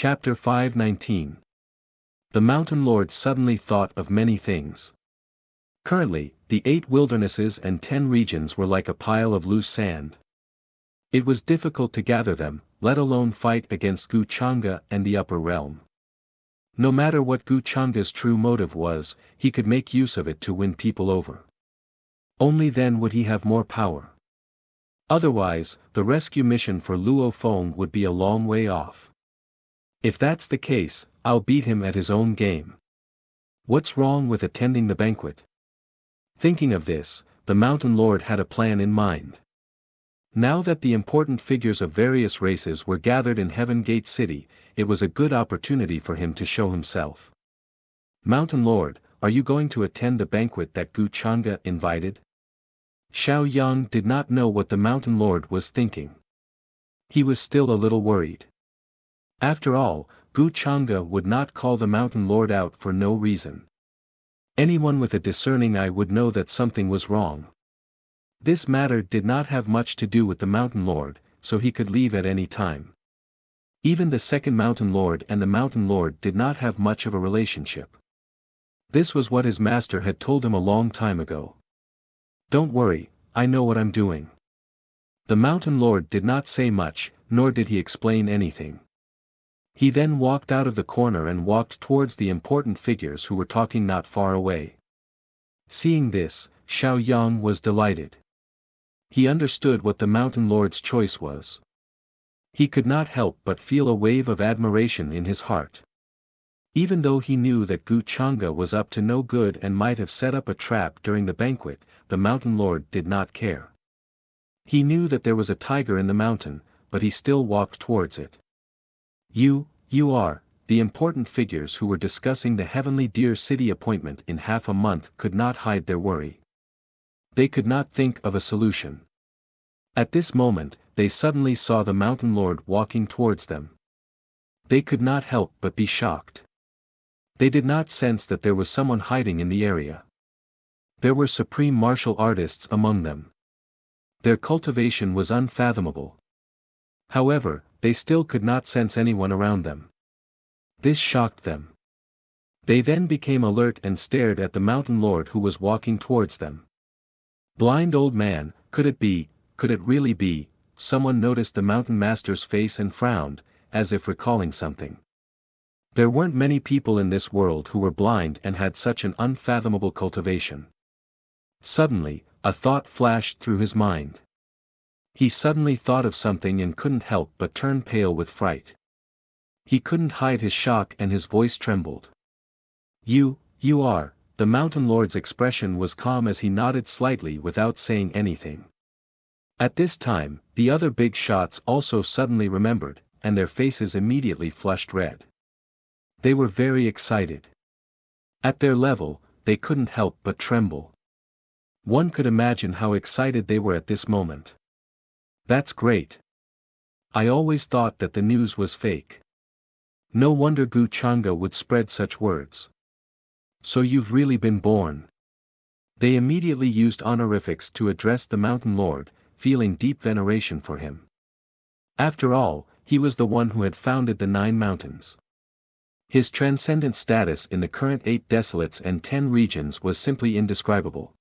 Chapter 519. The Mountain Lord suddenly thought of many things. Currently, the 8 wildernesses and 10 regions were like a pile of loose sand. It was difficult to gather them, let alone fight against Wuxia and the upper realm. No matter what Wuxia's true motive was, he could make use of it to win people over. Only then would he have more power. Otherwise, the rescue mission for Luo Feng would be a long way off. If that's the case, I'll beat him at his own game. What's wrong with attending the banquet? Thinking of this, the Mountain Lord had a plan in mind. Now that the important figures of various races were gathered in Heaven Gate City, it was a good opportunity for him to show himself. Mountain Lord, are you going to attend the banquet that Wuxia invited? Xiao Yang did not know what the Mountain Lord was thinking. He was still a little worried. After all, Wuxia would not call the Mountain Lord out for no reason. Anyone with a discerning eye would know that something was wrong. This matter did not have much to do with the Mountain Lord, so he could leave at any time. Even the second Mountain Lord and the Mountain Lord did not have much of a relationship. This was what his master had told him a long time ago. Don't worry, I know what I'm doing. The Mountain Lord did not say much, nor did he explain anything. He then walked out of the corner and walked towards the important figures who were talking not far away. Seeing this, Xiao Yang was delighted. He understood what the Mountain Lord's choice was. He could not help but feel a wave of admiration in his heart. Even though he knew that Wuxia was up to no good and might have set up a trap during the banquet, the Mountain Lord did not care. He knew that there was a tiger in the mountain, but he still walked towards it. You are, the important figures who were discussing the Heavenly Deer City appointment in half a month could not hide their worry. They could not think of a solution. At this moment, they suddenly saw the Mountain Lord walking towards them. They could not help but be shocked. They did not sense that there was someone hiding in the area. There were supreme martial artists among them. Their cultivation was unfathomable. However, they still could not sense anyone around them. This shocked them. They then became alert and stared at the Mountain Lord who was walking towards them. Blind old man, could it really be? Someone noticed the Mountain Master's face and frowned, as if recalling something. There weren't many people in this world who were blind and had such an unfathomable cultivation. Suddenly, a thought flashed through his mind. He suddenly thought of something and couldn't help but turn pale with fright. He couldn't hide his shock and his voice trembled. You are, the Mountain Lord's expression was calm as he nodded slightly without saying anything. At this time, the other big shots also suddenly remembered, and their faces immediately flushed red. They were very excited. At their level, they couldn't help but tremble. One could imagine how excited they were at this moment. That's great. I always thought that the news was fake. No wonder Wuxia would spread such words. So you've really been born. They immediately used honorifics to address the Mountain Lord, feeling deep veneration for him. After all, he was the one who had founded the 9 mountains. His transcendent status in the current 8 desolates and 10 regions was simply indescribable.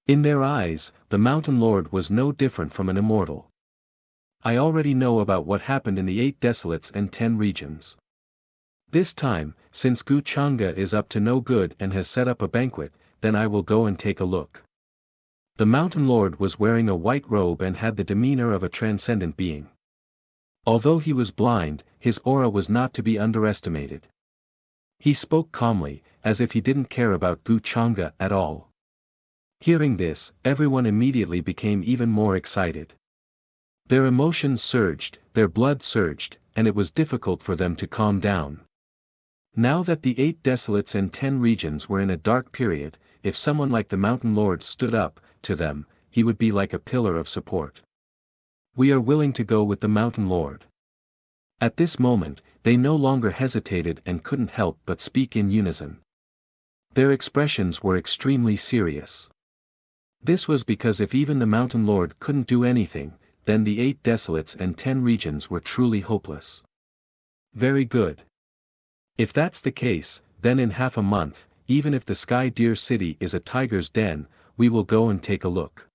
In their eyes, the Mountain Lord was no different from an immortal. I already know about what happened in the 8 desolates and 10 regions. This time, since Wuxia is up to no good and has set up a banquet, then I will go and take a look. The Mountain Lord was wearing a white robe and had the demeanor of a transcendent being. Although he was blind, his aura was not to be underestimated. He spoke calmly, as if he didn't care about Wuxia at all. Hearing this, everyone immediately became even more excited. Their emotions surged, their blood surged, and it was difficult for them to calm down. Now that the 8 desolates and 10 regions were in a dark period, if someone like the Mountain Lord stood up to them, he would be like a pillar of support. We are willing to go with the Mountain Lord. At this moment, they no longer hesitated and couldn't help but speak in unison. Their expressions were extremely serious. This was because if even the Mountain Lord couldn't do anything, then the 8 desolates and 10 regions were truly hopeless. Very good. If that's the case, then in half a month, even if the Sky Deer City is a tiger's den, we will go and take a look.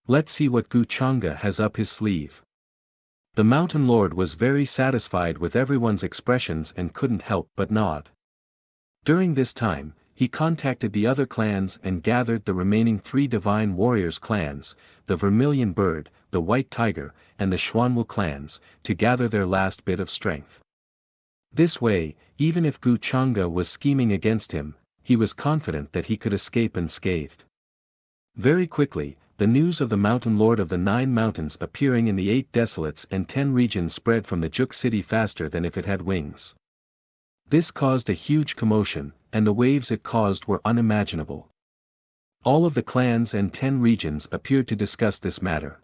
Let's see what Gu Changa has up his sleeve. The Mountain Lord was very satisfied with everyone's expressions and couldn't help but nod. During this time, he contacted the other clans and gathered the remaining 3 Divine Warriors clans, the Vermilion Bird, the White Tiger, and the Xuanwu clans, to gather their last bit of strength. This way, even if Gu Changa was scheming against him, he was confident that he could escape unscathed. Very quickly, the news of the Mountain Lord of the 9 Mountains appearing in the 8 Desolates and 10 regions spread from the Juk city faster than if it had wings. This caused a huge commotion, and the waves it caused were unimaginable. All of the clans and 10 regions appeared to discuss this matter.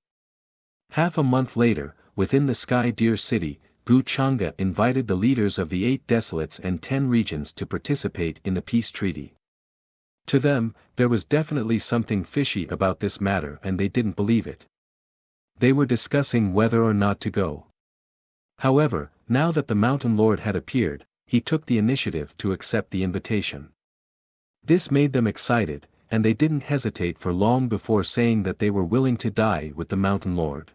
Half a month later, within the Sky Deer City, Gu Changa invited the leaders of the 8 Desolates and 10 regions to participate in the peace treaty. To them, there was definitely something fishy about this matter and they didn't believe it. They were discussing whether or not to go. However, now that the Mountain Lord had appeared, he took the initiative to accept the invitation. This made them excited, and they didn't hesitate for long before saying that they were willing to die with the Mountain Lord.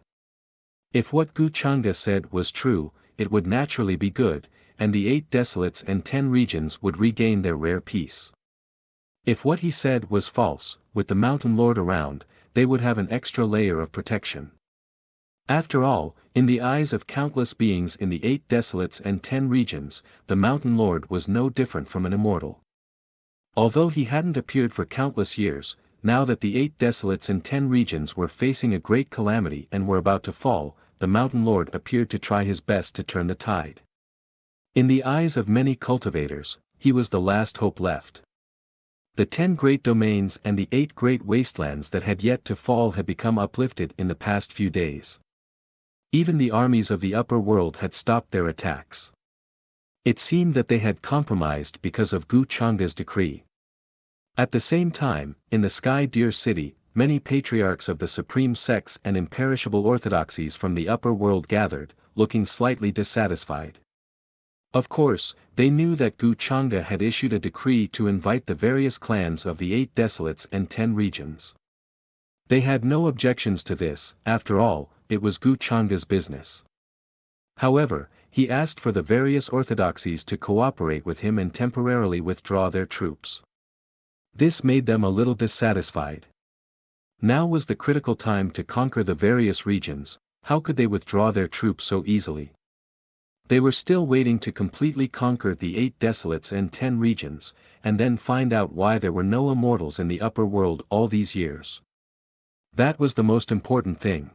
If what Gu Changa said was true, it would naturally be good, and the 8 Desolates and 10 regions would regain their rare peace. If what he said was false, with the Mountain Lord around, they would have an extra layer of protection. After all, in the eyes of countless beings in the 8 Desolates and 10 regions, the Mountain Lord was no different from an immortal. Although he hadn't appeared for countless years, now that the 8 Desolates and 10 regions were facing a great calamity and were about to fall, the Mountain Lord appeared to try his best to turn the tide. In the eyes of many cultivators, he was the last hope left. The 10 great domains and the 8 great wastelands that had yet to fall had become uplifted in the past few days. Even the armies of the upper world had stopped their attacks. It seemed that they had compromised because of Gu Changa's decree. At the same time, in the Sky Deer City, many patriarchs of the supreme sects and imperishable orthodoxies from the upper world gathered, looking slightly dissatisfied. Of course, they knew that Gu Changa had issued a decree to invite the various clans of the 8 Desolates and 10 regions. They had no objections to this, after all, it was Gu Changa's business. However, he asked for the various orthodoxies to cooperate with him and temporarily withdraw their troops. This made them a little dissatisfied. Now was the critical time to conquer the various regions, how could they withdraw their troops so easily? They were still waiting to completely conquer the 8 Desolates and 10 regions, and then find out why there were no immortals in the upper world all these years. That was the most important thing.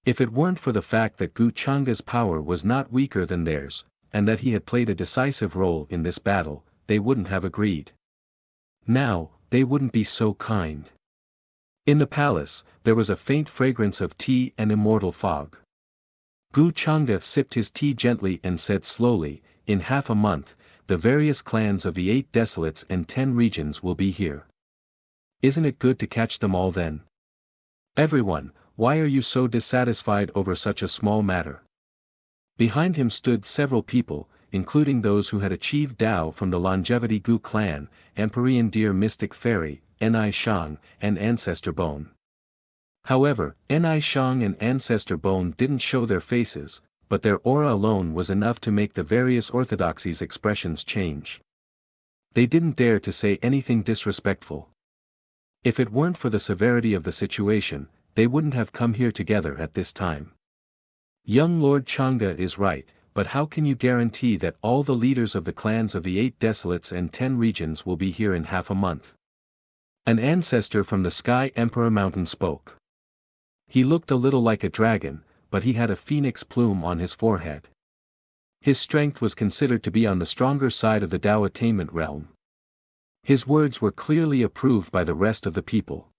If it weren't for the fact that Gu Changa's power was not weaker than theirs, and that he had played a decisive role in this battle, they wouldn't have agreed. Now, they wouldn't be so kind. In the palace, there was a faint fragrance of tea and immortal fog. Gu Changa sipped his tea gently and said slowly, in half a month, the various clans of the 8 Desolates and 10 regions will be here. Isn't it good to catch them all then? Everyone, why are you so dissatisfied over such a small matter? Behind him stood several people, including those who had achieved Dao from the Longevity Gu clan, Empyrean Deer Mystic Fairy, Ni Shang, and Ancestor Bone. However, Ni Shang and Ancestor Bone didn't show their faces, but their aura alone was enough to make the various orthodoxies' expressions change. They didn't dare to say anything disrespectful. If it weren't for the severity of the situation, they wouldn't have come here together at this time. Young Lord Changa is right, but how can you guarantee that all the leaders of the clans of the 8 Desolates and 10 regions will be here in half a month? An ancestor from the Sky Emperor Mountain spoke. He looked a little like a dragon, but he had a phoenix plume on his forehead. His strength was considered to be on the stronger side of the Dao attainment realm. His words were clearly approved by the rest of the people.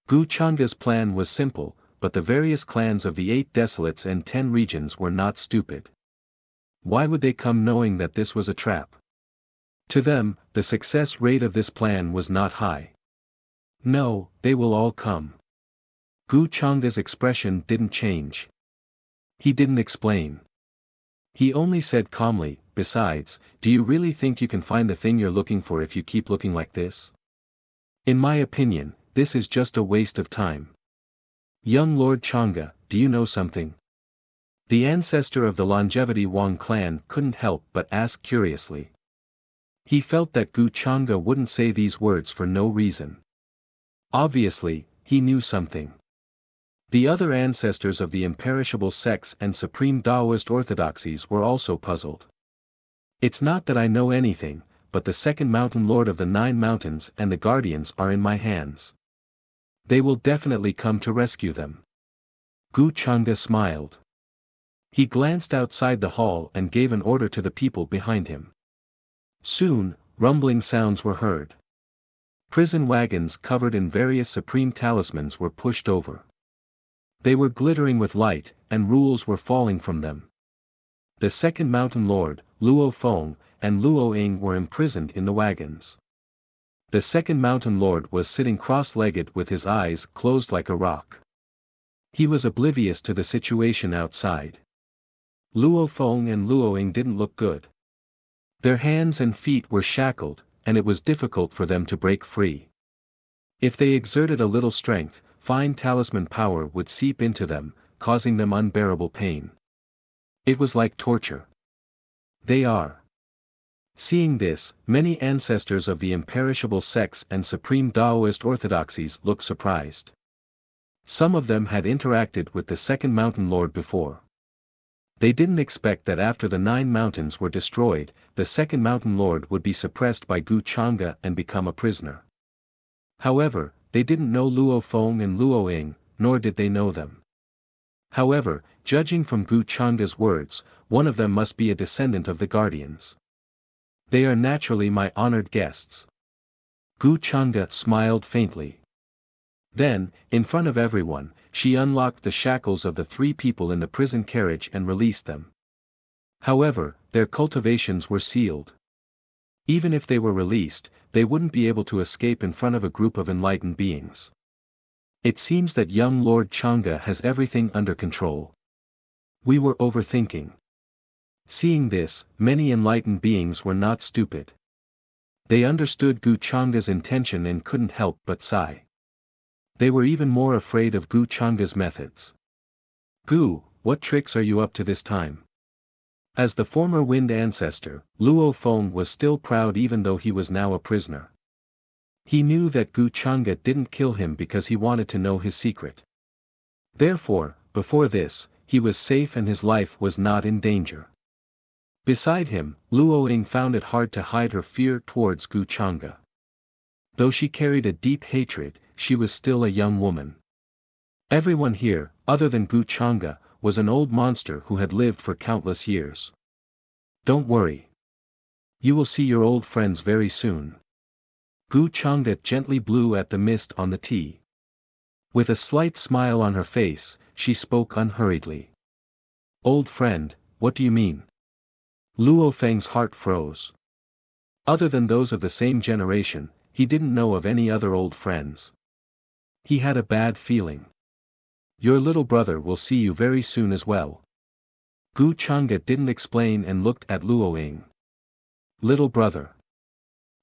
Gu Changa's plan was simple, but the various clans of the 8 Desolates and 10 regions were not stupid. Why would they come knowing that this was a trap? To them, the success rate of this plan was not high. No, they will all come. Gu Changa's expression didn't change. He didn't explain. He only said calmly, "Besides, do you really think you can find the thing you're looking for if you keep looking like this? In my opinion, this is just a waste of time. Young Lord Chang'e, do you know something?" The ancestor of the longevity Wang clan couldn't help but ask curiously. He felt that Gu Chang'e wouldn't say these words for no reason. Obviously, he knew something. The other ancestors of the imperishable sects and supreme Taoist orthodoxies were also puzzled. "It's not that I know anything, but the second mountain lord of the 9 mountains and the guardians are in my hands. They will definitely come to rescue them." Gu Chang'e smiled. He glanced outside the hall and gave an order to the people behind him. Soon, rumbling sounds were heard. Prison wagons covered in various supreme talismans were pushed over. They were glittering with light, and rules were falling from them. The second mountain lord, Luo Feng, and Luo Ying were imprisoned in the wagons. The second mountain lord was sitting cross-legged with his eyes closed like a rock. He was oblivious to the situation outside. Luo Feng and Luo Ying didn't look good. Their hands and feet were shackled, and it was difficult for them to break free. If they exerted a little strength, fine talisman power would seep into them, causing them unbearable pain. It was like torture. They are. Seeing this, many ancestors of the imperishable sects and supreme Taoist orthodoxies looked surprised. Some of them had interacted with the second mountain lord before. They didn't expect that after the 9 mountains were destroyed, the second mountain lord would be suppressed by Gu Chang'e and become a prisoner. However, they didn't know Luo Feng and Luo Ying, nor did they know them. However, judging from Gu Chang'e's words, one of them must be a descendant of the guardians. They are naturally my honored guests. Gu Chang'e smiled faintly. Then, in front of everyone, she unlocked the shackles of the 3 people in the prison carriage and released them. However, their cultivations were sealed. Even if they were released, they wouldn't be able to escape in front of a group of enlightened beings. It seems that young Lord Chang'e has everything under control. We were overthinking. Seeing this, many enlightened beings were not stupid. They understood Gu Chang'e's intention and couldn't help but sigh. They were even more afraid of Gu Chang'e's methods. "Gu, what tricks are you up to this time?" As the former wind ancestor, Luo Feng was still proud even though he was now a prisoner. He knew that Gu Chang'e didn't kill him because he wanted to know his secret. Therefore, before this, he was safe and his life was not in danger. Beside him, Luo Ying found it hard to hide her fear towards Gu Chang'e. Though she carried a deep hatred, she was still a young woman. Everyone here, other than Gu Chang'e, was an old monster who had lived for countless years. "Don't worry. You will see your old friends very soon." Gu Chang'e gently blew at the mist on the tea. With a slight smile on her face, she spoke unhurriedly. "Old friend, what do you mean?" Luo Feng's heart froze. Other than those of the same generation, he didn't know of any other old friends. He had a bad feeling. "Your little brother will see you very soon as well." Gu Chang'e didn't explain and looked at Luo Ying. "Little brother."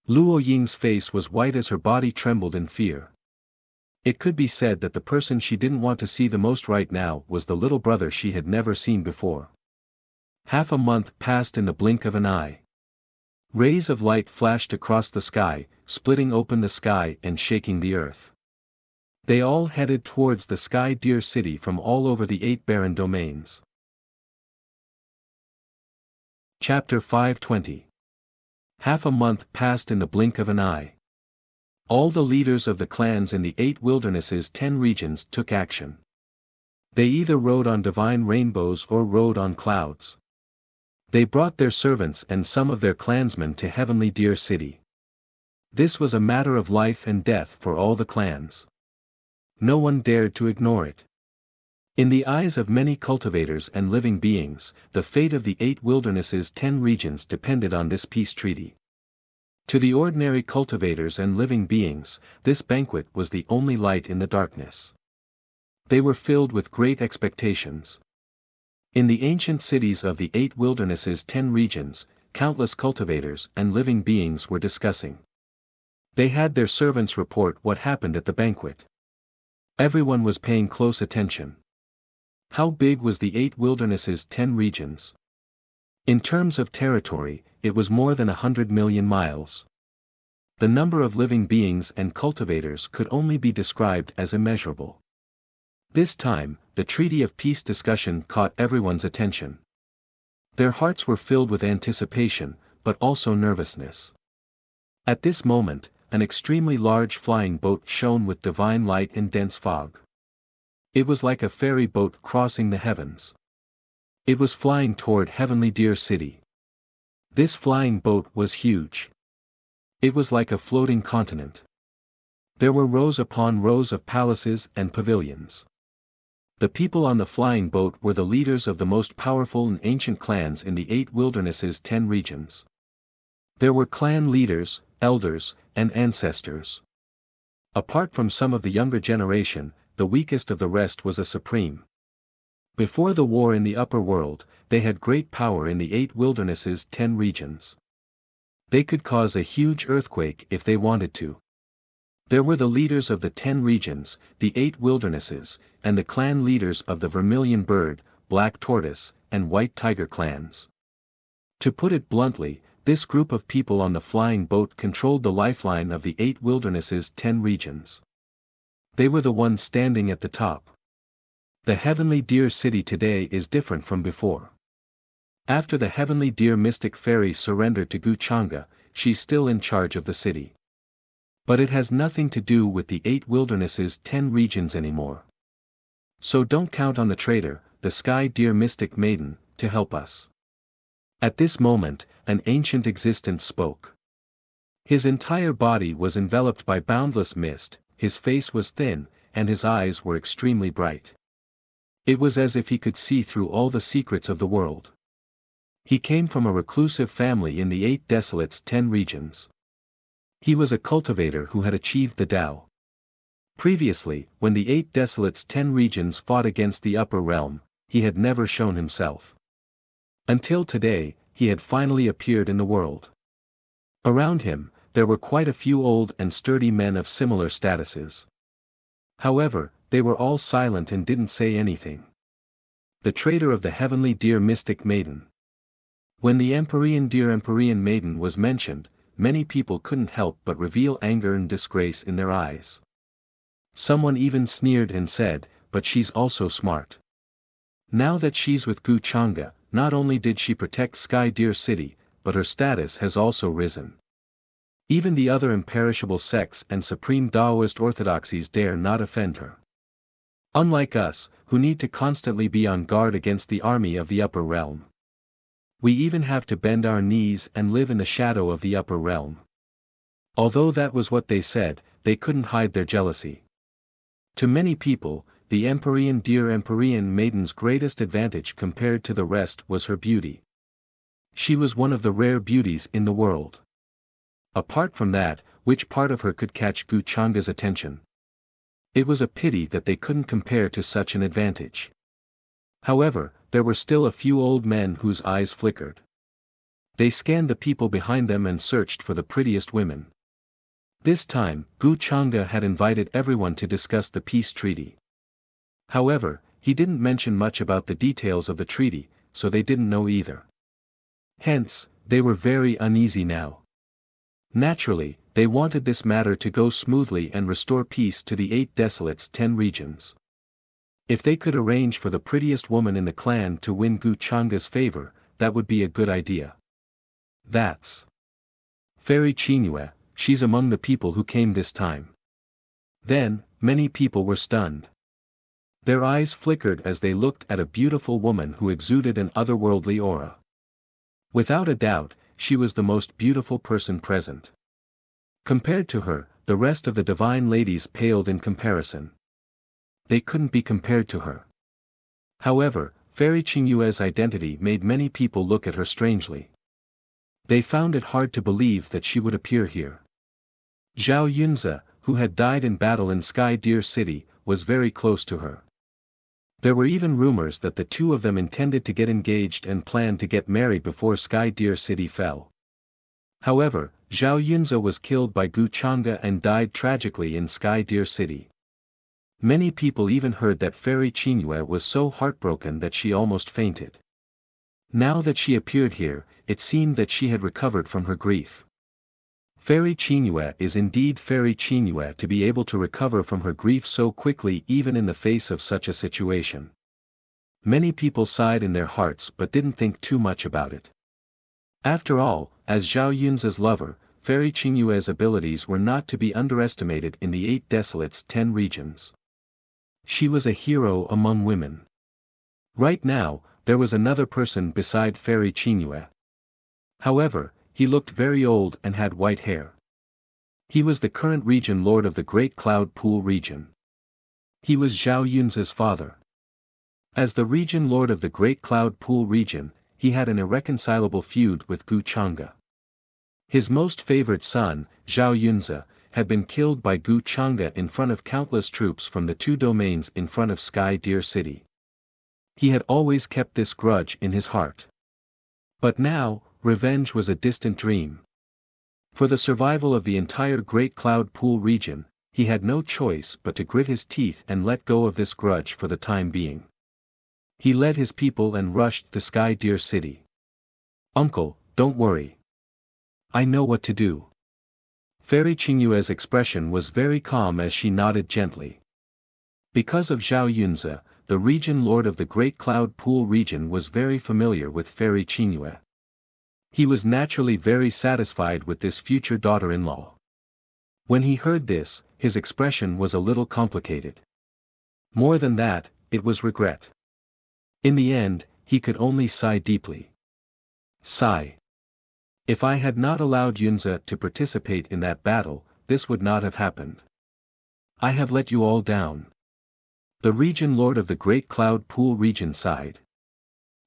Luo Ying's face was white as her body trembled in fear. It could be said that the person she didn't want to see the most right now was the little brother she had never seen before. Half a month passed in the blink of an eye. Rays of light flashed across the sky, splitting open the sky and shaking the earth. They all headed towards the Sky Deer City from all over the 8 barren domains. Chapter 520. Half a month passed in the blink of an eye. All the leaders of the clans in the 8 wildernesses' 10 regions took action. They either rode on divine rainbows or rode on clouds. They brought their servants and some of their clansmen to Heavenly Deer City. This was a matter of life and death for all the clans. No one dared to ignore it. In the eyes of many cultivators and living beings, the fate of the 8 wildernesses' 10 regions depended on this peace treaty. To the ordinary cultivators and living beings, this banquet was the only light in the darkness. They were filled with great expectations. In the ancient cities of the 8 wildernesses' 10 regions, countless cultivators and living beings were discussing. They had their servants report what happened at the banquet. Everyone was paying close attention. How big was the 8 wildernesses' 10 regions? In terms of territory, it was more than 100 million miles. The number of living beings and cultivators could only be described as immeasurable. This time, the Treaty of Peace discussion caught everyone's attention. Their hearts were filled with anticipation, but also nervousness. At this moment, an extremely large flying boat shone with divine light in dense fog. It was like a ferry boat crossing the heavens. It was flying toward Heavenly Deer City. This flying boat was huge. It was like a floating continent. There were rows upon rows of palaces and pavilions. The people on the flying boat were the leaders of the most powerful and ancient clans in the 8 wildernesses' 10 regions. There were clan leaders, elders, and ancestors. Apart from some of the younger generation, the weakest of the rest was a supreme. Before the war in the upper world, they had great power in the 8 wildernesses' 10 regions. They could cause a huge earthquake if they wanted to. There were the leaders of the 10 regions, the 8 wildernesses, and the clan leaders of the Vermilion Bird, Black Tortoise, and White Tiger clans. To put it bluntly, this group of people on the flying boat controlled the lifeline of the 8 wildernesses' 10 regions. They were the ones standing at the top. The Heavenly Deer City today is different from before. After the Heavenly Deer Mystic Fairy surrendered to Wuxia, she's still in charge of the city. But it has nothing to do with the 8 wildernesses' 10 regions anymore. So don't count on the traitor, the Sky Deer Mystic Maiden, to help us. At this moment, an ancient existence spoke. His entire body was enveloped by boundless mist, his face was thin, and his eyes were extremely bright. It was as if he could see through all the secrets of the world. He came from a reclusive family in the 8 desolates' 10 regions. He was a cultivator who had achieved the Tao. Previously, when the 8 desolates' 10 regions fought against the upper realm, he had never shown himself. Until today, he had finally appeared in the world. Around him, there were quite a few old and sturdy men of similar statuses. However, they were all silent and didn't say anything. The traitor of the Heavenly Deer Mystic Maiden. When the Empyrean Maiden was mentioned, many people couldn't help but reveal anger and disgrace in their eyes. Someone even sneered and said, "But she's also smart. Now that she's with Wuxia, not only did she protect Sky Deer City, but her status has also risen. Even the other imperishable sects and supreme Taoist orthodoxies dare not offend her. Unlike us, who need to constantly be on guard against the army of the upper realm. We even have to bend our knees and live in the shadow of the upper realm." Although that was what they said, they couldn't hide their jealousy. To many people, the Empyrean Maiden's greatest advantage compared to the rest was her beauty. She was one of the rare beauties in the world. Apart from that, which part of her could catch Wuxia's attention? It was a pity that they couldn't compare to such an advantage. However, there were still a few old men whose eyes flickered. They scanned the people behind them and searched for the prettiest women. This time, Wuxia had invited everyone to discuss the peace treaty. However, he didn't mention much about the details of the treaty, so they didn't know either. Hence, they were very uneasy now. Naturally, they wanted this matter to go smoothly and restore peace to the 8 desolates' 10 regions. If they could arrange for the prettiest woman in the clan to win Wuxia's favor, that would be a good idea. That's Fairy Qingyue, she's among the people who came this time. Then, many people were stunned. Their eyes flickered as they looked at a beautiful woman who exuded an otherworldly aura. Without a doubt, she was the most beautiful person present. Compared to her, the rest of the divine ladies paled in comparison. They couldn't be compared to her. However, Fairy Qingyue's identity made many people look at her strangely. They found it hard to believe that she would appear here. Zhao Yunze, who had died in battle in Sky Deer City, was very close to her. There were even rumors that the two of them intended to get engaged and planned to get married before Sky Deer City fell. However, Zhao Yunze was killed by Gu Chang'e and died tragically in Sky Deer City. Many people even heard that Fairy Qingyue was so heartbroken that she almost fainted. Now that she appeared here, it seemed that she had recovered from her grief. Fairy Qingyue is indeed Fairy Qingyue to be able to recover from her grief so quickly even in the face of such a situation. Many people sighed in their hearts but didn't think too much about it. After all, as Zhao Yunze's lover, Fairy Qingyue's abilities were not to be underestimated in the 8 Desolates' 10 regions. She was a hero among women. Right now, there was another person beside Fairy Qingyue. However, he looked very old and had white hair. He was the current region lord of the Great Cloud Pool region. He was Zhao Yunze's father. As the region lord of the Great Cloud Pool region, he had an irreconcilable feud with Gu Chang'e. His most favored son, Zhao Yunze, had been killed by Gu Chang'e in front of countless troops from the 2 domains in front of Sky Deer City. He had always kept this grudge in his heart. But now, revenge was a distant dream. For the survival of the entire Great Cloud Pool region, he had no choice but to grit his teeth and let go of this grudge for the time being. He led his people and rushed to Sky Deer City. "Uncle, don't worry. I know what to do." Fairy Qingyue's expression was very calm as she nodded gently. Because of Zhao Yunze, the region lord of the Great Cloud Pool region was very familiar with Fairy Qingyue. He was naturally very satisfied with this future daughter-in-law. When he heard this, his expression was a little complicated. More than that, it was regret. In the end, he could only sigh deeply. Sigh. If I had not allowed Yunze to participate in that battle, this would not have happened. I have let you all down. The region lord of the Great Cloud Pool region sighed.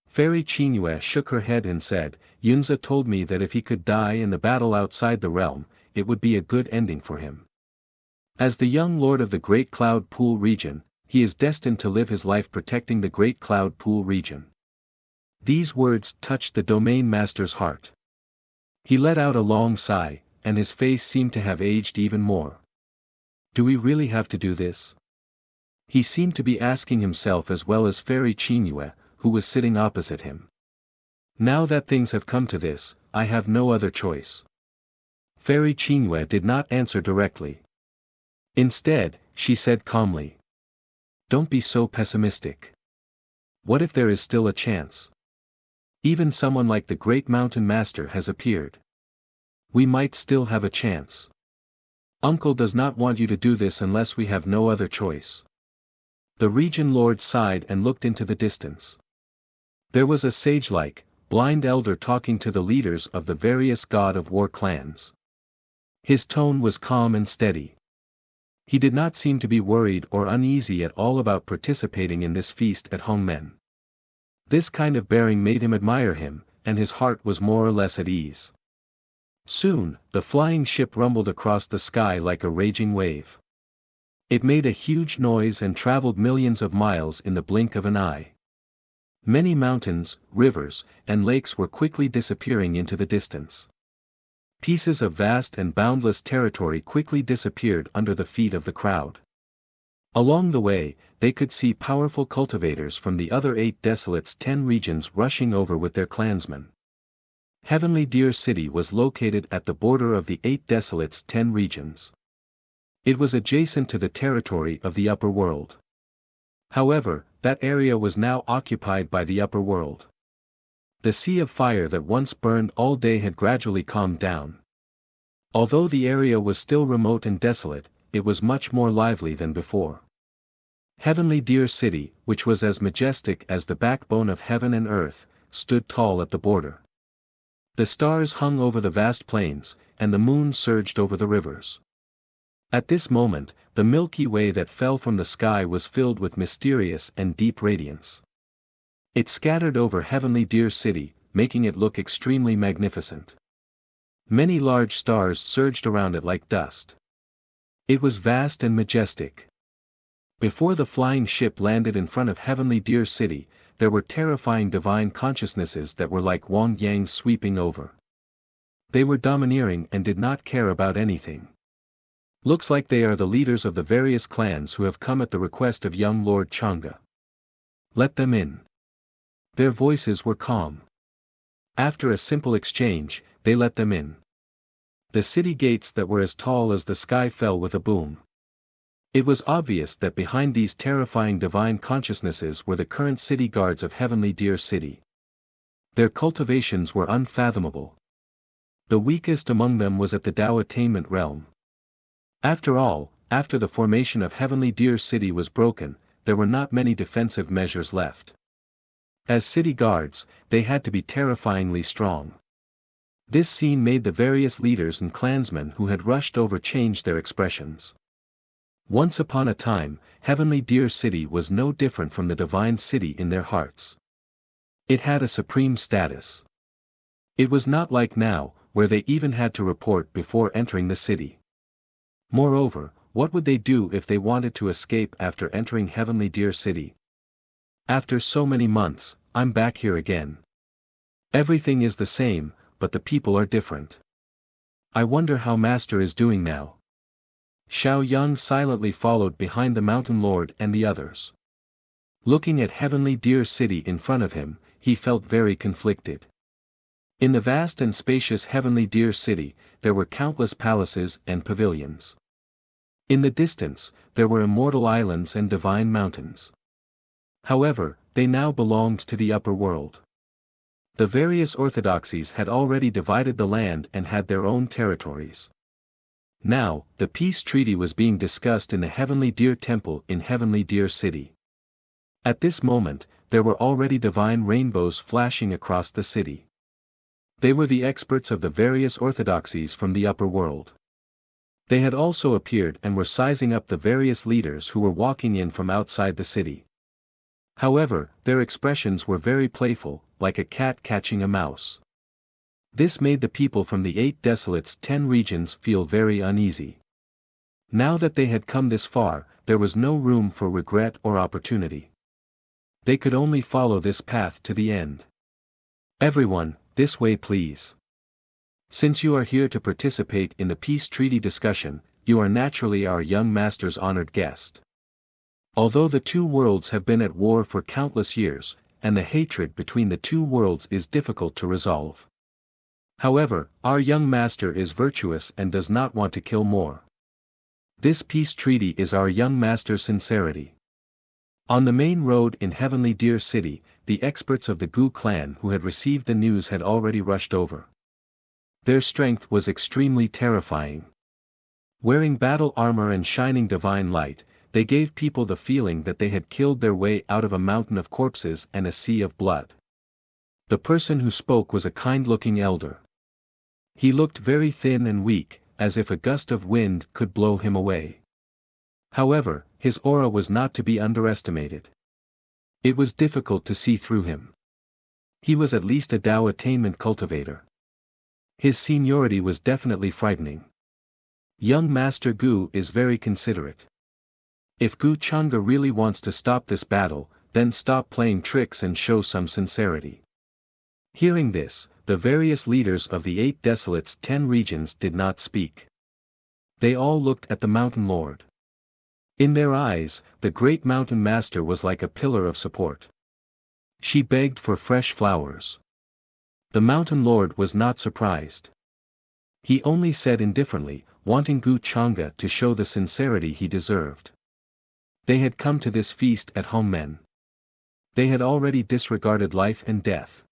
Fairy Qingyue shook her head and said, "Yunze told me that if he could die in the battle outside the realm, it would be a good ending for him. As the young lord of the Great Cloud Pool region, he is destined to live his life protecting the Great Cloud Pool region." These words touched the domain master's heart. He let out a long sigh, and his face seemed to have aged even more. Do we really have to do this? He seemed to be asking himself as well as Fairy Qingyue, who was sitting opposite him. Now that things have come to this, I have no other choice. Fairy Qingyue did not answer directly. Instead, she said calmly, "Don't be so pessimistic. What if there is still a chance? Even someone like the Great Mountain Master has appeared. We might still have a chance. Uncle does not want you to do this unless we have no other choice." The region lord sighed and looked into the distance. There was a sage-like, blind elder talking to the leaders of the various God of War clans. His tone was calm and steady. He did not seem to be worried or uneasy at all about participating in this feast at Hongmen. This kind of bearing made him admire him, and his heart was more or less at ease. Soon, the flying ship rumbled across the sky like a raging wave. It made a huge noise and traveled millions of miles in the blink of an eye. Many mountains, rivers, and lakes were quickly disappearing into the distance. Pieces of vast and boundless territory quickly disappeared under the feet of the crowd. Along the way, they could see powerful cultivators from the other 8 Desolates' 10 regions rushing over with their clansmen. Heavenly Deer City was located at the border of the 8 Desolates' 10 regions. It was adjacent to the territory of the upper world. However, that area was now occupied by the upper world. The sea of fire that once burned all day had gradually calmed down. Although the area was still remote and desolate, it was much more lively than before. Heavenly Deer City, which was as majestic as the backbone of heaven and earth, stood tall at the border. The stars hung over the vast plains, and the moon surged over the rivers. At this moment, the Milky Way that fell from the sky was filled with mysterious and deep radiance. It scattered over Heavenly Deer City, making it look extremely magnificent. Many large stars surged around it like dust. It was vast and majestic. Before the flying ship landed in front of Heavenly Deer City, there were terrifying divine consciousnesses that were like Wang Yang sweeping over. They were domineering and did not care about anything. Looks like they are the leaders of the various clans who have come at the request of young Lord Chang'e. Let them in. Their voices were calm. After a simple exchange, they let them in. The city gates that were as tall as the sky fell with a boom. It was obvious that behind these terrifying divine consciousnesses were the current city guards of Heavenly Deer City. Their cultivations were unfathomable. The weakest among them was at the Tao attainment realm. After all, after the formation of Heavenly Deer City was broken, there were not many defensive measures left. As city guards, they had to be terrifyingly strong. This scene made the various leaders and clansmen who had rushed over change their expressions. Once upon a time, Heavenly Deer City was no different from the Divine City in their hearts. It had a supreme status. It was not like now, where they even had to report before entering the city. Moreover, what would they do if they wanted to escape after entering Heavenly Deer City? After so many months, I'm back here again. Everything is the same, but the people are different. I wonder how Master is doing now. Xiao Yang silently followed behind the Mountain Lord and the others. Looking at Heavenly Deer City in front of him, he felt very conflicted. In the vast and spacious Heavenly Deer City, there were countless palaces and pavilions. In the distance, there were immortal islands and divine mountains. However, they now belonged to the upper world. The various orthodoxies had already divided the land and had their own territories. Now, the peace treaty was being discussed in the Heavenly Deer Temple in Heavenly Deer City. At this moment, there were already divine rainbows flashing across the city. They were the experts of the various orthodoxies from the upper world. They had also appeared and were sizing up the various leaders who were walking in from outside the city. However, their expressions were very playful, like a cat catching a mouse. This made the people from the 8 desolates 10 regions feel very uneasy. Now that they had come this far, there was no room for regret or opportunity. They could only follow this path to the end. Everyone, this way please. Since you are here to participate in the peace treaty discussion, you are naturally our young master's honored guest. Although the two worlds have been at war for countless years, and the hatred between the two worlds is difficult to resolve. However, our young master is virtuous and does not want to kill more. This peace treaty is our young master's sincerity. On the main road in Heavenly Deer City, the experts of the Gu clan who had received the news had already rushed over. Their strength was extremely terrifying. Wearing battle armor and shining divine light, they gave people the feeling that they had killed their way out of a mountain of corpses and a sea of blood. The person who spoke was a kind-looking elder. He looked very thin and weak, as if a gust of wind could blow him away. However, his aura was not to be underestimated. It was difficult to see through him. He was at least a Tao attainment cultivator. His seniority was definitely frightening. Young Master Gu is very considerate. If Gu Chang'e really wants to stop this battle, then stop playing tricks and show some sincerity. Hearing this, the various leaders of the 8 desolates 10 regions did not speak. They all looked at the Mountain Lord. In their eyes, the great Mountain Master was like a pillar of support. She begged for fresh flowers. The Mountain Lord was not surprised. He only said indifferently, wanting Gu Chang'e to show the sincerity he deserved. They had come to this feast at home men. They had already disregarded life and death.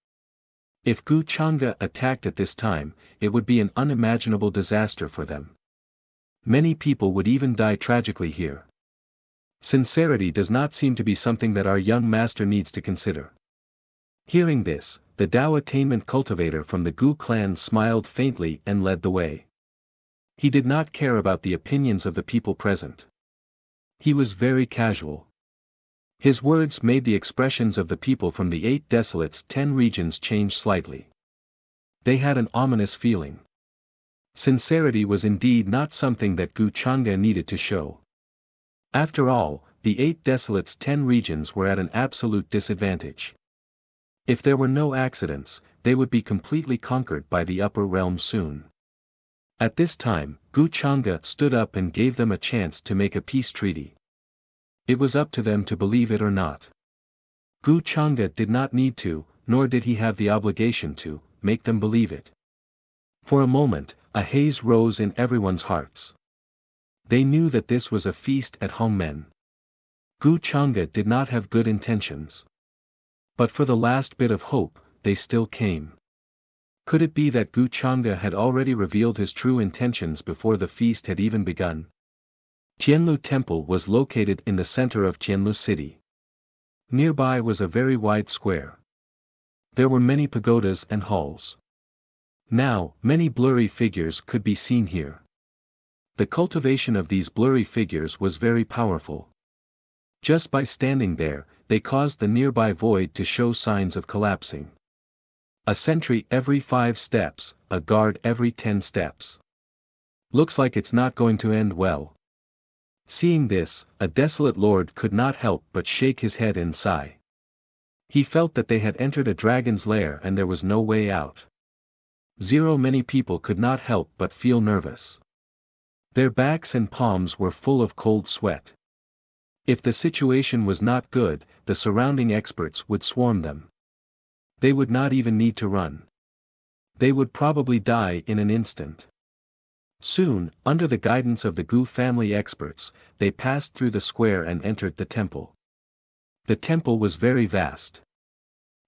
If Gu Chang'e attacked at this time, it would be an unimaginable disaster for them. Many people would even die tragically here. Sincerity does not seem to be something that our young master needs to consider. Hearing this, the Tao attainment cultivator from the Gu clan smiled faintly and led the way. He did not care about the opinions of the people present. He was very casual. His words made the expressions of the people from the 8 desolates 10 regions change slightly. They had an ominous feeling. Sincerity was indeed not something that Gu Chang'e needed to show. After all, the 8 Desolates' 10 regions were at an absolute disadvantage. If there were no accidents, they would be completely conquered by the upper realm soon. At this time, Gu Chang'e stood up and gave them a chance to make a peace treaty. It was up to them to believe it or not. Gu Chang'e did not need to, nor did he have the obligation to, make them believe it. For a moment, a haze rose in everyone's hearts. They knew that this was a feast at Hongmen. Gu Chang'e did not have good intentions. But for the last bit of hope, they still came. Could it be that Gu Chang'e had already revealed his true intentions before the feast had even begun? Tianlu Temple was located in the center of Tianlu City. Nearby was a very wide square. There were many pagodas and halls. Now, many blurry figures could be seen here. The cultivation of these blurry figures was very powerful. Just by standing there, they caused the nearby void to show signs of collapsing. A sentry every 5 steps, a guard every 10 steps. Looks like it's not going to end well. Seeing this, a desolate lord could not help but shake his head and sigh. He felt that they had entered a dragon's lair and there was no way out. Many people could not help but feel nervous. Their backs and palms were full of cold sweat. If the situation was not good, the surrounding experts would swarm them. They would not even need to run. They would probably die in an instant. Soon, under the guidance of the Gu family experts, they passed through the square and entered the temple. The temple was very vast.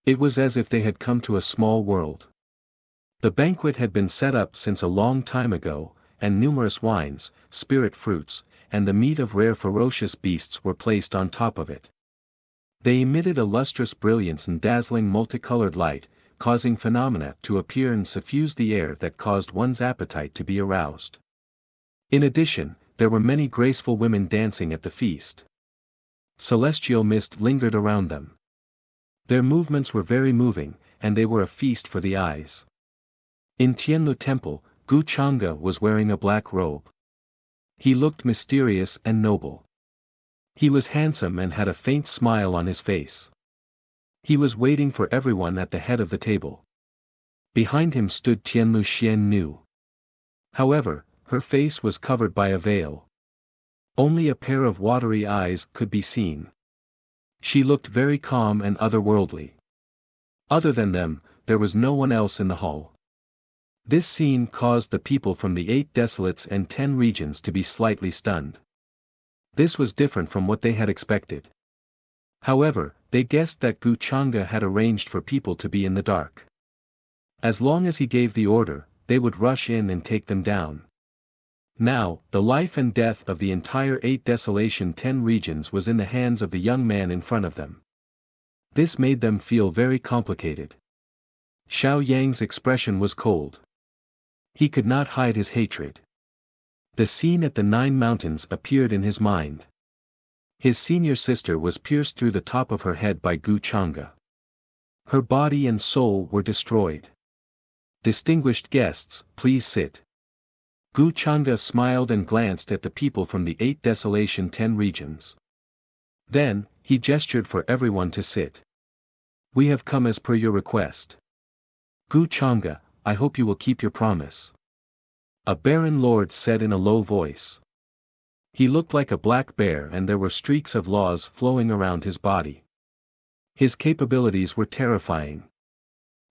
It was as if they had come to a small world. The banquet had been set up since a long time ago, and numerous wines, spirit fruits, and the meat of rare ferocious beasts were placed on top of it. They emitted a lustrous brilliance and dazzling multicolored light, causing phenomena to appear and suffuse the air that caused one's appetite to be aroused. In addition, there were many graceful women dancing at the feast. Celestial mist lingered around them. Their movements were very moving, and they were a feast for the eyes. In Tianlu Temple, Gu Chang'e was wearing a black robe. He looked mysterious and noble. He was handsome and had a faint smile on his face. He was waiting for everyone at the head of the table. Behind him stood Tianlu Xiannu. However, her face was covered by a veil. Only a pair of watery eyes could be seen. She looked very calm and otherworldly. Other than them, there was no one else in the hall. This scene caused the people from the 8 Desolates and 10 regions to be slightly stunned. This was different from what they had expected. However, they guessed that Gu Chang'e had arranged for people to be in the dark. As long as he gave the order, they would rush in and take them down. Now, the life and death of the entire 8 Desolation 10 regions was in the hands of the young man in front of them. This made them feel very complicated. Xiao Yang's expression was cold. He could not hide his hatred. The scene at the 9 mountains appeared in his mind. His senior sister was pierced through the top of her head by Gu Chang'e. Her body and soul were destroyed. Distinguished guests, please sit. Gu Chang'e smiled and glanced at the people from the 8 Desolation 10 regions. Then, he gestured for everyone to sit. We have come as per your request. Gu Chang'e, I hope you will keep your promise. A barren lord said in a low voice. He looked like a black bear and there were streaks of laws flowing around his body. His capabilities were terrifying.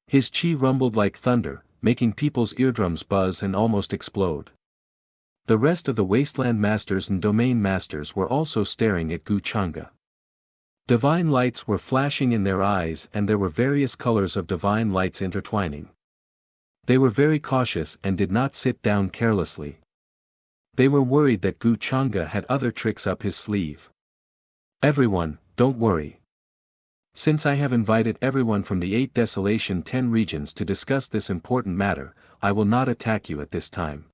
His chi rumbled like thunder, making people's eardrums buzz and almost explode. The rest of the wasteland masters and domain masters were also staring at Gu Chang'e. Divine lights were flashing in their eyes and there were various colors of divine lights intertwining. They were very cautious and did not sit down carelessly. They were worried that Gu Chang'e had other tricks up his sleeve. Everyone, don't worry. Since I have invited everyone from the 8 Desolation 10 regions to discuss this important matter, I will not attack you at this time.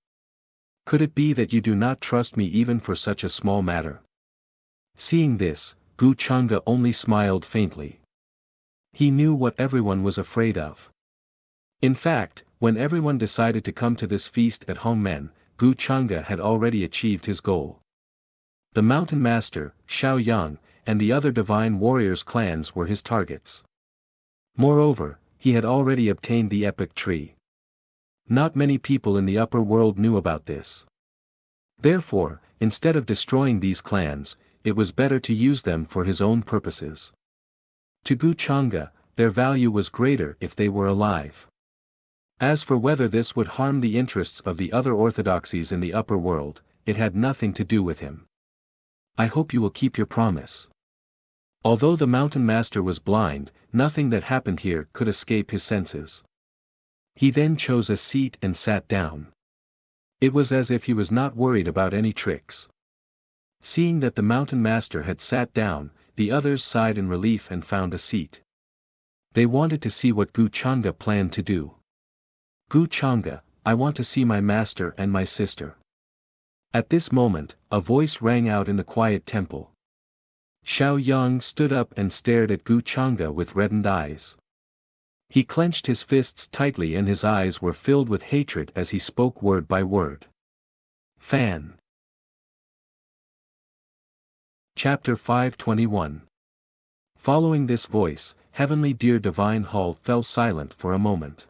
Could it be that you do not trust me even for such a small matter? Seeing this, Gu Chang'e only smiled faintly. He knew what everyone was afraid of. In fact, when everyone decided to come to this feast at Hongmen, Gu Chang'e had already achieved his goal. The Mountain Master, Xiao Yang, and the other divine warriors' clans were his targets. Moreover, he had already obtained the epic tree. Not many people in the upper world knew about this. Therefore, instead of destroying these clans, it was better to use them for his own purposes. To Gu Chang'e, their value was greater if they were alive. As for whether this would harm the interests of the other orthodoxies in the upper world, it had nothing to do with him. I hope you will keep your promise. Although the Mountain Master was blind, nothing that happened here could escape his senses. He then chose a seat and sat down. It was as if he was not worried about any tricks. Seeing that the Mountain Master had sat down, the others sighed in relief and found a seat. They wanted to see what Gu Chang'e planned to do. Gu Chang'e, I want to see my master and my sister. At this moment, a voice rang out in the quiet temple. Xiao Yang stood up and stared at Gu Chang'e with reddened eyes. He clenched his fists tightly and his eyes were filled with hatred as he spoke word by word. Fan. Chapter 521. Following this voice, Heavenly Dear Divine Hall fell silent for a moment.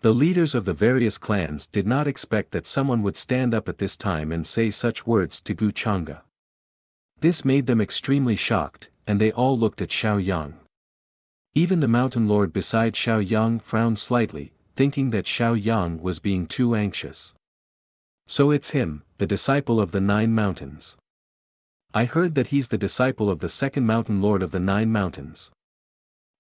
The leaders of the various clans did not expect that someone would stand up at this time and say such words to Gu Chang'e. This made them extremely shocked, and they all looked at Xiao Yang. Even the Mountain Lord beside Xiao Yang frowned slightly, thinking that Xiao Yang was being too anxious. So it's him, the disciple of the 9 mountains. I heard that he's the disciple of the second Mountain Lord of the 9 mountains.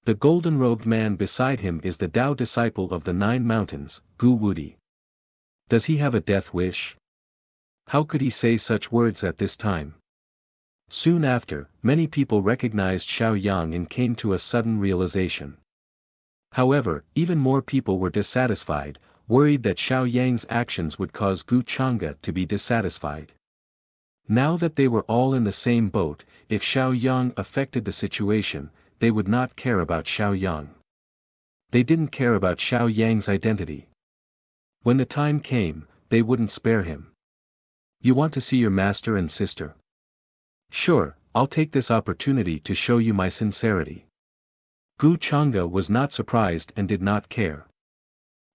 The golden-robed man beside him is the Tao disciple of the 9 mountains, Gu Wudi. Does he have a death wish? How could he say such words at this time? Soon after, many people recognized Xiao Yang and came to a sudden realization. However, even more people were dissatisfied, worried that Xiao Yang's actions would cause Gu Chang'e to be dissatisfied. Now that they were all in the same boat, if Xiao Yang affected the situation, they would not care about Xiao Yang. They didn't care about Xiao Yang's identity. When the time came, they wouldn't spare him. You want to see your master and sister? Sure, I'll take this opportunity to show you my sincerity. Gu Chang'e was not surprised and did not care.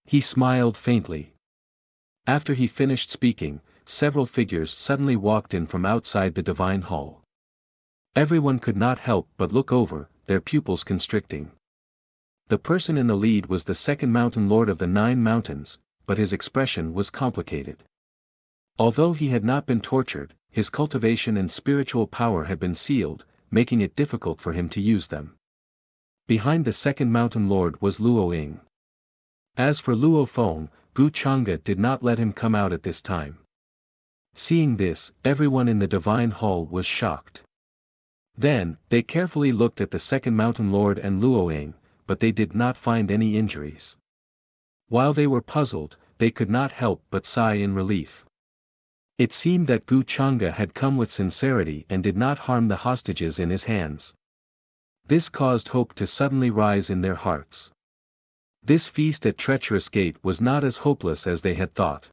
He smiled faintly. After he finished speaking, several figures suddenly walked in from outside the divine hall. Everyone could not help but look over, their pupils constricting. The person in the lead was the second Mountain Lord of the 9 mountains, but his expression was complicated. Although he had not been tortured, his cultivation and spiritual power had been sealed, making it difficult for him to use them. Behind the second Mountain Lord was Luo Ying. As for Luo Feng, Gu Chang'e did not let him come out at this time. Seeing this, everyone in the divine hall was shocked. Then, they carefully looked at the second Mountain Lord and Luo Ying, but they did not find any injuries. While they were puzzled, they could not help but sigh in relief. It seemed that Gu Chang'e had come with sincerity and did not harm the hostages in his hands. This caused hope to suddenly rise in their hearts. This feast at Treacherous Gate was not as hopeless as they had thought.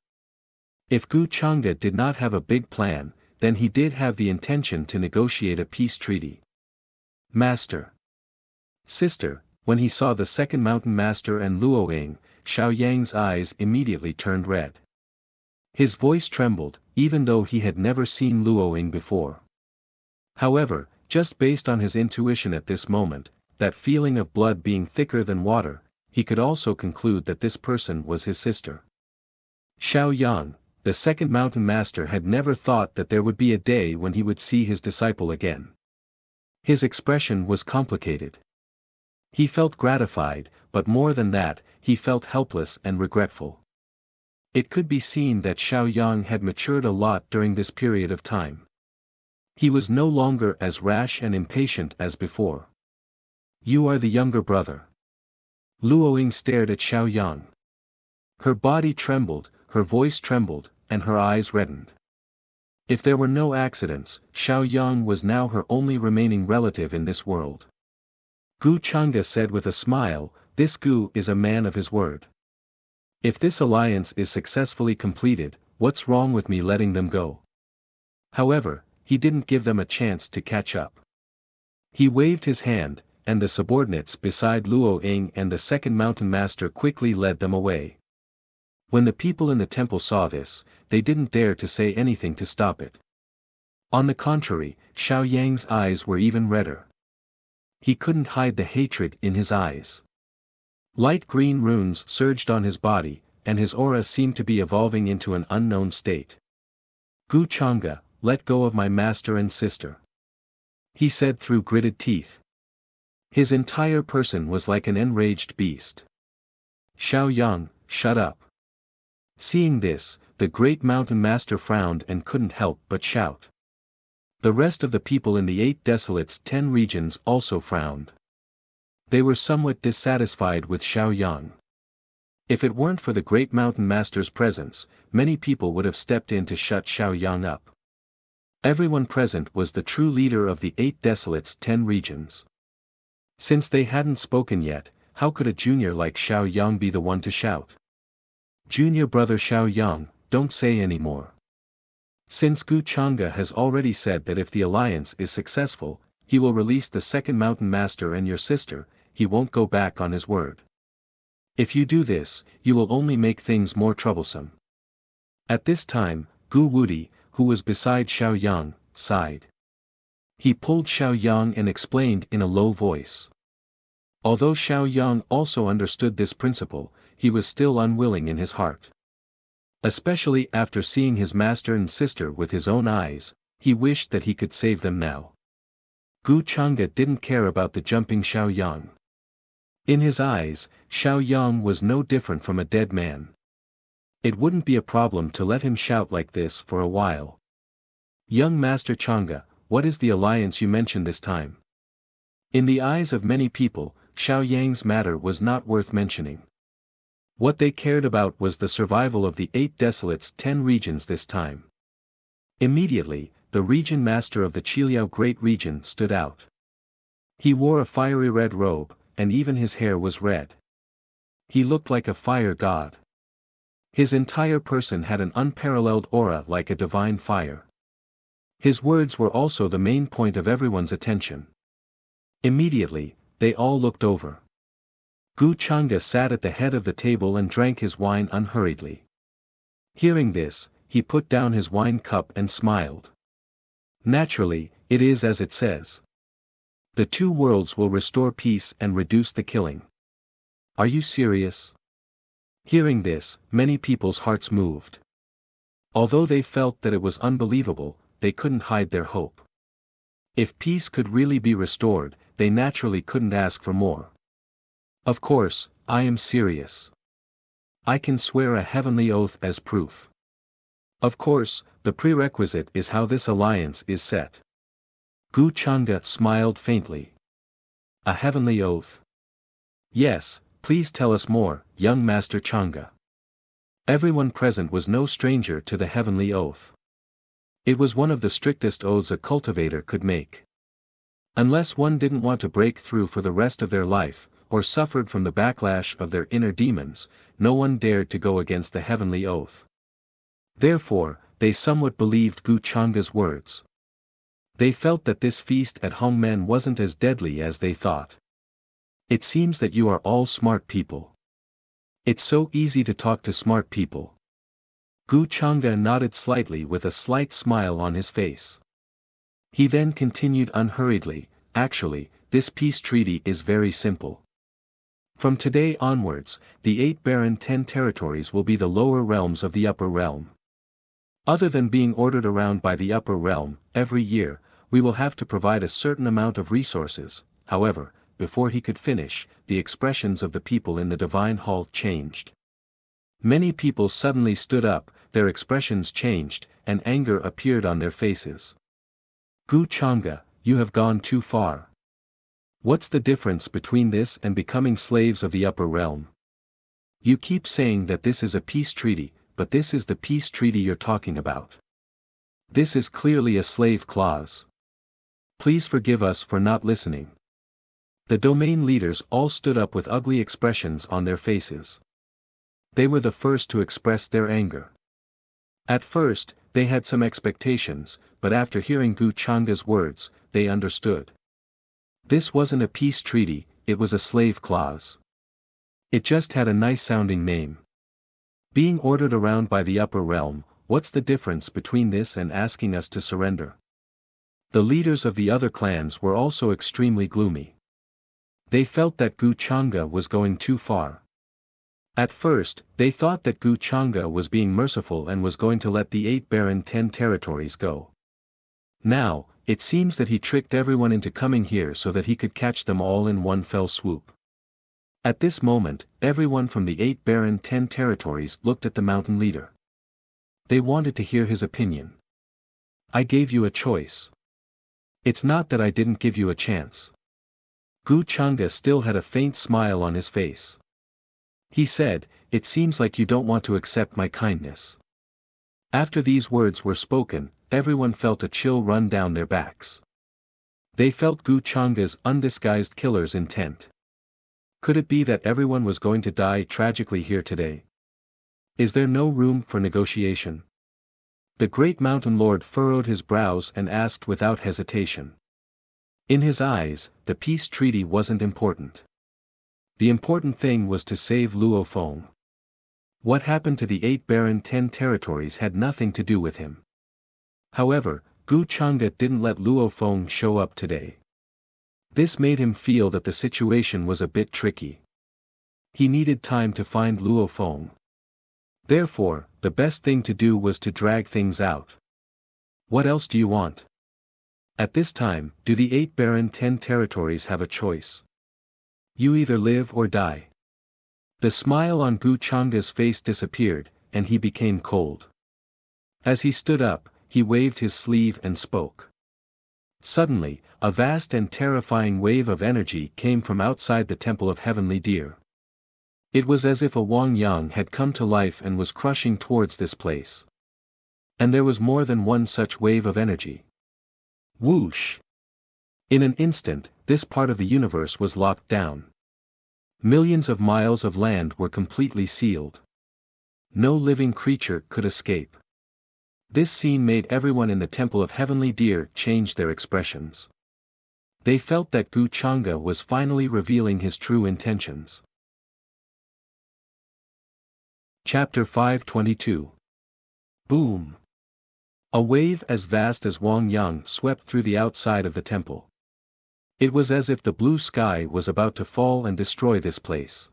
If Gu Chang'e did not have a big plan, then he did have the intention to negotiate a peace treaty. Master. Sister, when he saw the second Mountain Master and Luo Ying, Xiao Yang's eyes immediately turned red. His voice trembled, even though he had never seen Luo Ying before. However, just based on his intuition at this moment, that feeling of blood being thicker than water, he could also conclude that this person was his sister. Xiao Yang, the second Mountain Master, had never thought that there would be a day when he would see his disciple again. His expression was complicated. He felt gratified, but more than that, he felt helpless and regretful. It could be seen that Xiao Yang had matured a lot during this period of time. He was no longer as rash and impatient as before. You are the younger brother. Luo Ying stared at Xiao Yang. Her body trembled, her voice trembled, and her eyes reddened. If there were no accidents, Xiao Yang was now her only remaining relative in this world. Gu Chang'e said with a smile, this Gu is a man of his word. If this alliance is successfully completed, what's wrong with me letting them go? However, he didn't give them a chance to catch up. He waved his hand, and the subordinates beside Luo Ying and the second mountain master quickly led them away. When the people in the temple saw this, they didn't dare to say anything to stop it. On the contrary, Xiao Yang's eyes were even redder. He couldn't hide the hatred in his eyes. Light green runes surged on his body, and his aura seemed to be evolving into an unknown state. "Gu Chang'e, let go of my master and sister," he said through gritted teeth. His entire person was like an enraged beast. "Xiao Yang, shut up." Seeing this, the great mountain master frowned and couldn't help but shout. The rest of the people in the 8 Desolates 10 regions also frowned. They were somewhat dissatisfied with Xiao Yang. If it weren't for the great mountain master's presence, many people would have stepped in to shut Xiao Yang up. Everyone present was the true leader of the 8 Desolates 10 regions. Since they hadn't spoken yet, how could a junior like Xiao Yang be the one to shout? "Junior brother Xiao Yang, don't say any more. Since Gu Chang'e has already said that if the alliance is successful, he will release the second mountain master and your sister, he won't go back on his word. If you do this, you will only make things more troublesome." At this time, Gu Wudi, who was beside Xiao Yang, sighed. He pulled Xiao Yang and explained in a low voice. Although Xiao Yang also understood this principle, he was still unwilling in his heart. Especially after seeing his master and sister with his own eyes, he wished that he could save them now. Gu Chang'e didn't care about the jumping Xiao Yang. In his eyes, Xiao Yang was no different from a dead man. It wouldn't be a problem to let him shout like this for a while. "Young Master Chang'e, what is the alliance you mentioned this time?" In the eyes of many people, Xiao Yang's matter was not worth mentioning. What they cared about was the survival of the 8 Desolates 10 regions this time. Immediately, the region master of the Qiliao Great Region stood out. He wore a fiery red robe, and even his hair was red. He looked like a fire god. His entire person had an unparalleled aura like a divine fire. His words were also the main point of everyone's attention. Immediately, they all looked over. Gu Chang'e sat at the head of the table and drank his wine unhurriedly. Hearing this, he put down his wine cup and smiled. "Naturally, it is as it says. The 2 worlds will restore peace and reduce the killing." "Are you serious?" Hearing this, many people's hearts moved. Although they felt that it was unbelievable, they couldn't hide their hope. If peace could really be restored, they naturally couldn't ask for more. "Of course, I am serious. I can swear a heavenly oath as proof." Of course, the prerequisite is how this alliance is set. Gu Chang'e smiled faintly. "A heavenly oath?" "Yes, please tell us more, young Master Chang'e." Everyone present was no stranger to the heavenly oath. It was one of the strictest oaths a cultivator could make. Unless one didn't want to break through for the rest of their life, or suffered from the backlash of their inner demons, no one dared to go against the heavenly oath. Therefore, they somewhat believed Gu Chang'e's words. They felt that this feast at Hongmen wasn't as deadly as they thought. "It seems that you are all smart people. It's so easy to talk to smart people." Gu Chang'e nodded slightly with a slight smile on his face. He then continued unhurriedly, "Actually, this peace treaty is very simple. From today onwards, the 8 barren 10 territories will be the lower realms of the upper realm. Other than being ordered around by the upper realm, every year, we will have to provide a certain amount of resources." However, before he could finish, the expressions of the people in the divine hall changed. Many people suddenly stood up, their expressions changed, and anger appeared on their faces. "Gu Chang'e, you have gone too far. What's the difference between this and becoming slaves of the upper realm? You keep saying that this is a peace treaty, but this is the peace treaty you're talking about. This is clearly a slave clause. Please forgive us for not listening." The domain leaders all stood up with ugly expressions on their faces. They were the first to express their anger. At first, they had some expectations, but after hearing Gu Changa's words, they understood. This wasn't a peace treaty, it was a slave clause. It just had a nice-sounding name. Being ordered around by the upper realm, what's the difference between this and asking us to surrender? The leaders of the other clans were also extremely gloomy. They felt that Gu Changa was going too far. At first, they thought that Gu Changa was being merciful and was going to let the 8 barren 10 territories go. Now, it seems that he tricked everyone into coming here so that he could catch them all in one fell swoop. At this moment, everyone from the 8 barren 10 territories looked at the mountain leader. They wanted to hear his opinion. I gave you a choice. It's not that I didn't give you a chance. Gu Changa still had a faint smile on his face. He said, it seems like you don't want to accept my kindness. After these words were spoken, everyone felt a chill run down their backs. They felt Gu Changa's undisguised killer's intent. Could it be that everyone was going to die tragically here today? Is there no room for negotiation? The great mountain lord furrowed his brows and asked without hesitation. In his eyes, the peace treaty wasn't important. The important thing was to save Luo Feng. What happened to the 8 barren 10 territories had nothing to do with him. However, Gu Changa didn't let Luo Feng show up today. This made him feel that the situation was a bit tricky. He needed time to find Luo Feng. Therefore, the best thing to do was to drag things out. What else do you want? At this time, do the 8 barren 10 territories have a choice? You either live or die. The smile on Gu Changa's face disappeared, and he became cold. As he stood up, he waved his sleeve and spoke. Suddenly, a vast and terrifying wave of energy came from outside the Temple of Heavenly Deer. It was as if a Wang Yang had come to life and was crushing towards this place. And there was more than one such wave of energy. Whoosh! In an instant, this part of the universe was locked down. Millions of miles of land were completely sealed. No living creature could escape. This scene made everyone in the Temple of Heavenly Deer change their expressions. They felt that Gu Changa was finally revealing his true intentions. Chapter 522. Boom! A wave as vast as Wang Yang swept through the outside of the temple. It was as if the blue sky was about to fall and destroy this place.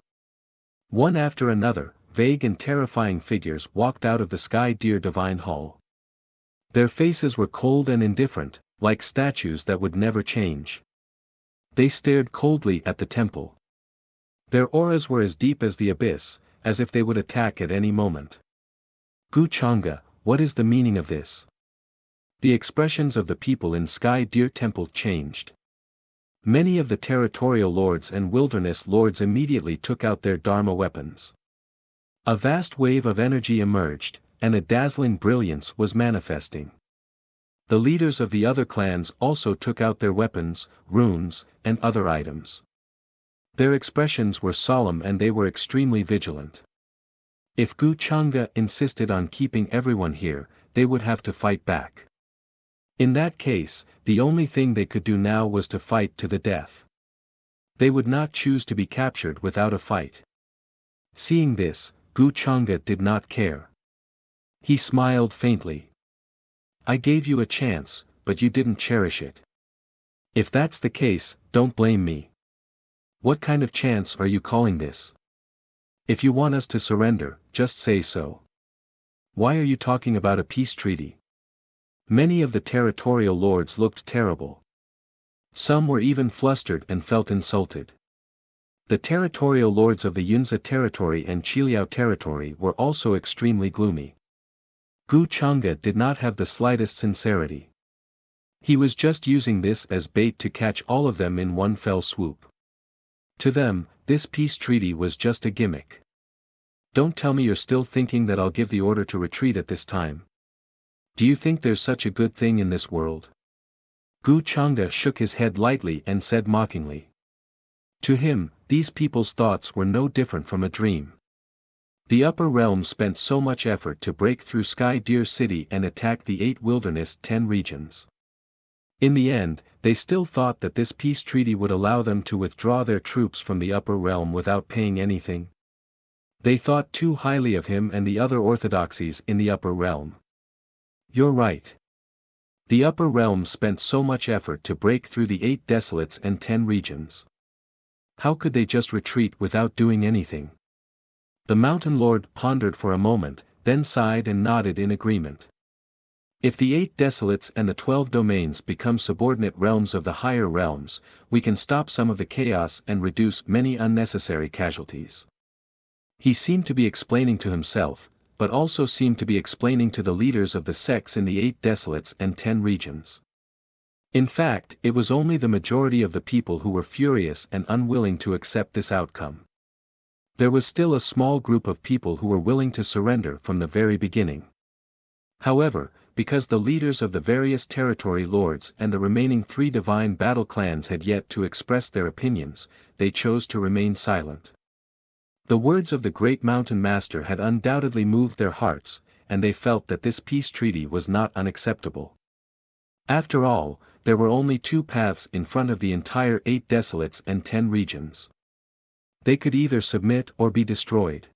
One after another, vague and terrifying figures walked out of the Sky Deer Divine Hall. Their faces were cold and indifferent, like statues that would never change. They stared coldly at the temple. Their auras were as deep as the abyss, as if they would attack at any moment. Gu Changa, what is the meaning of this? The expressions of the people in Sky Deer Temple changed. Many of the territorial lords and wilderness lords immediately took out their Dharma weapons. A vast wave of energy emerged, and a dazzling brilliance was manifesting. The leaders of the other clans also took out their weapons, runes, and other items. Their expressions were solemn and they were extremely vigilant. If Gu Changa insisted on keeping everyone here, they would have to fight back. In that case, the only thing they could do now was to fight to the death. They would not choose to be captured without a fight. Seeing this, Gu Changa did not care. He smiled faintly. I gave you a chance, but you didn't cherish it. If that's the case, don't blame me. What kind of chance are you calling this? If you want us to surrender, just say so. Why are you talking about a peace treaty? Many of the territorial lords looked terrible. Some were even flustered and felt insulted. The territorial lords of the Yunza territory and Chiliao territory were also extremely gloomy. Gu Changa did not have the slightest sincerity. He was just using this as bait to catch all of them in one fell swoop. To them, this peace treaty was just a gimmick. Don't tell me you're still thinking that I'll give the order to retreat at this time. Do you think there's such a good thing in this world? Gu Changa shook his head lightly and said mockingly. To him, these people's thoughts were no different from a dream. The upper realm spent so much effort to break through Sky Deer City and attack the 8 Wilderness 10 regions. In the end, they still thought that this peace treaty would allow them to withdraw their troops from the upper realm without paying anything. They thought too highly of him and the other orthodoxies in the upper realm. You're right. The upper realm spent so much effort to break through the 8 desolates and 10 regions. How could they just retreat without doing anything? The Mountain Lord pondered for a moment, then sighed and nodded in agreement. If the 8 desolates and the 12 domains become subordinate realms of the higher realms, we can stop some of the chaos and reduce many unnecessary casualties. He seemed to be explaining to himself, but also seemed to be explaining to the leaders of the sects in the 8 desolates and 10 regions. In fact, it was only the majority of the people who were furious and unwilling to accept this outcome. There was still a small group of people who were willing to surrender from the very beginning. However, because the leaders of the various territory lords and the remaining 3 divine battle clans had yet to express their opinions, they chose to remain silent. The words of the great mountain master had undoubtedly moved their hearts, and they felt that this peace treaty was not unacceptable. After all, there were only 2 paths in front of the entire 8 desolates and 10 regions. They could either submit or be destroyed.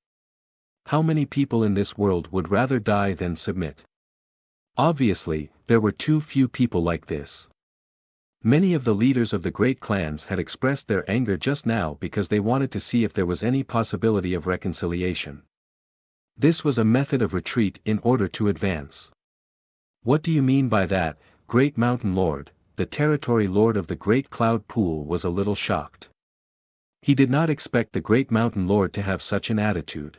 How many people in this world would rather die than submit? Obviously, there were too few people like this. Many of the leaders of the great clans had expressed their anger just now because they wanted to see if there was any possibility of reconciliation. This was a method of retreat in order to advance. What do you mean by that, Great Mountain Lord? The territory lord of the Great Cloud Pool was a little shocked. He did not expect the Great Mountain Lord to have such an attitude.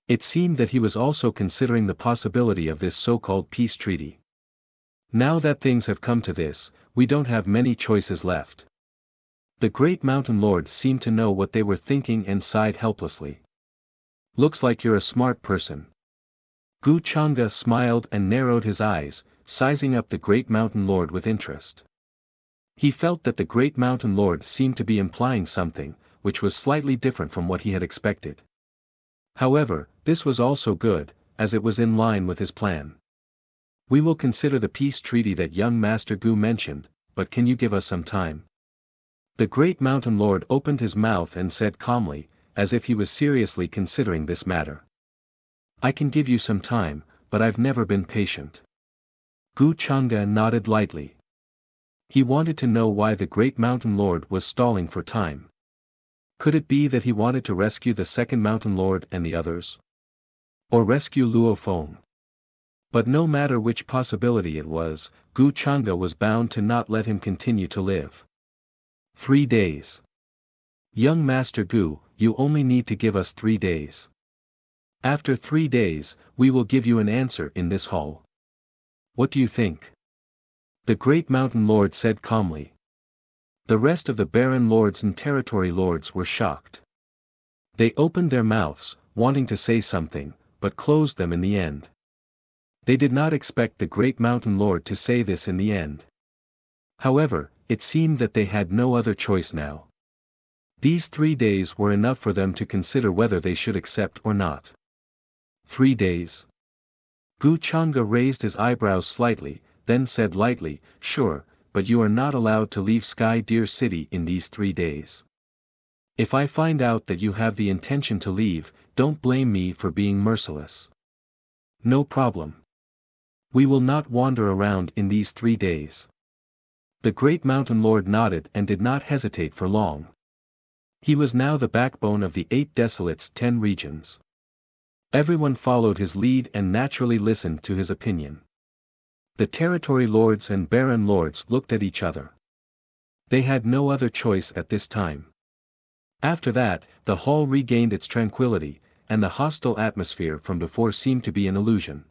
It seemed that he was also considering the possibility of this so-called peace treaty. Now that things have come to this, we don't have many choices left. The Great Mountain Lord seemed to know what they were thinking and sighed helplessly. Looks like you're a smart person. Gu Changa smiled and narrowed his eyes, sizing up the Great Mountain Lord with interest. He felt that the Great Mountain Lord seemed to be implying something, which was slightly different from what he had expected. However, this was also good, as it was in line with his plan. We will consider the peace treaty that young Master Gu mentioned, but can you give us some time? The Great Mountain Lord opened his mouth and said calmly, as if he was seriously considering this matter. I can give you some time, but I've never been patient. Gu Changa nodded lightly. He wanted to know why the Great Mountain Lord was stalling for time. Could it be that he wanted to rescue the second Mountain Lord and the others? Or rescue Luo Feng? But no matter which possibility it was, Gu Changa was bound to not let him continue to live. 3 days. Young Master Gu, you only need to give us 3 days. After 3 days, we will give you an answer in this hall. What do you think? The Great Mountain Lord said calmly. The rest of the Baron Lords and Territory Lords were shocked. They opened their mouths, wanting to say something, but closed them in the end. They did not expect the Great Mountain Lord to say this in the end. However, it seemed that they had no other choice now. These 3 days were enough for them to consider whether they should accept or not. 3 days. Gu Changa raised his eyebrows slightly, then said lightly, sure, but you are not allowed to leave Sky Deer City in these 3 days. If I find out that you have the intention to leave, don't blame me for being merciless. No problem. We will not wander around in these 3 days. The Great Mountain Lord nodded and did not hesitate for long. He was now the backbone of the 8 desolates 10 regions. Everyone followed his lead and naturally listened to his opinion. The Territory Lords and Baron Lords looked at each other. They had no other choice at this time. After that, the hall regained its tranquility, and the hostile atmosphere from before seemed to be an illusion.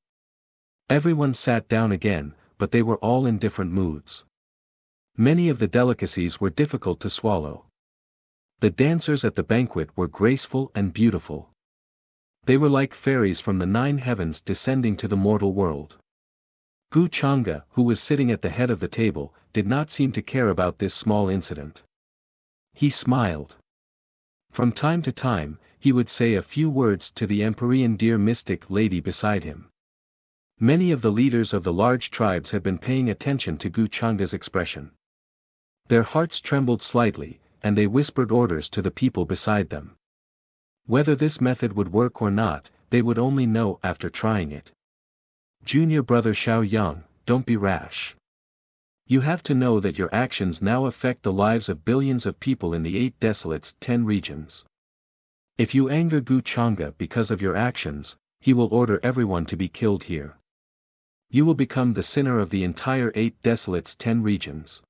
Everyone sat down again, but they were all in different moods. Many of the delicacies were difficult to swallow. The dancers at the banquet were graceful and beautiful. They were like fairies from the 9 heavens descending to the mortal world. Gu Changa, who was sitting at the head of the table, did not seem to care about this small incident. He smiled. From time to time, he would say a few words to the Empyrean deer mystic lady beside him. Many of the leaders of the large tribes had been paying attention to Gu Changa's expression. Their hearts trembled slightly, and they whispered orders to the people beside them. Whether this method would work or not, they would only know after trying it. Junior brother Xiao Yang, don't be rash. You have to know that your actions now affect the lives of billions of people in the 8 desolates 10 regions. If you anger Gu Changa because of your actions, he will order everyone to be killed here. You will become the sinner of the entire 8 desolates 10 regions.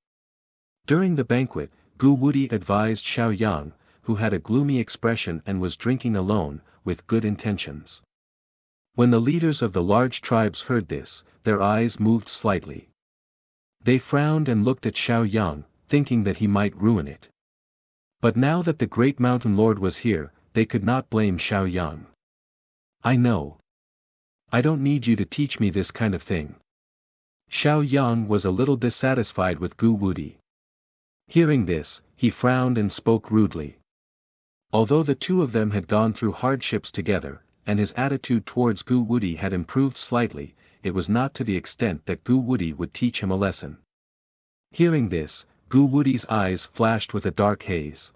During the banquet, Gu Wudi advised Xiao Yang, who had a gloomy expression and was drinking alone, with good intentions. When the leaders of the large tribes heard this, their eyes moved slightly. They frowned and looked at Xiao Yang, thinking that he might ruin it. But now that the great mountain lord was here, they could not blame Xiao Yang. I know. I don't need you to teach me this kind of thing. Xiao Yang was a little dissatisfied with Gu Wudi. Hearing this, he frowned and spoke rudely. Although the two of them had gone through hardships together, and his attitude towards Gu Wudi had improved slightly, it was not to the extent that Gu Wudi would teach him a lesson. Hearing this, Gu Wudi's eyes flashed with a dark haze.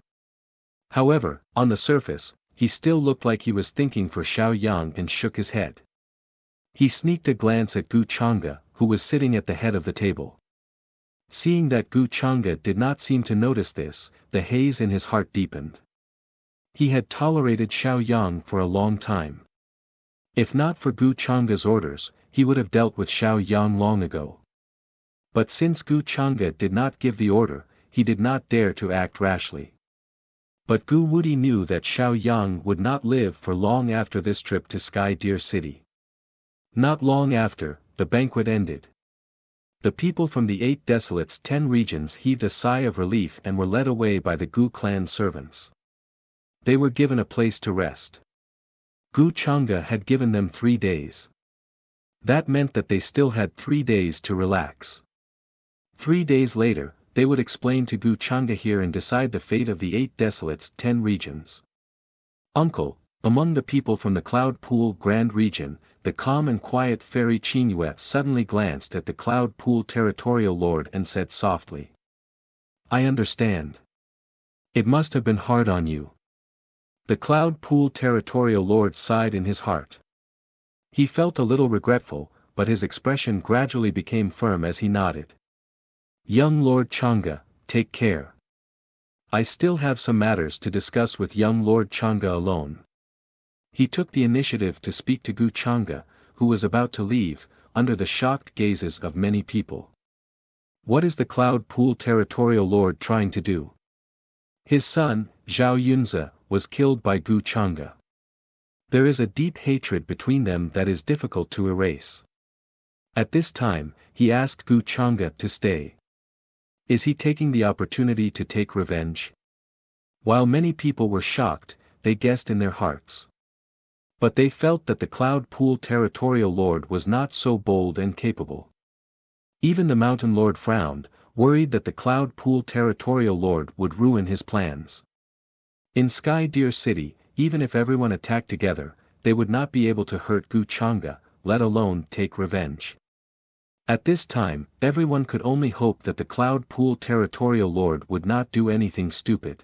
However, on the surface, he still looked like he was thinking for Xiao Yang and shook his head. He sneaked a glance at Gu Changa, who was sitting at the head of the table. Seeing that Gu Changa did not seem to notice this, the haze in his heart deepened. He had tolerated Xiao Yang for a long time. If not for Gu Changa's orders, he would have dealt with Xiao Yang long ago. But since Gu Changa did not give the order, he did not dare to act rashly. But Gu Wudi knew that Xiao Yang would not live for long after this trip to Sky Deer City. Not long after, the banquet ended. The people from the 8 desolates 10 regions heaved a sigh of relief and were led away by the Gu clan servants. They were given a place to rest. Gu Changa had given them 3 days. That meant that they still had 3 days to relax. 3 days later, they would explain to Gu Changa here and decide the fate of the 8 desolates 10 regions. Uncle, among the people from the Cloud Pool Grand region, the calm and quiet fairy Qingyue suddenly glanced at the Cloud Pool territorial lord and said softly. I understand. It must have been hard on you. The Cloud Pool territorial lord sighed in his heart. He felt a little regretful, but his expression gradually became firm as he nodded. Young Lord Changa, take care. I still have some matters to discuss with young Lord Changa alone. He took the initiative to speak to Gu Changa, who was about to leave, under the shocked gazes of many people. What is the Cloud Pool territorial lord trying to do? His son, Zhao Yunze, was killed by Gu Changa. There is a deep hatred between them that is difficult to erase. At this time, he asked Gu Changa to stay. Is he taking the opportunity to take revenge? While many people were shocked, they guessed in their hearts. But they felt that the Cloud Pool territorial lord was not so bold and capable. Even the mountain lord frowned, worried that the Cloud Pool territorial lord would ruin his plans. In Sky Deer City, even if everyone attacked together, they would not be able to hurt Gu Changa, let alone take revenge. At this time, everyone could only hope that the Cloud Pool territorial lord would not do anything stupid.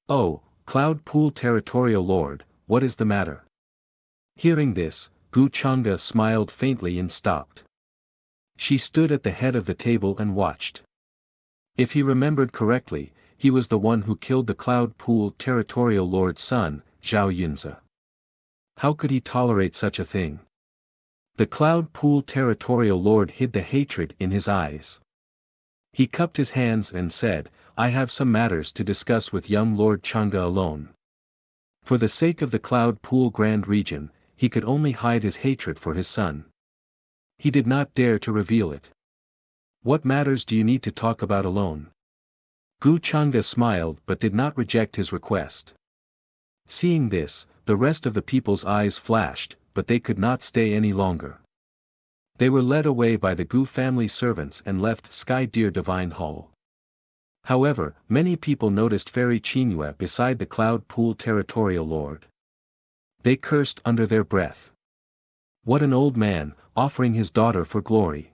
Oh, Cloud Pool territorial lord, what is the matter? Hearing this, Gu Changa smiled faintly and stopped. She stood at the head of the table and watched. If he remembered correctly, he was the one who killed the Cloud Pool territorial lord's son, Zhao Yunze. How could he tolerate such a thing? The Cloud Pool territorial lord hid the hatred in his eyes. He cupped his hands and said, I have some matters to discuss with young Lord Changa alone. For the sake of the Cloud Pool Grand region, he could only hide his hatred for his son. He did not dare to reveal it. What matters do you need to talk about alone? Gu Changa smiled but did not reject his request. Seeing this, the rest of the people's eyes flashed, but they could not stay any longer. They were led away by the Gu family servants and left Sky Deer Divine Hall. However, many people noticed Fairy Chinua beside the Cloud Pool Territorial Lord. They cursed under their breath. What an old man, offering his daughter for glory.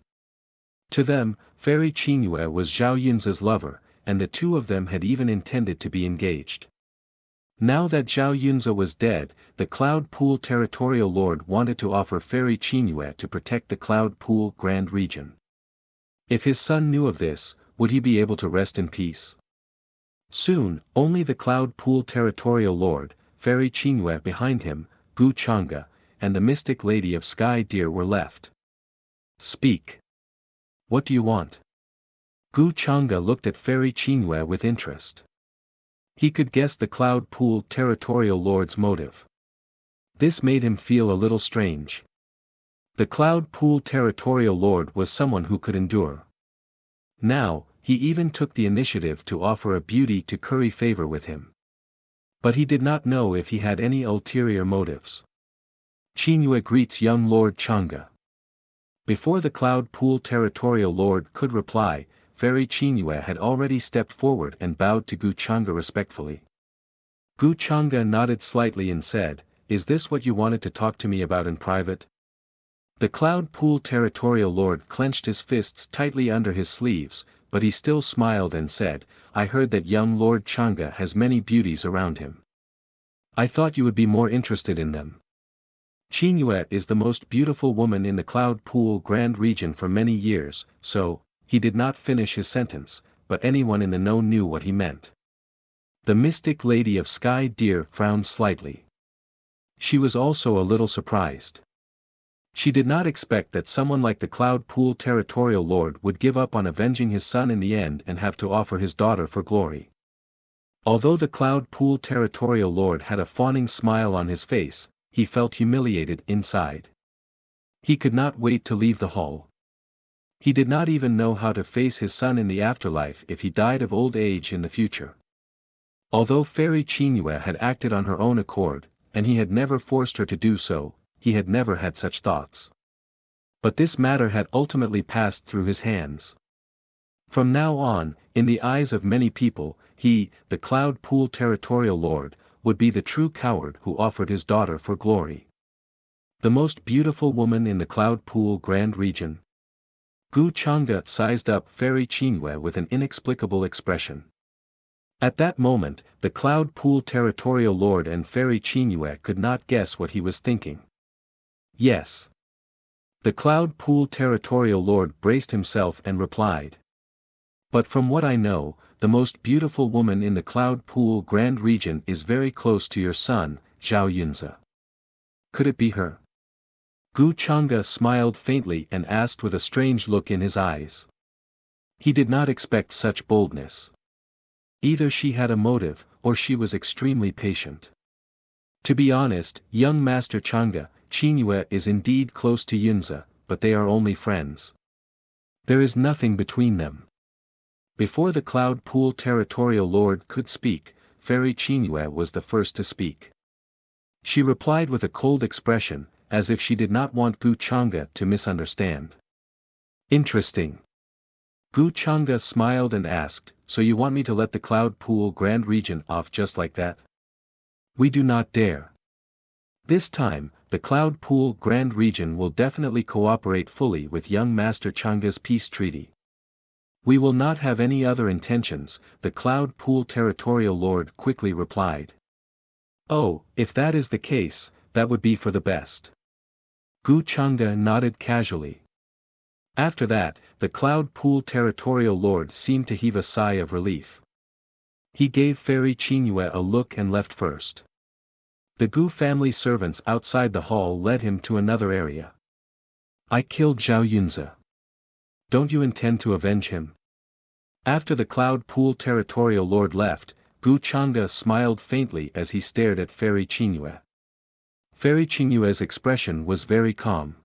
To them, Fairy Chinua was Zhao Yunza's lover, and the two of them had even intended to be engaged. Now that Zhao Yunza was dead, the Cloud Pool Territorial Lord wanted to offer Fairy Chinua to protect the Cloud Pool Grand Region. If his son knew of this, would he be able to rest in peace? Soon, only the Cloud Pool Territorial Lord, Fairy Chinua behind him, Gu Changa, and the mystic Lady of Sky Deer were left. Speak. What do you want? Gu Changa looked at Fairy Chinua with interest. He could guess the Cloud Pool Territorial Lord's motive. This made him feel a little strange. The Cloud Pool Territorial Lord was someone who could endure. Now, he even took the initiative to offer a beauty to curry favor with him. But he did not know if he had any ulterior motives. Chinua greets young Lord Changa. Before the Cloud Pool Territorial Lord could reply, Fairy Chinua had already stepped forward and bowed to Gu Changa respectfully. Gu Changa nodded slightly and said, "Is this what you wanted to talk to me about in private?" The Cloud Pool Territorial Lord clenched his fists tightly under his sleeves, but he still smiled and said, "I heard that young Lord Changa has many beauties around him. I thought you would be more interested in them. Chinua is the most beautiful woman in the Cloud Pool Grand Region for many years, so," he did not finish his sentence, but anyone in the know knew what he meant. The mystic Lady of Sky Deer frowned slightly. She was also a little surprised. She did not expect that someone like the Cloud Pool Territorial Lord would give up on avenging his son in the end and have to offer his daughter for glory. Although the Cloud Pool Territorial Lord had a fawning smile on his face, he felt humiliated inside. He could not wait to leave the hall. He did not even know how to face his son in the afterlife if he died of old age in the future. Although Fairy Chinua had acted on her own accord, and he had never forced her to do so, he had never had such thoughts. But this matter had ultimately passed through his hands. From now on, in the eyes of many people, he, the Cloud Pool Territorial Lord, would be the true coward who offered his daughter for glory. The most beautiful woman in the Cloud Pool Grand Region. Gu Changa sized up Fairy Chinua with an inexplicable expression. At that moment, the Cloud Pool Territorial Lord and Fairy Chinua could not guess what he was thinking. Yes. The Cloud Pool Territorial Lord braced himself and replied. But from what I know, the most beautiful woman in the Cloud Pool Grand Region is very close to your son, Zhao Yunza. Could it be her? Gu Changa smiled faintly and asked with a strange look in his eyes. He did not expect such boldness. Either she had a motive, or she was extremely patient. To be honest, young Master Changa, Chinua is indeed close to Yunza, but they are only friends. There is nothing between them. Before the Cloud Pool Territorial Lord could speak, Fairy Chinua was the first to speak. She replied with a cold expression, as if she did not want Gu Changa to misunderstand. Interesting. Gu Changa smiled and asked, "So you want me to let the Cloud Pool Grand Region off just like that?" "We do not dare. This time, the Cloud Pool Grand Region will definitely cooperate fully with young Master Changa's peace treaty. We will not have any other intentions," the Cloud Pool Territorial Lord quickly replied. "Oh, if that is the case, that would be for the best." Gu Changa nodded casually. After that, the Cloud Pool Territorial Lord seemed to heave a sigh of relief. He gave Fairy Chinua a look and left first. The Gu family servants outside the hall led him to another area. "I killed Zhao Yunza. Don't you intend to avenge him?" After the Cloud Pool Territorial Lord left, Gu Changa smiled faintly as he stared at Fairy Chinua. Fairy Chinua's expression was very calm.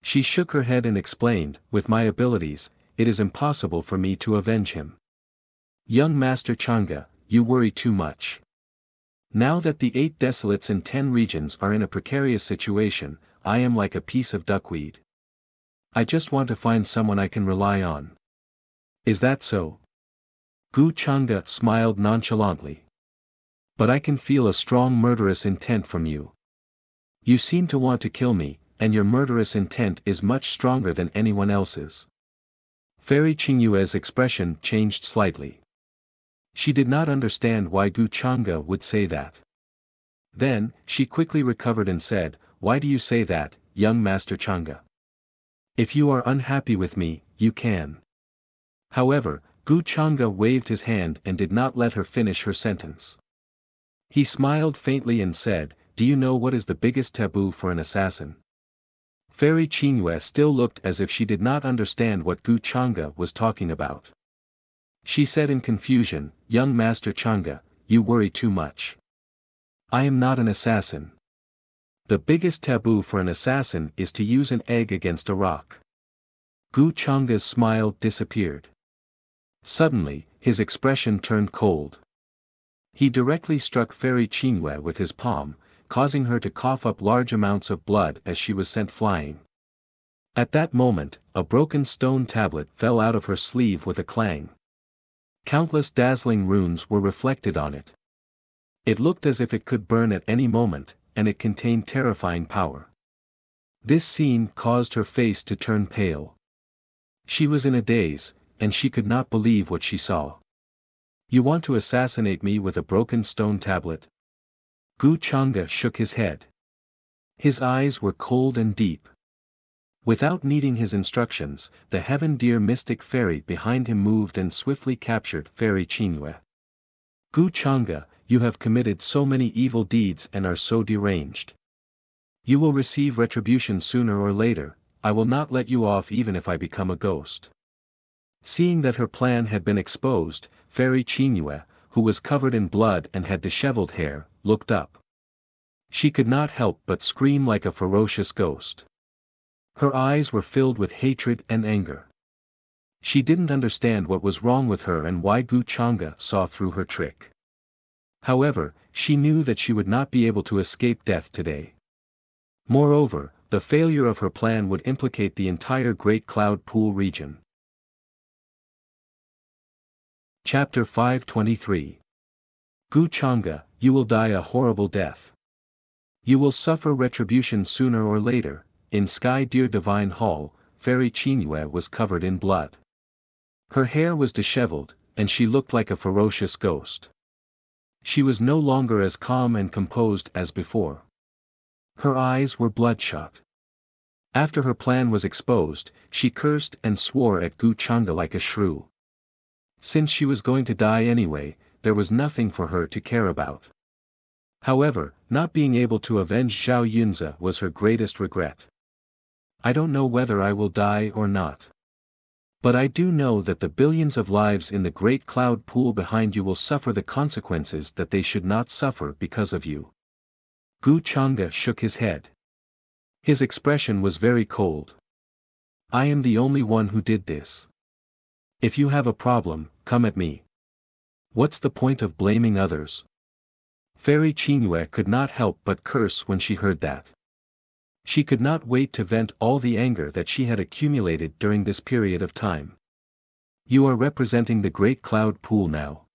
She shook her head and explained, "With my abilities, it is impossible for me to avenge him. Young Master Changa, you worry too much. Now that the 8 desolates and 10 regions are in a precarious situation, I am like a piece of duckweed. I just want to find someone I can rely on. Is that so?" Gu Chang'e smiled nonchalantly. But I can feel a strong murderous intent from you. You seem to want to kill me, and your murderous intent is much stronger than anyone else's. Fairy Qingyue's expression changed slightly. She did not understand why Gu Chang'e would say that. Then, she quickly recovered and said, "Why do you say that, young Master Chang'e? If you are unhappy with me, you can." However, Gu Chang'e waved his hand and did not let her finish her sentence. He smiled faintly and said, "Do you know what is the biggest taboo for an assassin?" Fairy Qingyue still looked as if she did not understand what Gu Chang'e was talking about. She said in confusion, "Young Master Chang'e, you worry too much. I am not an assassin. The biggest taboo for an assassin is to use an egg against a rock." Gu Chang'e's smile disappeared. Suddenly, his expression turned cold. He directly struck Fairy Qingyue with his palm, causing her to cough up large amounts of blood as she was sent flying. At that moment, a broken stone tablet fell out of her sleeve with a clang. Countless dazzling runes were reflected on it. It looked as if it could burn at any moment, and it contained terrifying power. This scene caused her face to turn pale. She was in a daze, and she could not believe what she saw. "You want to assassinate me with a broken stone tablet?" Gu Chang'e shook his head. His eyes were cold and deep. Without needing his instructions, the heaven-deer mystic fairy behind him moved and swiftly captured Fairy Qingyue. "Gu Chang'e, you have committed so many evil deeds and are so deranged. You will receive retribution sooner or later. I will not let you off even if I become a ghost." Seeing that her plan had been exposed, Fairy Qingyue, who was covered in blood and had disheveled hair, looked up. She could not help but scream like a ferocious ghost. Her eyes were filled with hatred and anger. She didn't understand what was wrong with her and why Gu Chang'e saw through her trick. However, she knew that she would not be able to escape death today. Moreover, the failure of her plan would implicate the entire Great Cloud Pool region. Chapter 523. Gu Chang'e, you will die a horrible death. You will suffer retribution sooner or later. In Sky Deer Divine Hall, Fairy Qingyue was covered in blood. Her hair was disheveled, and she looked like a ferocious ghost. She was no longer as calm and composed as before. Her eyes were bloodshot. After her plan was exposed, she cursed and swore at Gu Chang'e like a shrew. Since she was going to die anyway, there was nothing for her to care about. However, not being able to avenge Zhao Yunze was her greatest regret. "I don't know whether I will die or not. But I do know that the billions of lives in the Great Cloud Pool behind you will suffer the consequences that they should not suffer because of you." Gu Chang'e shook his head. His expression was very cold. "I am the only one who did this. If you have a problem, come at me. What's the point of blaming others?" Fairy Qingyue could not help but curse when she heard that. She could not wait to vent all the anger that she had accumulated during this period of time. "You are representing the Great Cloud Pool now.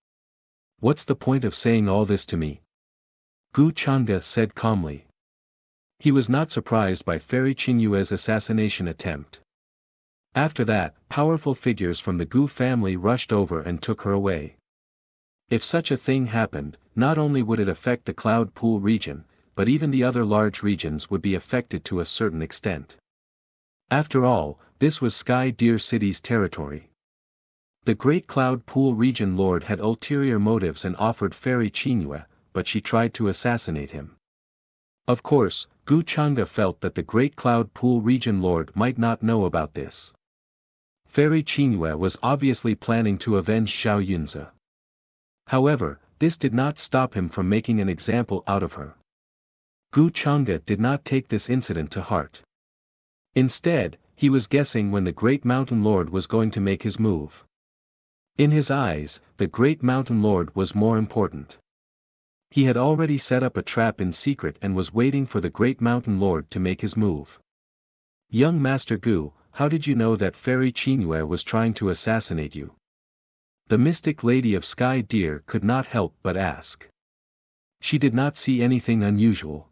What's the point of saying all this to me?" Gu Chang'e said calmly. He was not surprised by Fairy Qingyue's assassination attempt. After that, powerful figures from the Gu family rushed over and took her away. If such a thing happened, not only would it affect the Cloud Pool region, but even the other large regions would be affected to a certain extent. After all, this was Sky Deer City's territory. The Great Cloud Pool region lord had ulterior motives and offered Fairy Qingyue, but she tried to assassinate him. Of course, Gu Chang'e felt that the Great Cloud Pool region lord might not know about this. Fairy Qingyue was obviously planning to avenge Zhao Yunze. However, this did not stop him from making an example out of her. Gu Chang'e did not take this incident to heart. Instead, he was guessing when the Great Mountain Lord was going to make his move. In his eyes, the Great Mountain Lord was more important. He had already set up a trap in secret and was waiting for the Great Mountain Lord to make his move. "Young Master Gu, how did you know that Fairy Qingyue was trying to assassinate you?" The mystic lady of Sky Deer could not help but ask. She did not see anything unusual.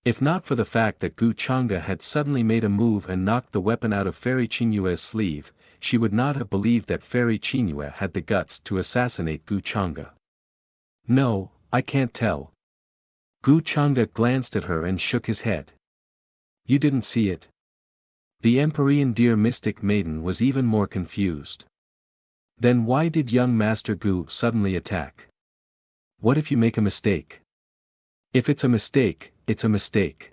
If not for the fact that Gu Changa had suddenly made a move and knocked the weapon out of Fairy Qinyue's sleeve, she would not have believed that Fairy Qinyue had the guts to assassinate Gu Changa. No, I can't tell. Gu Changa glanced at her and shook his head. You didn't see it? The Empyrean Deer Mystic Maiden was even more confused. Then why did young Master Gu suddenly attack? What if you make a mistake? If it's a mistake, it's a mistake.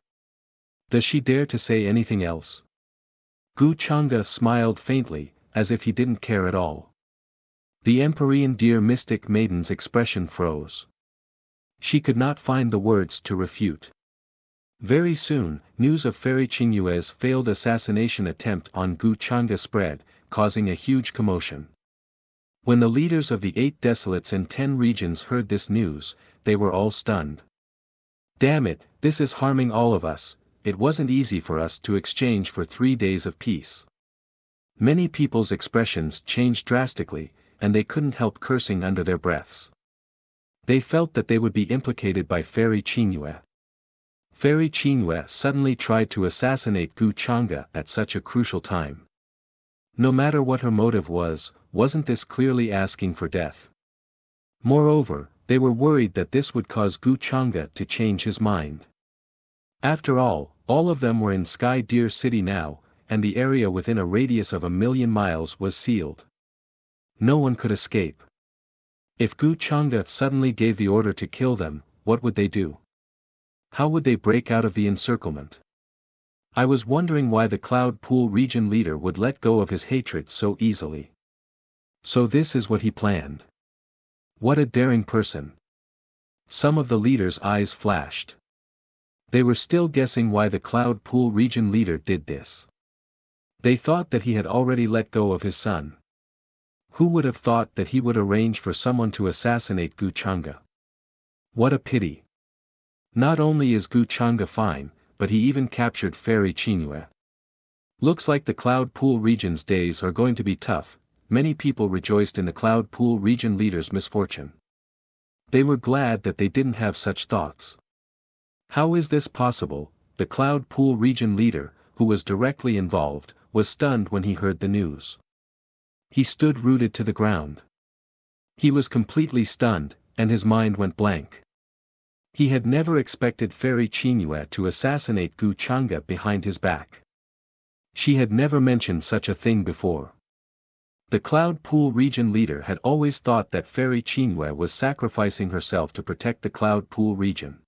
Does she dare to say anything else? Gu Changa smiled faintly, as if he didn't care at all. The Empyrean Deer Mystic Maiden's expression froze. She could not find the words to refute. Very soon, news of Fairy Qinyue's failed assassination attempt on Gu Changa spread, causing a huge commotion. When the leaders of the 8 desolates and 10 regions heard this news, they were all stunned. Damn it, this is harming all of us. It wasn't easy for us to exchange for 3 days of peace. Many people's expressions changed drastically, and they couldn't help cursing under their breaths. They felt that they would be implicated by Fairy Qinyue. Fairy Qinyue suddenly tried to assassinate Gu Changa at such a crucial time. No matter what her motive was, wasn't this clearly asking for death? Moreover, they were worried that this would cause Gu Changa to change his mind. After all of them were in Sky Deer City now, and the area within a radius of 1,000,000 miles was sealed. No one could escape. If Gu Changa suddenly gave the order to kill them, what would they do? How would they break out of the encirclement? I was wondering why the Cloud Pool region leader would let go of his hatred so easily. So this is what he planned. What a daring person. Some of the leaders' eyes flashed. They were still guessing why the Cloud Pool region leader did this. They thought that he had already let go of his son. Who would have thought that he would arrange for someone to assassinate Gu Changa? What a pity. Not only is Gu Changa fine, but he even captured Fairy Qinyue. Looks like the Cloud Pool region's days are going to be tough. Many people rejoiced in the Cloud Pool region leader's misfortune. They were glad that they didn't have such thoughts. How is this possible? The Cloud Pool region leader, who was directly involved, was stunned when he heard the news. He stood rooted to the ground. He was completely stunned, and his mind went blank. He had never expected Fairy Qinyue to assassinate Gu Changa behind his back. She had never mentioned such a thing before. The Cloud Pool region leader had always thought that Fairy Qinyue was sacrificing herself to protect the Cloud Pool region.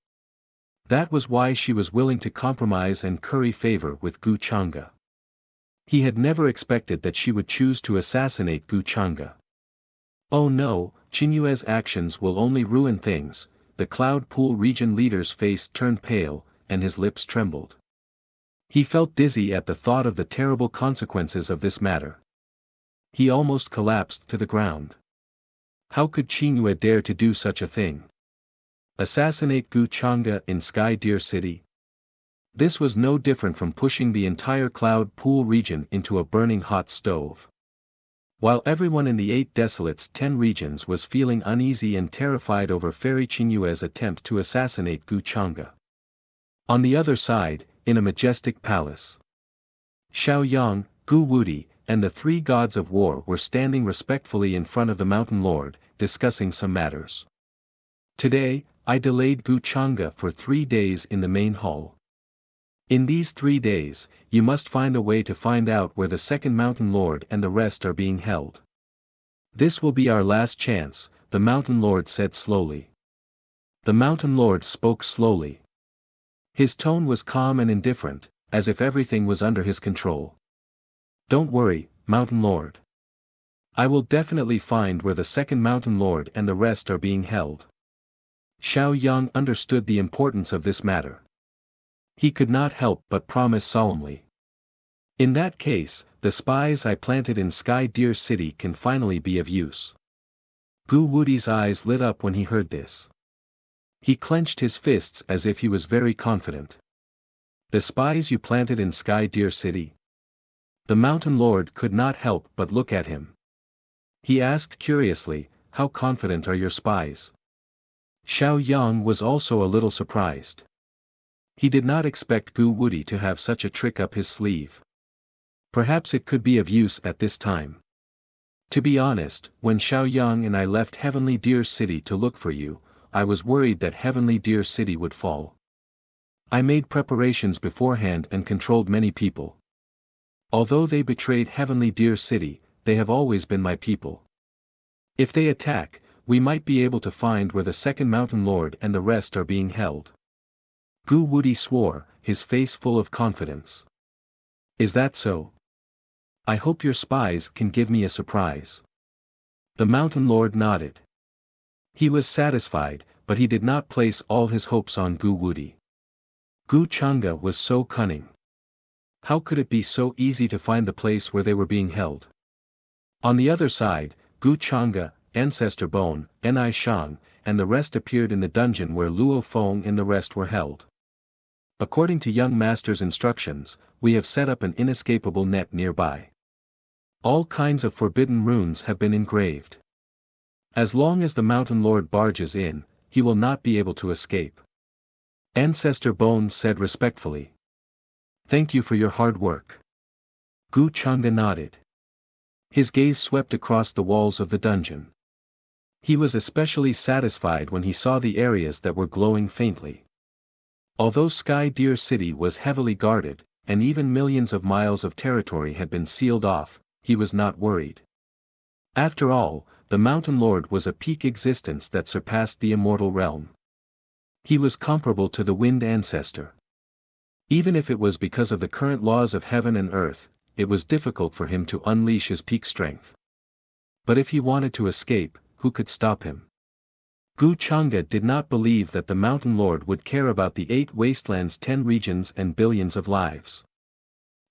That was why she was willing to compromise and curry favor with Gu Changa. He had never expected that she would choose to assassinate Gu Changa. Oh no, Qinyue's actions will only ruin things. The Cloud Pool region leader's face turned pale, and his lips trembled. He felt dizzy at the thought of the terrible consequences of this matter. He almost collapsed to the ground. How could Qinyue dare to do such a thing? Assassinate Gu Changa in Sky Deer City? This was no different from pushing the entire Cloud Pool region into a burning hot stove. While everyone in the 8 desolates 10 regions was feeling uneasy and terrified over Fairy Qinyue's attempt to assassinate Gu Changa. On the other side, in a majestic palace, Xiao Yang, Gu Wudi, and the 3 gods of war were standing respectfully in front of the Mountain Lord, discussing some matters. Today, I delayed Gu Changa for 3 days in the main hall. In these 3 days, you must find a way to find out where the second Mountain Lord and the rest are being held. This will be our last chance, the Mountain Lord said slowly. The Mountain Lord spoke slowly. His tone was calm and indifferent, as if everything was under his control. Don't worry, Mountain Lord. I will definitely find where the second Mountain Lord and the rest are being held. Xiao Yang understood the importance of this matter. He could not help but promise solemnly. In that case, the spies I planted in Sky Deer City can finally be of use. Gu Wudi's eyes lit up when he heard this. He clenched his fists as if he was very confident. The spies you planted in Sky Deer City? The Mountain Lord could not help but look at him. He asked curiously, "How confident are your spies?" Xiao Yang was also a little surprised. He did not expect Gu Wudi to have such a trick up his sleeve. Perhaps it could be of use at this time. To be honest, when Xiao Yang and I left Heavenly Deer City to look for you, I was worried that Heavenly Deer City would fall. I made preparations beforehand and controlled many people. Although they betrayed Heavenly Deer City, they have always been my people. If they attack, we might be able to find where the second Mountain Lord and the rest are being held. Gu Wudi swore, his face full of confidence. Is that so? I hope your spies can give me a surprise. The Mountain Lord nodded. He was satisfied, but he did not place all his hopes on Gu Wudi. Gu Chang'e was so cunning. How could it be so easy to find the place where they were being held? On the other side, Gu Chang'e, Ancestor Bone, Ni Shang, and the rest appeared in the dungeon where Luo Feng and the rest were held. According to young master's instructions, we have set up an inescapable net nearby. All kinds of forbidden runes have been engraved. As long as the Mountain Lord barges in, he will not be able to escape. Ancestor Bone said respectfully. Thank you for your hard work. Gu Chang'e nodded. His gaze swept across the walls of the dungeon. He was especially satisfied when he saw the areas that were glowing faintly. Although Sky Deer City was heavily guarded, and even millions of miles of territory had been sealed off, he was not worried. After all, the Mountain Lord was a peak existence that surpassed the immortal realm. He was comparable to the Wind Ancestor. Even if it was because of the current laws of heaven and earth, it was difficult for him to unleash his peak strength. But if he wanted to escape, who could stop him? Gu Chang'e did not believe that the Mountain Lord would care about the 8 wastelands, 10 regions and billions of lives.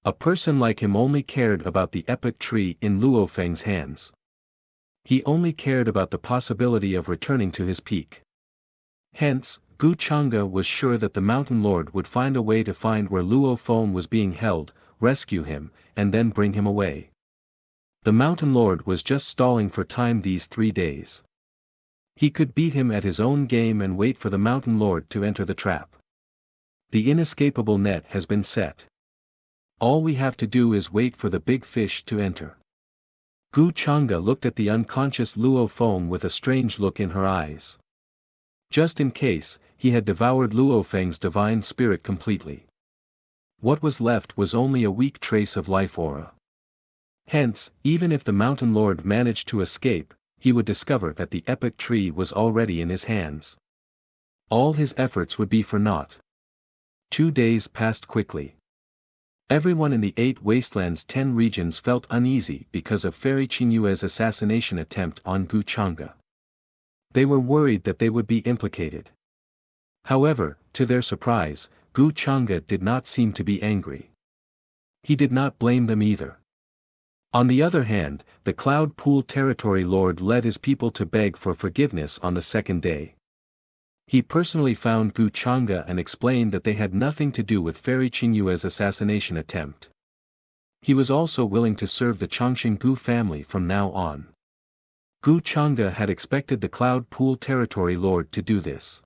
A person like him only cared about the epic tree in Luo Feng's hands. He only cared about the possibility of returning to his peak. Hence, Gu Chang'e was sure that the Mountain Lord would find a way to find where Luo Feng was being held, rescue him, and then bring him away. The Mountain Lord was just stalling for time these 3 days. He could beat him at his own game and wait for the Mountain Lord to enter the trap. The inescapable net has been set. All we have to do is wait for the big fish to enter. Gu Chang'e looked at the unconscious Luo Feng with a strange look in her eyes. Just in case, he had devoured Luo Feng's divine spirit completely. What was left was only a weak trace of life aura. Hence, even if the Mountain Lord managed to escape, he would discover that the epic tree was already in his hands. All his efforts would be for naught. 2 days passed quickly. Everyone in the 8 wastelands, 10 regions felt uneasy because of Fairy Qingyue's assassination attempt on Gu Chang'e. They were worried that they would be implicated. However, to their surprise, Gu Chang'e did not seem to be angry. He did not blame them either. On the other hand, the Cloud Pool Territory Lord led his people to beg for forgiveness on the 2nd day. He personally found Gu Chang'e and explained that they had nothing to do with Fairy Qingyue's assassination attempt. He was also willing to serve the Changxing Gu family from now on. Gu Chang'e had expected the Cloud Pool Territory Lord to do this.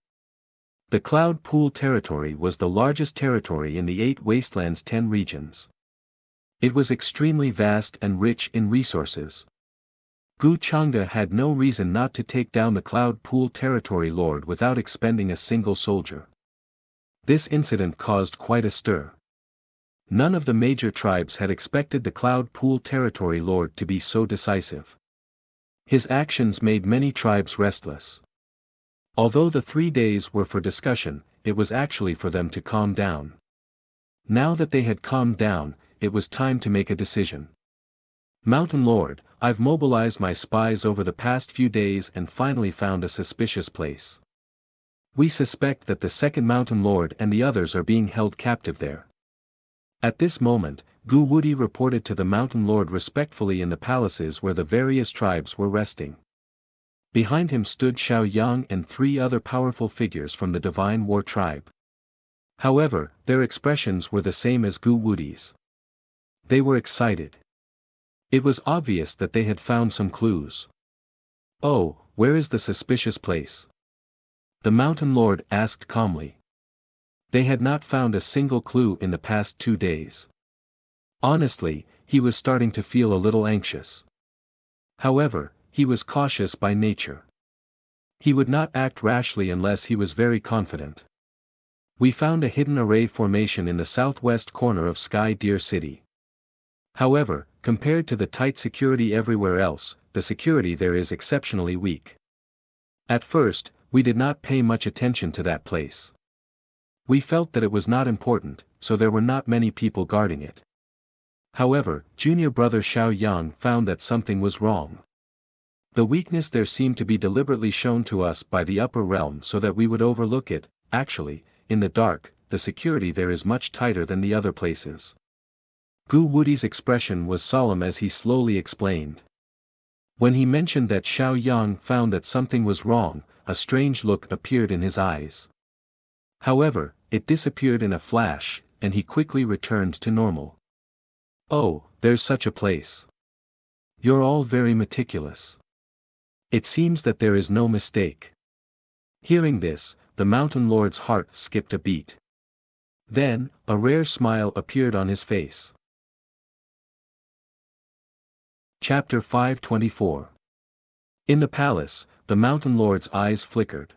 The Cloud Pool Territory was the largest territory in the 8 wastelands, 10 regions. It was extremely vast and rich in resources. Gu Chang'e had no reason not to take down the Cloud Pool Territory Lord without expending a single soldier. This incident caused quite a stir. None of the major tribes had expected the Cloud Pool Territory Lord to be so decisive. His actions made many tribes restless. Although the 3 days were for discussion, it was actually for them to calm down. Now that they had calmed down, it was time to make a decision. Mountain Lord, I've mobilized my spies over the past few days and finally found a suspicious place. We suspect that the second Mountain Lord and the others are being held captive there. At this moment, Gu Wudi reported to the Mountain Lord respectfully in the palaces where the various tribes were resting. Behind him stood Xiao Yang and 3 other powerful figures from the Divine War tribe. However, their expressions were the same as Gu Wudi's. They were excited. It was obvious that they had found some clues. "Oh, where is the suspicious place?" the mountain lord asked calmly. They had not found a single clue in the past 2 days. Honestly, he was starting to feel a little anxious. However, he was cautious by nature. He would not act rashly unless he was very confident. "We found a hidden array formation in the southwest corner of Sky Deer City. However, compared to the tight security everywhere else, the security there is exceptionally weak. At first, we did not pay much attention to that place. We felt that it was not important, so there were not many people guarding it. However, junior brother Xiao Yang found that something was wrong. The weakness there seemed to be deliberately shown to us by the upper realm so that we would overlook it. Actually, in the dark, the security there is much tighter than the other places." Gu Wudi's expression was solemn as he slowly explained. When he mentioned that Xiao Yang found that something was wrong, a strange look appeared in his eyes. However, it disappeared in a flash, and he quickly returned to normal. "Oh, there's such a place. You're all very meticulous. It seems that there is no mistake." Hearing this, the mountain lord's heart skipped a beat. Then, a rare smile appeared on his face. Chapter 524. In the palace, the mountain lord's eyes flickered.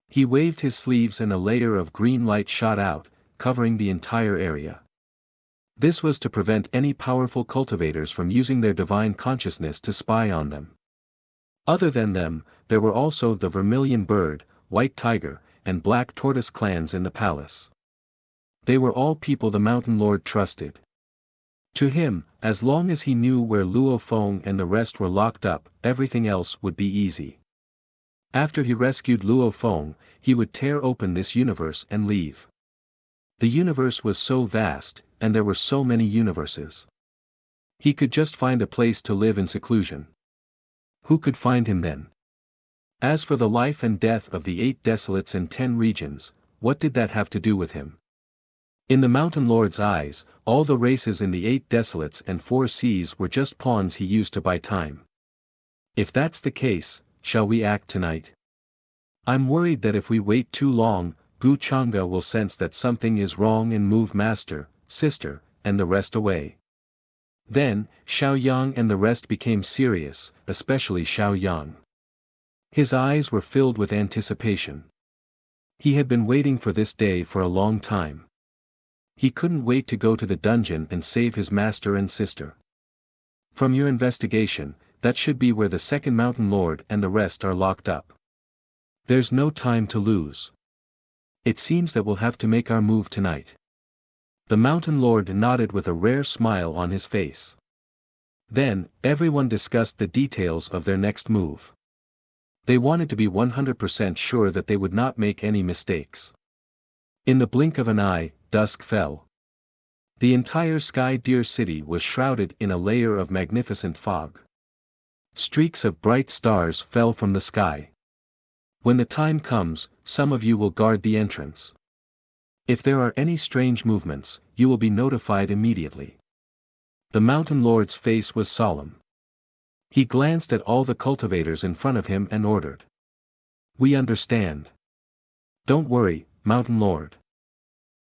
He waved his sleeves and a layer of green light shot out, covering the entire area. This was to prevent any powerful cultivators from using their divine consciousness to spy on them. Other than them, there were also the Vermilion Bird, White Tiger, and Black Tortoise clans in the palace. They were all people the mountain lord trusted. To him, as long as he knew where Luo Feng and the rest were locked up, everything else would be easy. After he rescued Luo Feng, he would tear open this universe and leave. The universe was so vast, and there were so many universes. He could just find a place to live in seclusion. Who could find him then? As for the life and death of the 8 desolates and 10 regions, what did that have to do with him? In the mountain lord's eyes, all the races in the 8 desolates and 4 seas were just pawns he used to buy time. If that's the case, shall we act tonight? I'm worried that if we wait too long, Gu Chang'e will sense that something is wrong and move master, sister, and the rest away. Then, Xiao Yang and the rest became serious, especially Xiao Yang. His eyes were filled with anticipation. He had been waiting for this day for a long time. He couldn't wait to go to the dungeon and save his master and sister. From your investigation, that should be where the second mountain lord and the rest are locked up. There's no time to lose. It seems that we'll have to make our move tonight. The mountain lord nodded with a rare smile on his face. Then, everyone discussed the details of their next move. They wanted to be 100% sure that they would not make any mistakes. In the blink of an eye, dusk fell. The entire Sky Deer City was shrouded in a layer of magnificent fog. Streaks of bright stars fell from the sky. When the time comes, some of you will guard the entrance. If there are any strange movements, you will be notified immediately. The mountain lord's face was solemn. He glanced at all the cultivators in front of him and ordered. "We understand. Don't worry, mountain lord."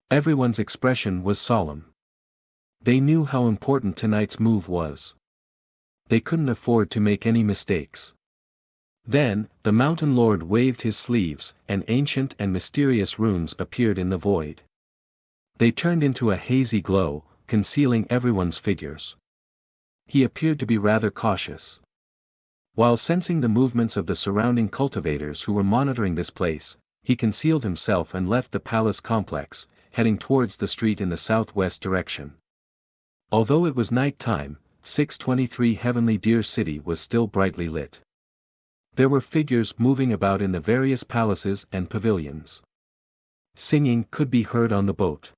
Everyone's expression was solemn. They knew how important tonight's move was. They couldn't afford to make any mistakes. Then, the mountain lord waved his sleeves, and ancient and mysterious runes appeared in the void. They turned into a hazy glow, concealing everyone's figures. He appeared to be rather cautious. While sensing the movements of the surrounding cultivators who were monitoring this place, he concealed himself and left the palace complex, heading towards the street in the southwest direction. Although it was night time, 623 Heavenly Deer City was still brightly lit. There were figures moving about in the various palaces and pavilions. Singing could be heard on the boat.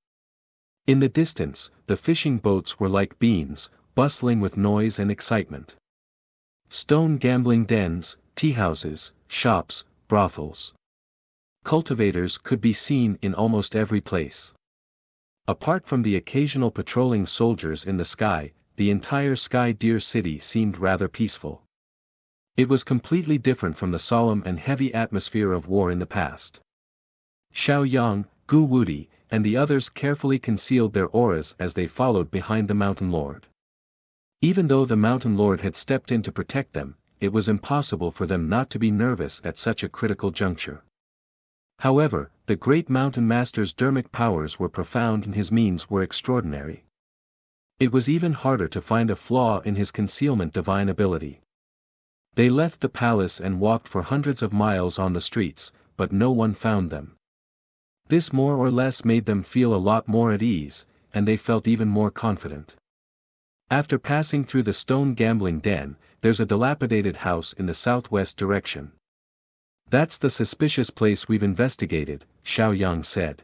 In the distance, the fishing boats were like beams, bustling with noise and excitement. Stone gambling dens, teahouses, shops, brothels. Cultivators could be seen in almost every place. Apart from the occasional patrolling soldiers in the sky, the entire Sky Deer City seemed rather peaceful. It was completely different from the solemn and heavy atmosphere of war in the past. Xiao Yang, Gu Wudi, and the others carefully concealed their auras as they followed behind the Mountain Lord. Even though the Mountain Lord had stepped in to protect them, it was impossible for them not to be nervous at such a critical juncture. However, the great Mountain Master's dermic powers were profound and his means were extraordinary. It was even harder to find a flaw in his concealment divine ability. They left the palace and walked for hundreds of miles on the streets, but no one found them. This more or less made them feel a lot more at ease, and they felt even more confident. After passing through the stone gambling den, there's a dilapidated house in the southwest direction. That's the suspicious place we've investigated, Xiao Yang said.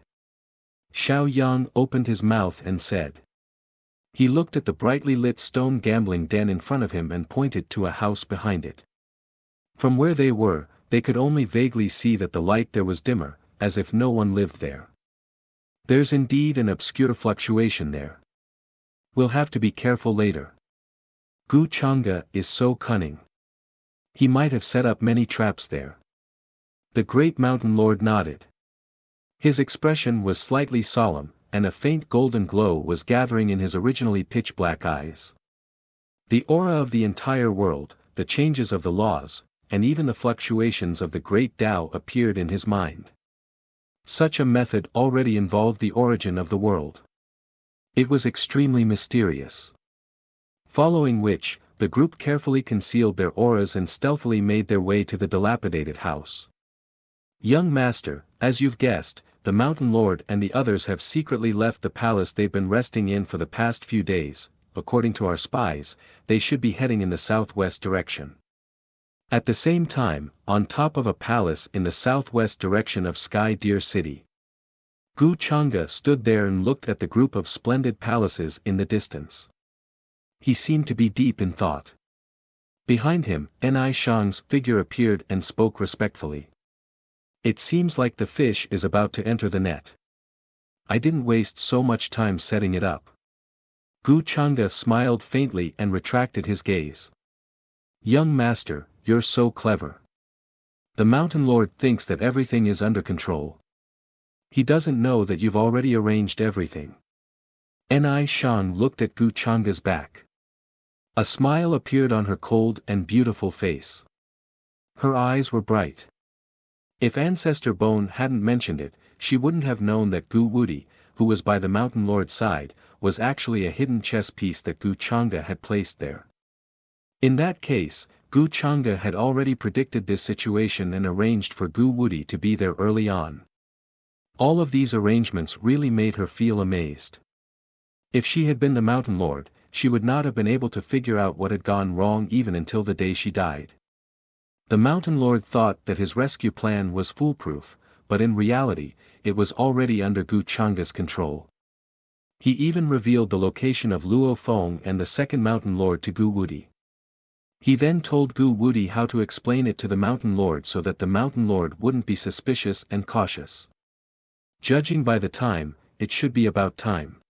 Xiao Yang opened his mouth and said. He looked at the brightly lit stone gambling den in front of him and pointed to a house behind it. From where they were, they could only vaguely see that the light there was dimmer, as if no one lived there. There's indeed an obscure fluctuation there. We'll have to be careful later. Gu Chang'e is so cunning. He might have set up many traps there. The great Mountain Lord nodded. His expression was slightly solemn, and a faint golden glow was gathering in his originally pitch-black eyes. The aura of the entire world, the changes of the laws, and even the fluctuations of the great Tao appeared in his mind. Such a method already involved the origin of the world. It was extremely mysterious. Following which, the group carefully concealed their auras and stealthily made their way to the dilapidated house. Young Master, as you've guessed, the Mountain Lord and the others have secretly left the palace they've been resting in for the past few days. According to our spies, they should be heading in the southwest direction. At the same time, on top of a palace in the southwest direction of Sky Deer City. Gu Chang'e stood there and looked at the group of splendid palaces in the distance. He seemed to be deep in thought. Behind him, Ni Shang's figure appeared and spoke respectfully. It seems like the fish is about to enter the net. I didn't waste so much time setting it up. Gu Chang'e smiled faintly and retracted his gaze. Young Master, you're so clever. The Mountain Lord thinks that everything is under control. He doesn't know that you've already arranged everything. Ni Shang looked at Gu Chang'e's back. A smile appeared on her cold and beautiful face. Her eyes were bright. If Ancestor Bone hadn't mentioned it, she wouldn't have known that Gu Wudi, who was by the Mountain Lord's side, was actually a hidden chess piece that Gu Chang'e had placed there. In that case, Gu Chang'e had already predicted this situation and arranged for Gu Wudi to be there early on. All of these arrangements really made her feel amazed. If she had been the Mountain Lord, she would not have been able to figure out what had gone wrong even until the day she died. The Mountain Lord thought that his rescue plan was foolproof, but in reality, it was already under Gu Chang'e's control. He even revealed the location of Luo Feng and the second Mountain Lord to Gu Wudi. He then told Gu Wudi how to explain it to the Mountain Lord so that the Mountain Lord wouldn't be suspicious and cautious. Judging by the time, it should be about time.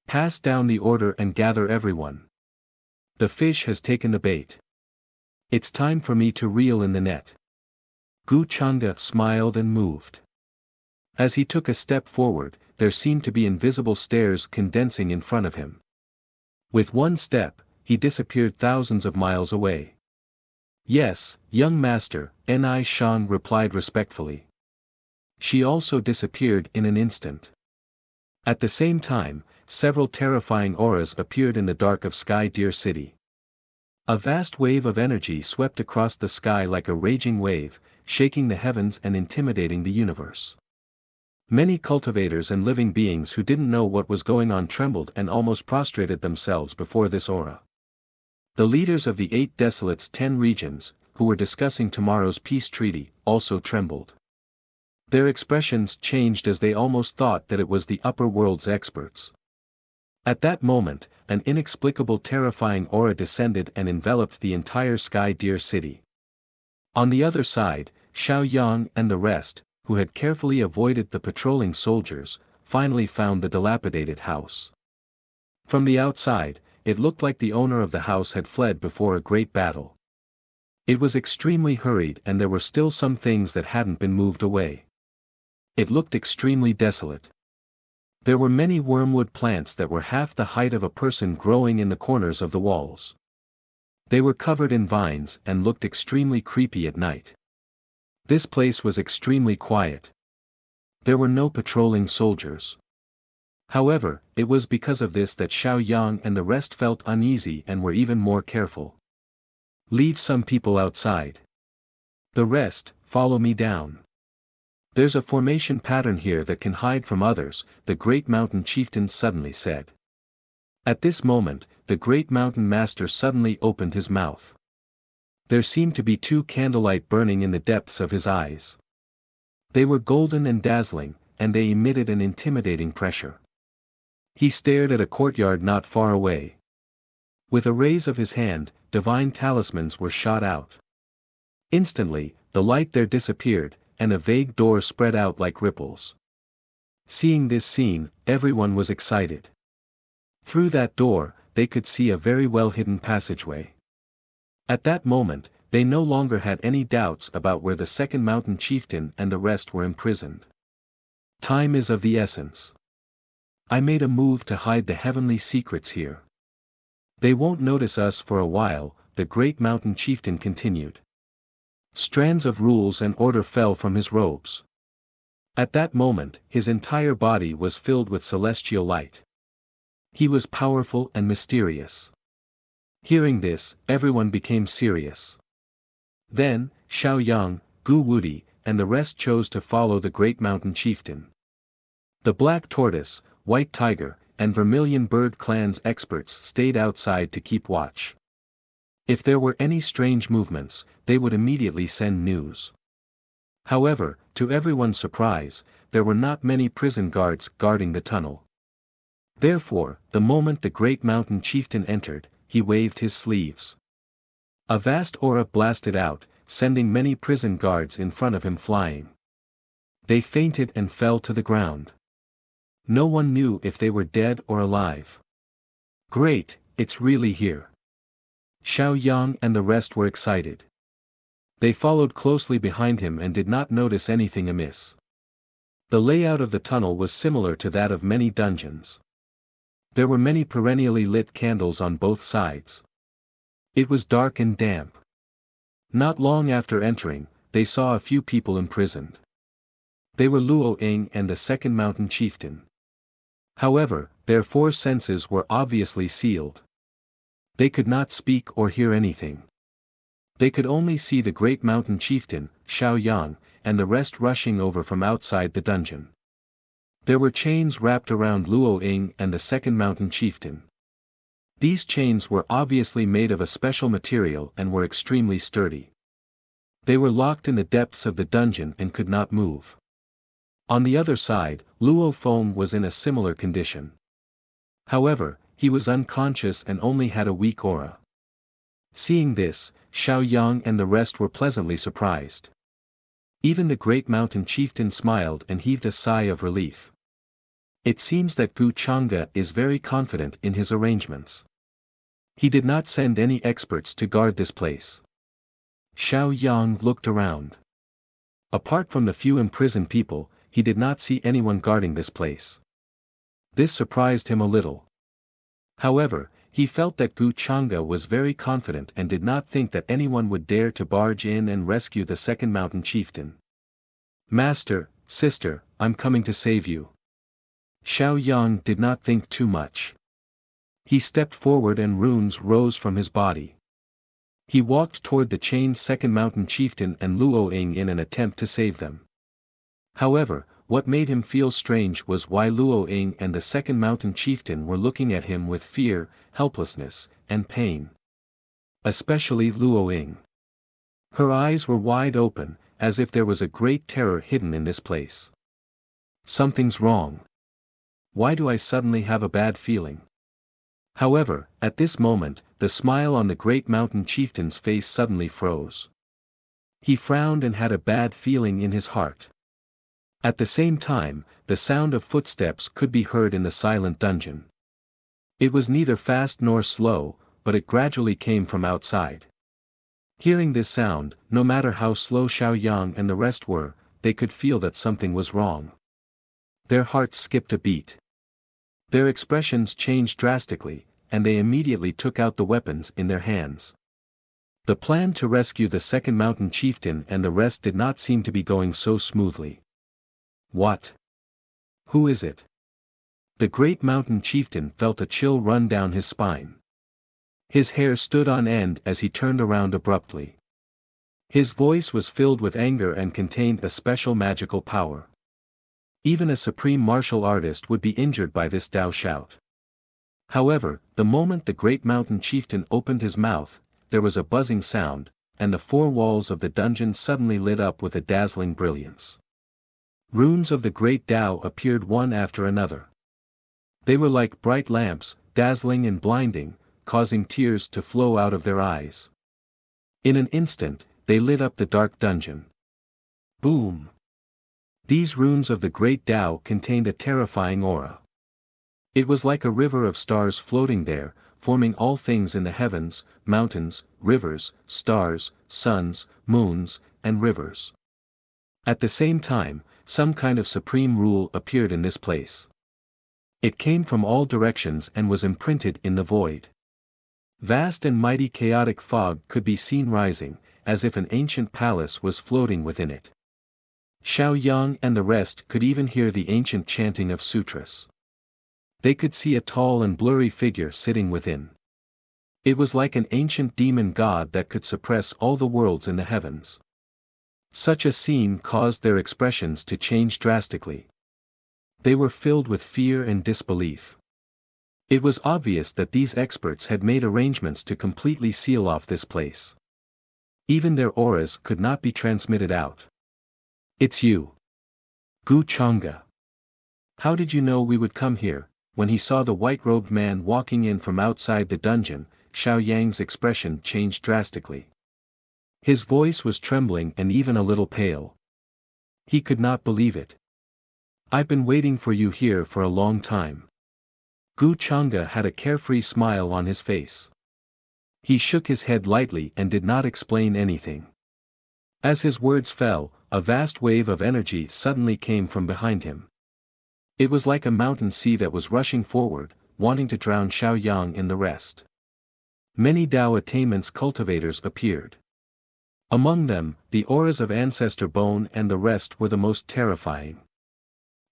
Pass down the order and gather everyone. The fish has taken the bait. It's time for me to reel in the net. Gu Chang'e smiled and moved. As he took a step forward, there seemed to be invisible stairs condensing in front of him. With one step, he disappeared thousands of miles away. Yes, young master, Ni Shang replied respectfully. She also disappeared in an instant. At the same time, several terrifying auras appeared in the dark of Sky Deer City. A vast wave of energy swept across the sky like a raging wave, shaking the heavens and intimidating the universe. Many cultivators and living beings who didn't know what was going on trembled and almost prostrated themselves before this aura. The leaders of the 8 Desolates' 10 regions, who were discussing tomorrow's peace treaty, also trembled. Their expressions changed as they almost thought that it was the upper world's experts. At that moment, an inexplicable terrifying aura descended and enveloped the entire Sky Deer City. On the other side, Xiao Yang and the rest, who had carefully avoided the patrolling soldiers, finally found the dilapidated house. From the outside, it looked like the owner of the house had fled before a great battle. It was extremely hurried and there were still some things that hadn't been moved away. It looked extremely desolate. There were many wormwood plants that were half the height of a person growing in the corners of the walls. They were covered in vines and looked extremely creepy at night. This place was extremely quiet. There were no patrolling soldiers. However, it was because of this that Xiao Yang and the rest felt uneasy and were even more careful. Leave some people outside. The rest, follow me down. There's a formation pattern here that can hide from others, the great mountain chieftain suddenly said. At this moment, the great mountain master suddenly opened his mouth. There seemed to be two candlelight burning in the depths of his eyes. They were golden and dazzling, and they emitted an intimidating pressure. He stared at a courtyard not far away. With a raise of his hand, divine talismans were shot out. Instantly, the light there disappeared, and a vague door spread out like ripples. Seeing this scene, everyone was excited. Through that door, they could see a very well-hidden passageway. At that moment, they no longer had any doubts about where the second mountain chieftain and the rest were imprisoned. Time is of the essence. I made a move to hide the heavenly secrets here. They won't notice us for a while, the great mountain chieftain continued. Strands of rules and order fell from his robes. At that moment, his entire body was filled with celestial light. He was powerful and mysterious. Hearing this, everyone became serious. Then, Xiao Yang, Gu Wudi, and the rest chose to follow the great mountain chieftain. The Black Tortoise, White Tiger, and Vermilion Bird clans experts stayed outside to keep watch. If there were any strange movements, they would immediately send news. However, to everyone's surprise, there were not many prison guards guarding the tunnel. Therefore, the moment the great mountain chieftain entered, he waved his sleeves. A vast aura blasted out, sending many prison guards in front of him flying. They fainted and fell to the ground. No one knew if they were dead or alive. Great, it's really here. Xiao Yang and the rest were excited. They followed closely behind him and did not notice anything amiss. The layout of the tunnel was similar to that of many dungeons. There were many perennially lit candles on both sides. It was dark and damp. Not long after entering, they saw a few people imprisoned. They were Luo Ying and the second mountain chieftain. However, their four senses were obviously sealed. They could not speak or hear anything. They could only see the great mountain chieftain, Xiao Yang, and the rest rushing over from outside the dungeon. There were chains wrapped around Luo Ying and the second mountain chieftain. These chains were obviously made of a special material and were extremely sturdy. They were locked in the depths of the dungeon and could not move. On the other side, Luo Feng was in a similar condition. However, he was unconscious and only had a weak aura. Seeing this, Xiao Yang and the rest were pleasantly surprised. Even the great mountain chieftain smiled and heaved a sigh of relief. It seems that Gu Chang'e is very confident in his arrangements. He did not send any experts to guard this place. Xiao Yang looked around. Apart from the few imprisoned people, he did not see anyone guarding this place. This surprised him a little. However, he felt that Gu Chang'e was very confident and did not think that anyone would dare to barge in and rescue the second mountain chieftain. Master, sister, I'm coming to save you. Xiao Yang did not think too much. He stepped forward and runes rose from his body. He walked toward the chained second mountain chieftain and Luo Ying in an attempt to save them. However, what made him feel strange was why Luo Ying and the second mountain chieftain were looking at him with fear, helplessness, and pain. Especially Luo Ying. Her eyes were wide open, as if there was a great terror hidden in this place. Something's wrong. Why do I suddenly have a bad feeling? However, at this moment, the smile on the great mountain chieftain's face suddenly froze. He frowned and had a bad feeling in his heart. At the same time, the sound of footsteps could be heard in the silent dungeon. It was neither fast nor slow, but it gradually came from outside. Hearing this sound, no matter how slow Xiao Yang and the rest were, they could feel that something was wrong. Their hearts skipped a beat. Their expressions changed drastically, and they immediately took out the weapons in their hands. The plan to rescue the second mountain chieftain and the rest did not seem to be going so smoothly. What? Who is it? The great mountain chieftain felt a chill run down his spine. His hair stood on end as he turned around abruptly. His voice was filled with anger and contained a special magical power. Even a supreme martial artist would be injured by this Dao shout. However, the moment the great mountain chieftain opened his mouth, there was a buzzing sound, and the four walls of the dungeon suddenly lit up with a dazzling brilliance. Runes of the great Dao appeared one after another. They were like bright lamps, dazzling and blinding, causing tears to flow out of their eyes. In an instant, they lit up the dark dungeon. Boom! These runes of the great Dao contained a terrifying aura. It was like a river of stars floating there, forming all things in the heavens, mountains, rivers, stars, suns, moons, and rivers. At the same time, some kind of supreme rule appeared in this place. It came from all directions and was imprinted in the void. Vast and mighty chaotic fog could be seen rising, as if an ancient palace was floating within it. Xiao Yang and the rest could even hear the ancient chanting of sutras. They could see a tall and blurry figure sitting within. It was like an ancient demon god that could suppress all the worlds in the heavens. Such a scene caused their expressions to change drastically. They were filled with fear and disbelief. It was obvious that these experts had made arrangements to completely seal off this place. Even their auras could not be transmitted out. It's you. Gu Chang'e. How did you know we would come here? When he saw the white-robed man walking in from outside the dungeon, Xiao Yang's expression changed drastically. His voice was trembling and even a little pale. He could not believe it. I've been waiting for you here for a long time. Gu Chang'e had a carefree smile on his face. He shook his head lightly and did not explain anything. As his words fell, a vast wave of energy suddenly came from behind him. It was like a mountain sea that was rushing forward, wanting to drown Xiao Yang in the rest. Many Dao attainments cultivators appeared. Among them, the auras of Ancestor Bone and the rest were the most terrifying.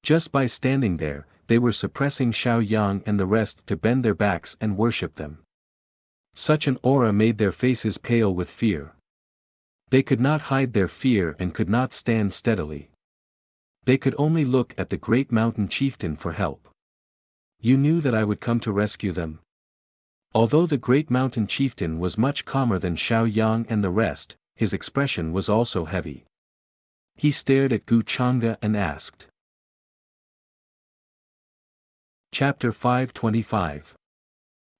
Just by standing there, they were suppressing Xiao Yang and the rest to bend their backs and worship them. Such an aura made their faces pale with fear. They could not hide their fear and could not stand steadily. They could only look at the great mountain chieftain for help. You knew that I would come to rescue them? Although the great mountain chieftain was much calmer than Xiao Yang and the rest, his expression was also heavy. He stared at Gu Chang'e and asked. Chapter 525.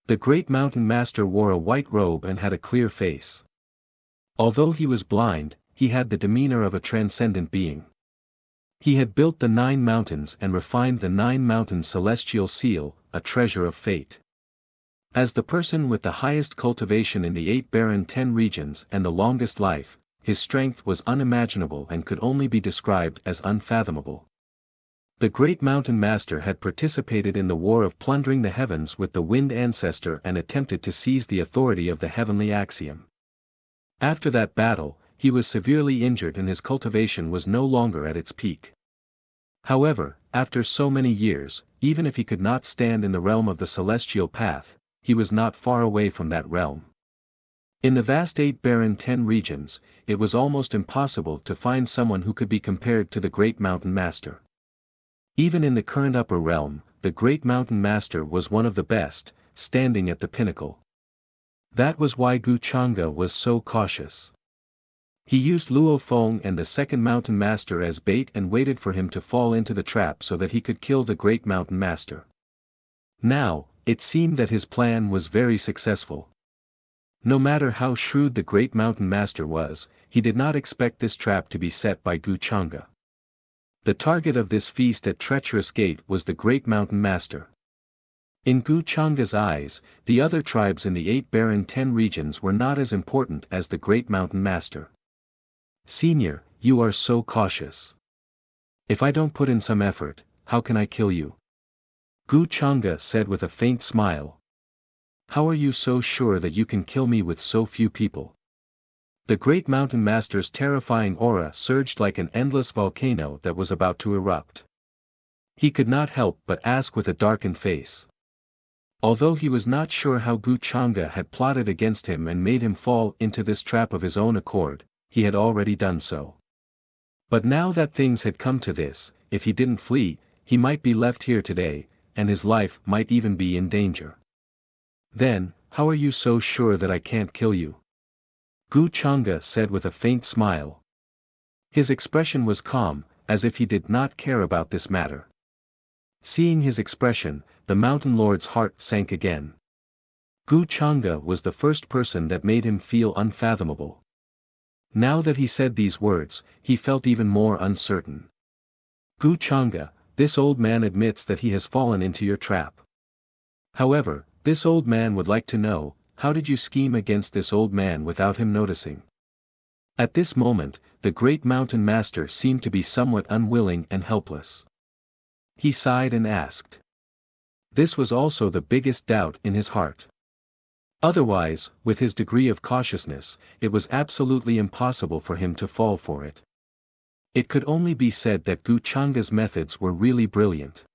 The great mountain master wore a white robe and had a clear face. Although he was blind, he had the demeanor of a transcendent being. He had built the 9 mountains and refined the 9 mountains' celestial seal, a treasure of fate. As the person with the highest cultivation in the 8 barren 10 regions and the longest life, his strength was unimaginable and could only be described as unfathomable. The great mountain master had participated in the war of plundering the heavens with the wind ancestor and attempted to seize the authority of the heavenly axiom. After that battle, he was severely injured and his cultivation was no longer at its peak. However, after so many years, even if he could not stand in the realm of the celestial path, he was not far away from that realm. In the vast 8 barren 10 regions, it was almost impossible to find someone who could be compared to the great mountain master. Even in the current upper realm, the great mountain master was one of the best, standing at the pinnacle. That was why Gu Chang'e was so cautious. He used Luo Feng and the second mountain master as bait and waited for him to fall into the trap so that he could kill the great mountain master. Now, it seemed that his plan was very successful. No matter how shrewd the great mountain master was, he did not expect this trap to be set by Gu Chang'e. The target of this feast at Treacherous Gate was the great mountain master. In Gu Changa's eyes, the other tribes in the 8 barren 10 regions were not as important as the great mountain master. Senior, you are so cautious. If I don't put in some effort, how can I kill you? Gu Changa said with a faint smile. How are you so sure that you can kill me with so few people? The great mountain master's terrifying aura surged like an endless volcano that was about to erupt. He could not help but ask with a darkened face. Although he was not sure how Gu Changa had plotted against him and made him fall into this trap of his own accord, he had already done so. But now that things had come to this, if he didn't flee, he might be left here today, and his life might even be in danger. Then, how are you so sure that I can't kill you? Gu Changa said with a faint smile. His expression was calm, as if he did not care about this matter. Seeing his expression, the mountain lord's heart sank again. Gu Changa was the first person that made him feel unfathomable. Now that he said these words, he felt even more uncertain. Gu Changa, this old man admits that he has fallen into your trap. However, this old man would like to know, how did you scheme against this old man without him noticing? At this moment, the great mountain master seemed to be somewhat unwilling and helpless. He sighed and asked. This was also the biggest doubt in his heart. Otherwise, with his degree of cautiousness, it was absolutely impossible for him to fall for it. It could only be said that Gu Changa's methods were really brilliant.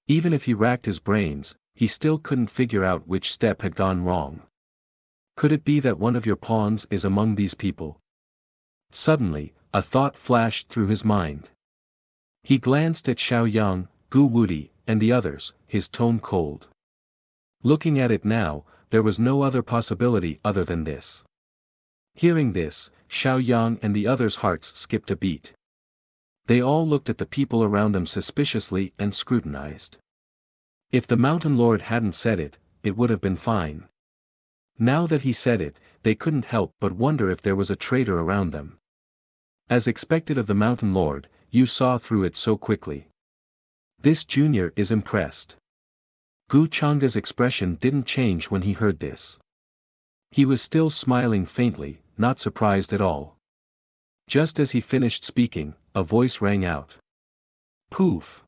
Even if he racked his brains, he still couldn't figure out which step had gone wrong. Could it be that one of your pawns is among these people? Suddenly, a thought flashed through his mind. He glanced at Xiao Yang, Gu Wudi, and the others, his tone cold. Looking at it now, there was no other possibility other than this. Hearing this, Xiao Yang and the others' hearts skipped a beat. They all looked at the people around them suspiciously and scrutinized. If the mountain lord hadn't said it, it would have been fine. Now that he said it, they couldn't help but wonder if there was a traitor around them. As expected of the mountain lord, you saw through it so quickly. This junior is impressed. Gu Changa's expression didn't change when he heard this. He was still smiling faintly, not surprised at all. Just as he finished speaking, a voice rang out. Poof!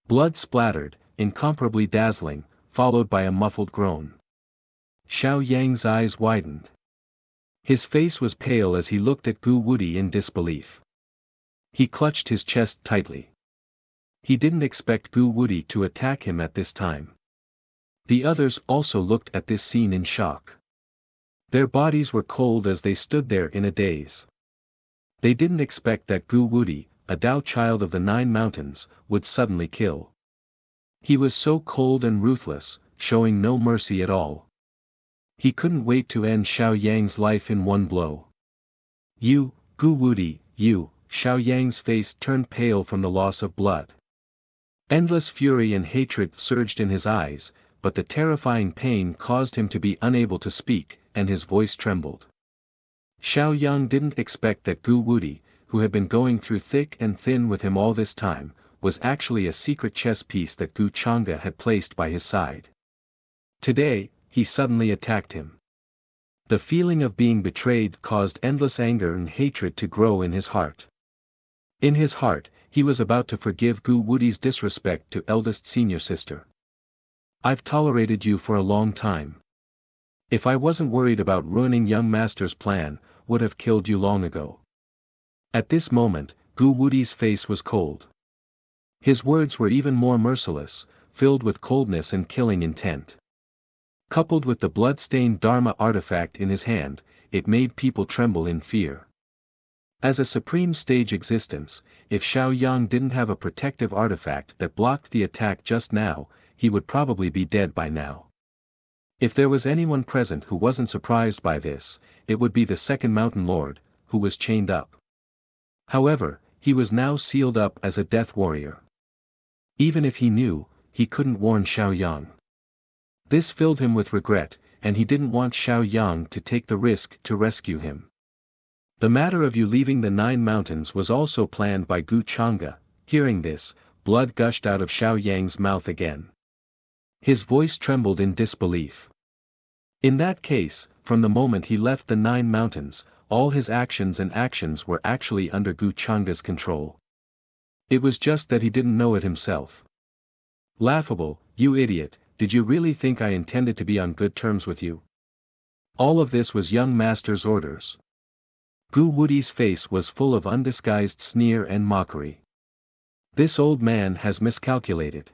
Blood splattered, incomparably dazzling, followed by a muffled groan. Xiao Yang's eyes widened. His face was pale as he looked at Gu Wudi in disbelief. He clutched his chest tightly. He didn't expect Gu Wudi to attack him at this time. The others also looked at this scene in shock. Their bodies were cold as they stood there in a daze. They didn't expect that Gu Wudi, a Dao child of the 9 mountains, would suddenly kill. He was so cold and ruthless, showing no mercy at all. He couldn't wait to end Xiao Yang's life in one blow. You, Gu Wudi, you, Xiao Yang's face turned pale from the loss of blood. Endless fury and hatred surged in his eyes, but the terrifying pain caused him to be unable to speak, and his voice trembled. Xiao Yang didn't expect that Gu Wudi, who had been going through thick and thin with him all this time, was actually a secret chess piece that Gu Changa had placed by his side. Today, he suddenly attacked him. The feeling of being betrayed caused endless anger and hatred to grow in his heart. In his heart, he was about to forgive Gu Wudi's disrespect to eldest senior sister. I've tolerated you for a long time. If I wasn't worried about ruining young master's plan, would have killed you long ago. At this moment, Gu Wudi's face was cold. His words were even more merciless, filled with coldness and killing intent. Coupled with the blood-stained Dharma artifact in his hand, it made people tremble in fear. As a supreme stage existence, if Xiao Yang didn't have a protective artifact that blocked the attack just now, he would probably be dead by now. If there was anyone present who wasn't surprised by this, it would be the second mountain lord, who was chained up. However, he was now sealed up as a death warrior. Even if he knew, he couldn't warn Xiao Yang. This filled him with regret, and he didn't want Xiao Yang to take the risk to rescue him. The matter of you leaving the 9 mountains was also planned by Gu Changa. Hearing this, blood gushed out of Xiao Yang's mouth again. His voice trembled in disbelief. In that case, from the moment he left the 9 mountains, all his actions were actually under Gu Changa's control. It was just that he didn't know it himself. Laughable, you idiot, did you really think I intended to be on good terms with you? All of this was young master's orders. Gu Wudi's face was full of undisguised sneer and mockery. This old man has miscalculated.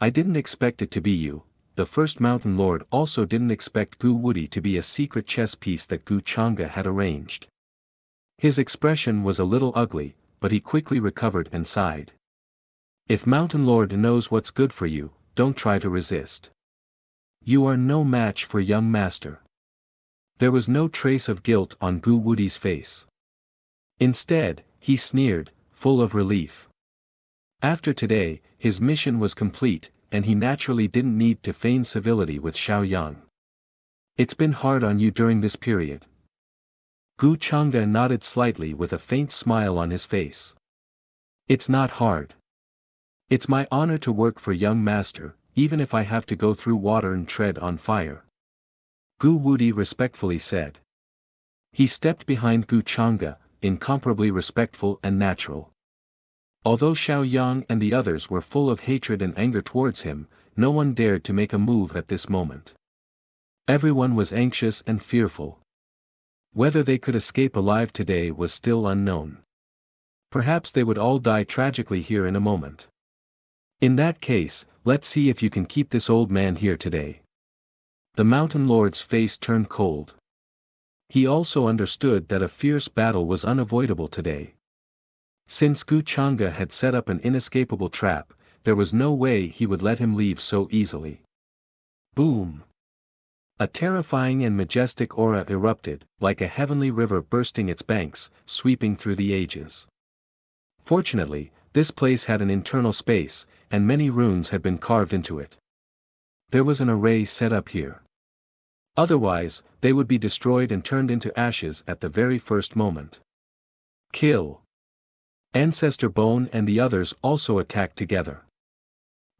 I didn't expect it to be you. The first mountain lord also didn't expect Gu Wudi to be a secret chess piece that Gu Changa had arranged. His expression was a little ugly, but he quickly recovered and sighed. If Mountain Lord knows what's good for you, don't try to resist. You are no match for young master. There was no trace of guilt on Gu Wudi's face. Instead, he sneered, full of relief. After today, his mission was complete, and he naturally didn't need to feign civility with Xiaoyang. It's been hard on you during this period. Gu Changa nodded slightly with a faint smile on his face. It's not hard. It's my honor to work for young master, even if I have to go through water and tread on fire. Gu Wudi respectfully said. He stepped behind Gu Changa, incomparably respectful and natural. Although Xiaoyang and the others were full of hatred and anger towards him, no one dared to make a move at this moment. Everyone was anxious and fearful. Whether they could escape alive today was still unknown. Perhaps they would all die tragically here in a moment. In that case, let's see if you can keep this old man here today. The mountain lord's face turned cold. He also understood that a fierce battle was unavoidable today. Since Gu Changa had set up an inescapable trap, there was no way he would let him leave so easily. Boom! A terrifying and majestic aura erupted, like a heavenly river bursting its banks, sweeping through the ages. Fortunately, this place had an internal space, and many runes had been carved into it. There was an array set up here. Otherwise, they would be destroyed and turned into ashes at the very first moment. Kill! Ancestor Bone and the others also attacked together.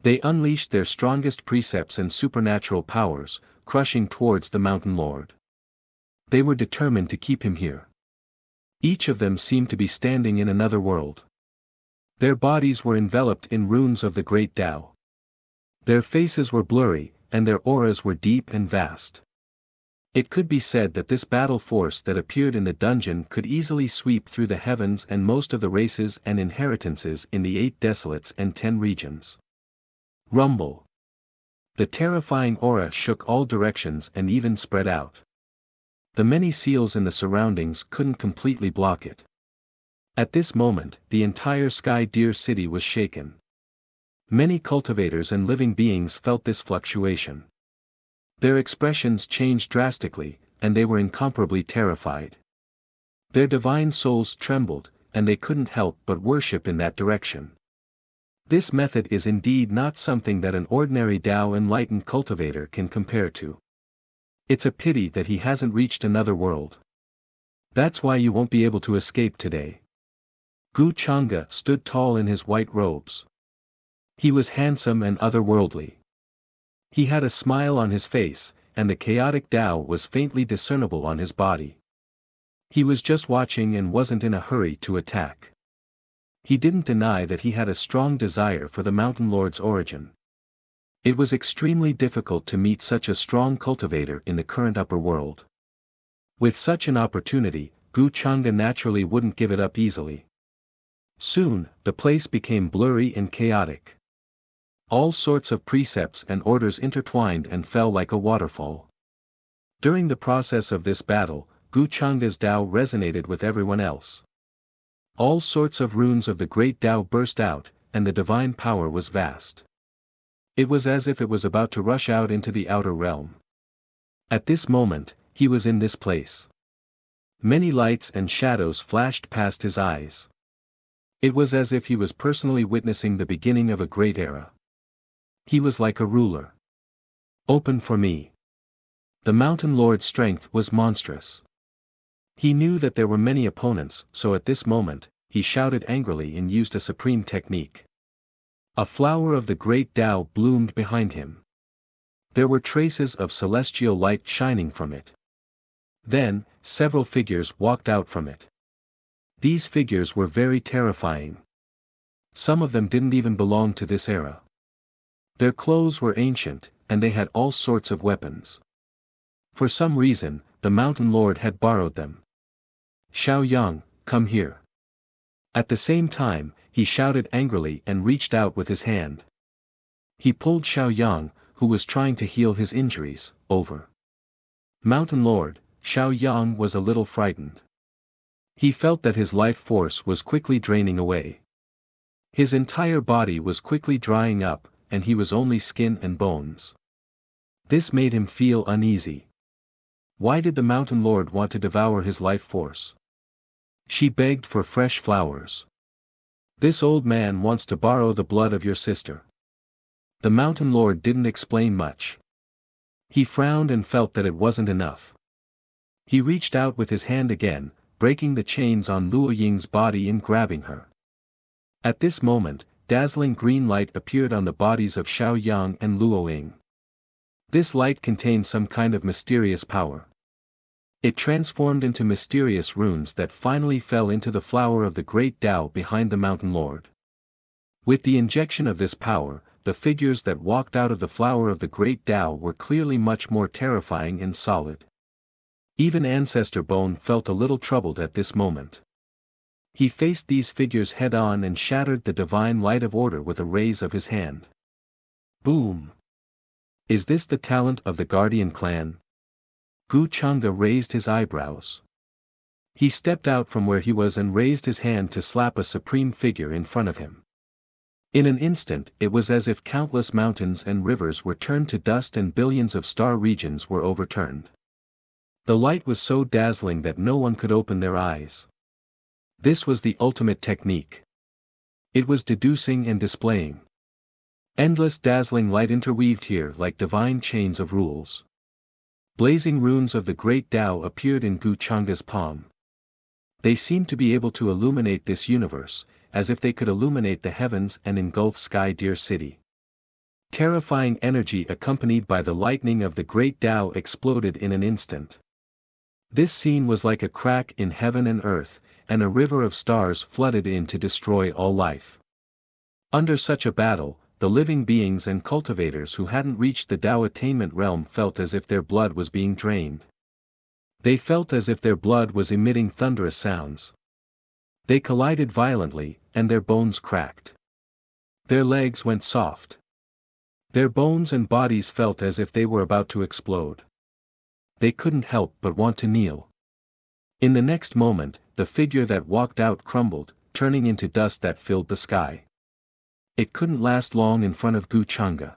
They unleashed their strongest precepts and supernatural powers, crushing towards the mountain lord. They were determined to keep him here. Each of them seemed to be standing in another world. Their bodies were enveloped in runes of the great Tao. Their faces were blurry, and their auras were deep and vast. It could be said that this battle force that appeared in the dungeon could easily sweep through the heavens and most of the races and inheritances in the 8 desolates and 10 regions. Rumble. The terrifying aura shook all directions and even spread out. The many seals in the surroundings couldn't completely block it. At this moment, the entire Sky Deer City was shaken. Many cultivators and living beings felt this fluctuation. Their expressions changed drastically, and they were incomparably terrified. Their divine souls trembled, and they couldn't help but worship in that direction. This method is indeed not something that an ordinary Tao-enlightened cultivator can compare to. It's a pity that he hasn't reached another world. That's why you won't be able to escape today. Gu Changa stood tall in his white robes. He was handsome and otherworldly. He had a smile on his face, and the chaotic Tao was faintly discernible on his body. He was just watching and wasn't in a hurry to attack. He didn't deny that he had a strong desire for the Mountain Lord's origin. It was extremely difficult to meet such a strong cultivator in the current upper world. With such an opportunity, Gu Changa naturally wouldn't give it up easily. Soon, the place became blurry and chaotic. All sorts of precepts and orders intertwined and fell like a waterfall. During the process of this battle, Gu Changa's Tao resonated with everyone else. All sorts of runes of the great Tao burst out, and the divine power was vast. It was as if it was about to rush out into the outer realm. At this moment, he was in this place. Many lights and shadows flashed past his eyes. It was as if he was personally witnessing the beginning of a great era. He was like a ruler. Open for me. The Mountain Lord's strength was monstrous. He knew that there were many opponents, so at this moment, he shouted angrily and used a supreme technique. A flower of the great Tao bloomed behind him. There were traces of celestial light shining from it. Then, several figures walked out from it. These figures were very terrifying. Some of them didn't even belong to this era. Their clothes were ancient, and they had all sorts of weapons. For some reason, the Mountain Lord had borrowed them. "Xiao Yang, come here." At the same time, he shouted angrily and reached out with his hand. He pulled Xiao Yang, who was trying to heal his injuries, over. Mountain Lord, Xiao Yang was a little frightened. He felt that his life force was quickly draining away. His entire body was quickly drying up, and he was only skin and bones. This made him feel uneasy. Why did the Mountain Lord want to devour his life force? She begged for fresh flowers. "This old man wants to borrow the blood of your sister." The Mountain Lord didn't explain much. He frowned and felt that it wasn't enough. He reached out with his hand again, breaking the chains on Luo Ying's body and grabbing her. At this moment, dazzling green light appeared on the bodies of Xiao Yang and Luo Ying. This light contained some kind of mysterious power. It transformed into mysterious runes that finally fell into the flower of the great Tao behind the Mountain Lord. With the injection of this power, the figures that walked out of the flower of the great Tao were clearly much more terrifying and solid. Even Ancestor Bone felt a little troubled at this moment. He faced these figures head-on and shattered the divine light of order with a raise of his hand. Boom! Is this the talent of the Guardian clan? Gu Chang'e raised his eyebrows. He stepped out from where he was and raised his hand to slap a supreme figure in front of him. In an instant it was as if countless mountains and rivers were turned to dust and billions of star regions were overturned. The light was so dazzling that no one could open their eyes. This was the ultimate technique. It was deducing and displaying. Endless dazzling light interweaved here like divine chains of rules. Blazing runes of the great Tao appeared in Gu Chang'e's palm. They seemed to be able to illuminate this universe, as if they could illuminate the heavens and engulf Sky Deer City. Terrifying energy accompanied by the lightning of the great Tao exploded in an instant. This scene was like a crack in heaven and earth, and a river of stars flooded in to destroy all life. Under such a battle, the living beings and cultivators who hadn't reached the Tao attainment realm felt as if their blood was being drained. They felt as if their blood was emitting thunderous sounds. They collided violently, and their bones cracked. Their legs went soft. Their bones and bodies felt as if they were about to explode. They couldn't help but want to kneel. In the next moment, the figure that walked out crumbled, turning into dust that filled the sky. It couldn't last long in front of Gu Chang'e.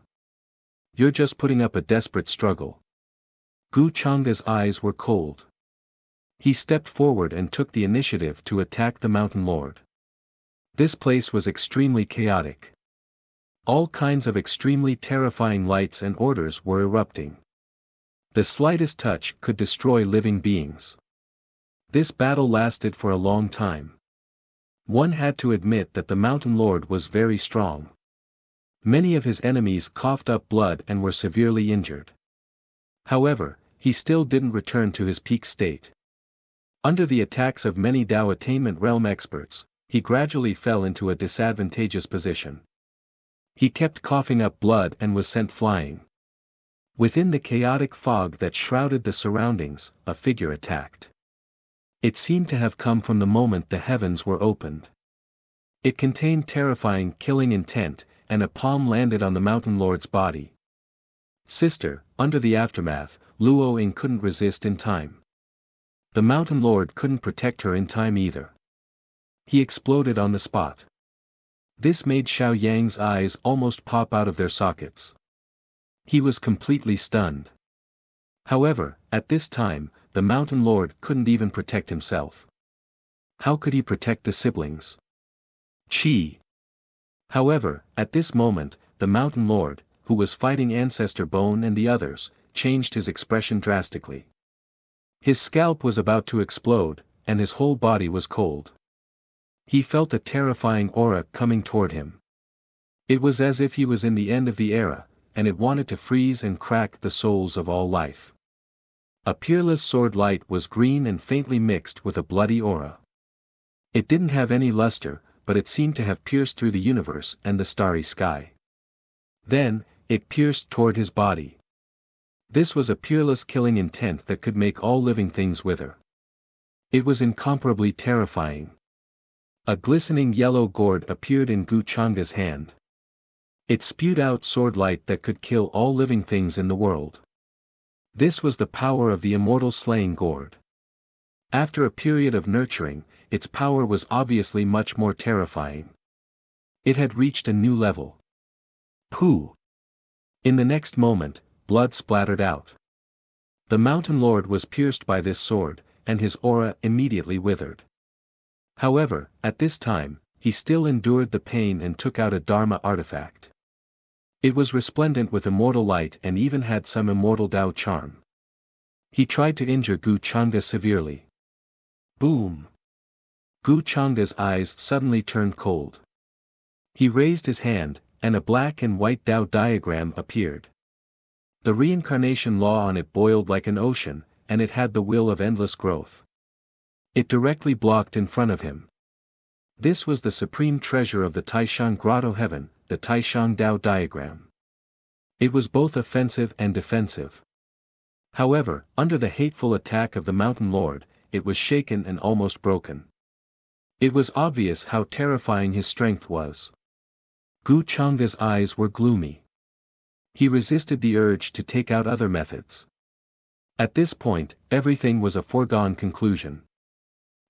"You're just putting up a desperate struggle." Gu Chang'e's eyes were cold. He stepped forward and took the initiative to attack the Mountain Lord. This place was extremely chaotic. All kinds of extremely terrifying lights and orders were erupting. The slightest touch could destroy living beings. This battle lasted for a long time. One had to admit that the Mountain Lord was very strong. Many of his enemies coughed up blood and were severely injured. However, he still didn't return to his peak state. Under the attacks of many Tao attainment realm experts, he gradually fell into a disadvantageous position. He kept coughing up blood and was sent flying. Within the chaotic fog that shrouded the surroundings, a figure attacked. It seemed to have come from the moment the heavens were opened. It contained terrifying killing intent, and a palm landed on the Mountain Lord's body. Sister, under the aftermath, Luo Ying couldn't resist in time. The Mountain Lord couldn't protect her in time either. He exploded on the spot. This made Xiao Yang's eyes almost pop out of their sockets. He was completely stunned. However, at this time, the Mountain Lord couldn't even protect himself. How could he protect the siblings? Chi. However, at this moment, the Mountain Lord, who was fighting Ancestor Bone and the others, changed his expression drastically. His scalp was about to explode, and his whole body was cold. He felt a terrifying aura coming toward him. It was as if he was in the end of the era, and it wanted to freeze and crack the souls of all life. A peerless sword light was green and faintly mixed with a bloody aura. It didn't have any luster, but it seemed to have pierced through the universe and the starry sky. Then, it pierced toward his body. This was a peerless killing intent that could make all living things wither. It was incomparably terrifying. A glistening yellow gourd appeared in Gu Changa's hand. It spewed out sword light that could kill all living things in the world. This was the power of the immortal slaying gourd. After a period of nurturing, its power was obviously much more terrifying. It had reached a new level. Pooh! In the next moment, blood splattered out. The Mountain Lord was pierced by this sword, and his aura immediately withered. However, at this time, he still endured the pain and took out a Dharma artifact. It was resplendent with immortal light and even had some immortal Tao charm. He tried to injure Gu Changa severely. Boom! Gu Changa's eyes suddenly turned cold. He raised his hand, and a black and white Tao diagram appeared. The reincarnation law on it boiled like an ocean, and it had the will of endless growth. It directly blocked in front of him. This was the supreme treasure of the Taishan Grotto Heaven, the Taishan Tao diagram. It was both offensive and defensive. However, under the hateful attack of the Mountain Lord, it was shaken and almost broken. It was obvious how terrifying his strength was. Gu Changa's eyes were gloomy. He resisted the urge to take out other methods. At this point, everything was a foregone conclusion.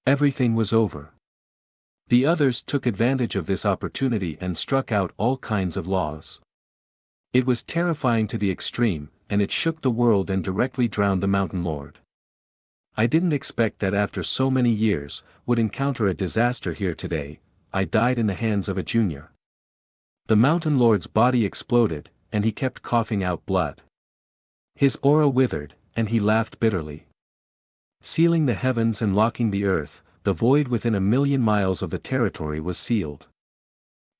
Everything was over. The others took advantage of this opportunity and struck out all kinds of laws. It was terrifying to the extreme, and it shook the world and directly drowned the Mountain Lord. I didn't expect that after so many years, would encounter a disaster here today. I died in the hands of a junior. The Mountain Lord's body exploded, and he kept coughing out blood. His aura withered, and he laughed bitterly. Sealing the heavens and locking the earth, the void within 1,000,000 miles of the territory was sealed.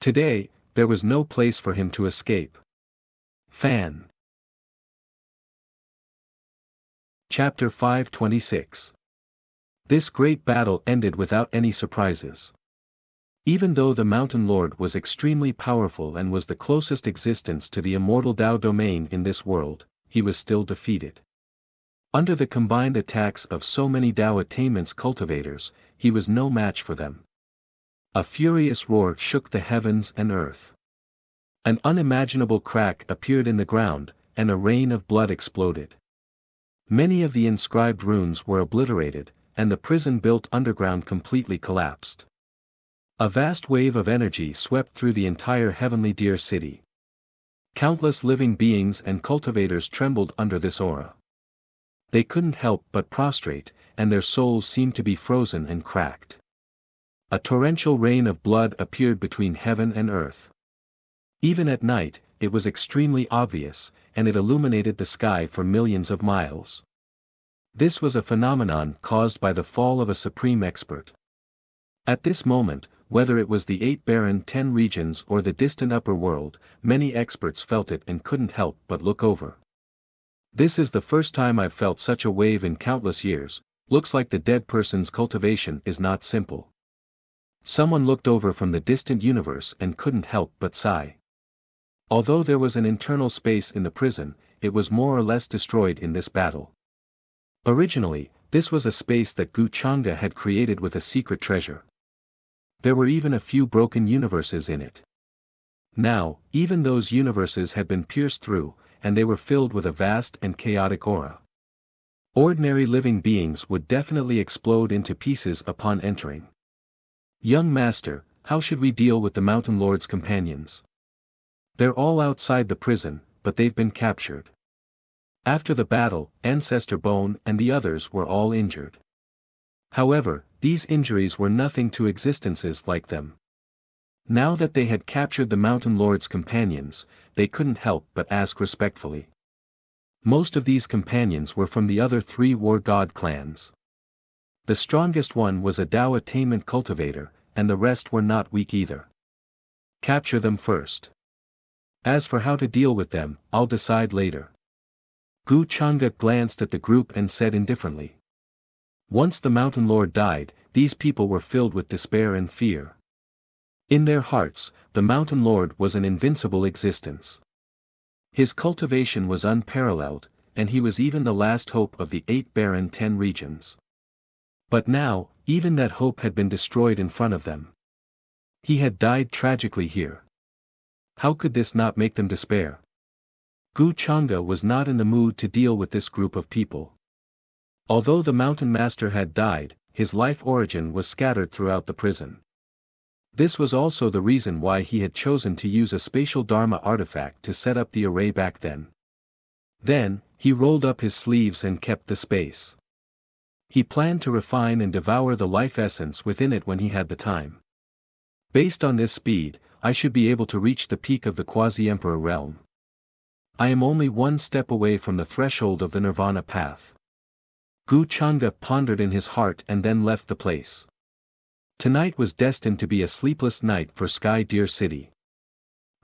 Today, there was no place for him to escape. Fan. Chapter 526. This great battle ended without any surprises. Even though the Mountain Lord was extremely powerful and was the closest existence to the immortal Tao domain in this world, he was still defeated. Under the combined attacks of so many Tao attainments cultivators, he was no match for them. A furious roar shook the heavens and earth. An unimaginable crack appeared in the ground, and a rain of blood exploded. Many of the inscribed runes were obliterated, and the prison built underground completely collapsed. A vast wave of energy swept through the entire heavenly deer city. Countless living beings and cultivators trembled under this aura. They couldn't help but prostrate, and their souls seemed to be frozen and cracked. A torrential rain of blood appeared between heaven and earth. Even at night, it was extremely obvious, and it illuminated the sky for millions of miles. This was a phenomenon caused by the fall of a supreme expert. At this moment, whether it was the 8 barren 10 regions or the distant upper world, many experts felt it and couldn't help but look over. This is the first time I've felt such a wave in countless years. Looks like the dead person's cultivation is not simple. Someone looked over from the distant universe and couldn't help but sigh. Although there was an internal space in the prison, it was more or less destroyed in this battle. Originally, this was a space that Gu Changa had created with a secret treasure. There were even a few broken universes in it. Now, even those universes had been pierced through, and they were filled with a vast and chaotic aura. Ordinary living beings would definitely explode into pieces upon entering. Young Master, how should we deal with the Mountain Lord's companions? They're all outside the prison, but they've been captured. After the battle, Ancestor Bone and the others were all injured. However, these injuries were nothing to existences like them. Now that they had captured the Mountain Lord's companions, they couldn't help but ask respectfully. Most of these companions were from the other 3 war god clans. The strongest one was a Tao attainment cultivator, and the rest were not weak either. Capture them first. As for how to deal with them, I'll decide later. Gu Changa glanced at the group and said indifferently. Once the Mountain Lord died, these people were filled with despair and fear. In their hearts, the Mountain Lord was an invincible existence. His cultivation was unparalleled, and he was even the last hope of the 8 barren 10 regions. But now, even that hope had been destroyed in front of them. He had died tragically here. How could this not make them despair? Gu Changa was not in the mood to deal with this group of people. Although the Mountain Master had died, his life origin was scattered throughout the prison. This was also the reason why he had chosen to use a spatial Dharma artifact to set up the array back then. Then, he rolled up his sleeves and kept the space. He planned to refine and devour the life essence within it when he had the time. Based on this speed, I should be able to reach the peak of the Quasi-Emperor realm. I am only one step away from the threshold of the Nirvana path. Gu Changa pondered in his heart and then left the place. Tonight was destined to be a sleepless night for Sky Deer City.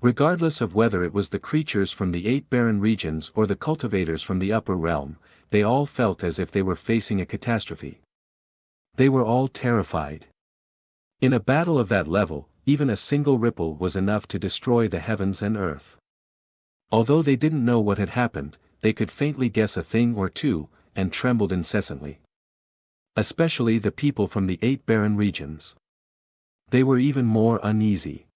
Regardless of whether it was the creatures from the 8 barren regions or the cultivators from the upper realm, they all felt as if they were facing a catastrophe. They were all terrified. In a battle of that level, even a single ripple was enough to destroy the heavens and earth. Although they didn't know what had happened, they could faintly guess a thing or two, and trembled incessantly. Especially the people from the 8 barren regions. They were even more uneasy.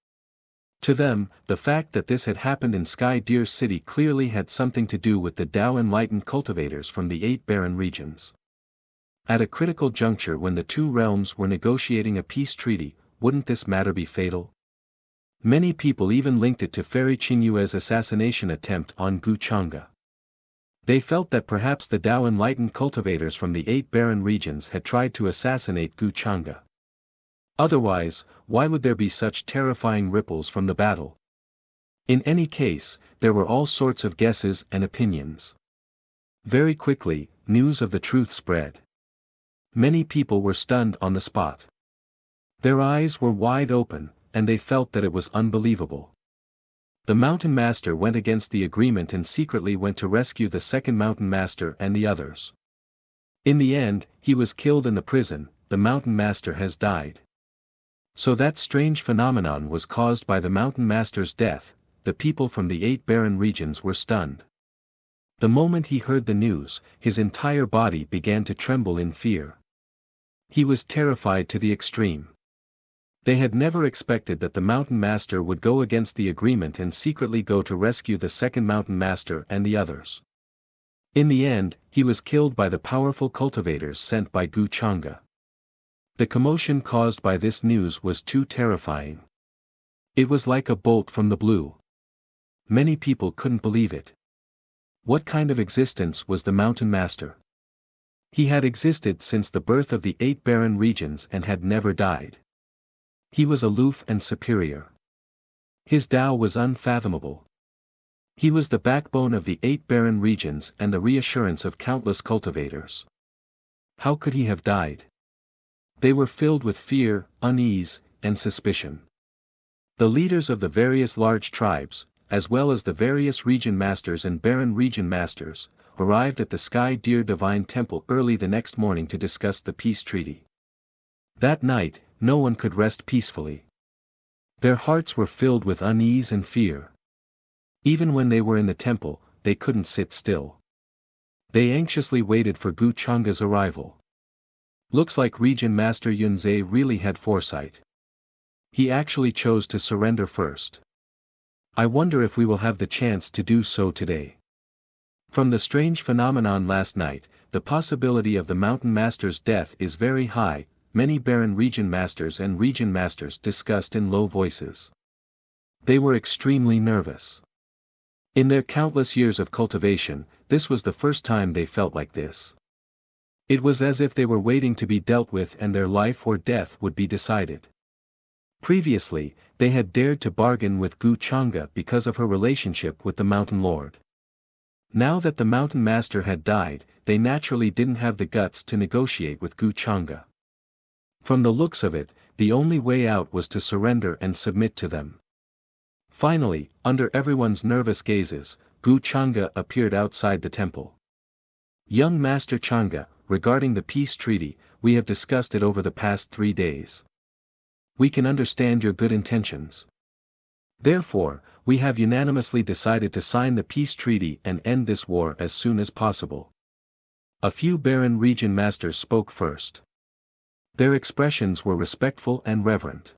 To them, the fact that this had happened in Sky Deer City clearly had something to do with the Tao enlightened cultivators from the 8 barren regions. At a critical juncture when the two realms were negotiating a peace treaty, wouldn't this matter be fatal? Many people even linked it to Fairy Qingyue's assassination attempt on Gu Changa. They felt that perhaps the Tao enlightened cultivators from the 8 barren regions had tried to assassinate Gu Changa. Otherwise, why would there be such terrifying ripples from the battle? In any case, there were all sorts of guesses and opinions. Very quickly, news of the truth spread. Many people were stunned on the spot. Their eyes were wide open, and they felt that it was unbelievable. The Mountain Master went against the agreement and secretly went to rescue the second Mountain Master and the others. In the end, he was killed in the prison. The Mountain Master has died. So that strange phenomenon was caused by the Mountain Master's death. The people from the 8 barren regions were stunned. The moment he heard the news, his entire body began to tremble in fear. He was terrified to the extreme. They had never expected that the Mountain Master would go against the agreement and secretly go to rescue the second Mountain Master and the others. In the end, he was killed by the powerful cultivators sent by Gu Changa. The commotion caused by this news was too terrifying. It was like a bolt from the blue. Many people couldn't believe it. What kind of existence was the Mountain Master? He had existed since the birth of the 8 barren regions and had never died. He was aloof and superior. His Tao was unfathomable. He was the backbone of the 8 barren regions and the reassurance of countless cultivators. How could he have died? They were filled with fear, unease, and suspicion. The leaders of the various large tribes, as well as the various region masters and barren region masters, arrived at the Sky Deer Divine Temple early the next morning to discuss the peace treaty. That night, no one could rest peacefully. Their hearts were filled with unease and fear. Even when they were in the temple, they couldn't sit still. They anxiously waited for Gu Changa's arrival. Looks like Region Master Yunzhe really had foresight. He actually chose to surrender first. I wonder if we will have the chance to do so today. From the strange phenomenon last night, the possibility of the Mountain Master's death is very high. Many barren region masters and region masters discussed in low voices. They were extremely nervous. In their countless years of cultivation, this was the first time they felt like this. It was as if they were waiting to be dealt with and their life or death would be decided. Previously, they had dared to bargain with Gu Changa because of her relationship with the Mountain Lord. Now that the Mountain Master had died, they naturally didn't have the guts to negotiate with Gu Changa. From the looks of it, the only way out was to surrender and submit to them. Finally, under everyone's nervous gazes, Gu Changa appeared outside the temple. Young Master Changa, regarding the peace treaty, we have discussed it over the past 3 days. We can understand your good intentions. Therefore, we have unanimously decided to sign the peace treaty and end this war as soon as possible. A few Baron region masters spoke first. Their expressions were respectful and reverent.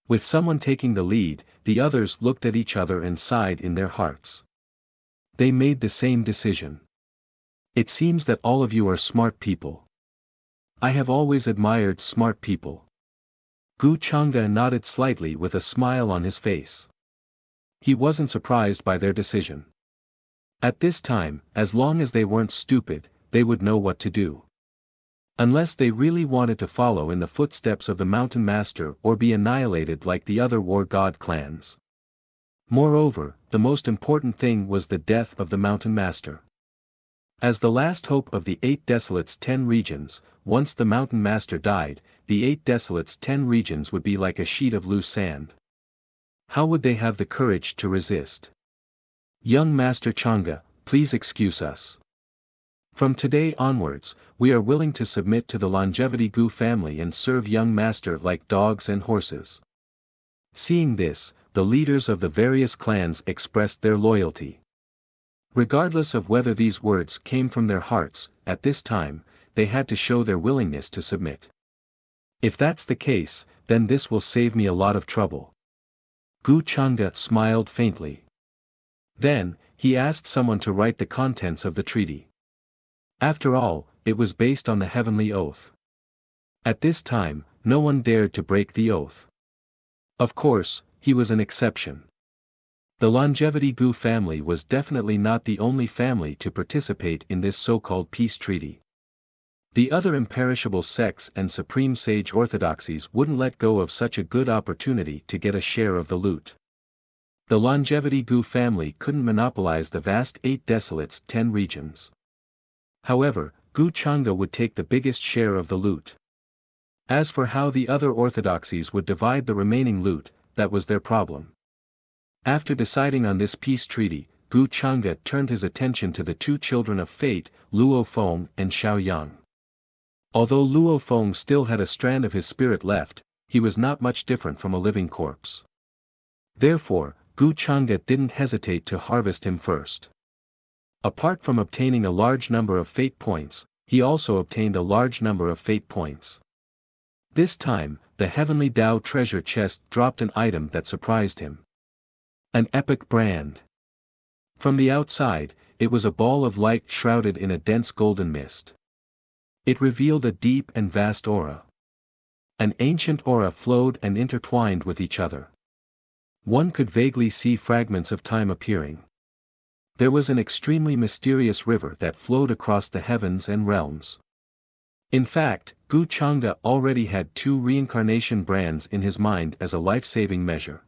With someone taking the lead, the others looked at each other and sighed in their hearts. They made the same decision. It seems that all of you are smart people. I have always admired smart people. Gu Changa nodded slightly with a smile on his face. He wasn't surprised by their decision. At this time, as long as they weren't stupid, they would know what to do. Unless they really wanted to follow in the footsteps of the Mountain Master or be annihilated like the other war god clans. Moreover, the most important thing was the death of the Mountain Master. As the last hope of the 8 Desolates' 10 regions, once the Mountain Master died, the 8 Desolates' 10 regions would be like a sheet of loose sand. How would they have the courage to resist? Young Master Changa, please excuse us. From today onwards, we are willing to submit to the Longevity Gu family and serve young master like dogs and horses. Seeing this, the leaders of the various clans expressed their loyalty. Regardless of whether these words came from their hearts, at this time, they had to show their willingness to submit. If that's the case, then this will save me a lot of trouble. Gu Changa smiled faintly. Then, he asked someone to write the contents of the treaty. After all, it was based on the heavenly oath. At this time, no one dared to break the oath. Of course, he was an exception. The Longevity Gu family was definitely not the only family to participate in this so-called peace treaty. The other imperishable sects and supreme sage orthodoxies wouldn't let go of such a good opportunity to get a share of the loot. The Longevity Gu family couldn't monopolize the vast 8 Desolates' 10 regions. However, Gu Changa would take the biggest share of the loot. As for how the other orthodoxies would divide the remaining loot, that was their problem. After deciding on this peace treaty, Gu Changa turned his attention to the 2 children of fate, Luo Feng and Xiao Yang. Although Luo Feng still had a strand of his spirit left, he was not much different from a living corpse. Therefore, Gu Changa didn't hesitate to harvest him first. Apart from obtaining a large number of fate points, he also obtained a large number of fate points. This time, the Heavenly Tao treasure chest dropped an item that surprised him. An epic brand. From the outside, it was a ball of light shrouded in a dense golden mist. It revealed a deep and vast aura. An ancient aura flowed and intertwined with each other. One could vaguely see fragments of time appearing. There was an extremely mysterious river that flowed across the heavens and realms. In fact, Gu Changa already had 2 reincarnation brands in his mind as a life-saving measure.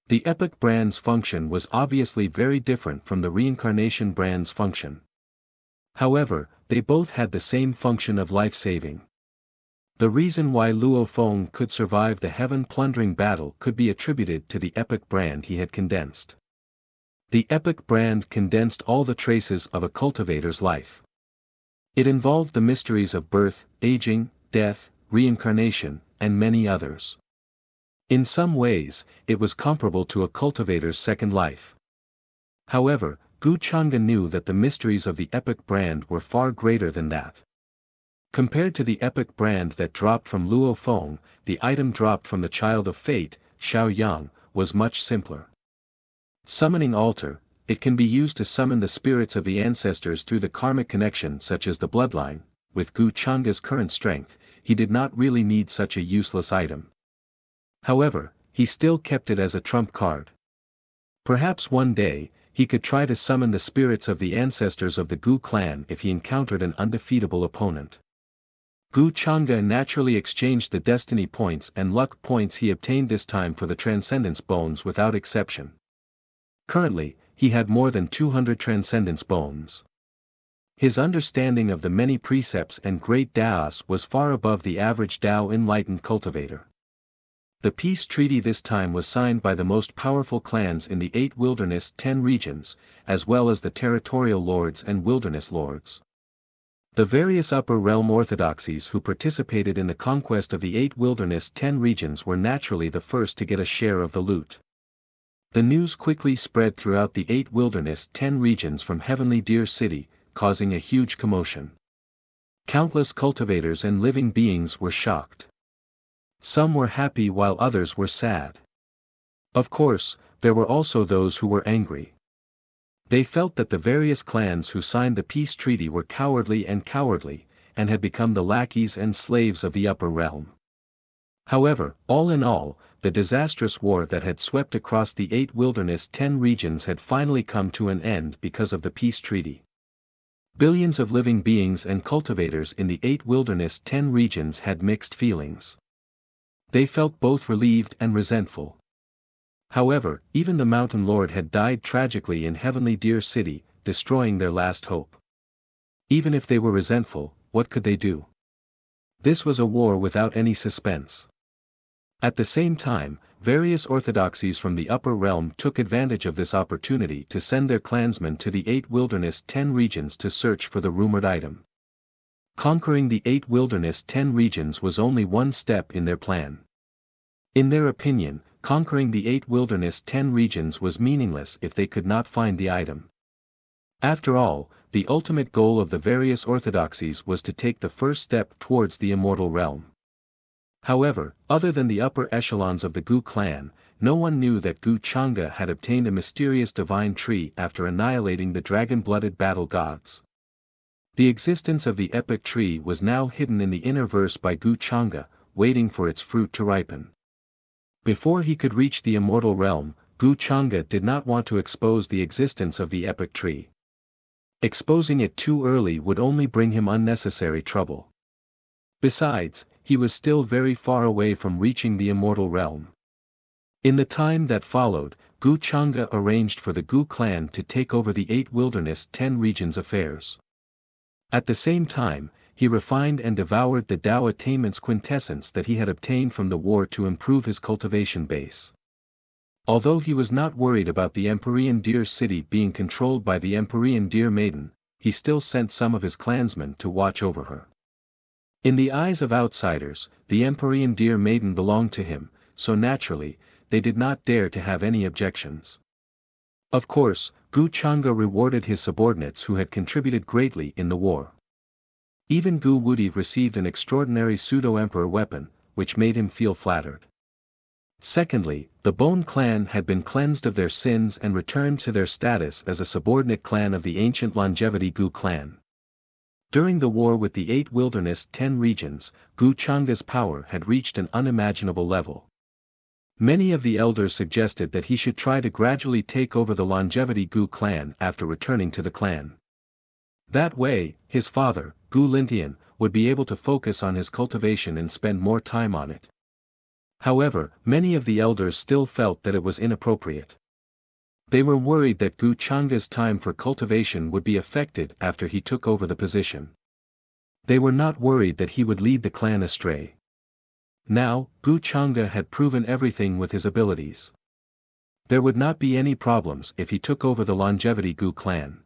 The epic brand's function was obviously very different from the reincarnation brand's function. However, they both had the same function of life-saving. The reason why Luo Feng could survive the heaven-plundering battle could be attributed to the epic brand he had condensed. The epic brand condensed all the traces of a cultivator's life. It involved the mysteries of birth, aging, death, reincarnation, and many others. In some ways, it was comparable to a cultivator's second life. However, Gu Changa knew that the mysteries of the epic brand were far greater than that. Compared to the epic brand that dropped from Luo Feng, the item dropped from the Child of Fate, Xiao Yang, was much simpler. Summoning Altar, it can be used to summon the spirits of the ancestors through the karmic connection such as the bloodline. With Gu Changa's current strength, he did not really need such a useless item. However, he still kept it as a trump card. Perhaps one day, he could try to summon the spirits of the ancestors of the Gu clan if he encountered an undefeatable opponent. Gu Changa naturally exchanged the destiny points and luck points he obtained this time for the transcendence bones without exception. Currently, he had more than 200 transcendence bones. His understanding of the many precepts and great Daos was far above the average Tao enlightened cultivator. The peace treaty this time was signed by the most powerful clans in the 8 wilderness 10 regions, as well as the territorial lords and wilderness lords. The various upper realm orthodoxies who participated in the conquest of the 8 wilderness 10 regions were naturally the first to get a share of the loot. The news quickly spread throughout the 8 wilderness 10 regions from Heavenly Deer City, causing a huge commotion. Countless cultivators and living beings were shocked. Some were happy while others were sad. Of course, there were also those who were angry. They felt that the various clans who signed the peace treaty were cowardly and had become the lackeys and slaves of the upper realm. However, all in all, the disastrous war that had swept across the 8 wilderness 10 regions had finally come to an end because of the peace treaty. Billions of living beings and cultivators in the 8 wilderness 10 regions had mixed feelings. They felt both relieved and resentful. However, even the Mountain Lord had died tragically in Heavenly Deer City, destroying their last hope. Even if they were resentful, what could they do? This was a war without any suspense. At the same time, various orthodoxies from the upper realm took advantage of this opportunity to send their clansmen to the 8 wilderness 10 regions to search for the rumored item. Conquering the 8 wilderness 10 regions was only one step in their plan. In their opinion, conquering the 8 wilderness 10 regions was meaningless if they could not find the item. After all, the ultimate goal of the various orthodoxies was to take the first step towards the immortal realm. However, other than the upper echelons of the Gu clan, no one knew that Gu Changa had obtained a mysterious divine tree after annihilating the dragon-blooded battle gods. The existence of the epic tree was now hidden in the inner verse by Gu Changa, waiting for its fruit to ripen. Before he could reach the immortal realm, Gu Changa did not want to expose the existence of the epic tree. Exposing it too early would only bring him unnecessary trouble. Besides, he was still very far away from reaching the immortal realm. In the time that followed, Gu Changa arranged for the Gu clan to take over the 8 wilderness 10 regions affairs. At the same time, he refined and devoured the Tao attainments quintessence that he had obtained from the war to improve his cultivation base. Although he was not worried about the Empyrean Deer City being controlled by the Empyrean Deer Maiden, he still sent some of his clansmen to watch over her. In the eyes of outsiders, the Empyrean Deer Maiden belonged to him, so naturally, they did not dare to have any objections. Of course, Gu Changa rewarded his subordinates who had contributed greatly in the war. Even Gu Wudi received an extraordinary pseudo-emperor weapon, which made him feel flattered. Secondly, the Bone clan had been cleansed of their sins and returned to their status as a subordinate clan of the ancient longevity Gu clan. During the war with the 8 wilderness 10 regions, Gu Changa's power had reached an unimaginable level. Many of the elders suggested that he should try to gradually take over the longevity Gu clan after returning to the clan. That way, his father, Gu Lintian, would be able to focus on his cultivation and spend more time on it. However, many of the elders still felt that it was inappropriate. They were worried that Gu Changa's time for cultivation would be affected after he took over the position. They were not worried that he would lead the clan astray. Now, Gu Changa had proven everything with his abilities. There would not be any problems if he took over the longevity Gu clan.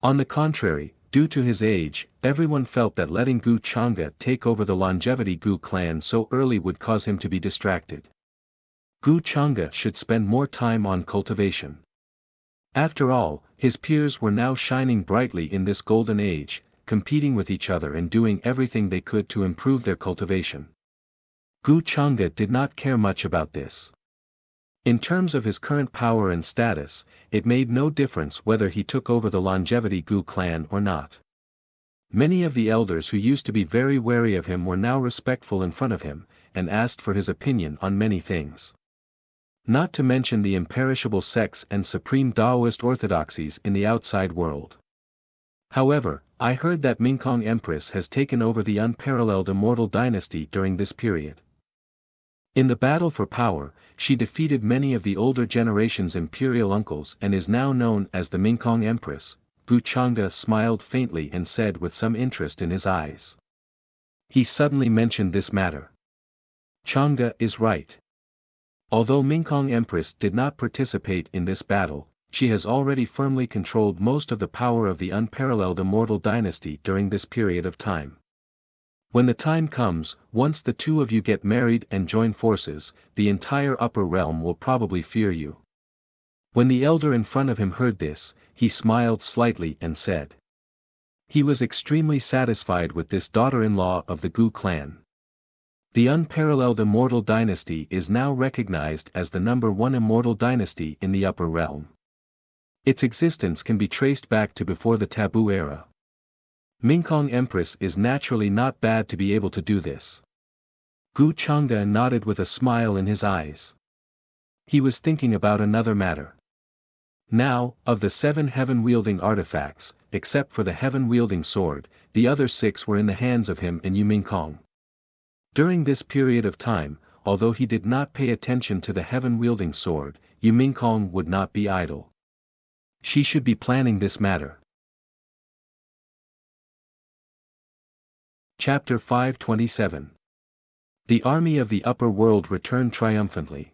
On the contrary, due to his age, everyone felt that letting Gu Changa take over the longevity Gu clan so early would cause him to be distracted. Gu Changa should spend more time on cultivation. After all, his peers were now shining brightly in this golden age, competing with each other and doing everything they could to improve their cultivation. Gu Changa did not care much about this. In terms of his current power and status, it made no difference whether he took over the longevity Gu clan or not. Many of the elders who used to be very wary of him were now respectful in front of him, and asked for his opinion on many things. Not to mention the imperishable sects and supreme Taoist orthodoxies in the outside world. However, I heard that Mingkong Empress has taken over the unparalleled immortal dynasty during this period. In the battle for power, she defeated many of the older generation's imperial uncles and is now known as the Mingkong Empress. Gu Changa smiled faintly and said with some interest in his eyes. He suddenly mentioned this matter. Chang'e is right. Although Mingkong Empress did not participate in this battle, she has already firmly controlled most of the power of the unparalleled immortal dynasty during this period of time. When the time comes, once the two of you get married and join forces, the entire upper realm will probably fear you. When the elder in front of him heard this, he smiled slightly and said. He was extremely satisfied with this daughter-in-law of the Gu clan. The unparalleled immortal dynasty is now recognized as the #1 immortal dynasty in the upper realm. Its existence can be traced back to before the taboo era. Mingkong Empress is naturally not bad to be able to do this. Gu Chang'e nodded with a smile in his eyes. He was thinking about another matter. Now, of the 7 heaven-wielding artifacts, except for the heaven-wielding sword, the other 6 were in the hands of him and Yu Mingkong. During this period of time, although he did not pay attention to the heaven-wielding sword, Yu Mingkong would not be idle. She should be planning this matter. Chapter 527. The army of the upper world returned triumphantly.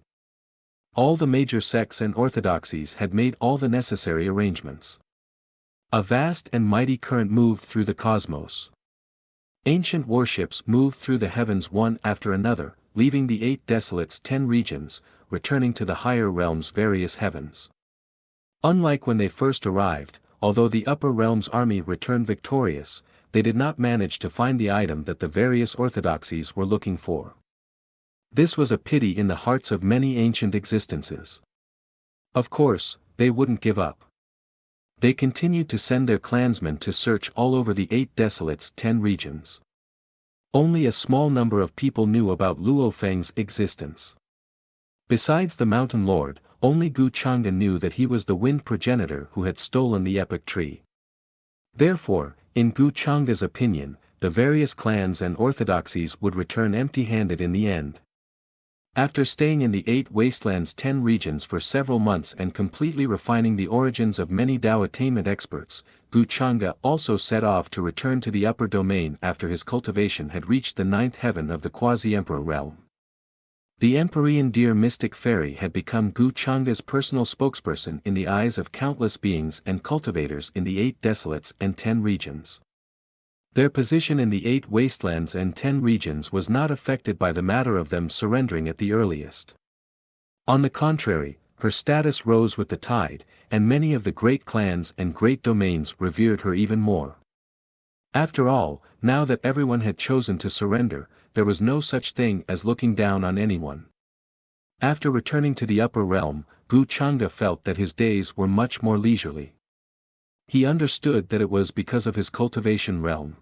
All the major sects and orthodoxies had made all the necessary arrangements. A vast and mighty current moved through the cosmos. Ancient warships moved through the heavens one after another, leaving the 8 desolates 10 regions, returning to the higher realms' various heavens. Unlike when they first arrived, although the upper realms' army returned victorious, they did not manage to find the item that the various orthodoxies were looking for. This was a pity in the hearts of many ancient existences. Of course, they wouldn't give up. They continued to send their clansmen to search all over the 8 desolates 10 regions. Only a small number of people knew about Luo Feng's existence. Besides the Mountain Lord, only Gu Chang'e knew that he was the wind progenitor who had stolen the epic tree. Therefore, in Gu Chang'e's opinion, the various clans and orthodoxies would return empty-handed in the end. After staying in the 8 wastelands 10 regions for several months and completely refining the origins of many Dao attainment experts, Gu Chang'e also set off to return to the upper domain after his cultivation had reached the 9th heaven of the quasi-emperor realm. The Empyrean deer mystic fairy had become Gu Chang'e's personal spokesperson in the eyes of countless beings and cultivators in the 8 desolates and 10 regions. Their position in the 8 wastelands and 10 regions was not affected by the matter of them surrendering at the earliest. On the contrary, her status rose with the tide, and many of the great clans and great domains revered her even more. After all, now that everyone had chosen to surrender, there was no such thing as looking down on anyone. After returning to the upper realm, Gu Chang'e felt that his days were much more leisurely. He understood that it was because of his cultivation realm.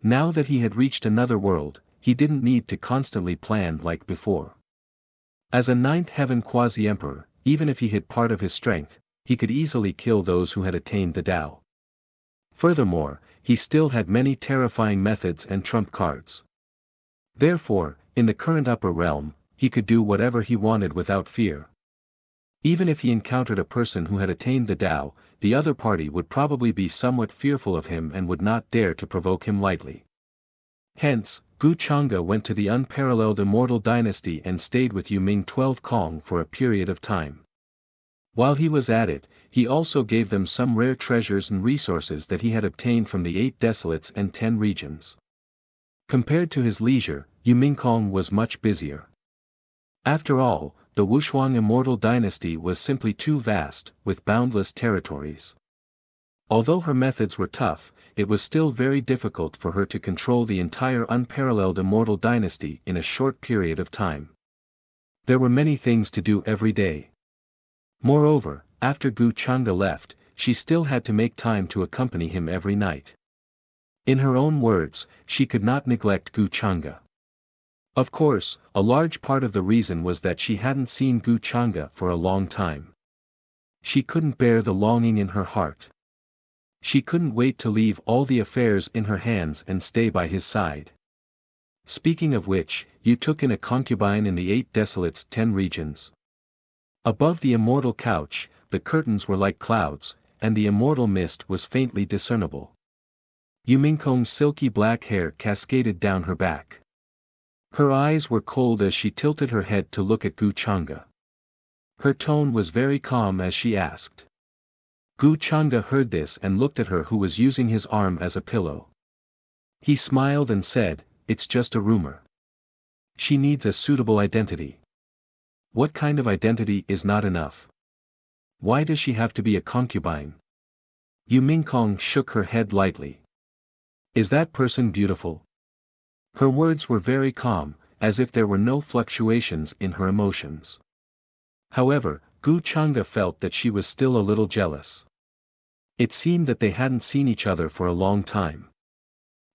Now that he had reached another world, he didn't need to constantly plan like before. As a 9th heaven quasi-emperor, even if he had part of his strength, he could easily kill those who had attained the Tao. Furthermore, he still had many terrifying methods and trump cards. Therefore, in the current upper realm, he could do whatever he wanted without fear. Even if he encountered a person who had attained the Tao, the other party would probably be somewhat fearful of him and would not dare to provoke him lightly. Hence, Gu Chang'e went to the unparalleled immortal dynasty and stayed with Yu Ming 12 Kong for a period of time. While he was at it, he also gave them some rare treasures and resources that he had obtained from the 8 desolates and 10 regions. Compared to his leisure, Yu Mingkong was much busier. After all, the Wushuang immortal dynasty was simply too vast, with boundless territories. Although her methods were tough, it was still very difficult for her to control the entire unparalleled immortal dynasty in a short period of time. There were many things to do every day. Moreover, after Gu Chang'e left, she still had to make time to accompany him every night. In her own words, she could not neglect Gu Chang'e. Of course, a large part of the reason was that she hadn't seen Gu Chang'e for a long time. She couldn't bear the longing in her heart. She couldn't wait to leave all the affairs in her hands and stay by his side. Speaking of which, you took in a concubine in the 8 desolates 10 regions. Above the immortal couch, the curtains were like clouds, and the immortal mist was faintly discernible. Yu Mingkong's silky black hair cascaded down her back. Her eyes were cold as she tilted her head to look at Gu Changa. Her tone was very calm as she asked. Gu Changa heard this and looked at her who was using his arm as a pillow. He smiled and said, "It's just a rumor. She needs a suitable identity." "What kind of identity is not enough? Why does she have to be a concubine?" Yu Mingkong shook her head lightly. "Is that person beautiful?" Her words were very calm, as if there were no fluctuations in her emotions. However, Gu Changa felt that she was still a little jealous. It seemed that they hadn't seen each other for a long time.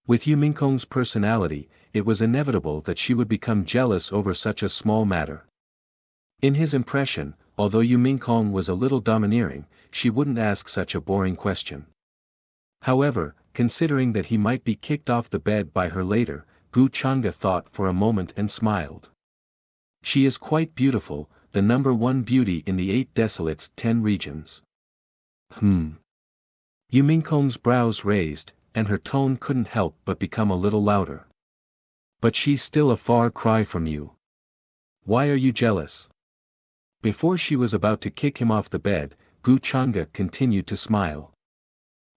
With Yu Mingkong's personality, it was inevitable that she would become jealous over such a small matter. In his impression, although Yu Mingkong was a little domineering, she wouldn't ask such a boring question. However, considering that he might be kicked off the bed by her later, Gu Changa thought for a moment and smiled. She is quite beautiful, the number one beauty in the 8 desolates 10 regions. Yu Mingkong's brows raised, and her tone couldn't help but become a little louder. But she's still a far cry from you. Why are you jealous? Before she was about to kick him off the bed, Gu Changa continued to smile.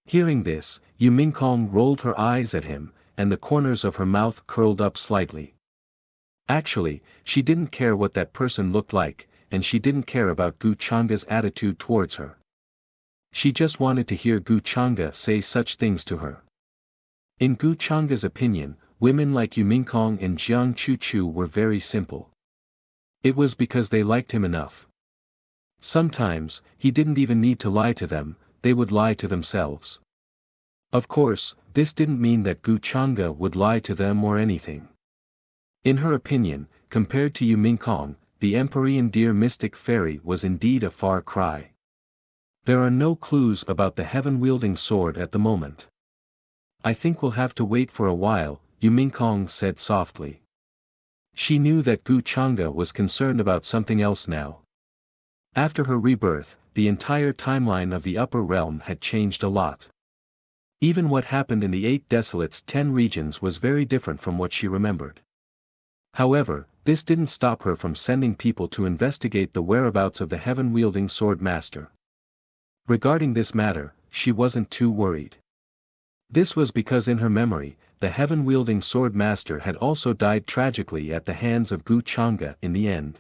Hearing this, Yu Mingkong rolled her eyes at him, and the corners of her mouth curled up slightly. Actually, she didn't care what that person looked like, and she didn't care about Gu Changa's attitude towards her. She just wanted to hear Gu Changa say such things to her. In Gu Changa's opinion, women like Yu Mingkong and Jiang Chu were very simple. It was because they liked him enough. Sometimes, he didn't even need to lie to them, they would lie to themselves. Of course, this didn't mean that Gu Changa would lie to them or anything. In her opinion, compared to Yu Mingkong, the Empyrean deer mystic fairy was indeed a far cry. There are no clues about the heaven-wielding sword at the moment. I think we'll have to wait for a while, Yu Mingkong said softly. She knew that Gu Changa was concerned about something else now. After her rebirth, the entire timeline of the upper realm had changed a lot. Even what happened in the 8 desolates 10 regions was very different from what she remembered. However, this didn't stop her from sending people to investigate the whereabouts of the heaven-wielding sword master. Regarding this matter, she wasn't too worried. This was because in her memory, the heaven-wielding sword master had also died tragically at the hands of Gu Changa in the end.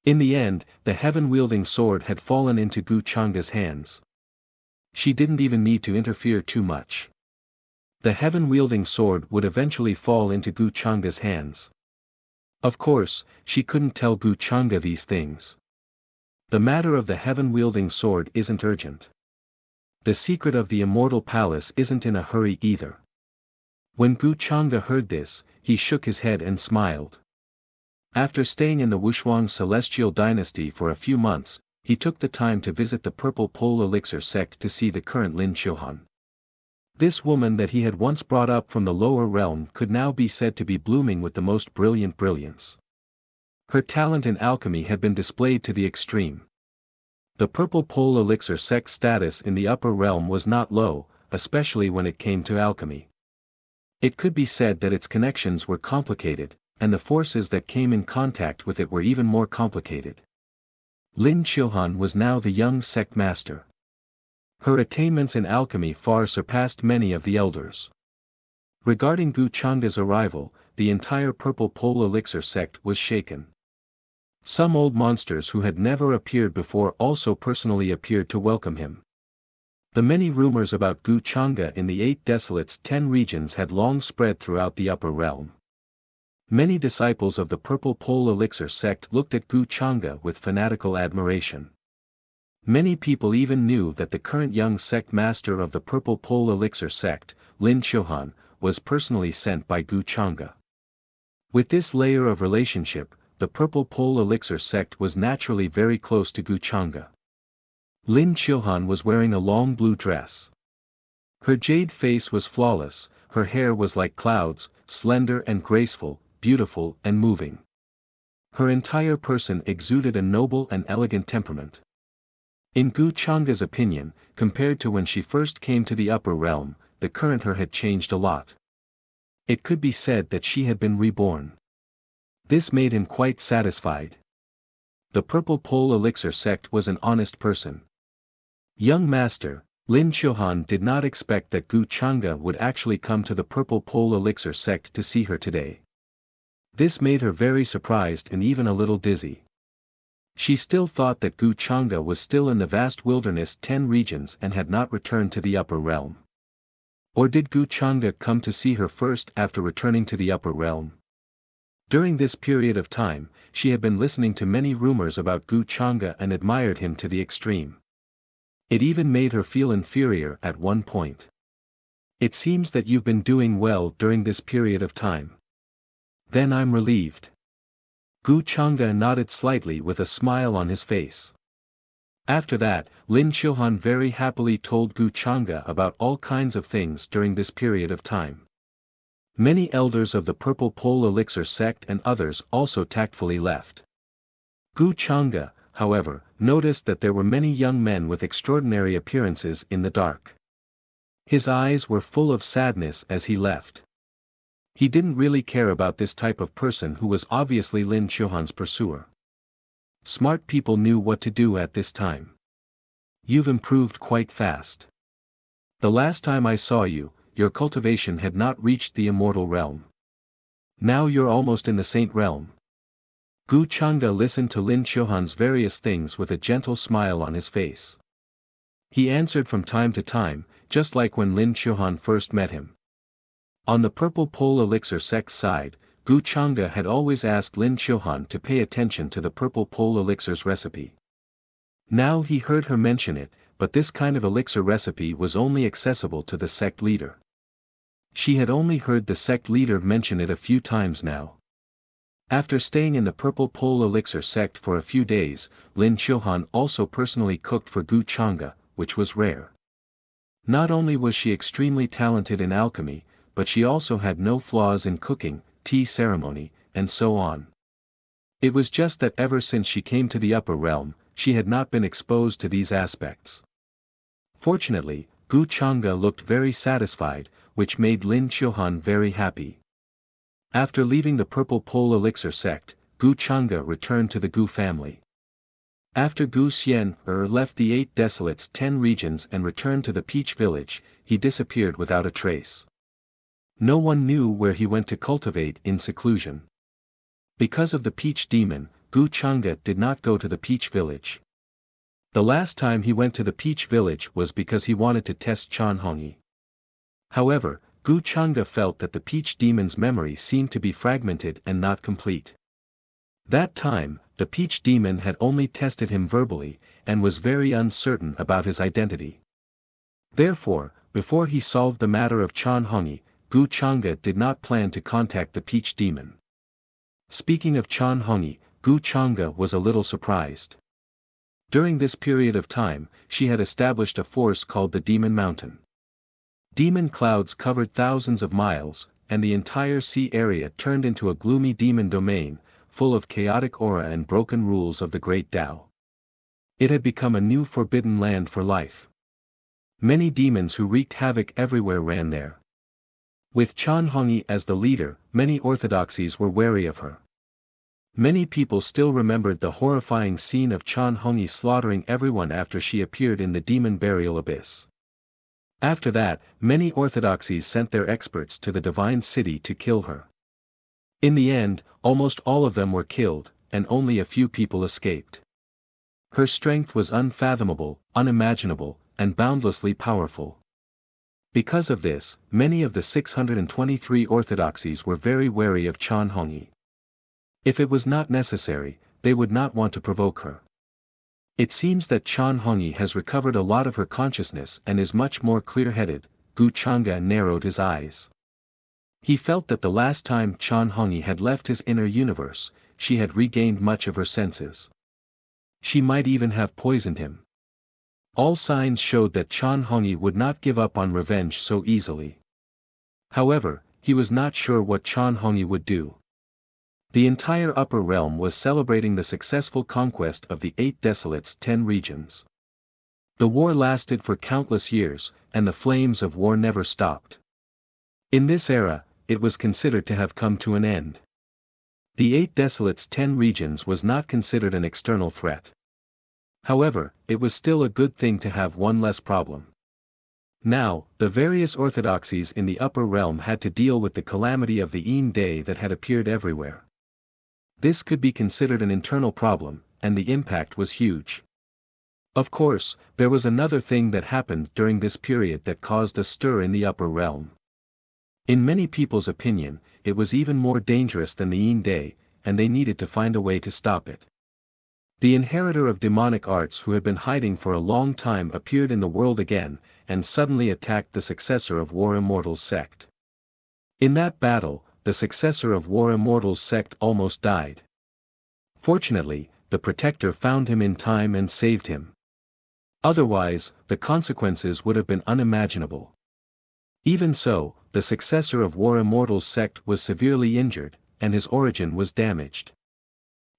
In the end, the heaven-wielding sword had fallen into Gu Changa's hands. She didn't even need to interfere too much. The heaven-wielding sword would eventually fall into Gu Changa's hands. Of course, she couldn't tell Gu Changa these things. The matter of the heaven-wielding sword isn't urgent. The secret of the immortal palace isn't in a hurry either. When Gu Changa heard this, he shook his head and smiled. After staying in the Wushuang celestial dynasty for a few months, he took the time to visit the Purple Pole Elixir sect to see the current Lin Chilhan. This woman that he had once brought up from the lower realm could now be said to be blooming with the most brilliant brilliance. Her talent in alchemy had been displayed to the extreme. The Purple Pole Elixir sect status in the upper realm was not low, especially when it came to alchemy. It could be said that its connections were complicated, and the forces that came in contact with it were even more complicated. Lin Chilhan was now the young sect master. Her attainments in alchemy far surpassed many of the elders. Regarding Gu Changa's arrival, the entire Purple Pole Elixir sect was shaken. Some old monsters who had never appeared before also personally appeared to welcome him. The many rumors about Gu Changa in the 8 desolates 10 regions had long spread throughout the upper realm. Many disciples of the Purple Pole Elixir sect looked at Gu Changa with fanatical admiration. Many people even knew that the current young sect master of the Purple Pole Elixir sect, Lin Chilhan, was personally sent by Gu Changa. With this layer of relationship, the Purple Pole Elixir sect was naturally very close to Gu Changa. Lin Chilhan was wearing a long blue dress. Her jade face was flawless, her hair was like clouds, slender and graceful, beautiful and moving. Her entire person exuded a noble and elegant temperament. In Gu Changa's opinion, compared to when she first came to the upper realm, the current her had changed a lot. It could be said that she had been reborn. This made him quite satisfied. The Purple Pole Elixir sect was an honest person. Young master, Lin Qiuhan did not expect that Gu Chang'e would actually come to the Purple Pole Elixir sect to see her today. This made her very surprised and even a little dizzy. She still thought that Gu Chang'e was still in the vast wilderness 10 regions and had not returned to the upper realm. Or did Gu Chang'e come to see her first after returning to the upper realm? During this period of time, she had been listening to many rumors about Gu Chang'e and admired him to the extreme. It even made her feel inferior at one point. It seems that you've been doing well during this period of time. Then I'm relieved. Gu Chang'e nodded slightly with a smile on his face. After that, Lin Qiuhan very happily told Gu Chang'e about all kinds of things during this period of time. Many elders of the Purple Pole Elixir sect and others also tactfully left. Gu Chang'e, however, noticed that there were many young men with extraordinary appearances in the dark. His eyes were full of sadness as he left. He didn't really care about this type of person who was obviously Lin Qiuhan's pursuer. Smart people knew what to do at this time. You've improved quite fast. The last time I saw you, your cultivation had not reached the immortal realm. Now you're almost in the saint realm. Gu Chang'e listened to Lin Qiuhan's various things with a gentle smile on his face. He answered from time to time, just like when Lin Qiuhan first met him. On the Purple Pole Elixir sect's side, Gu Chang'e had always asked Lin Qiuhan to pay attention to the Purple Pole Elixir's recipe. Now he heard her mention it, but this kind of elixir recipe was only accessible to the sect leader. She had only heard the sect leader mention it a few times now. After staying in the Purple Pole Elixir sect for a few days, Lin Qiuhan also personally cooked for Gu Chang'e, which was rare. Not only was she extremely talented in alchemy, but she also had no flaws in cooking, tea ceremony, and so on. It was just that ever since she came to the upper realm, she had not been exposed to these aspects. Fortunately, Gu Chang'e looked very satisfied, which made Lin Qiuhan very happy. After leaving the Purple Pole Elixir sect, Gu Chang'e returned to the Gu family. After Gu Xian left the 8 desolates 10 regions and returned to the Peach Village, he disappeared without a trace. No one knew where he went to cultivate in seclusion. Because of the Peach Demon, Gu Chang'e did not go to the Peach Village. The last time he went to the Peach Village was because he wanted to test Chan Hongyi. However, Gu Chang'e felt that the Peach Demon's memory seemed to be fragmented and not complete. That time, the Peach Demon had only tested him verbally, and was very uncertain about his identity. Therefore, before he solved the matter of Chan Hongyi, Gu Chang'e did not plan to contact the Peach Demon. Speaking of Chan Hongyi, Gu Chang'e was a little surprised. During this period of time, she had established a force called the Demon Mountain. Demon clouds covered thousands of miles, and the entire sea area turned into a gloomy demon domain, full of chaotic aura and broken rules of the Great Tao. It had become a new forbidden land for life. Many demons who wreaked havoc everywhere ran there. With Chan Hongyi as the leader, many orthodoxies were wary of her. Many people still remembered the horrifying scene of Chan Hongyi slaughtering everyone after she appeared in the demon burial abyss. After that, many orthodoxies sent their experts to the divine city to kill her. In the end, almost all of them were killed, and only a few people escaped. Her strength was unfathomable, unimaginable, and boundlessly powerful. Because of this, many of the 623 orthodoxies were very wary of Chan Hongyi. If it was not necessary, they would not want to provoke her. It seems that Chan Hongyi has recovered a lot of her consciousness and is much more clear-headed. Gu Chang'e narrowed his eyes. He felt that the last time Chan Hongyi had left his inner universe, she had regained much of her senses. She might even have poisoned him. All signs showed that Chan Hongyi would not give up on revenge so easily. However, he was not sure what Chan Hongyi would do. The entire upper realm was celebrating the successful conquest of the 8 desolates 10 regions. The war lasted for countless years, and the flames of war never stopped. In this era, it was considered to have come to an end. The Eight Desolates' 10 regions was not considered an external threat. However, it was still a good thing to have one less problem. Now, the various orthodoxies in the upper realm had to deal with the calamity of the Een Day that had appeared everywhere. This could be considered an internal problem, and the impact was huge. Of course, there was another thing that happened during this period that caused a stir in the upper realm. In many people's opinion, it was even more dangerous than the Een Day, and they needed to find a way to stop it. The inheritor of demonic arts who had been hiding for a long time appeared in the world again, and suddenly attacked the successor of War Immortal's sect. In that battle, the successor of War Immortal's sect almost died. Fortunately, the protector found him in time and saved him. Otherwise, the consequences would have been unimaginable. Even so, the successor of War Immortal's sect was severely injured, and his origin was damaged.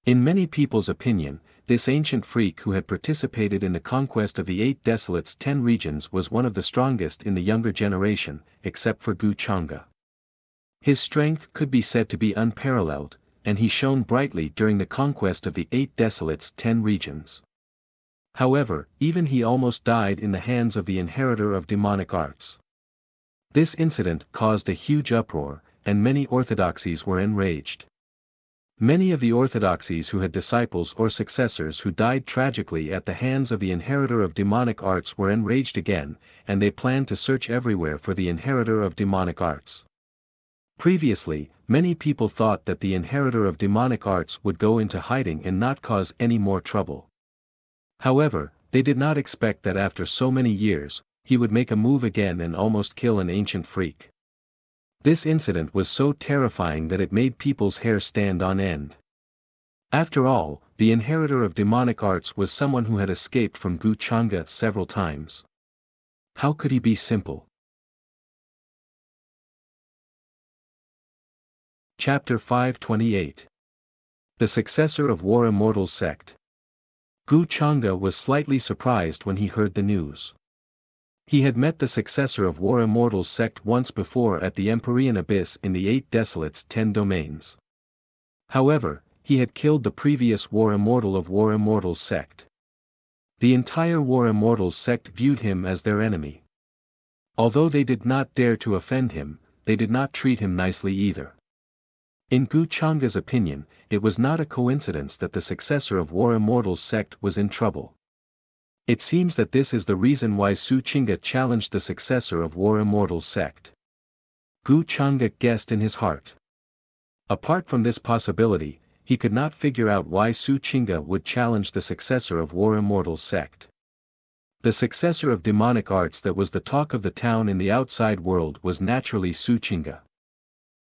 In many people's opinion, this ancient freak who had participated in the conquest of the Eight Desolates' 10 regions was one of the strongest in the younger generation, except for Gu Changa. His strength could be said to be unparalleled, and he shone brightly during the conquest of the Eight Desolates' 10 regions. However, even he almost died in the hands of the inheritor of demonic arts. This incident caused a huge uproar, and many orthodoxies were enraged. Many of the orthodoxies who had disciples or successors who died tragically at the hands of the inheritor of demonic arts were enraged again, and they planned to search everywhere for the inheritor of demonic arts. Previously, many people thought that the inheritor of demonic arts would go into hiding and not cause any more trouble. However, they did not expect that after so many years, he would make a move again and almost kill an ancient freak. This incident was so terrifying that it made people's hair stand on end. After all, the inheritor of demonic arts was someone who had escaped from Gu Changa several times. How could he be simple? Chapter 528. The Successor of War Immortal's Sect. Gu Changa was slightly surprised when he heard the news. He had met the successor of War Immortal's sect once before at the Empyrean Abyss in the Eight Desolates' 10 domains. However, he had killed the previous War Immortal of War Immortal's sect. The entire War Immortal's sect viewed him as their enemy. Although they did not dare to offend him, they did not treat him nicely either. In Gu Changa's opinion, it was not a coincidence that the successor of War Immortal's sect was in trouble. It seems that this is the reason why Su Chinga challenged the successor of War Immortal's sect. Gu Changa guessed in his heart. Apart from this possibility, he could not figure out why Su Chinga would challenge the successor of War Immortal's sect. The successor of demonic arts that was the talk of the town in the outside world was naturally Su Chinga.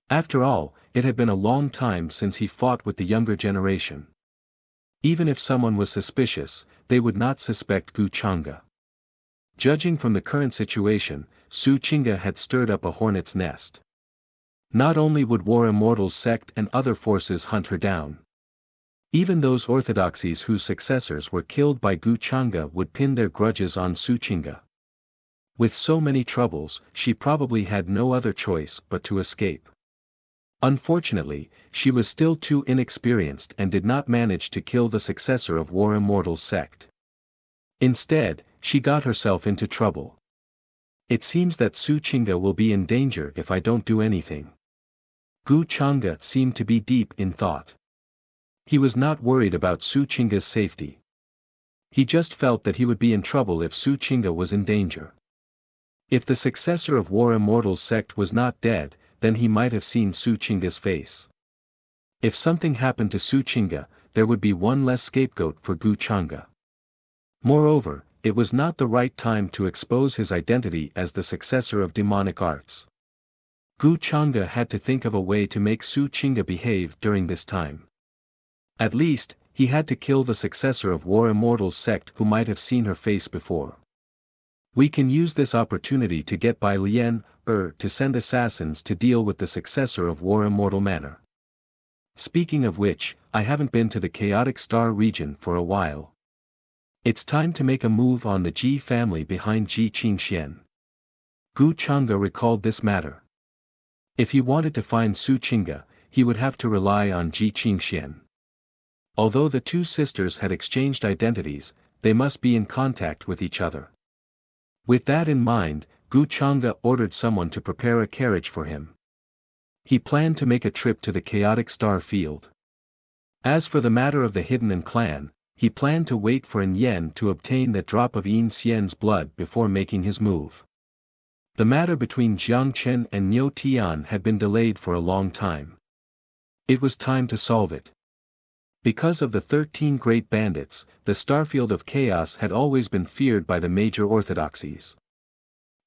After all, it had been a long time since he fought with the younger generation. Even if someone was suspicious, they would not suspect Gu Changa. Judging from the current situation, Su Chinga had stirred up a hornet's nest. Not only would War Immortal's sect and other forces hunt her down. Even those orthodoxies whose successors were killed by Gu Changa would pin their grudges on Su Chinga. With so many troubles, she probably had no other choice but to escape. Unfortunately, she was still too inexperienced and did not manage to kill the successor of War Immortal's sect. Instead, she got herself into trouble. It seems that Su Chinga will be in danger if I don't do anything. Gu Changa seemed to be deep in thought. He was not worried about Su Chinga's safety. He just felt that he would be in trouble if Su Chinga was in danger. If the successor of War Immortal's sect was not dead, then he might have seen Su Chinga's face. If something happened to Su Chinga, there would be one less scapegoat for Gu Changa. Moreover, it was not the right time to expose his identity as the successor of demonic arts. Gu Changa had to think of a way to make Su Chinga behave during this time. At least, he had to kill the successor of War Immortal's sect who might have seen her face before. We can use this opportunity to get by Lien, to send assassins to deal with the successor of War Immortal Manor. Speaking of which, I haven't been to the Chaotic Star region for a while. It's time to make a move on the Ji family behind Ji Qingxian. Gu Changa recalled this matter. If he wanted to find Su Chinga, he would have to rely on Ji Qingxian. Although the two sisters had exchanged identities, they must be in contact with each other. With that in mind, Gu Changge ordered someone to prepare a carriage for him. He planned to make a trip to the chaotic star field. As for the matter of the hidden clan, he planned to wait for An Yen to obtain that drop of Yin Xian's blood before making his move. The matter between Jiang Chen and Niu Tian had been delayed for a long time. It was time to solve it. Because of the 13 great bandits, the starfield of chaos had always been feared by the major orthodoxies.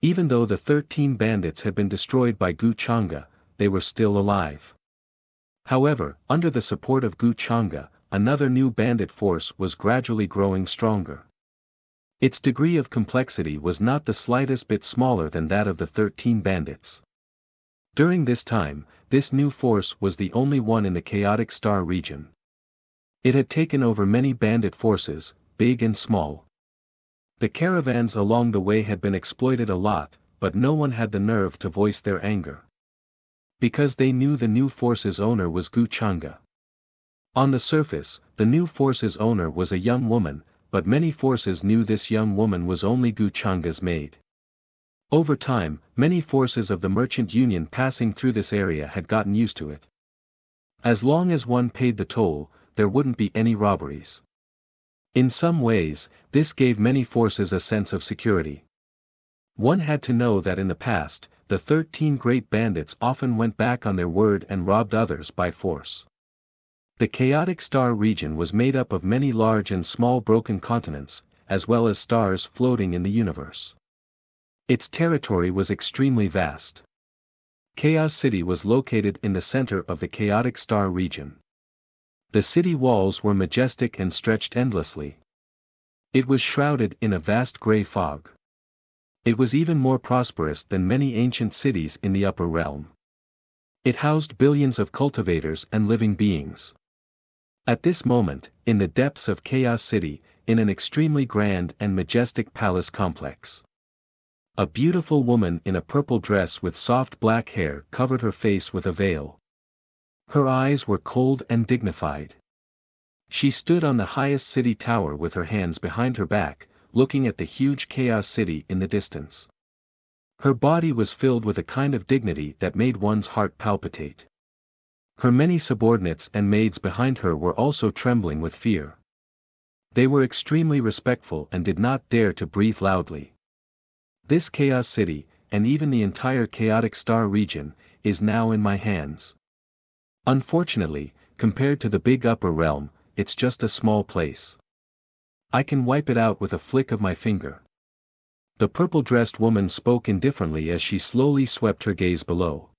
Even though the 13 bandits had been destroyed by Gu Changge, they were still alive. However, under the support of Gu Changge, another new bandit force was gradually growing stronger. Its degree of complexity was not the slightest bit smaller than that of the 13 bandits. During this time, this new force was the only one in the chaotic star region. It had taken over many bandit forces, big and small. The caravans along the way had been exploited a lot, but no one had the nerve to voice their anger. Because they knew the new force's owner was Gu Changge. On the surface, the new force's owner was a young woman, but many forces knew this young woman was only Gu Changge's maid. Over time, many forces of the merchant union passing through this area had gotten used to it. As long as one paid the toll, there wouldn't be any robberies. In some ways, this gave many forces a sense of security. One had to know that in the past, the 13 great bandits often went back on their word and robbed others by force. The chaotic star region was made up of many large and small broken continents, as well as stars floating in the universe. Its territory was extremely vast. Chaos City was located in the center of the chaotic star region. The city walls were majestic and stretched endlessly. It was shrouded in a vast gray fog. It was even more prosperous than many ancient cities in the upper realm. It housed billions of cultivators and living beings. At this moment, in the depths of Chaos City, in an extremely grand and majestic palace complex, a beautiful woman in a purple dress with soft black hair covered her face with a veil. Her eyes were cold and dignified. She stood on the highest city tower with her hands behind her back, looking at the huge Chaos City in the distance. Her body was filled with a kind of dignity that made one's heart palpitate. Her many subordinates and maids behind her were also trembling with fear. They were extremely respectful and did not dare to breathe loudly. This Chaos City, and even the entire chaotic star region, is now in my hands. Unfortunately, compared to the big upper realm, it's just a small place. I can wipe it out with a flick of my finger. The purple-dressed woman spoke indifferently as she slowly swept her gaze below.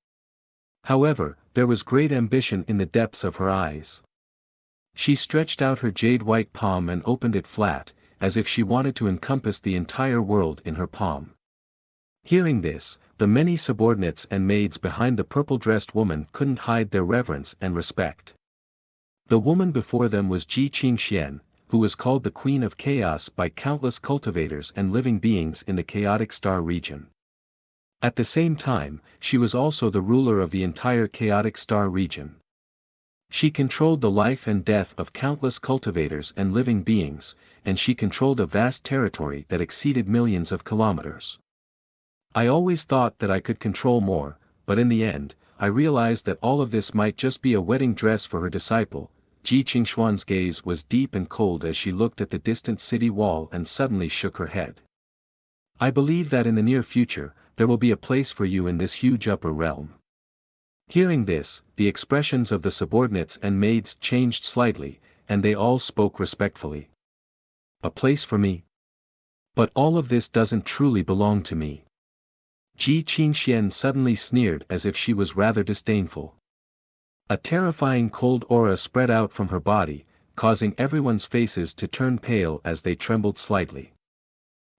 However, there was great ambition in the depths of her eyes. She stretched out her jade-white palm and opened it flat, as if she wanted to encompass the entire world in her palm. Hearing this, the many subordinates and maids behind the purple-dressed woman couldn't hide their reverence and respect. The woman before them was Ji Qingxian, who was called the Queen of Chaos by countless cultivators and living beings in the chaotic star region. At the same time, she was also the ruler of the entire chaotic star region. She controlled the life and death of countless cultivators and living beings, and she controlled a vast territory that exceeded millions of kilometers. I always thought that I could control more, but in the end, I realized that all of this might just be a wedding dress for her disciple. Ji Qingxuan's gaze was deep and cold as she looked at the distant city wall and suddenly shook her head. I believe that in the near future, there will be a place for you in this huge upper realm. Hearing this, the expressions of the subordinates and maids changed slightly, and they all spoke respectfully. A place for me? But all of this doesn't truly belong to me. Ji Qingxian suddenly sneered as if she was rather disdainful. A terrifying cold aura spread out from her body, causing everyone's faces to turn pale as they trembled slightly.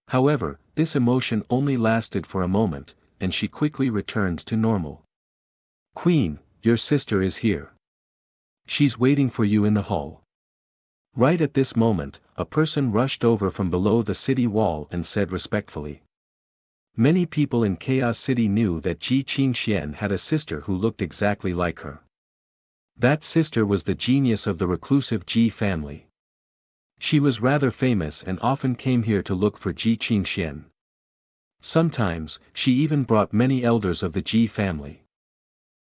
However, this emotion only lasted for a moment, and she quickly returned to normal. Queen, your sister is here. She's waiting for you in the hall. Right at this moment, a person rushed over from below the city wall and said respectfully. Many people in Chaos City knew that Ji Qingxian had a sister who looked exactly like her. That sister was the genius of the reclusive Ji family. She was rather famous and often came here to look for Ji Qingxian. Sometimes, she even brought many elders of the Ji family.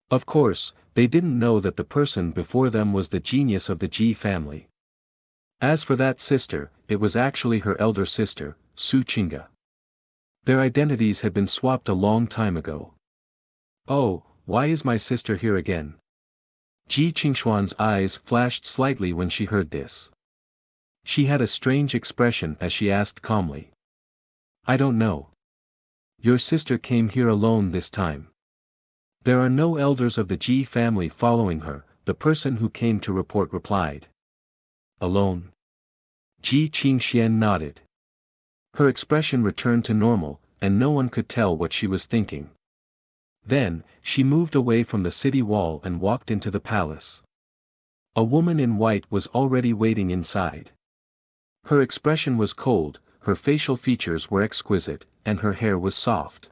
Of course, they didn't know that the person before them was the genius of the Ji family. As for that sister, it was actually her elder sister, Su Qingge. Their identities had been swapped a long time ago. Oh, why is my sister here again? Ji Qingshuan's eyes flashed slightly when she heard this. She had a strange expression as she asked calmly. I don't know. Your sister came here alone this time. There are no elders of the Ji family following her, the person who came to report replied. Alone? Ji Qingxian nodded. Her expression returned to normal, and no one could tell what she was thinking. Then, she moved away from the city wall and walked into the palace. A woman in white was already waiting inside. Her expression was cold, her facial features were exquisite, and her hair was soft.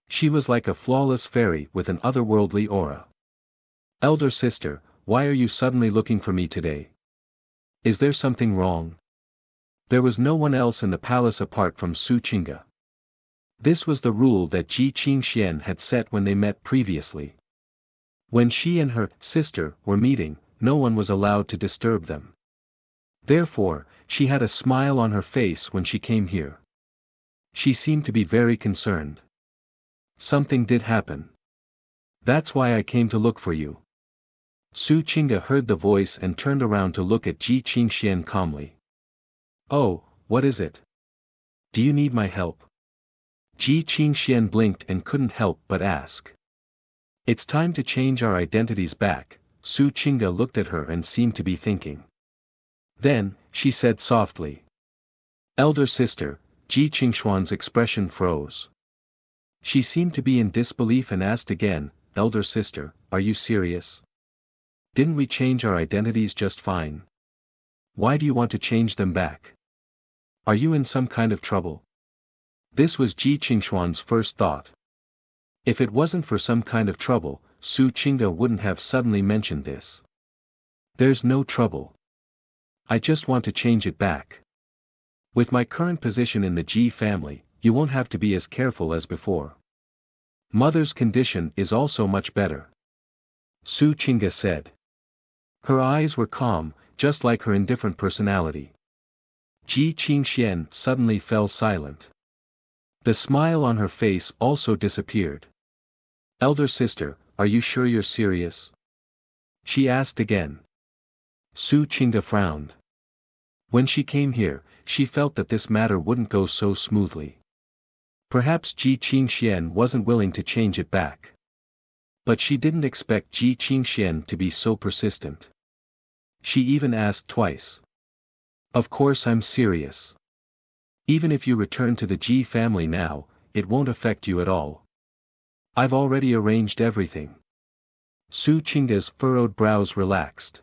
She was like a flawless fairy with an otherworldly aura. Elder sister, why are you suddenly looking for me today? Is there something wrong? There was no one else in the palace apart from Su Qingge. This was the rule that Ji Qingxian had set when they met previously. When she and her sister were meeting, no one was allowed to disturb them. Therefore, she had a smile on her face when she came here. She seemed to be very concerned. Something did happen. That's why I came to look for you. Su Qingge heard the voice and turned around to look at Ji Qingxian calmly. Oh, what is it? Do you need my help? Ji Qingxian blinked and couldn't help but ask. It's time to change our identities back. Su Qingge looked at her and seemed to be thinking. Then, she said softly. Elder sister, Ji Qingshuan's expression froze. She seemed to be in disbelief and asked again, Elder sister, are you serious? Didn't we change our identities just fine? Why do you want to change them back? Are you in some kind of trouble? This was Ji Qingshuan's first thought. If it wasn't for some kind of trouble, Su Qingge wouldn't have suddenly mentioned this. There's no trouble. I just want to change it back. With my current position in the Ji family, you won't have to be as careful as before. Mother's condition is also much better. Su Qingge said. Her eyes were calm, just like her indifferent personality. Ji Qingxian suddenly fell silent. The smile on her face also disappeared. Elder sister, are you sure you're serious? She asked again. Su Qingge frowned. When she came here, she felt that this matter wouldn't go so smoothly. Perhaps Ji Qingxian wasn't willing to change it back. But she didn't expect Ji Qingxian to be so persistent. She even asked twice. Of course I'm serious. Even if you return to the Ji family now, it won't affect you at all. I've already arranged everything. Su Qingge's furrowed brows relaxed.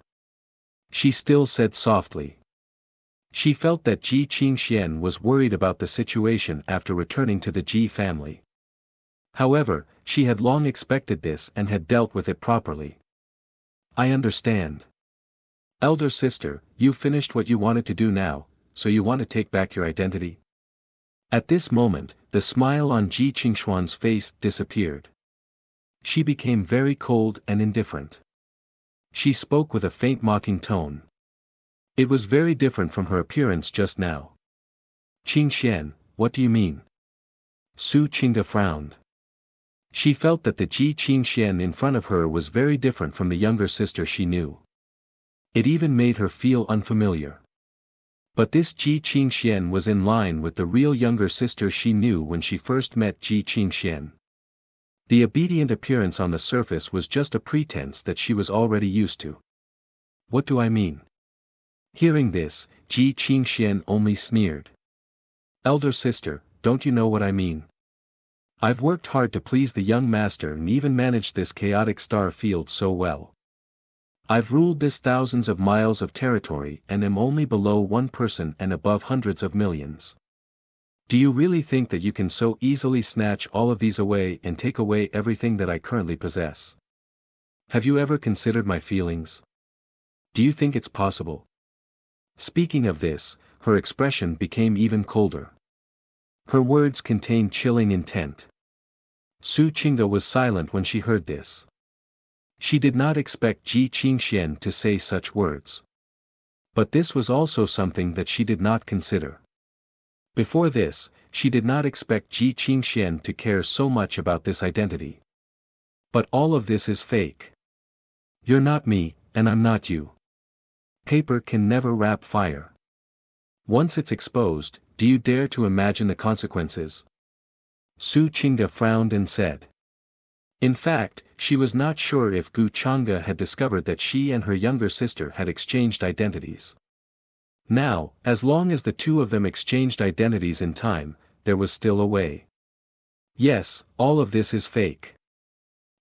She still said softly. She felt that Ji Qingxian was worried about the situation after returning to the Ji family. However, she had long expected this and had dealt with it properly. I understand. Elder sister, you finished what you wanted to do now, so you want to take back your identity? At this moment, the smile on Ji Qingshuan's face disappeared. She became very cold and indifferent. She spoke with a faint mocking tone. It was very different from her appearance just now. Qingxian, what do you mean? Su Qingge frowned. She felt that the Ji Qingxian in front of her was very different from the younger sister she knew. It even made her feel unfamiliar. But this Ji Qingxian was in line with the real younger sister she knew when she first met Ji Qingxian. The obedient appearance on the surface was just a pretense that she was already used to. What do I mean? Hearing this, Ji Qingxian only sneered. Elder sister, don't you know what I mean? I've worked hard to please the young master and even managed this chaotic star field so well. I've ruled this thousands of miles of territory and am only below one person and above hundreds of millions. Do you really think that you can so easily snatch all of these away and take away everything that I currently possess? Have you ever considered my feelings? Do you think it's possible? Speaking of this, her expression became even colder. Her words contained chilling intent. Su Qingge was silent when she heard this. She did not expect Ji Qingxian to say such words. But this was also something that she did not consider. Before this, she did not expect Ji Qingxian to care so much about this identity. But all of this is fake. You're not me, and I'm not you. Paper can never wrap fire. Once it's exposed, do you dare to imagine the consequences? Su Qingge frowned and said. In fact, she was not sure if Gu Changge had discovered that she and her younger sister had exchanged identities. Now, as long as the two of them exchanged identities in time, there was still a way. Yes, all of this is fake.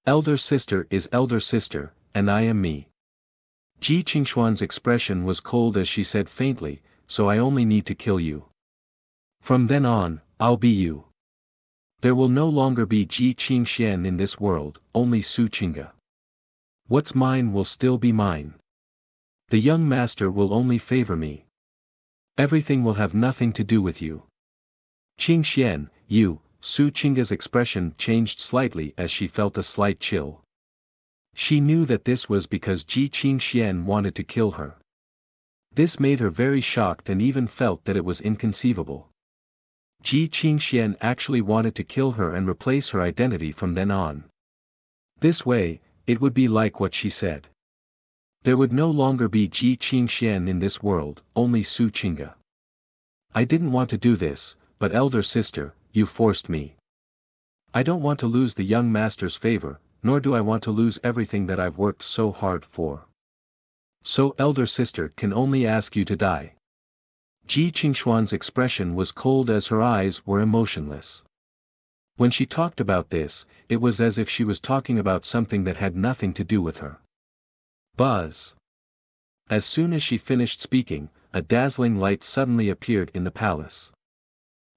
Elder sister is elder sister, and I am me. Ji Qingxuan's expression was cold as she said faintly, so I only need to kill you. From then on, I'll be you. There will no longer be Ji Qingxian in this world, only Su Qingge. What's mine will still be mine. The young master will only favor me. Everything will have nothing to do with you. Qingxian, you. Su Qingge's expression changed slightly as she felt a slight chill. She knew that this was because Ji Qingxian wanted to kill her. This made her very shocked and even felt that it was inconceivable. Ji Qingxian actually wanted to kill her and replace her identity from then on. This way, it would be like what she said. There would no longer be Ji Qingxian in this world, only Su Qingge. I didn't want to do this, but elder sister, you forced me. I don't want to lose the young master's favor, nor do I want to lose everything that I've worked so hard for. So elder sister can only ask you to die. Ji Qingxuan's expression was cold as her eyes were emotionless. When she talked about this, it was as if she was talking about something that had nothing to do with her. Buzz. As soon as she finished speaking, a dazzling light suddenly appeared in the palace.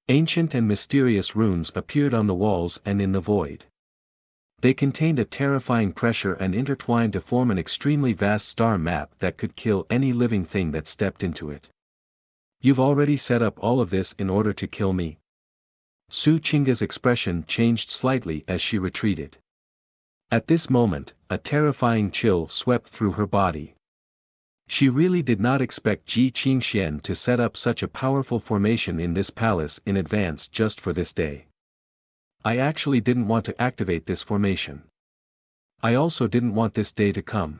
Ancient and mysterious runes appeared on the walls and in the void. They contained a terrifying pressure and intertwined to form an extremely vast star map that could kill any living thing that stepped into it. You've already set up all of this in order to kill me? Su Qingge's expression changed slightly as she retreated. At this moment, a terrifying chill swept through her body. She really did not expect Ji Qingxian to set up such a powerful formation in this palace in advance just for this day. I actually didn't want to activate this formation. I also didn't want this day to come.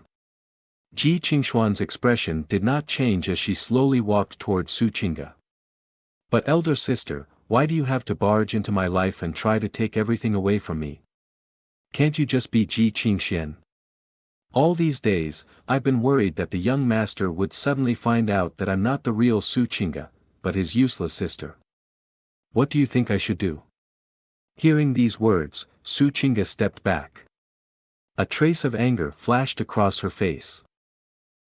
Ji Qingxuan's expression did not change as she slowly walked toward Su Qingge. But elder sister, why do you have to barge into my life and try to take everything away from me? Can't you just be Ji Qingxian? All these days, I've been worried that the young master would suddenly find out that I'm not the real Su Qingge, but his useless sister. What do you think I should do? Hearing these words, Su Qingge stepped back. A trace of anger flashed across her face.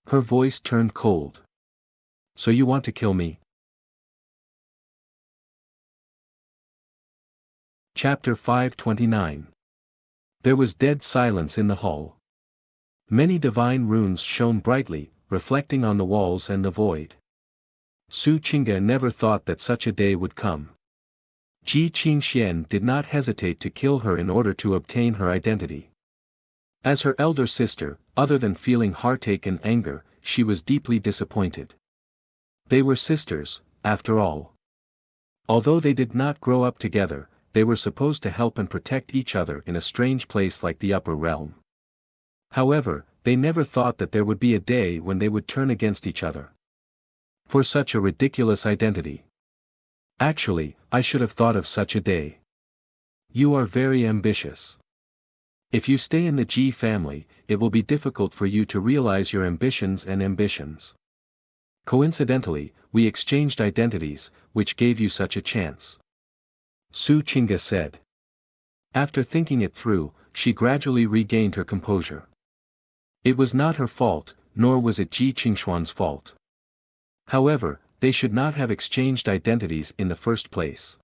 Her voice turned cold. So you want to kill me? Chapter 529. There was dead silence in the hall. Many divine runes shone brightly, reflecting on the walls and the void. Su Qingge never thought that such a day would come. Ji Qingxian did not hesitate to kill her in order to obtain her identity. As her elder sister, other than feeling heartache and anger, she was deeply disappointed. They were sisters, after all. Although they did not grow up together, they were supposed to help and protect each other in a strange place like the upper realm. However, they never thought that there would be a day when they would turn against each other. For such a ridiculous identity. Actually, I should have thought of such a day. You are very ambitious. If you stay in the Ji family, it will be difficult for you to realize your ambitions and ambitions. Coincidentally, we exchanged identities, which gave you such a chance. Su Qingge said. After thinking it through, she gradually regained her composure. It was not her fault, nor was it Ji Qingxuan's fault. However, they should not have exchanged identities in the first place.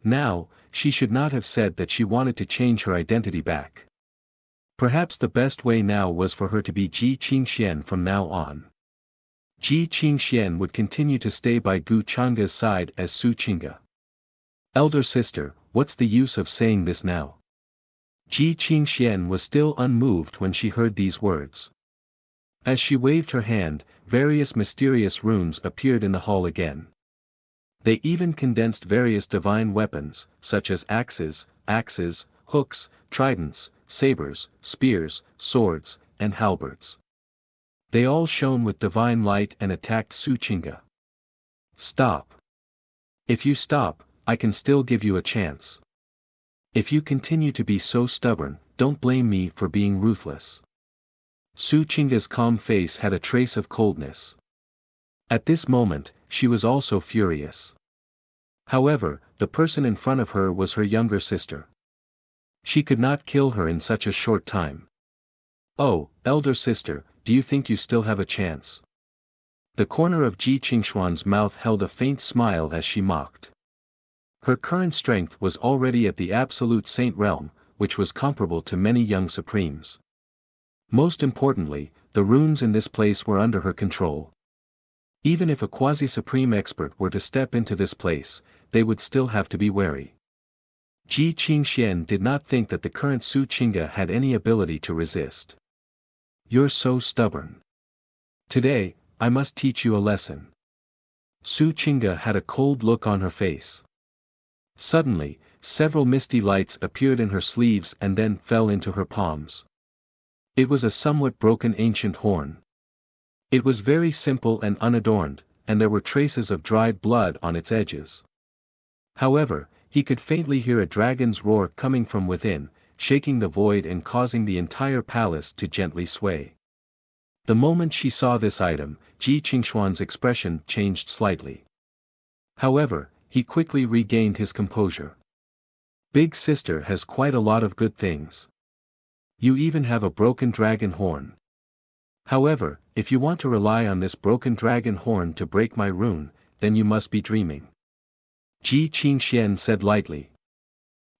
Now, she should not have said that she wanted to change her identity back. Perhaps the best way now was for her to be Ji Qingxian from now on. Ji Qingxian would continue to stay by Gu Changa's side as Su Qingga. Elder sister, what's the use of saying this now? Ji Qingxian was still unmoved when she heard these words. As she waved her hand, various mysterious runes appeared in the hall again. They even condensed various divine weapons, such as axes, hooks, tridents, sabers, spears, swords, and halberds. They all shone with divine light and attacked Su Qingga. Stop. If you stop, I can still give you a chance. If you continue to be so stubborn, don't blame me for being ruthless. Su Qingga's calm face had a trace of coldness. At this moment, she was also furious. However, the person in front of her was her younger sister. She could not kill her in such a short time. Oh, elder sister, do you think you still have a chance? The corner of Ji Qingshuan's mouth held a faint smile as she mocked. Her current strength was already at the absolute saint realm, which was comparable to many young supremes. Most importantly, the runes in this place were under her control. Even if a quasi-supreme expert were to step into this place, they would still have to be wary. Ji Qingxian did not think that the current Su Qingga had any ability to resist. You're so stubborn. Today, I must teach you a lesson. Su Qingga had a cold look on her face. Suddenly, several misty lights appeared in her sleeves and then fell into her palms. It was a somewhat broken ancient horn. It was very simple and unadorned, and there were traces of dried blood on its edges. However, he could faintly hear a dragon's roar coming from within, shaking the void and causing the entire palace to gently sway. The moment she saw this item, Ji Qingshuan's expression changed slightly. However, he quickly regained his composure. Big sister has quite a lot of good things. You even have a broken dragon horn. However, if you want to rely on this broken dragon horn to break my rune, then you must be dreaming. Ji Qingxian said lightly.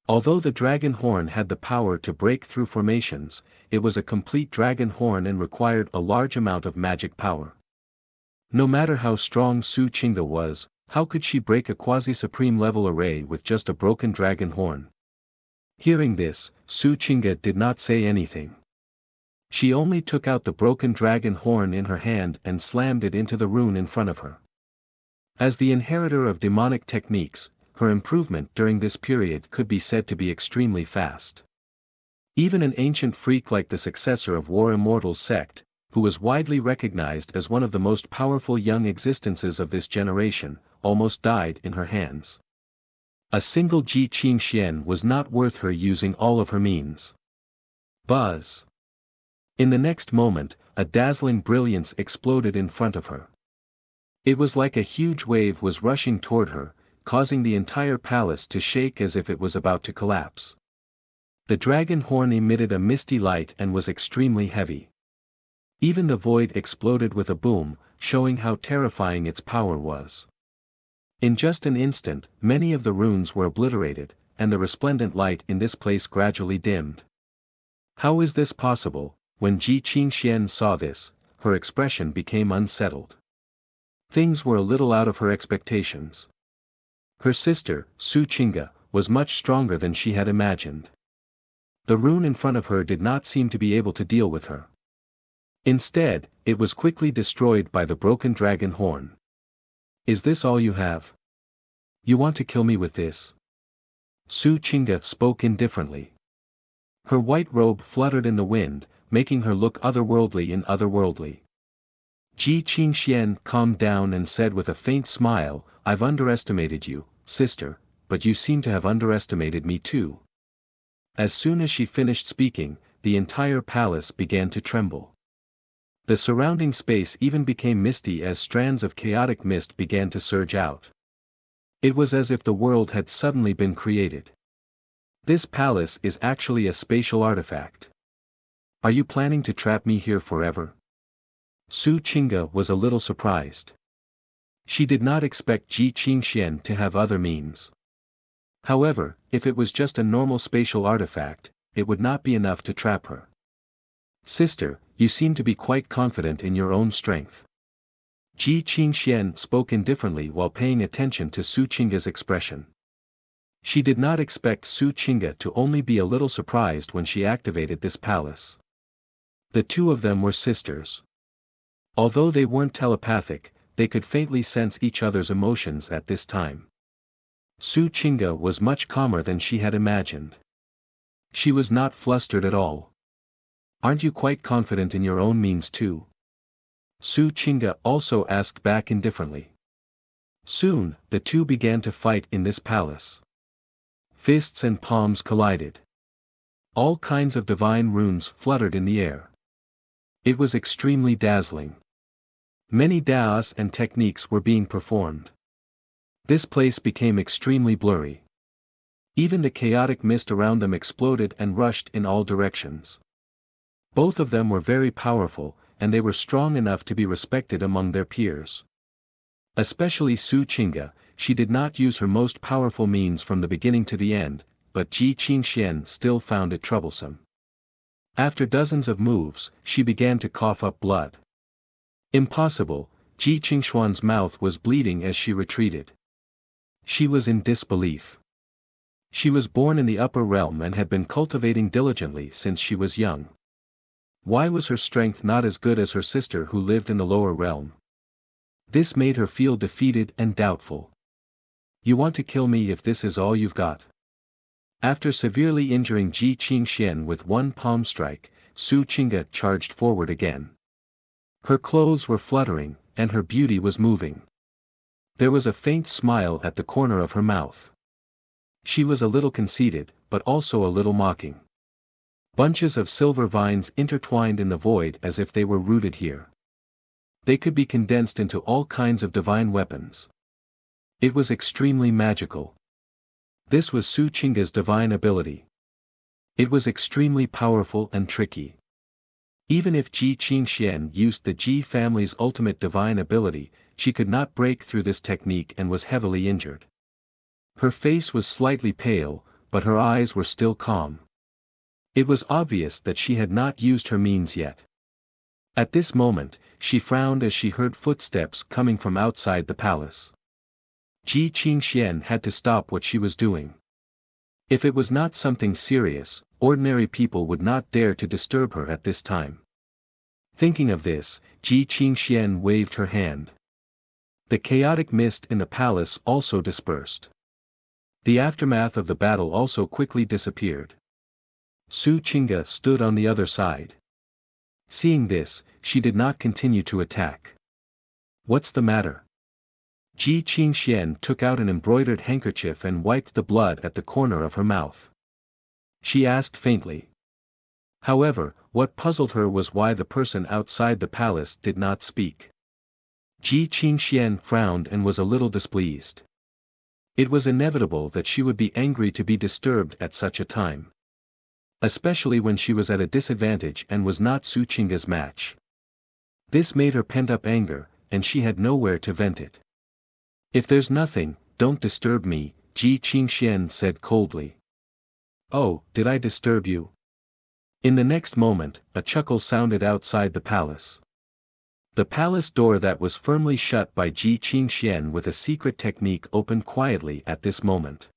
Although the dragon horn had the power to break through formations, it was a complete dragon horn and required a large amount of magic power. No matter how strong Su Qingga was, how could she break a quasi-supreme level array with just a broken dragon horn? Hearing this, Su Qingga did not say anything. She only took out the broken dragon horn in her hand and slammed it into the rune in front of her. As the inheritor of demonic techniques, her improvement during this period could be said to be extremely fast. Even an ancient freak like the successor of War Immortal's sect, who was widely recognized as one of the most powerful young existences of this generation, almost died in her hands. A single Ji Qingxian was not worth her using all of her means. Buzz! In the next moment, a dazzling brilliance exploded in front of her. It was like a huge wave was rushing toward her, causing the entire palace to shake as if it was about to collapse. The dragon horn emitted a misty light and was extremely heavy. Even the void exploded with a boom, showing how terrifying its power was. In just an instant, many of the runes were obliterated, and the resplendent light in this place gradually dimmed. How is this possible? When Ji Qingxian saw this, her expression became unsettled. Things were a little out of her expectations. Her sister, Su Qingga, was much stronger than she had imagined. The rune in front of her did not seem to be able to deal with her. Instead, it was quickly destroyed by the broken dragon horn. Is this all you have? You want to kill me with this? Su Qingga spoke indifferently. Her white robe fluttered in the wind, making her look otherworldly. Ji Qingxian calmed down and said with a faint smile, I've underestimated you, sister, but you seem to have underestimated me too. As soon as she finished speaking, the entire palace began to tremble. The surrounding space even became misty as strands of chaotic mist began to surge out. It was as if the world had suddenly been created. This palace is actually a spatial artifact. Are you planning to trap me here forever? Su Qingga was a little surprised. She did not expect Ji Qingxian to have other means. However, if it was just a normal spatial artifact, it would not be enough to trap her. Sister, you seem to be quite confident in your own strength. Ji Qingxian spoke indifferently while paying attention to Su Qingga's expression. She did not expect Su Qingga to only be a little surprised when she activated this palace. The two of them were sisters. Although they weren't telepathic, they could faintly sense each other's emotions at this time. Su Qingga was much calmer than she had imagined. She was not flustered at all. Aren't you quite confident in your own means too? Su Qingga also asked back indifferently. Soon, the two began to fight in this palace. Fists and palms collided. All kinds of divine runes fluttered in the air. It was extremely dazzling. Many daos and techniques were being performed. This place became extremely blurry. Even the chaotic mist around them exploded and rushed in all directions. Both of them were very powerful, and they were strong enough to be respected among their peers. Especially Su Qingga, she did not use her most powerful means from the beginning to the end, but Ji Qingxian still found it troublesome. After dozens of moves, she began to cough up blood. Impossible, Ji Qingxuan's mouth was bleeding as she retreated. She was in disbelief. She was born in the upper realm and had been cultivating diligently since she was young. Why was her strength not as good as her sister who lived in the lower realm? This made her feel defeated and doubtful. You want to kill me if this is all you've got? After severely injuring Ji Qingxian with one palm strike, Su Qingga charged forward again. Her clothes were fluttering, and her beauty was moving. There was a faint smile at the corner of her mouth. She was a little conceited, but also a little mocking. Bunches of silver vines intertwined in the void as if they were rooted here. They could be condensed into all kinds of divine weapons. It was extremely magical. This was Su Qingga's divine ability. It was extremely powerful and tricky. Even if Ji Qingxian used the Ji family's ultimate divine ability, she could not break through this technique and was heavily injured. Her face was slightly pale, but her eyes were still calm. It was obvious that she had not used her means yet. At this moment, she frowned as she heard footsteps coming from outside the palace. Ji Qingxian had to stop what she was doing. If it was not something serious, ordinary people would not dare to disturb her at this time. Thinking of this, Ji Qingxian waved her hand. The chaotic mist in the palace also dispersed. The aftermath of the battle also quickly disappeared. Su Qingga stood on the other side. Seeing this, she did not continue to attack. What's the matter? Ji Qingxian took out an embroidered handkerchief and wiped the blood at the corner of her mouth. She asked faintly. However, what puzzled her was why the person outside the palace did not speak. Ji Qingxian frowned and was a little displeased. It was inevitable that she would be angry to be disturbed at such a time. Especially when she was at a disadvantage and was not Su Qingga's match. This made her pent-up anger, and she had nowhere to vent it. If there's nothing, don't disturb me, Ji Qingxian said coldly. Oh, did I disturb you? In the next moment, a chuckle sounded outside the palace. The palace door that was firmly shut by Ji Qingxian with a secret technique opened quietly at this moment.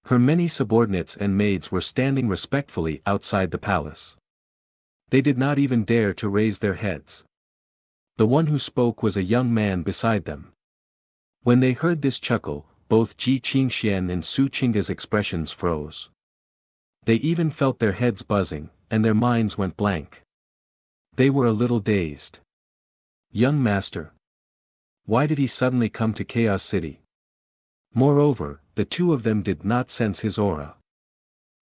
Her many subordinates and maids were standing respectfully outside the palace. They did not even dare to raise their heads. The one who spoke was a young man beside them. When they heard this chuckle, both Ji Qingxian and Su Qingga's expressions froze. They even felt their heads buzzing, and their minds went blank. They were a little dazed. Young master. Why did he suddenly come to Chaos City? Moreover, the two of them did not sense his aura.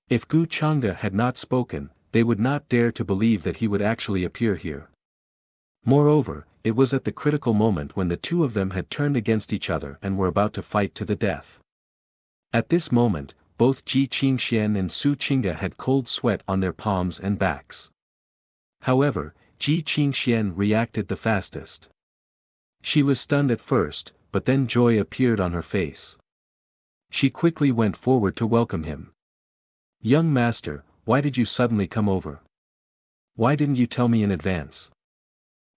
If Gu Changde had not spoken, they would not dare to believe that he would actually appear here. Moreover, it was at the critical moment when the two of them had turned against each other and were about to fight to the death. At this moment, both Ji Qingxian and Su Qingga had cold sweat on their palms and backs. However, Ji Qingxian reacted the fastest. She was stunned at first, but then joy appeared on her face. She quickly went forward to welcome him. Young master, why did you suddenly come over? Why didn't you tell me in advance?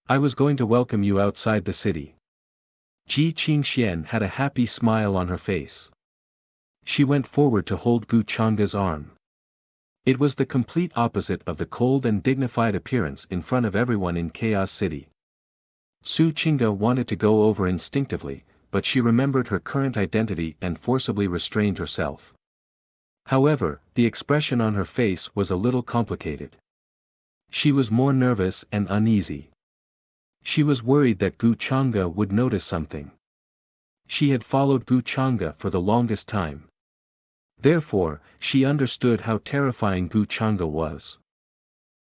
I was going to welcome you outside the city. Ji Qingxian had a happy smile on her face. She went forward to hold Gu Changa's arm. It was the complete opposite of the cold and dignified appearance in front of everyone in Chaos City. Su Qingga wanted to go over instinctively, but she remembered her current identity and forcibly restrained herself. However, the expression on her face was a little complicated. She was more nervous and uneasy. She was worried that Gu Chang'e would notice something. She had followed Gu Chang'e for the longest time. Therefore, she understood how terrifying Gu Chang'e was.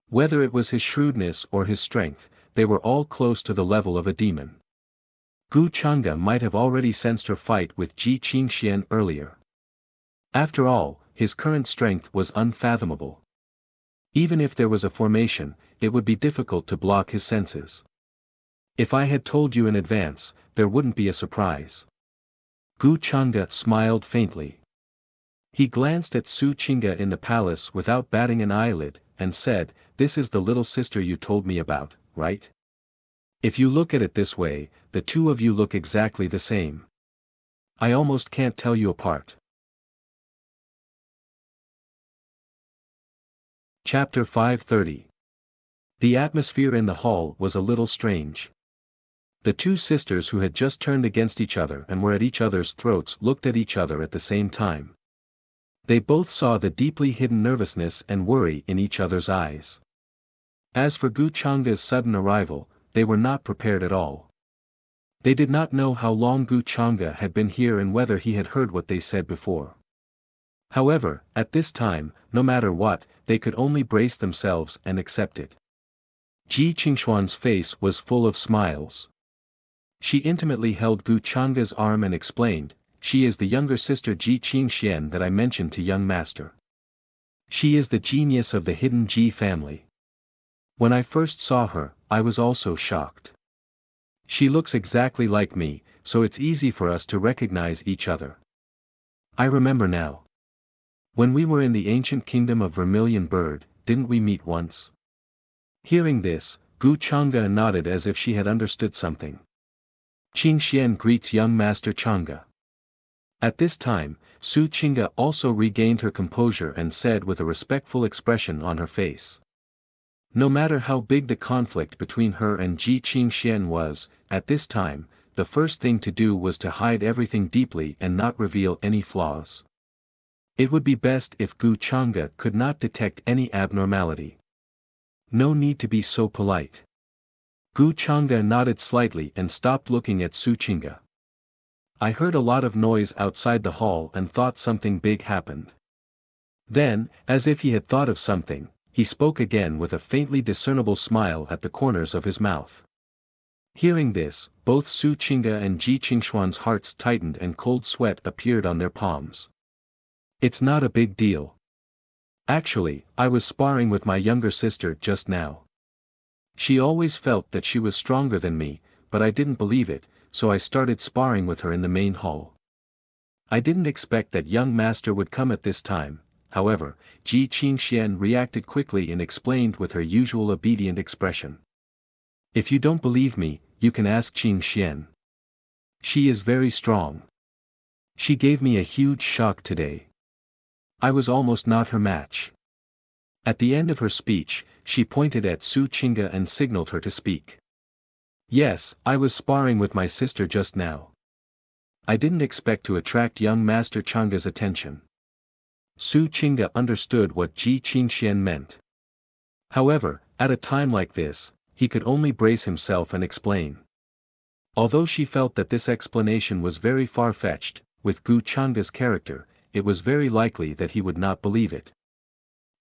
Whether it was his shrewdness or his strength, they were all close to the level of a demon. Gu Chang'e might have already sensed her fight with Ji Qingxian earlier. After all, his current strength was unfathomable. Even if there was a formation, it would be difficult to block his senses. If I had told you in advance, there wouldn't be a surprise. Gu Chang'e smiled faintly. He glanced at Su Qingga in the palace without batting an eyelid, and said, "This is the little sister you told me about, right? If you look at it this way, the two of you look exactly the same. I almost can't tell you apart." Chapter 530. The atmosphere in the hall was a little strange. The two sisters who had just turned against each other and were at each other's throats looked at each other at the same time. They both saw the deeply hidden nervousness and worry in each other's eyes. As for Gu Chang'e's sudden arrival, they were not prepared at all. They did not know how long Gu Chang'e had been here and whether he had heard what they said before. However, at this time, no matter what, they could only brace themselves and accept it. Ji Qingxuan's face was full of smiles. She intimately held Gu Chang'e's arm and explained, "She is the younger sister Ji Qingxian that I mentioned to young master. She is the genius of the hidden Ji family. When I first saw her, I was also shocked. She looks exactly like me, so it's easy for us to recognize each other. I remember now. When we were in the ancient kingdom of Vermilion Bird, didn't we meet once?" Hearing this, Gu Chang'e nodded as if she had understood something. Qingxian greets young master Chang'e. At this time, Su Qing'e also regained her composure and said with a respectful expression on her face. No matter how big the conflict between her and Ji Qingxian was, at this time, the first thing to do was to hide everything deeply and not reveal any flaws. It would be best if Gu Chang'e could not detect any abnormality. No need to be so polite. Gu Chang'e nodded slightly and stopped looking at Su Qing'e. "I heard a lot of noise outside the hall and thought something big happened." Then, as if he had thought of something, he spoke again with a faintly discernible smile at the corners of his mouth. Hearing this, both Su Qing'e and Ji Qingxuan's hearts tightened and cold sweat appeared on their palms. "It's not a big deal. Actually, I was sparring with my younger sister just now. She always felt that she was stronger than me, but I didn't believe it, so I started sparring with her in the main hall. I didn't expect that young master would come at this time." However, Ji Qingxian reacted quickly and explained with her usual obedient expression. "If you don't believe me, you can ask Qingxian. She is very strong. She gave me a huge shock today. I was almost not her match." At the end of her speech, she pointed at Su Qing'e and signaled her to speak. "Yes, I was sparring with my sister just now. I didn't expect to attract young master Chang'e's attention." Su Qing'e understood what Ji Qingxian meant. However, at a time like this, he could only brace himself and explain. Although she felt that this explanation was very far-fetched, with Gu Chang'e's character, it was very likely that he would not believe it.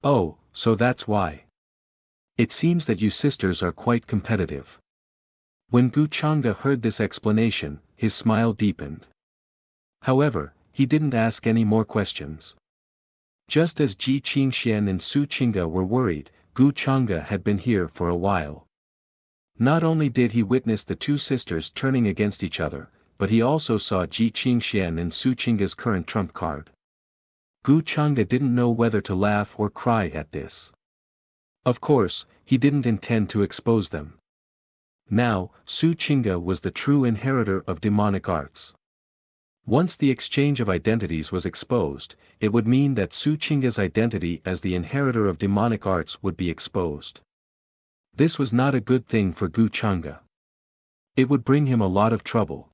"Oh, so that's why. It seems that you sisters are quite competitive." When Gu Chang'e heard this explanation, his smile deepened. However, he didn't ask any more questions. Just as Ji Qingxian and Su Qing'e were worried, Gu Chang'e had been here for a while. Not only did he witness the two sisters turning against each other, but he also saw Ji Qingxian and Su Qing'e's current trump card. Gu Chang'e didn't know whether to laugh or cry at this. Of course, he didn't intend to expose them. Now, Su Chinga was the true inheritor of demonic arts. Once the exchange of identities was exposed, it would mean that Su Chinga's identity as the inheritor of demonic arts would be exposed. This was not a good thing for Gu Changa. It would bring him a lot of trouble.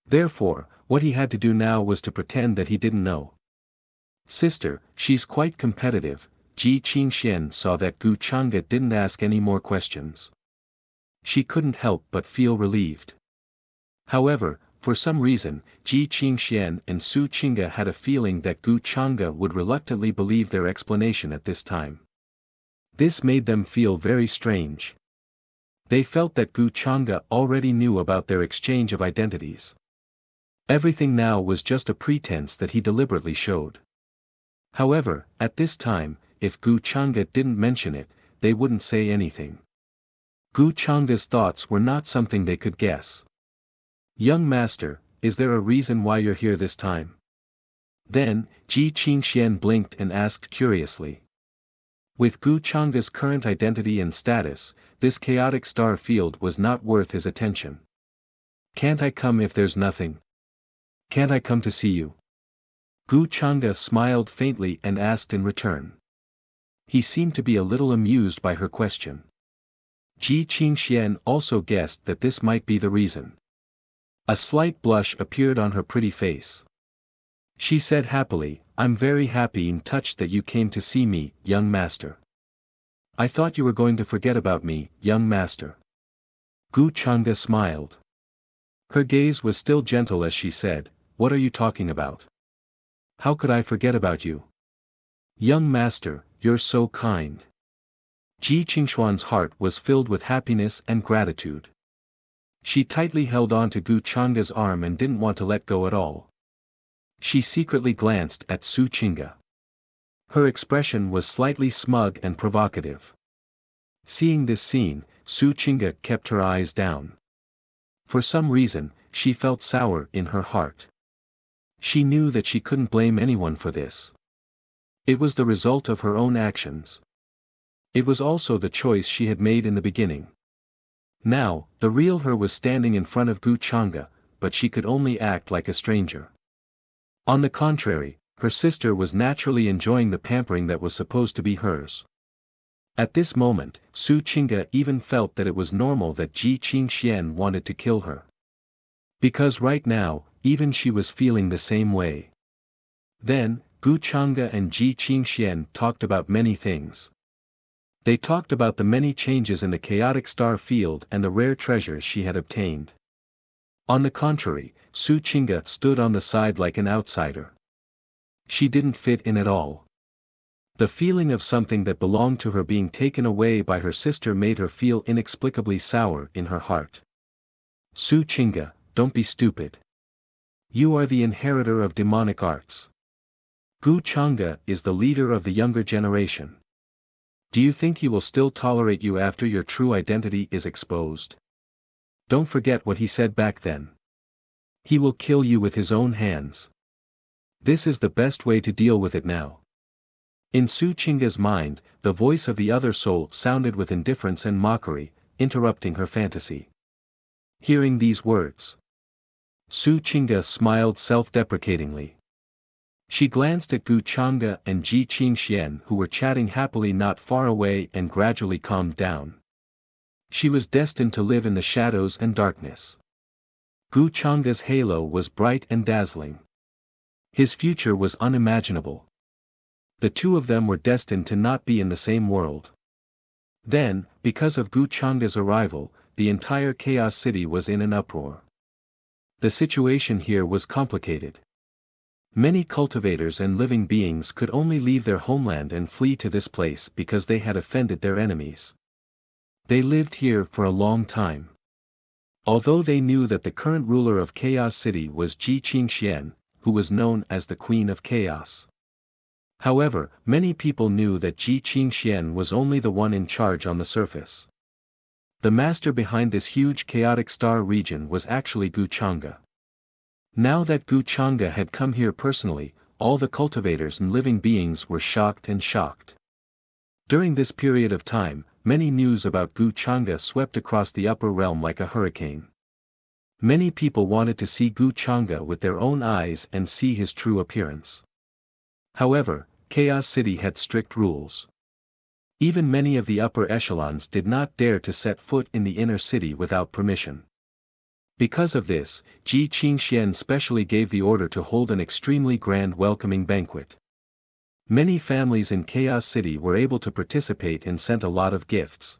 Therefore, what he had to do now was to pretend that he didn't know. Sister, she's quite competitive. Ji Qingxian saw that Gu Changa didn't ask any more questions. She couldn't help but feel relieved. However, for some reason, Ji Qingxian and Su Chinga had a feeling that Gu Changa would reluctantly believe their explanation at this time. This made them feel very strange. They felt that Gu Changa already knew about their exchange of identities. Everything now was just a pretense that he deliberately showed. However, at this time, if Gu Changa didn't mention it, they wouldn't say anything. Gu Changa's thoughts were not something they could guess. Young master, is there a reason why you're here this time? Then, Ji Qingxian blinked and asked curiously. With Gu Changa's current identity and status, this chaotic star field was not worth his attention. Can't I come if there's nothing? Can't I come to see you? Gu Changa smiled faintly and asked in return. He seemed to be a little amused by her question. Ji Qingxian also guessed that this might be the reason. A slight blush appeared on her pretty face. She said happily, I'm very happy and touched that you came to see me, young master. I thought you were going to forget about me, young master. Gu Changa smiled. Her gaze was still gentle as she said, what are you talking about? How could I forget about you? Young master, you're so kind. Ji Qingxuan's heart was filled with happiness and gratitude. She tightly held on to Gu Changa's arm and didn't want to let go at all. She secretly glanced at Su Chinga. Her expression was slightly smug and provocative. Seeing this scene, Su Chinga kept her eyes down. For some reason, she felt sour in her heart. She knew that she couldn't blame anyone for this. It was the result of her own actions. It was also the choice she had made in the beginning. Now, the real her was standing in front of Gu Changa, but she could only act like a stranger. On the contrary, her sister was naturally enjoying the pampering that was supposed to be hers. At this moment, Su Chinga even felt that it was normal that Ji Qingxian wanted to kill her. Because right now, even she was feeling the same way. Then, Gu Changa and Ji Qingxian talked about many things. They talked about the many changes in the chaotic star field and the rare treasures she had obtained. On the contrary, Su Chinga stood on the side like an outsider. She didn't fit in at all. The feeling of something that belonged to her being taken away by her sister made her feel inexplicably sour in her heart. Su Chinga, don't be stupid. You are the inheritor of demonic arts. Gu Changa is the leader of the younger generation. Do you think he will still tolerate you after your true identity is exposed? Don't forget what he said back then. He will kill you with his own hands. This is the best way to deal with it now. In Su Chinga's mind, the voice of the other soul sounded with indifference and mockery, interrupting her fantasy. Hearing these words, Su Chinga smiled self-deprecatingly. She glanced at Gu Changa and Ji Qingxian who were chatting happily not far away and gradually calmed down. She was destined to live in the shadows and darkness. Gu Changa's halo was bright and dazzling. His future was unimaginable. The two of them were destined to not be in the same world. Then, because of Gu Changa's arrival, the entire Chaos City was in an uproar. The situation here was complicated. Many cultivators and living beings could only leave their homeland and flee to this place because they had offended their enemies. They lived here for a long time. Although they knew that the current ruler of Chaos City was Ji Qingxian, who was known as the Queen of Chaos. However, many people knew that Ji Qingxian was only the one in charge on the surface. The master behind this huge chaotic star region was actually Gu Changa. Now that Gu Changa had come here personally, all the cultivators and living beings were shocked and shocked. During this period of time, many news about Gu Chang'e swept across the upper realm like a hurricane. Many people wanted to see Gu Chang'e with their own eyes and see his true appearance. However, Chaos City had strict rules. Even many of the upper echelons did not dare to set foot in the inner city without permission. Because of this, Ji Qingxian specially gave the order to hold an extremely grand welcoming banquet. Many families in Chaos City were able to participate and sent a lot of gifts.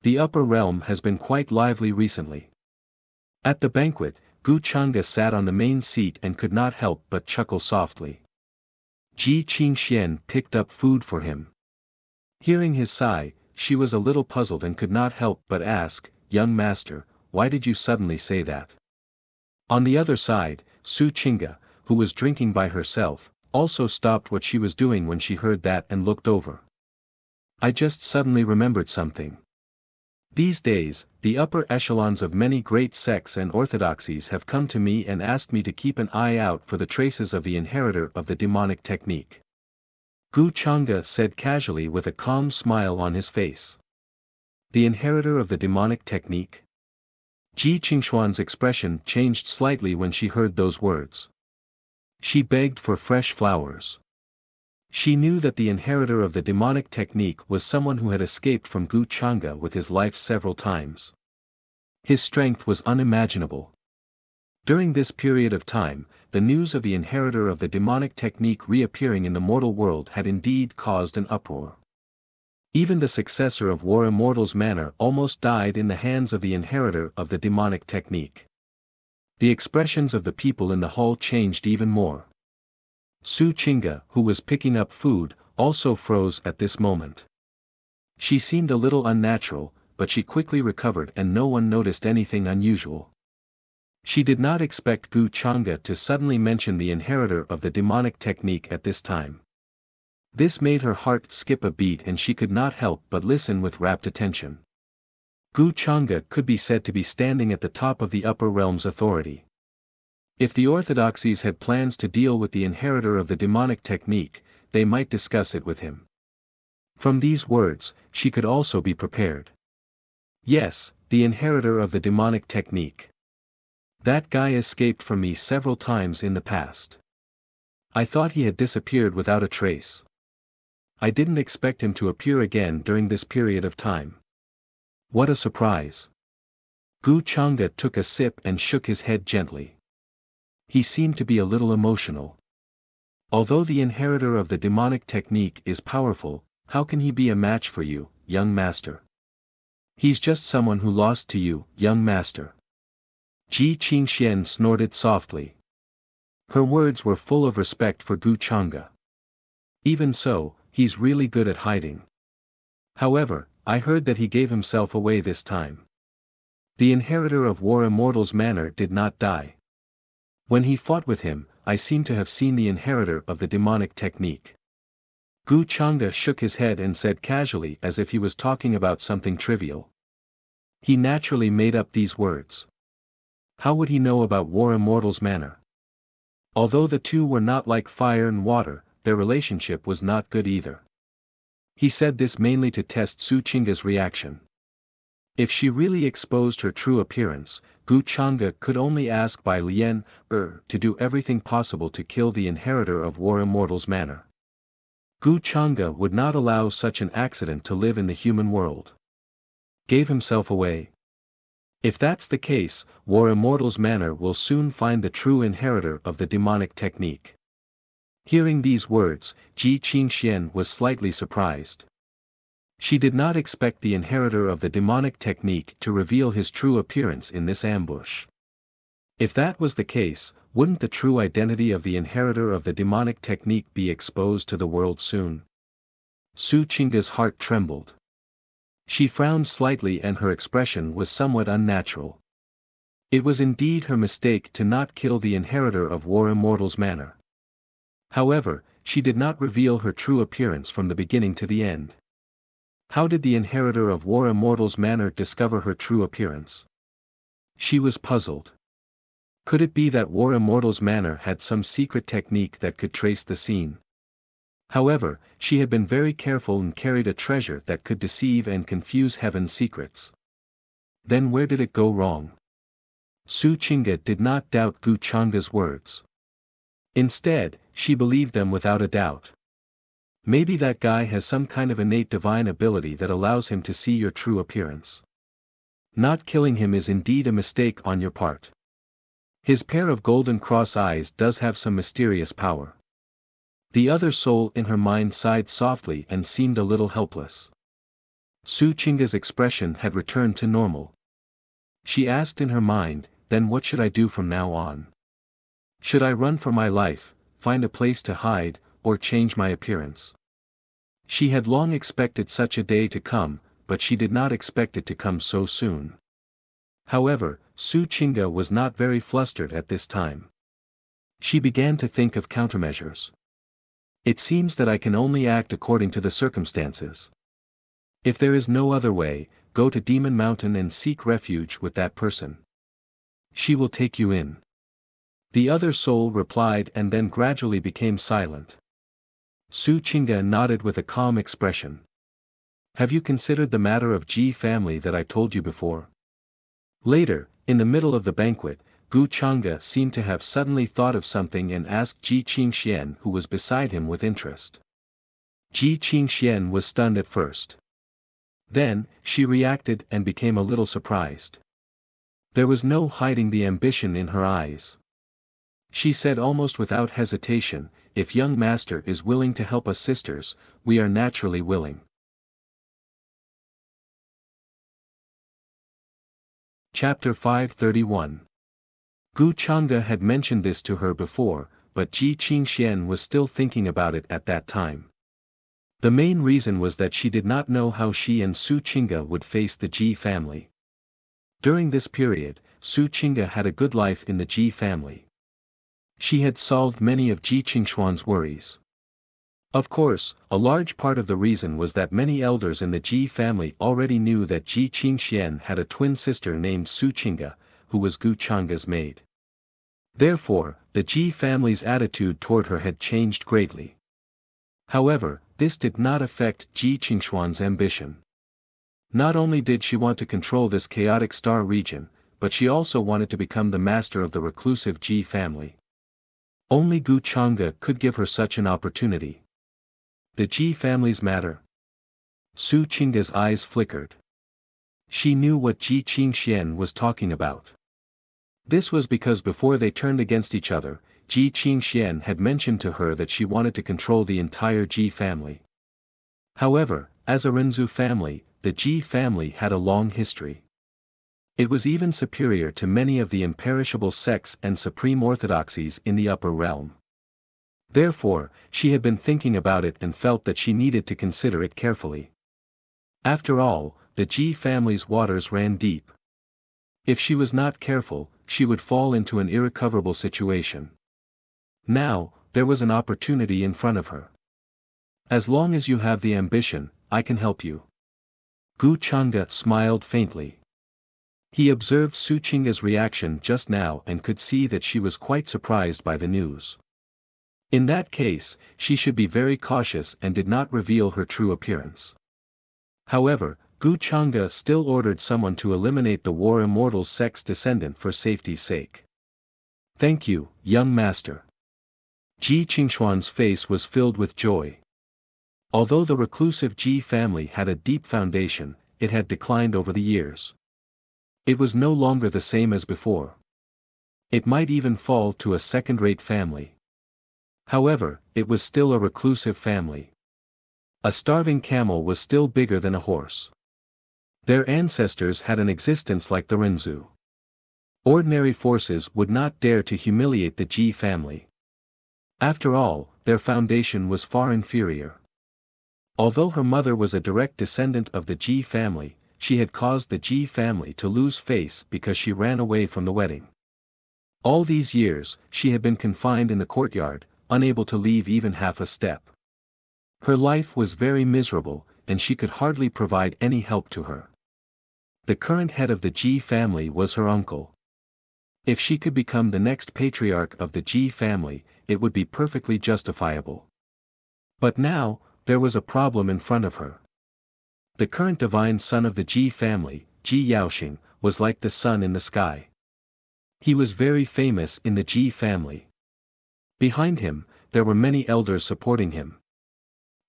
The upper realm has been quite lively recently. At the banquet, Gu Chang'e sat on the main seat and could not help but chuckle softly. Ji Qingxian picked up food for him. Hearing his sigh, she was a little puzzled and could not help but ask, "Young master, why did you suddenly say that?" On the other side, Su Qing'e, who was drinking by herself, also stopped what she was doing when she heard that and looked over. "I just suddenly remembered something. These days, the upper echelons of many great sects and orthodoxies have come to me and asked me to keep an eye out for the traces of the inheritor of the demonic technique." Gu Chang'e said casually with a calm smile on his face. The inheritor of the demonic technique? Ji Qingshuan's expression changed slightly when she heard those words. She begged for fresh flowers. She knew that the inheritor of the demonic technique was someone who had escaped from Gu Chang'e with his life several times. His strength was unimaginable. During this period of time, the news of the inheritor of the demonic technique reappearing in the mortal world had indeed caused an uproar. Even the successor of War Immortal's manor almost died in the hands of the inheritor of the demonic technique. The expressions of the people in the hall changed even more. Su Qing'e, who was picking up food, also froze at this moment. She seemed a little unnatural, but she quickly recovered and no one noticed anything unusual. She did not expect Gu Chang'e to suddenly mention the inheritor of the demonic technique at this time. This made her heart skip a beat and she could not help but listen with rapt attention. Gu Chang'e could be said to be standing at the top of the upper realm's authority. If the orthodoxies had plans to deal with the inheritor of the demonic technique, they might discuss it with him. From these words, she could also be prepared. Yes, the inheritor of the demonic technique. That guy escaped from me several times in the past. I thought he had disappeared without a trace. I didn't expect him to appear again during this period of time. What a surprise. Gu Chang'e took a sip and shook his head gently. He seemed to be a little emotional. Although the inheritor of the demonic technique is powerful, how can he be a match for you, young master? He's just someone who lost to you, young master. Ji Qingxian snorted softly. Her words were full of respect for Gu Chang'e. Even so, he's really good at hiding. However, I heard that he gave himself away this time. The inheritor of War Immortal's manor did not die. When he fought with him, I seem to have seen the inheritor of the demonic technique. Gu Chang'e shook his head and said casually as if he was talking about something trivial. He naturally made up these words. How would he know about War Immortal's manor? Although the two were not like fire and water, their relationship was not good either. He said this mainly to test Su Qing'e's reaction. If she really exposed her true appearance, Gu Chang'e could only ask Bai Lian to do everything possible to kill the inheritor of War Immortal's manor. Gu Chang'e would not allow such an accident to live in the human world. Gave himself away. If that's the case, War Immortal's manor will soon find the true inheritor of the demonic technique. Hearing these words, Ji Qingxian was slightly surprised. She did not expect the inheritor of the demonic technique to reveal his true appearance in this ambush. If that was the case, wouldn't the true identity of the inheritor of the demonic technique be exposed to the world soon? Su Qing'e's heart trembled. She frowned slightly and her expression was somewhat unnatural. It was indeed her mistake to not kill the inheritor of War Immortal's manor. However, she did not reveal her true appearance from the beginning to the end. How did the inheritor of War Immortal's manor discover her true appearance? She was puzzled. Could it be that War Immortal's manor had some secret technique that could trace the scene? However, she had been very careful and carried a treasure that could deceive and confuse heaven's secrets. Then where did it go wrong? Su Chinga did not doubt Gu Changa's words. Instead, she believed them without a doubt. Maybe that guy has some kind of innate divine ability that allows him to see your true appearance. Not killing him is indeed a mistake on your part. His pair of golden cross eyes does have some mysterious power. The other soul in her mind sighed softly and seemed a little helpless. Su Chinga's expression had returned to normal. She asked in her mind, then what should I do from now on? Should I run for my life, find a place to hide, or change my appearance? She had long expected such a day to come, but she did not expect it to come so soon. However, Su Chinga was not very flustered at this time. She began to think of countermeasures. It seems that I can only act according to the circumstances. If there is no other way, go to Demon Mountain and seek refuge with that person. She will take you in. The other soul replied and then gradually became silent. Su Chinga nodded with a calm expression. Have you considered the matter of Ji family that I told you before? Later, in the middle of the banquet, Gu Changa seemed to have suddenly thought of something and asked Ji Qingxian, who was beside him, with interest. Ji Qingxian was stunned at first. Then, she reacted and became a little surprised. There was no hiding the ambition in her eyes. She said almost without hesitation, if young master is willing to help us sisters, we are naturally willing. Chapter 531. Gu Changa had mentioned this to her before, but Ji Qingxian was still thinking about it at that time. The main reason was that she did not know how she and Su Chinga would face the Ji family. During this period, Su Chinga had a good life in the Ji family. She had solved many of Ji Qingshuan's worries. Of course, a large part of the reason was that many elders in the Ji family already knew that Ji Qingxian had a twin sister named Su Chinga, who was Gu Changa's maid. Therefore, the Ji family's attitude toward her had changed greatly. However, this did not affect Ji Qingshuan's ambition. Not only did she want to control this chaotic star region, but she also wanted to become the master of the reclusive Ji family. Only Gu Changa could give her such an opportunity. The Ji family's matter? Su Chinga's eyes flickered. She knew what Ji Qingxian was talking about. This was because before they turned against each other, Ji Qingxian had mentioned to her that she wanted to control the entire Ji family. However, as a Renzu family, the Ji family had a long history. It was even superior to many of the imperishable sects and supreme orthodoxies in the upper realm. Therefore, she had been thinking about it and felt that she needed to consider it carefully. After all, the Ji family's waters ran deep. If she was not careful, she would fall into an irrecoverable situation. Now, there was an opportunity in front of her. As long as you have the ambition, I can help you. Gu Changa smiled faintly. He observed Su Chinga's reaction just now and could see that she was quite surprised by the news. In that case, she should be very cautious and did not reveal her true appearance. However, Gu Changa still ordered someone to eliminate the War Immortal sect's descendant for safety's sake. Thank you, young master. Ji Qingshuan's face was filled with joy. Although the reclusive Ji family had a deep foundation, it had declined over the years. It was no longer the same as before. It might even fall to a second-rate family. However, it was still a reclusive family. A starving camel was still bigger than a horse. Their ancestors had an existence like the Renzu. Ordinary forces would not dare to humiliate the Ji family. After all, their foundation was far inferior. Although her mother was a direct descendant of the Ji family, she had caused the Ji family to lose face because she ran away from the wedding. All these years, she had been confined in the courtyard, unable to leave even half a step. Her life was very miserable, and she could hardly provide any help to her. The current head of the Ji family was her uncle. If she could become the next patriarch of the Ji family, it would be perfectly justifiable. But now, there was a problem in front of her. The current divine son of the Ji family, Ji Yaoxing, was like the sun in the sky. He was very famous in the Ji family. Behind him, there were many elders supporting him.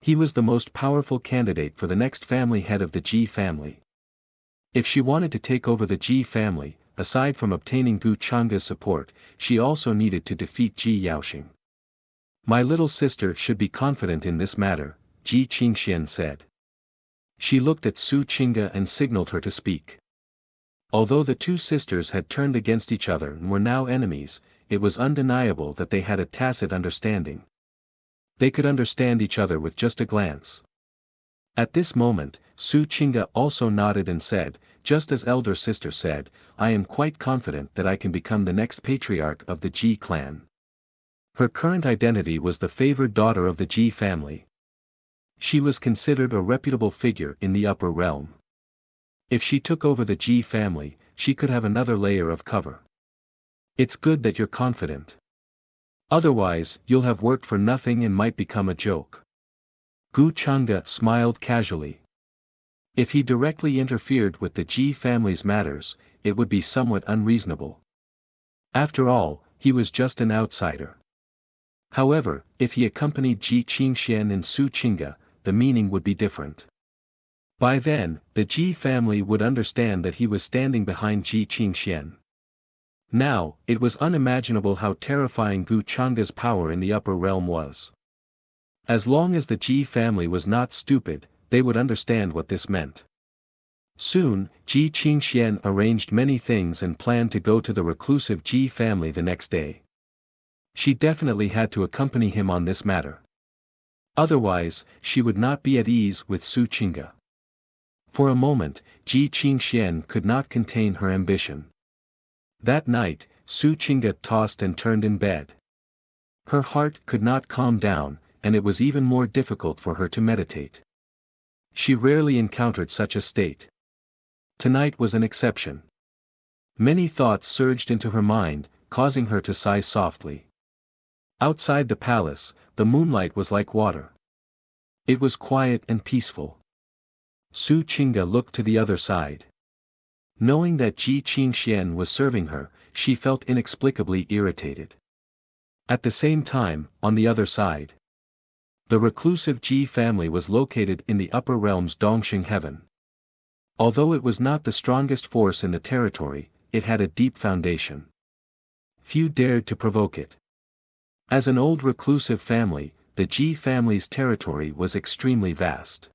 He was the most powerful candidate for the next family head of the Ji family. If she wanted to take over the Ji family, aside from obtaining Gu Changa's support, she also needed to defeat Ji Yaoxing. My little sister should be confident in this matter, Ji Qingxian said. She looked at Su Qingge and signaled her to speak. Although the two sisters had turned against each other and were now enemies, it was undeniable that they had a tacit understanding. They could understand each other with just a glance. At this moment, Su Qingge also nodded and said, just as elder sister said, I am quite confident that I can become the next patriarch of the Ji clan. Her current identity was the favored daughter of the Ji family. She was considered a reputable figure in the upper realm. If she took over the Ji family, she could have another layer of cover. It's good that you're confident. Otherwise, you'll have worked for nothing and might become a joke. Gu Changge smiled casually. If he directly interfered with the Ji family's matters, it would be somewhat unreasonable. After all, he was just an outsider. However, if he accompanied Ji Qingxian and Su Qingge, the meaning would be different. By then, the Ji family would understand that he was standing behind Ji Qingxian. Now, it was unimaginable how terrifying Gu Changge's power in the upper realm was. As long as the Ji family was not stupid, they would understand what this meant. Soon, Ji Qingxian arranged many things and planned to go to the reclusive Ji family the next day. She definitely had to accompany him on this matter. Otherwise, she would not be at ease with Su Qingge. For a moment, Ji Qingxian could not contain her ambition. That night, Su Qingge tossed and turned in bed. Her heart could not calm down, and it was even more difficult for her to meditate. She rarely encountered such a state. Tonight was an exception. Many thoughts surged into her mind, causing her to sigh softly. Outside the palace, the moonlight was like water. It was quiet and peaceful. Su Qingge looked to the other side. Knowing that Ji Qingxian was serving her, she felt inexplicably irritated. At the same time, on the other side, the reclusive Ji family was located in the upper realms Dongxing heaven. Although it was not the strongest force in the territory, it had a deep foundation. Few dared to provoke it. As an old reclusive family, the Ji family's territory was extremely vast.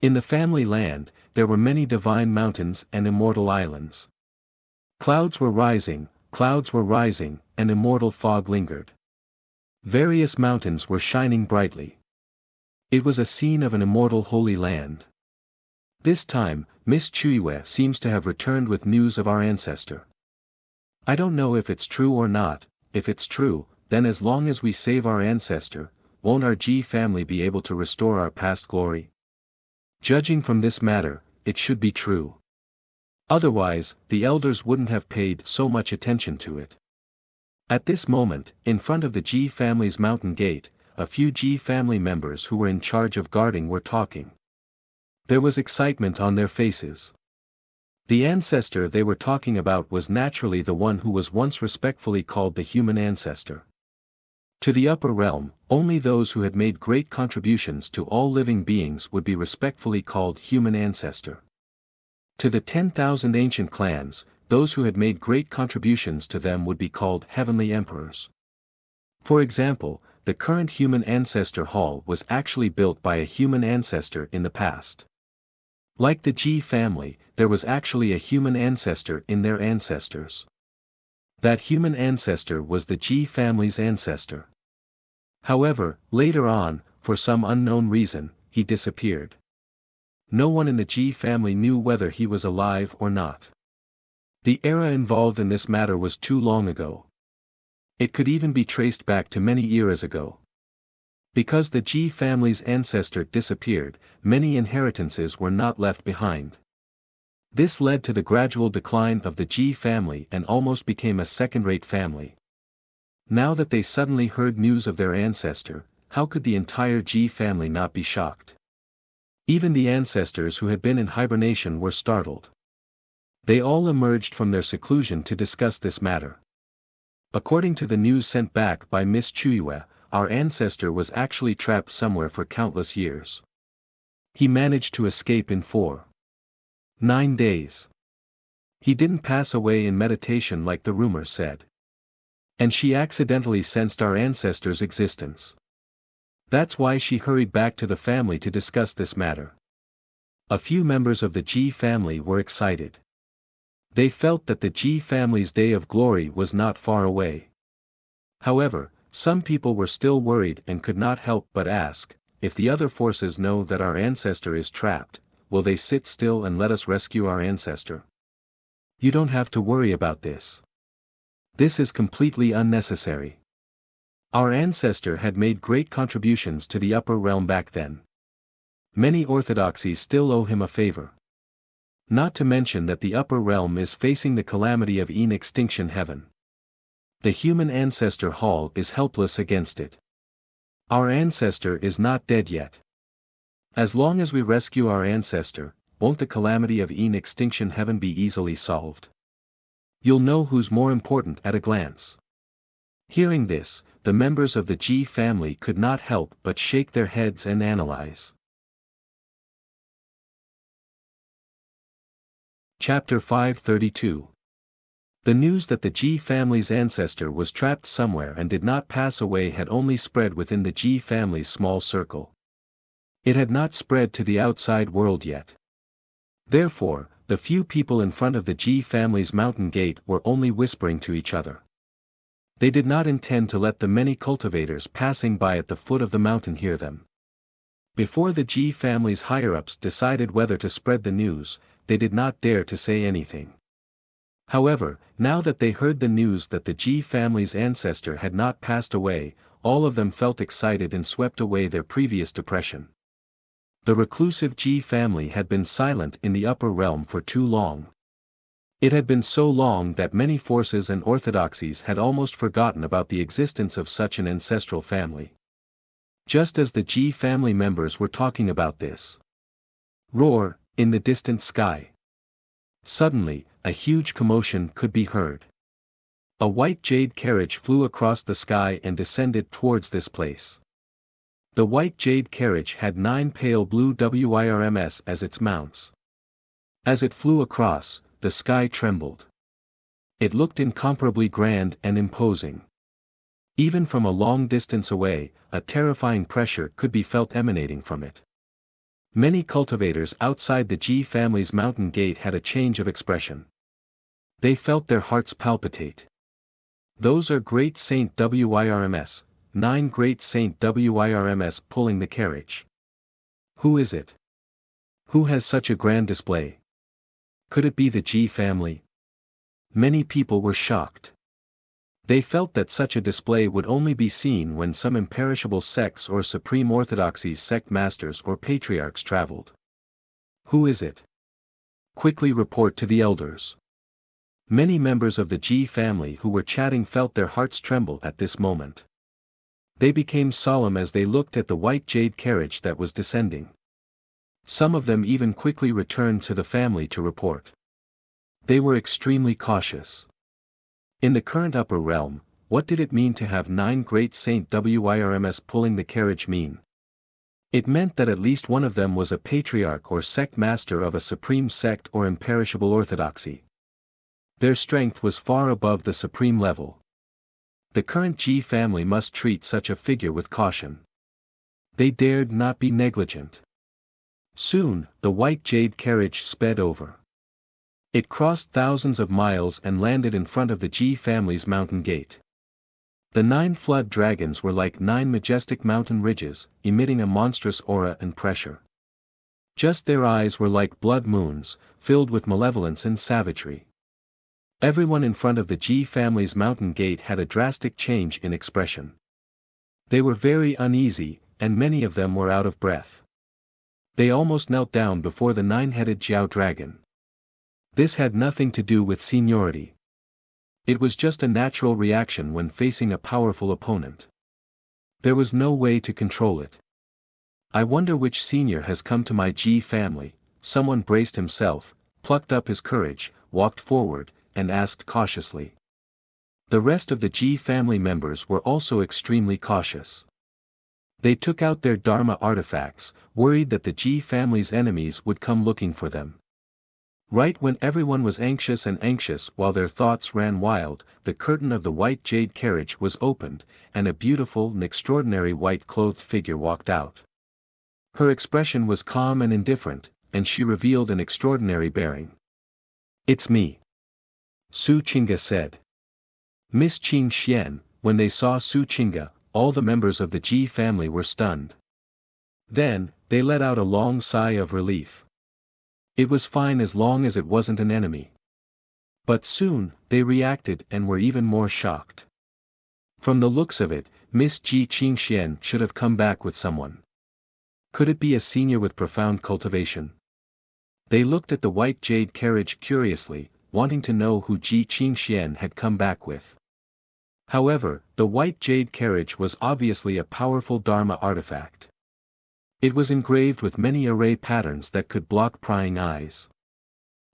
In the family land, there were many divine mountains and immortal islands. Clouds were rising, and immortal fog lingered. Various mountains were shining brightly. It was a scene of an immortal holy land. This time, Miss Chuiwe seems to have returned with news of our ancestor. I don't know if it's true or not. If it's true, then as long as we save our ancestor, won't our Ji family be able to restore our past glory? Judging from this matter, it should be true. Otherwise, the elders wouldn't have paid so much attention to it. At this moment, in front of the Ji family's mountain gate, a few Ji family members who were in charge of guarding were talking. There was excitement on their faces. The ancestor they were talking about was naturally the one who was once respectfully called the human ancestor. To the upper realm, only those who had made great contributions to all living beings would be respectfully called human ancestor. To the 10,000 ancient clans, those who had made great contributions to them would be called heavenly emperors. For example, the current human ancestor hall was actually built by a human ancestor in the past. Like the Ji family, there was actually a human ancestor in their ancestors. That human ancestor was the Ji family's ancestor. However, later on, for some unknown reason, he disappeared. No one in the Ji family knew whether he was alive or not. The era involved in this matter was too long ago. It could even be traced back to many eras ago. Because the Ji family's ancestor disappeared, many inheritances were not left behind. This led to the gradual decline of the Ji family and almost became a second-rate family. Now that they suddenly heard news of their ancestor, how could the entire Ji family not be shocked? Even the ancestors who had been in hibernation were startled. They all emerged from their seclusion to discuss this matter. According to the news sent back by Miss Chuyue, our ancestor was actually trapped somewhere for countless years. He managed to escape in 9 days. He didn't pass away in meditation like the rumor said. And she accidentally sensed our ancestor's existence. That's why she hurried back to the family to discuss this matter. A few members of the Ji family were excited. They felt that the Ji family's day of glory was not far away. However, some people were still worried and could not help but ask, if the other forces know that our ancestor is trapped, will they sit still and let us rescue our ancestor? You don't have to worry about this. This is completely unnecessary. Our ancestor had made great contributions to the upper realm back then. Many orthodoxies still owe him a favor. Not to mention that the upper realm is facing the calamity of extinction heaven. The human ancestor hall is helpless against it. Our ancestor is not dead yet. As long as we rescue our ancestor, won't the calamity of extinction heaven be easily solved? You'll know who's more important at a glance. Hearing this, the members of the Ji family could not help but shake their heads and analyze. Chapter 532. The news that the Ji family's ancestor was trapped somewhere and did not pass away had only spread within the Ji family's small circle. It had not spread to the outside world yet. Therefore, the few people in front of the Ji family's mountain gate were only whispering to each other. They did not intend to let the many cultivators passing by at the foot of the mountain hear them. Before the Ji family's higher-ups decided whether to spread the news, they did not dare to say anything. However, now that they heard the news that the Ji family's ancestor had not passed away, all of them felt excited and swept away their previous depression. The reclusive Ji family had been silent in the upper realm for too long. It had been so long that many forces and orthodoxies had almost forgotten about the existence of such an ancestral family. Just as the Ji family members were talking about this roar, in the distant sky. Suddenly, a huge commotion could be heard. A white jade carriage flew across the sky and descended towards this place. The white jade carriage had 9 pale blue WIRMs as its mounts. As it flew across, the sky trembled. It looked incomparably grand and imposing. Even from a long distance away, a terrifying pressure could be felt emanating from it. Many cultivators outside the Ji family's mountain gate had a change of expression. They felt their hearts palpitate. Those are Great Saint WIRMs, 9 Great Saint WIRMs pulling the carriage. Who is it? Who has such a grand display? Could it be the Ji family? Many people were shocked. They felt that such a display would only be seen when some imperishable sects or supreme orthodoxies sect masters or patriarchs traveled. Who is it? Quickly report to the elders. Many members of the Ji family who were chatting felt their hearts tremble at this moment. They became solemn as they looked at the white jade carriage that was descending. Some of them even quickly returned to the family to report. They were extremely cautious. In the current upper realm, what did it mean to have 9 Great Saint WIRMs pulling the carriage mean? It meant that at least one of them was a patriarch or sect master of a supreme sect or imperishable orthodoxy. Their strength was far above the supreme level. The current Ji family must treat such a figure with caution. They dared not be negligent. Soon, the white jade carriage sped over. It crossed thousands of miles and landed in front of the Ji family's mountain gate. The 9 flood dragons were like 9 majestic mountain ridges, emitting a monstrous aura and pressure. Just their eyes were like blood moons, filled with malevolence and savagery. Everyone in front of the Ji family's mountain gate had a drastic change in expression. They were very uneasy, and many of them were out of breath. They almost knelt down before the 9-headed Jiao dragon. This had nothing to do with seniority. It was just a natural reaction when facing a powerful opponent. There was no way to control it. I wonder which senior has come to my G family. Someone braced himself, plucked up his courage, walked forward, and asked cautiously. The rest of the G family members were also extremely cautious. They took out their Dharma artifacts, worried that the G family's enemies would come looking for them. Right when everyone was anxious while their thoughts ran wild, the curtain of the white jade carriage was opened, and a beautiful and extraordinary white-clothed figure walked out. Her expression was calm and indifferent, and she revealed an extraordinary bearing. "It's me," Su Qingge said. Miss Qing Xian. When they saw Su Qingge, all the members of the Ji family were stunned. Then, they let out a long sigh of relief. It was fine as long as it wasn't an enemy. But soon, they reacted and were even more shocked. From the looks of it, Miss Ji Qingxian should have come back with someone. Could it be a senior with profound cultivation? They looked at the white jade carriage curiously, wanting to know who Ji Qingxian had come back with. However, the white jade carriage was obviously a powerful Dharma artifact. It was engraved with many array patterns that could block prying eyes.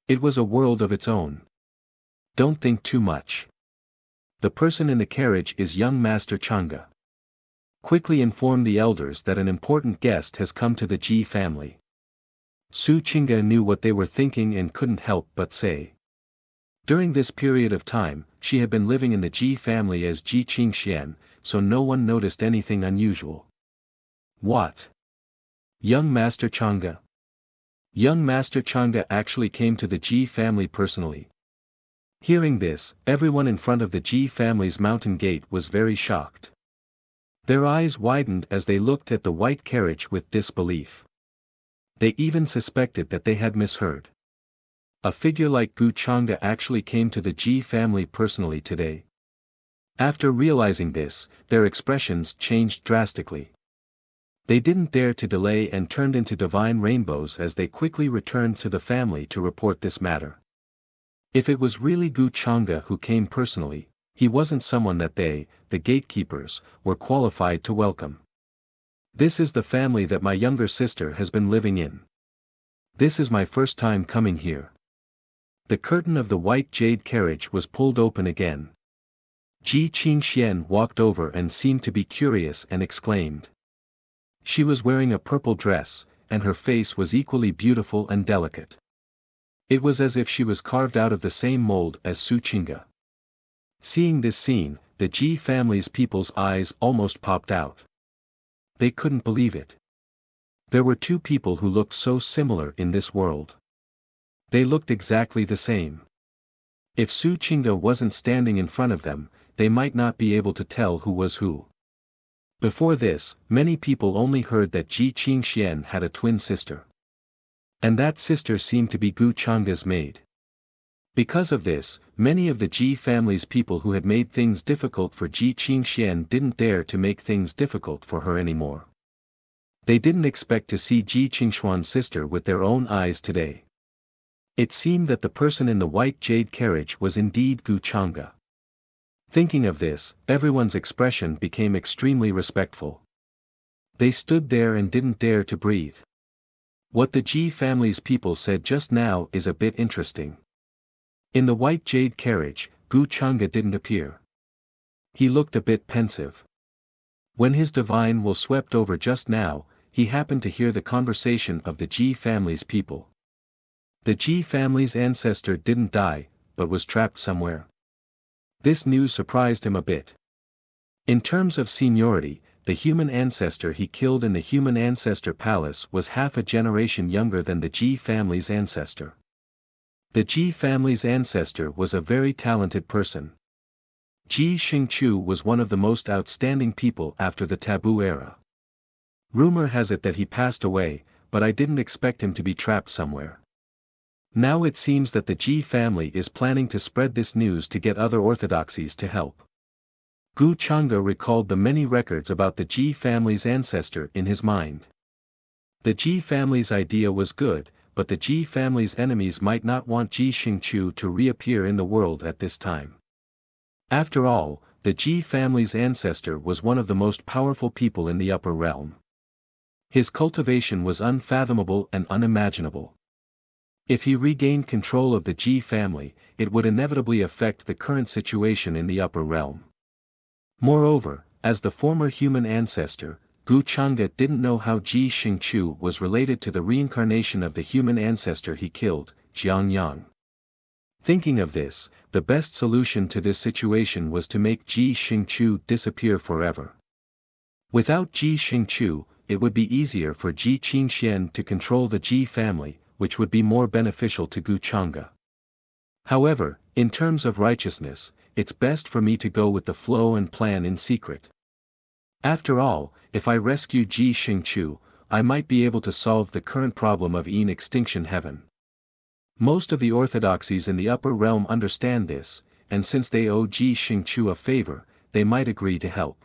It was a world of its own. Don't think too much. The person in the carriage is young Master Chang'e. Quickly inform the elders that an important guest has come to the Ji family. Su Qingge knew what they were thinking and couldn't help but say. During this period of time, she had been living in the Ji family as Ji Qingxian, so no one noticed anything unusual. What? Young Master Chang'e? Young Master Chang'e actually came to the Ji family personally. Hearing this, everyone in front of the Ji family's mountain gate was very shocked. Their eyes widened as they looked at the white carriage with disbelief. They even suspected that they had misheard. A figure like Gu Chang'e actually came to the Ji family personally today. After realizing this, their expressions changed drastically. They didn't dare to delay and turned into divine rainbows as they quickly returned to the family to report this matter. If it was really Gu Chang'e who came personally, he wasn't someone that they, the gatekeepers, were qualified to welcome. This is the family that my younger sister has been living in. This is my first time coming here. The curtain of the white jade carriage was pulled open again. Ji Qingxian walked over and seemed to be curious and exclaimed. She was wearing a purple dress, and her face was equally beautiful and delicate. It was as if she was carved out of the same mold as Su Qingge. Seeing this scene, the Ji family's people's eyes almost popped out. They couldn't believe it. There were two people who looked so similar in this world. They looked exactly the same. If Su Qingge wasn't standing in front of them, they might not be able to tell who was who. Before this, many people only heard that Ji Qingxian had a twin sister. And that sister seemed to be Gu Chang'e's maid. Because of this, many of the Ji family's people who had made things difficult for Ji Qingxian didn't dare to make things difficult for her anymore. They didn't expect to see Ji Qingshuan's sister with their own eyes today. It seemed that the person in the white jade carriage was indeed Gu Chang'e. Thinking of this, everyone's expression became extremely respectful. They stood there and didn't dare to breathe. What the Ji family's people said just now is a bit interesting. In the white jade carriage, Gu Chang'e didn't appear. He looked a bit pensive. When his divine will swept over just now, he happened to hear the conversation of the Ji family's people. The Ji family's ancestor didn't die, but was trapped somewhere. This news surprised him a bit. In terms of seniority, the human ancestor he killed in the human ancestor palace was half a generation younger than the Ji family's ancestor. The Ji family's ancestor was a very talented person. Ji Xingqiu was one of the most outstanding people after the taboo era. Rumor has it that he passed away, but I didn't expect him to be trapped somewhere. Now it seems that the Ji family is planning to spread this news to get other orthodoxies to help. Gu Chang'e recalled the many records about the Ji family's ancestor in his mind. The Ji family's idea was good, but the Ji family's enemies might not want Ji Xingqiu to reappear in the world at this time. After all, the Ji family's ancestor was one of the most powerful people in the upper realm. His cultivation was unfathomable and unimaginable. If he regained control of the Ji family, it would inevitably affect the current situation in the upper realm. Moreover, as the former human ancestor, Gu Chang'e didn't know how Ji Xingqiu was related to the reincarnation of the human ancestor he killed, Jiang Yang. Thinking of this, the best solution to this situation was to make Ji Xingqiu disappear forever. Without Ji Xingqiu, it would be easier for Ji Qingxian to control the Ji family, which would be more beneficial to Gu Chang'e. However, in terms of righteousness, it's best for me to go with the flow and plan in secret. After all, if I rescue Ji Xingqiu, I might be able to solve the current problem of Yin extinction heaven. Most of the orthodoxies in the upper realm understand this, and since they owe Ji Xingqiu a favor, they might agree to help.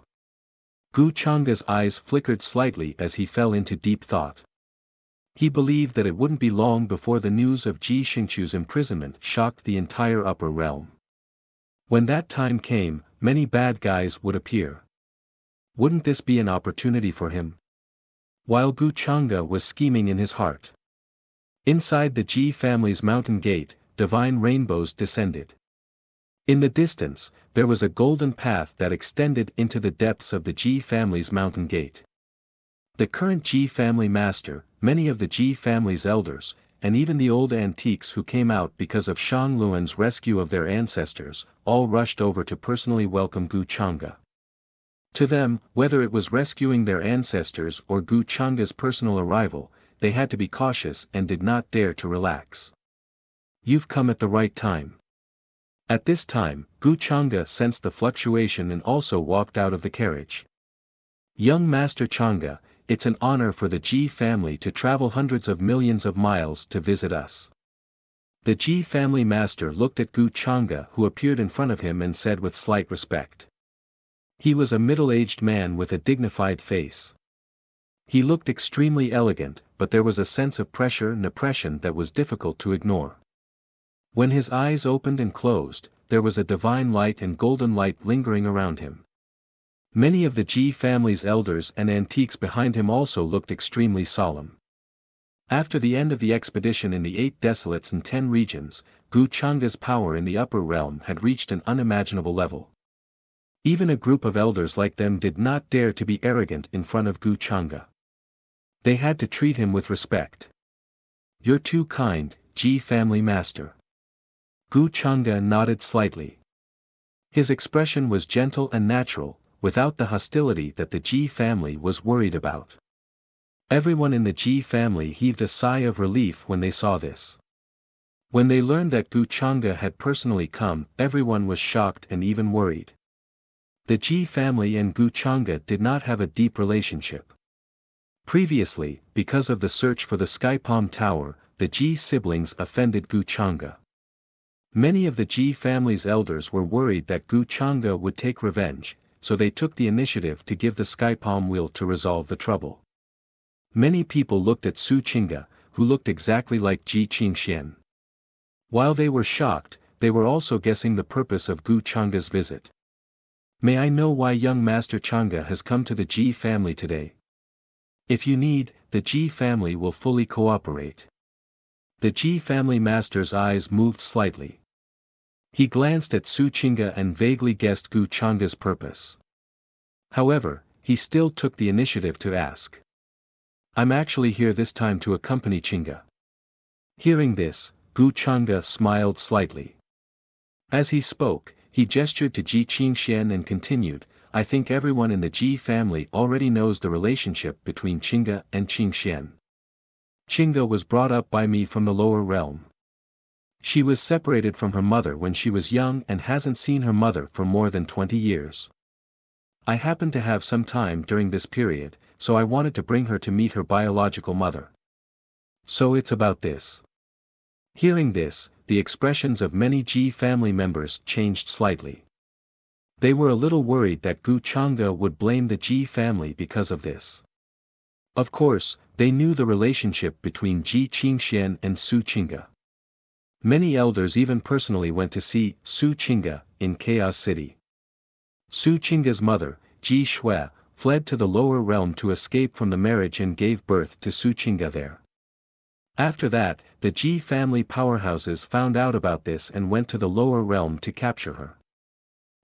Gu Chang'e's eyes flickered slightly as he fell into deep thought. He believed that it wouldn't be long before the news of Ji Xingqiu's imprisonment shocked the entire upper realm. When that time came, many bad guys would appear. Wouldn't this be an opportunity for him? While Gu Chang'e was scheming in his heart, inside the Ji family's mountain gate, divine rainbows descended. In the distance, there was a golden path that extended into the depths of the Ji family's mountain gate. The current Ji family master, many of the Ji family's elders, and even the old antiques who came out because of Shang Luan's rescue of their ancestors, all rushed over to personally welcome Gu Chang'e. To them, whether it was rescuing their ancestors or Gu Chang'e's personal arrival, they had to be cautious and did not dare to relax. You've come at the right time. At this time, Gu Chang'e sensed the fluctuation and also walked out of the carriage. Young Master Chang'e, it's an honor for the Ji family to travel hundreds of millions of miles to visit us. The Ji family master looked at Gu Chang'e who appeared in front of him and said with slight respect. He was a middle-aged man with a dignified face. He looked extremely elegant, but there was a sense of pressure and oppression that was difficult to ignore. When his eyes opened and closed, there was a divine light and golden light lingering around him. Many of the Ji family's elders and antiques behind him also looked extremely solemn. After the end of the expedition in the 8 desolates and 10 regions, Gu Chang'e's power in the upper realm had reached an unimaginable level. Even a group of elders like them did not dare to be arrogant in front of Gu Chang'e. They had to treat him with respect. You're too kind, Ji family master. Gu Chang'e nodded slightly. His expression was gentle and natural, without the hostility that the Ji family was worried about. Everyone in the Ji family heaved a sigh of relief when they saw this. When they learned that Gu Chang'e had personally come, everyone was shocked and even worried. The Ji family and Gu Chang'e did not have a deep relationship. Previously, because of the search for the Sky Palm Tower, the Ji siblings offended Gu Chang'e. Many of the Ji family's elders were worried that Gu Chang'e would take revenge, so they took the initiative to give the Sky Palm Wheel to resolve the trouble. Many people looked at Su Qing'e, who looked exactly like Ji Qingxian. While they were shocked, they were also guessing the purpose of Gu Chang'e's visit. May I know why young Master Chang'e has come to the Ji family today? If you need, the Ji family will fully cooperate. The Ji family master's eyes moved slightly. He glanced at Su Qing'e and vaguely guessed Gu Chang'e's purpose. However, he still took the initiative to ask. I'm actually here this time to accompany Qing'e. Hearing this, Gu Chang'e smiled slightly. As he spoke, he gestured to Ji Qingxian and continued, I think everyone in the Ji family already knows the relationship between Qing'e and Qingxian. Qing'e was brought up by me from the lower realm. She was separated from her mother when she was young and hasn't seen her mother for more than 20 years. I happened to have some time during this period, so I wanted to bring her to meet her biological mother. So it's about this. Hearing this, the expressions of many Ji family members changed slightly. They were a little worried that Gu Chang'e would blame the Ji family because of this. Of course, they knew the relationship between Ji Qingxian and Su Qing'e. Many elders even personally went to see Su Qing'e in Chaos City. Su Qingge's mother, Ji Shui, fled to the lower realm to escape from the marriage and gave birth to Su Qingge there. After that, the Ji family powerhouses found out about this and went to the lower realm to capture her.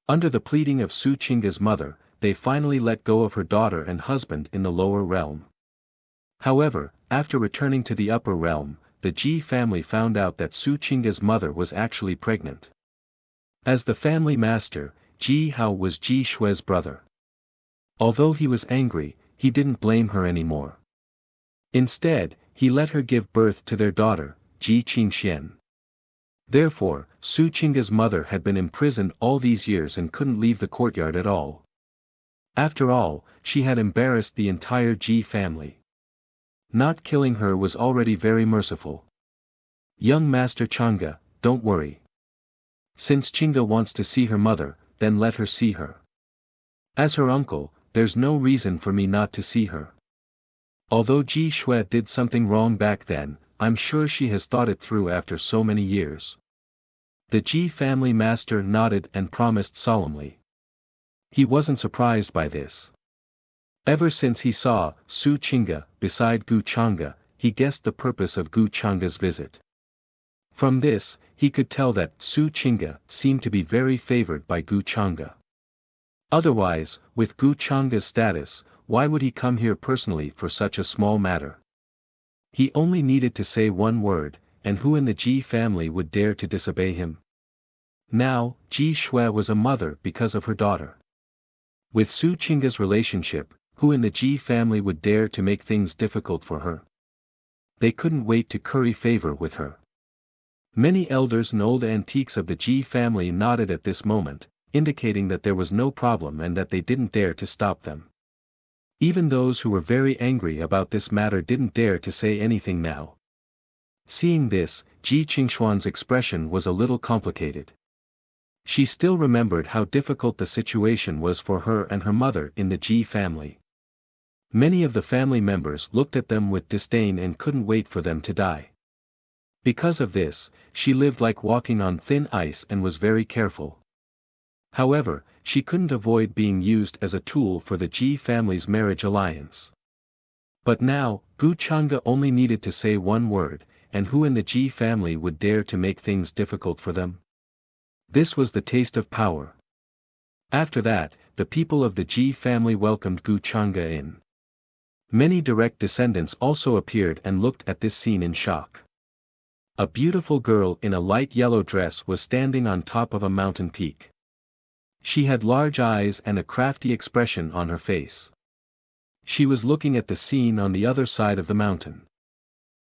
Under the pleading of Su Qingge's mother, they finally let go of her daughter and husband in the lower realm. However, after returning to the upper realm, the Ji family found out that Su Qingge's mother was actually pregnant. As the family master, Ji Hao was Ji Shui's brother. Although he was angry, he didn't blame her anymore. Instead, he let her give birth to their daughter, Ji Qingxian. Therefore, Su Qingge's mother had been imprisoned all these years and couldn't leave the courtyard at all. After all, she had embarrassed the entire Ji family. Not killing her was already very merciful. Young Master Changge, don't worry. Since Qingge wants to see her mother, then let her see her. As her uncle, there's no reason for me not to see her. Although Ji Shui did something wrong back then, I'm sure she has thought it through after so many years. The Ji family master nodded and promised solemnly. He wasn't surprised by this. Ever since he saw Su Qingge beside Gu Changge, he guessed the purpose of Gu Changge's visit. From this, he could tell that Su Qingge seemed to be very favored by Gu Changge. Otherwise, with Gu Changge's status, why would he come here personally for such a small matter? He only needed to say one word, and who in the Ji family would dare to disobey him? Now, Ji Shui was a mother because of her daughter. With Su Qingge's relationship, who in the Ji family would dare to make things difficult for her? They couldn't wait to curry favor with her. Many elders and old antiques of the Ji family nodded at this moment, indicating that there was no problem and that they didn't dare to stop them. Even those who were very angry about this matter didn't dare to say anything now. Seeing this, Ji Qingshuan's expression was a little complicated. She still remembered how difficult the situation was for her and her mother in the Ji family. Many of the family members looked at them with disdain and couldn't wait for them to die. Because of this, she lived like walking on thin ice and was very careful. However, she couldn't avoid being used as a tool for the Ji family's marriage alliance. But now, Gu Changge only needed to say one word, and who in the Ji family would dare to make things difficult for them? This was the taste of power. After that, the people of the Ji family welcomed Gu Changge in. Many direct descendants also appeared and looked at this scene in shock. A beautiful girl in a light yellow dress was standing on top of a mountain peak. She had large eyes and a crafty expression on her face. She was looking at the scene on the other side of the mountain.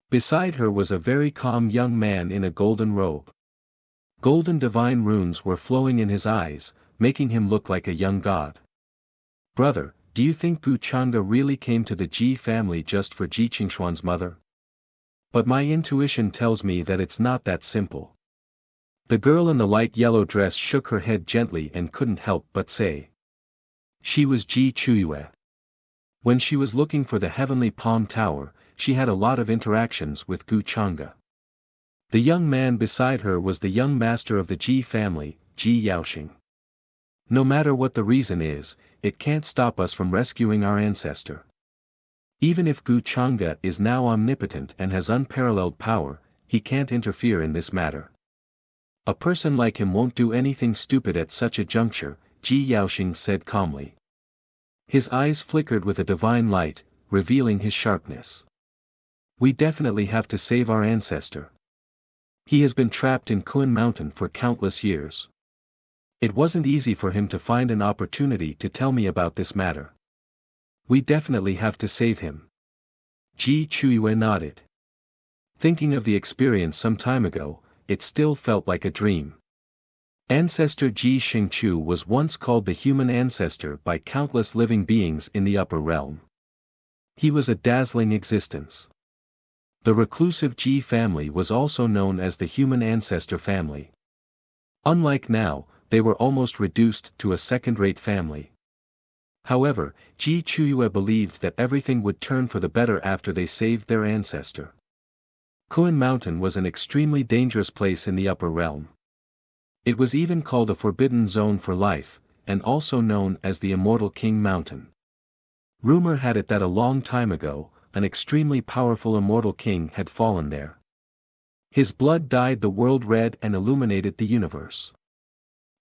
Beside her was a very calm young man in a golden robe. Golden divine runes were flowing in his eyes, making him look like a young god. Brother, do you think Gu Changge really came to the Ji family just for Ji Qingshuan's mother? But my intuition tells me that it's not that simple. The girl in the light yellow dress shook her head gently and couldn't help but say. She was Ji Chuyue. When she was looking for the heavenly palm tower, she had a lot of interactions with Gu Changge. The young man beside her was the young master of the Ji family, Ji Yaoxing. No matter what the reason is, it can't stop us from rescuing our ancestor. Even if Gu Changge is now omnipotent and has unparalleled power, he can't interfere in this matter. A person like him won't do anything stupid at such a juncture, Ji Yaoxing said calmly. His eyes flickered with a divine light, revealing his sharpness. We definitely have to save our ancestor. He has been trapped in Kun Mountain for countless years. It wasn't easy for him to find an opportunity to tell me about this matter. We definitely have to save him. Ji Chuyue nodded. Thinking of the experience some time ago, it still felt like a dream. Ancestor Ji Xingqiu was once called the human ancestor by countless living beings in the upper realm. He was a dazzling existence. The reclusive Ji family was also known as the human ancestor family. Unlike now, they were almost reduced to a second-rate family. However, Ji Chuyue believed that everything would turn for the better after they saved their ancestor. Kun Mountain was an extremely dangerous place in the upper realm. It was even called a forbidden zone for life, and also known as the Immortal King Mountain. Rumor had it that a long time ago, an extremely powerful immortal king had fallen there. His blood dyed the world red and illuminated the universe.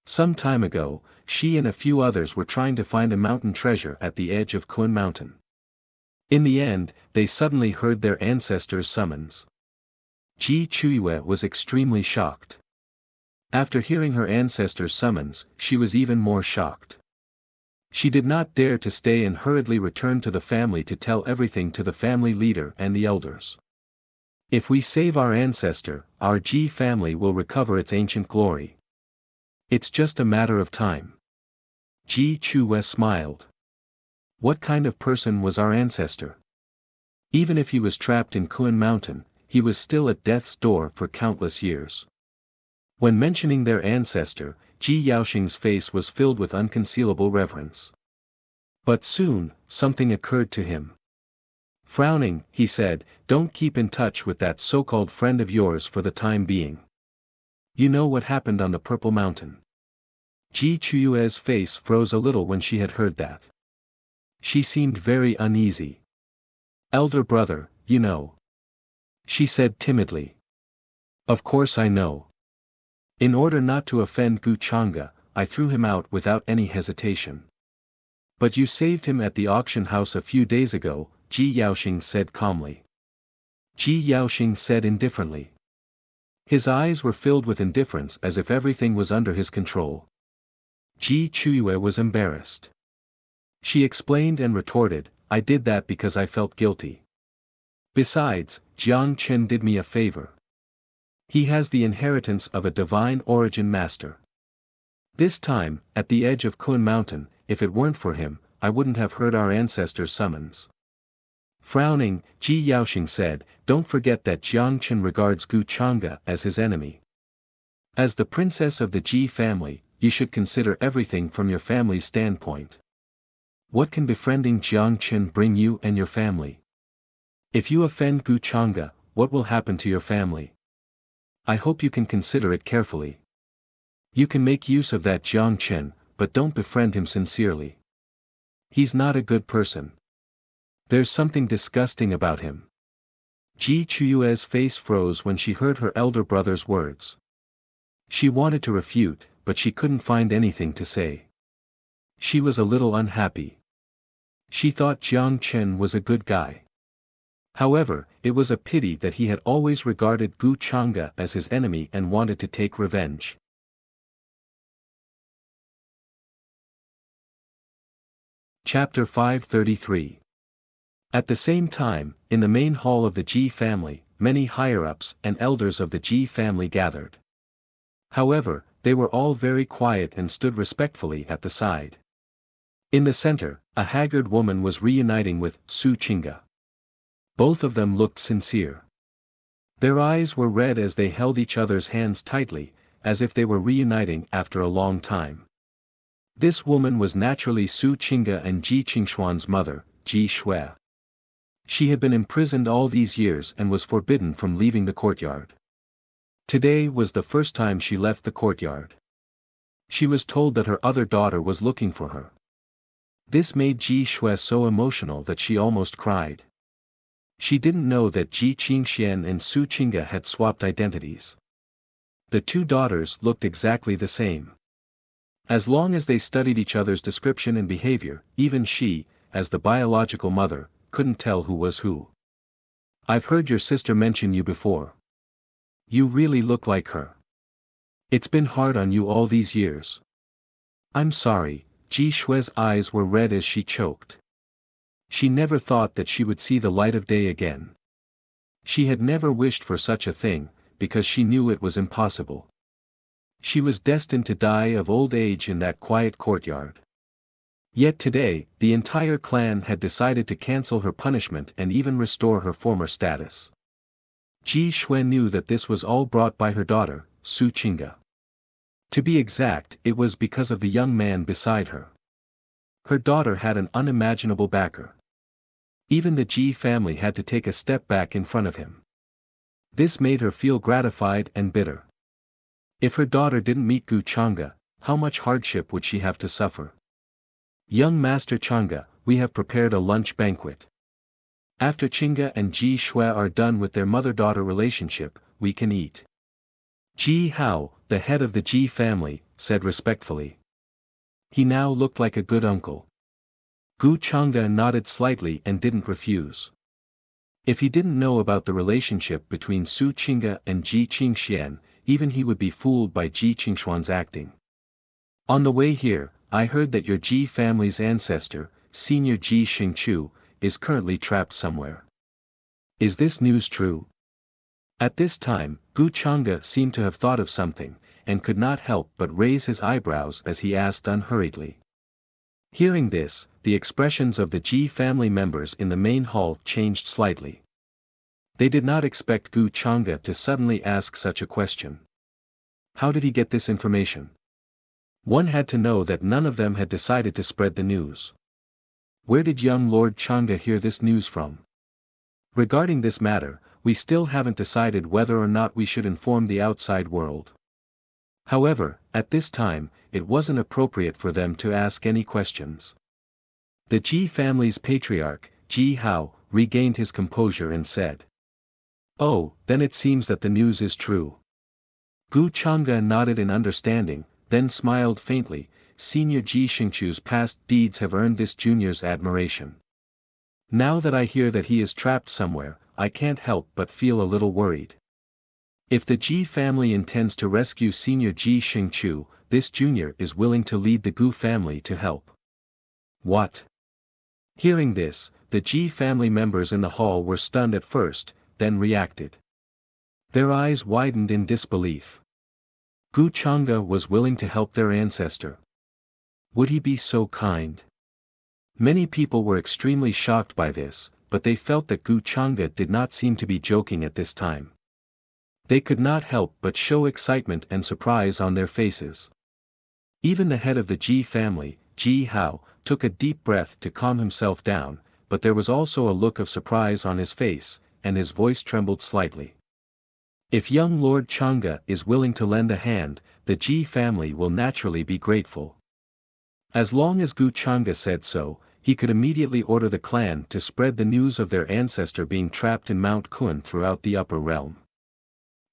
Some time ago, she and a few others were trying to find a mountain treasure at the edge of Kun Mountain. In the end, they suddenly heard their ancestors' summons. Ji Chuiwe was extremely shocked. After hearing her ancestors' summons, she was even more shocked. She did not dare to stay and hurriedly returned to the family to tell everything to the family leader and the elders. If we save our ancestor, our Ji family will recover its ancient glory. It's just a matter of time. Ji Chuiwe smiled. What kind of person was our ancestor? Even if he was trapped in Kun Mountain, he was still at death's door for countless years. When mentioning their ancestor, Ji Yaoxing's face was filled with unconcealable reverence. But soon, something occurred to him. Frowning, he said, "Don't keep in touch with that so-called friend of yours for the time being. You know what happened on the Purple Mountain." Ji Chuiwe's face froze a little when she had heard that. She seemed very uneasy. "Elder brother, you know," she said timidly. "Of course I know. In order not to offend Gu Changa, I threw him out without any hesitation." "But you saved him at the auction house a few days ago," Ji Yaoxing said calmly. Ji Yaoxing said indifferently. His eyes were filled with indifference as if everything was under his control. Ji Chuiwe was embarrassed. She explained and retorted, "I did that because I felt guilty. Besides, Jiang Chen did me a favor. He has the inheritance of a divine origin master. This time, at the edge of Kun Mountain, if it weren't for him, I wouldn't have heard our ancestors' summons." Frowning, Ji Yaoxing said, "Don't forget that Jiang Chen regards Gu Changa as his enemy. As the princess of the Ji family, you should consider everything from your family's standpoint. What can befriending Jiang Chen bring you and your family? If you offend Gu Changa, what will happen to your family? I hope you can consider it carefully. You can make use of that Jiang Chen, but don't befriend him sincerely. He's not a good person. There's something disgusting about him." Ji Chuiwe's face froze when she heard her elder brother's words. She wanted to refute, but she couldn't find anything to say. She was a little unhappy. She thought Jiang Chen was a good guy. However, it was a pity that he had always regarded Gu Changa as his enemy and wanted to take revenge. Chapter 533. At the same time, in the main hall of the Ji family, many higher-ups and elders of the Ji family gathered. However, they were all very quiet and stood respectfully at the side. In the center, a haggard woman was reuniting with Su Chinga. Both of them looked sincere. Their eyes were red as they held each other's hands tightly, as if they were reuniting after a long time. This woman was naturally Su Chinga and Ji Qingshuan's mother, Ji Shui. She had been imprisoned all these years and was forbidden from leaving the courtyard. Today was the first time she left the courtyard. She was told that her other daughter was looking for her. This made Ji Shui so emotional that she almost cried. She didn't know that Ji Qingxian and Su Chinga had swapped identities. The two daughters looked exactly the same. As long as they studied each other's description and behavior, even she, as the biological mother, couldn't tell who was who. "I've heard your sister mention you before. You really look like her. It's been hard on you all these years." "I'm sorry," Ji Shui's eyes were red as she choked. She never thought that she would see the light of day again. She had never wished for such a thing, because she knew it was impossible. She was destined to die of old age in that quiet courtyard. Yet today, the entire clan had decided to cancel her punishment and even restore her former status. Ji Shui knew that this was all brought by her daughter, Su Chinga. To be exact, it was because of the young man beside her. Her daughter had an unimaginable backer. Even the Ji family had to take a step back in front of him. This made her feel gratified and bitter. If her daughter didn't meet Gu Changa, how much hardship would she have to suffer? Young Master Chang'e, we have prepared a lunch banquet. After Qing'e and Ji Shui are done with their mother-daughter relationship, we can eat. Ji Hao, the head of the Ji family, said respectfully. He now looked like a good uncle. Gu Chang'e nodded slightly and didn't refuse. If he didn't know about the relationship between Su Qing'e and Ji Qingxian, even he would be fooled by Ji Qingshuan's acting. On the way here, I heard that your Ji family's ancestor, Senior Ji Xingqiu, is currently trapped somewhere. Is this news true? At this time, Gu Chang'e seemed to have thought of something, and could not help but raise his eyebrows as he asked unhurriedly. Hearing this, the expressions of the Ji family members in the main hall changed slightly. They did not expect Gu Chang'e to suddenly ask such a question. How did he get this information? One had to know that none of them had decided to spread the news. Where did young Lord Chang'e hear this news from? Regarding this matter, we still haven't decided whether or not we should inform the outside world. However, at this time, it wasn't appropriate for them to ask any questions. The Ji family's patriarch, Ji Hao, regained his composure and said. Oh, then it seems that the news is true. Gu Chang'e nodded in understanding, then smiled faintly. Senior Ji Xingqiu's past deeds have earned this junior's admiration. Now that I hear that he is trapped somewhere, I can't help but feel a little worried. If the Ji family intends to rescue Senior Ji Xingqiu, this junior is willing to lead the Gu family to help. What? Hearing this, the Ji family members in the hall were stunned at first, then reacted. Their eyes widened in disbelief. Gu Chang'e was willing to help their ancestor. Would he be so kind? Many people were extremely shocked by this, but they felt that Gu Chang'e did not seem to be joking at this time. They could not help but show excitement and surprise on their faces. Even the head of the Ji family, Ji Hao, took a deep breath to calm himself down, but there was also a look of surprise on his face, and his voice trembled slightly. If young Lord Chang'e is willing to lend a hand, the Ji family will naturally be grateful. As long as Gu Chang'e said so, he could immediately order the clan to spread the news of their ancestor being trapped in Mount Kun throughout the upper realm.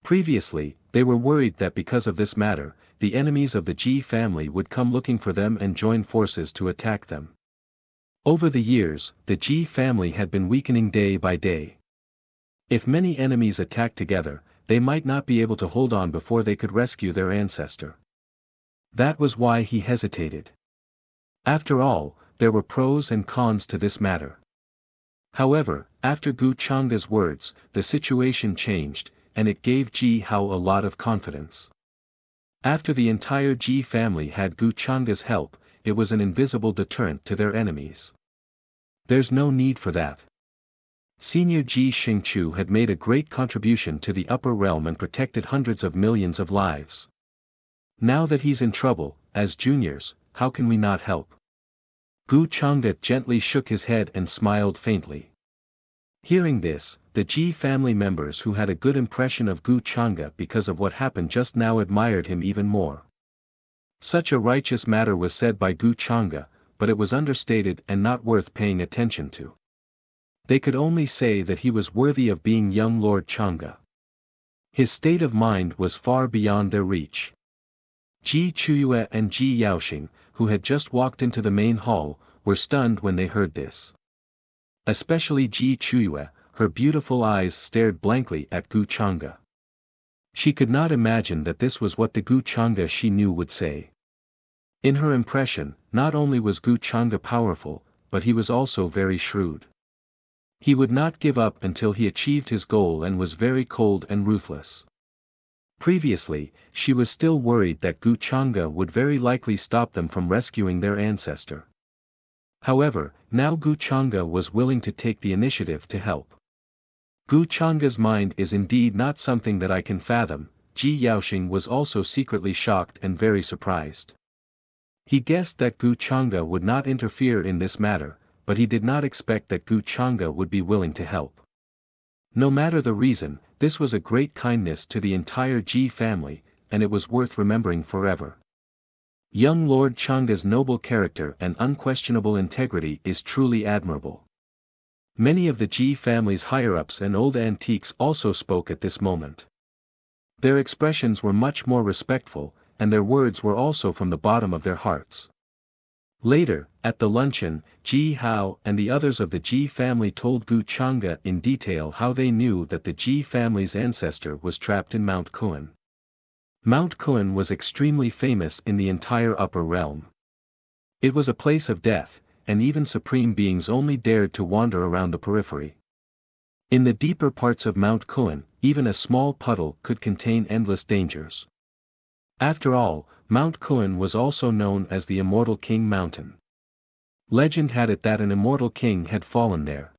Previously, they were worried that because of this matter, the enemies of the Ji family would come looking for them and join forces to attack them. Over the years, the Ji family had been weakening day by day. If many enemies attacked together, they might not be able to hold on before they could rescue their ancestor. That was why he hesitated. After all, there were pros and cons to this matter. However, after Gu Chang'e's words, the situation changed, and it gave Ji Hao a lot of confidence. After the entire Ji family had Gu Chang'e's help, it was an invisible deterrent to their enemies. There's no need for that. Senior Ji Xingqiu had made a great contribution to the upper realm and protected hundreds of millions of lives. Now that he's in trouble, as juniors, how can we not help? Gu Chang'e gently shook his head and smiled faintly. Hearing this, the Ji family members who had a good impression of Gu Chang'e because of what happened just now admired him even more. Such a righteous matter was said by Gu Chang'e, but it was understated and not worth paying attention to. They could only say that he was worthy of being young Lord Chang'e. His state of mind was far beyond their reach. Ji Chuyue and Ji Yaoxing, who had just walked into the main hall, were stunned when they heard this. Especially Ji Chuyue, her beautiful eyes stared blankly at Gu Chang'e. She could not imagine that this was what the Gu Chang'e she knew would say. In her impression, not only was Gu Chang'e powerful, but he was also very shrewd. He would not give up until he achieved his goal and was very cold and ruthless. Previously, she was still worried that Gu Chang'e would very likely stop them from rescuing their ancestor. However, now Gu Chang'e was willing to take the initiative to help. Gu Chang'e's mind is indeed not something that I can fathom. Ji Yaoxing was also secretly shocked and very surprised. He guessed that Gu Chang'e would not interfere in this matter, but he did not expect that Gu Chang'e would be willing to help. No matter the reason, this was a great kindness to the entire Ji family, and it was worth remembering forever. Young Lord Changa's noble character and unquestionable integrity is truly admirable. Many of the Ji family's higher-ups and old antiques also spoke at this moment. Their expressions were much more respectful, and their words were also from the bottom of their hearts. Later, at the luncheon, Ji Hao and the others of the Ji family told Gu Changa in detail how they knew that the Ji family's ancestor was trapped in Mount Kuan. Mount Kuan was extremely famous in the entire upper realm. It was a place of death, and even supreme beings only dared to wander around the periphery. In the deeper parts of Mount Kuan, even a small puddle could contain endless dangers. After all, Mount Kuan was also known as the Immortal King Mountain. Legend had it that an immortal king had fallen there.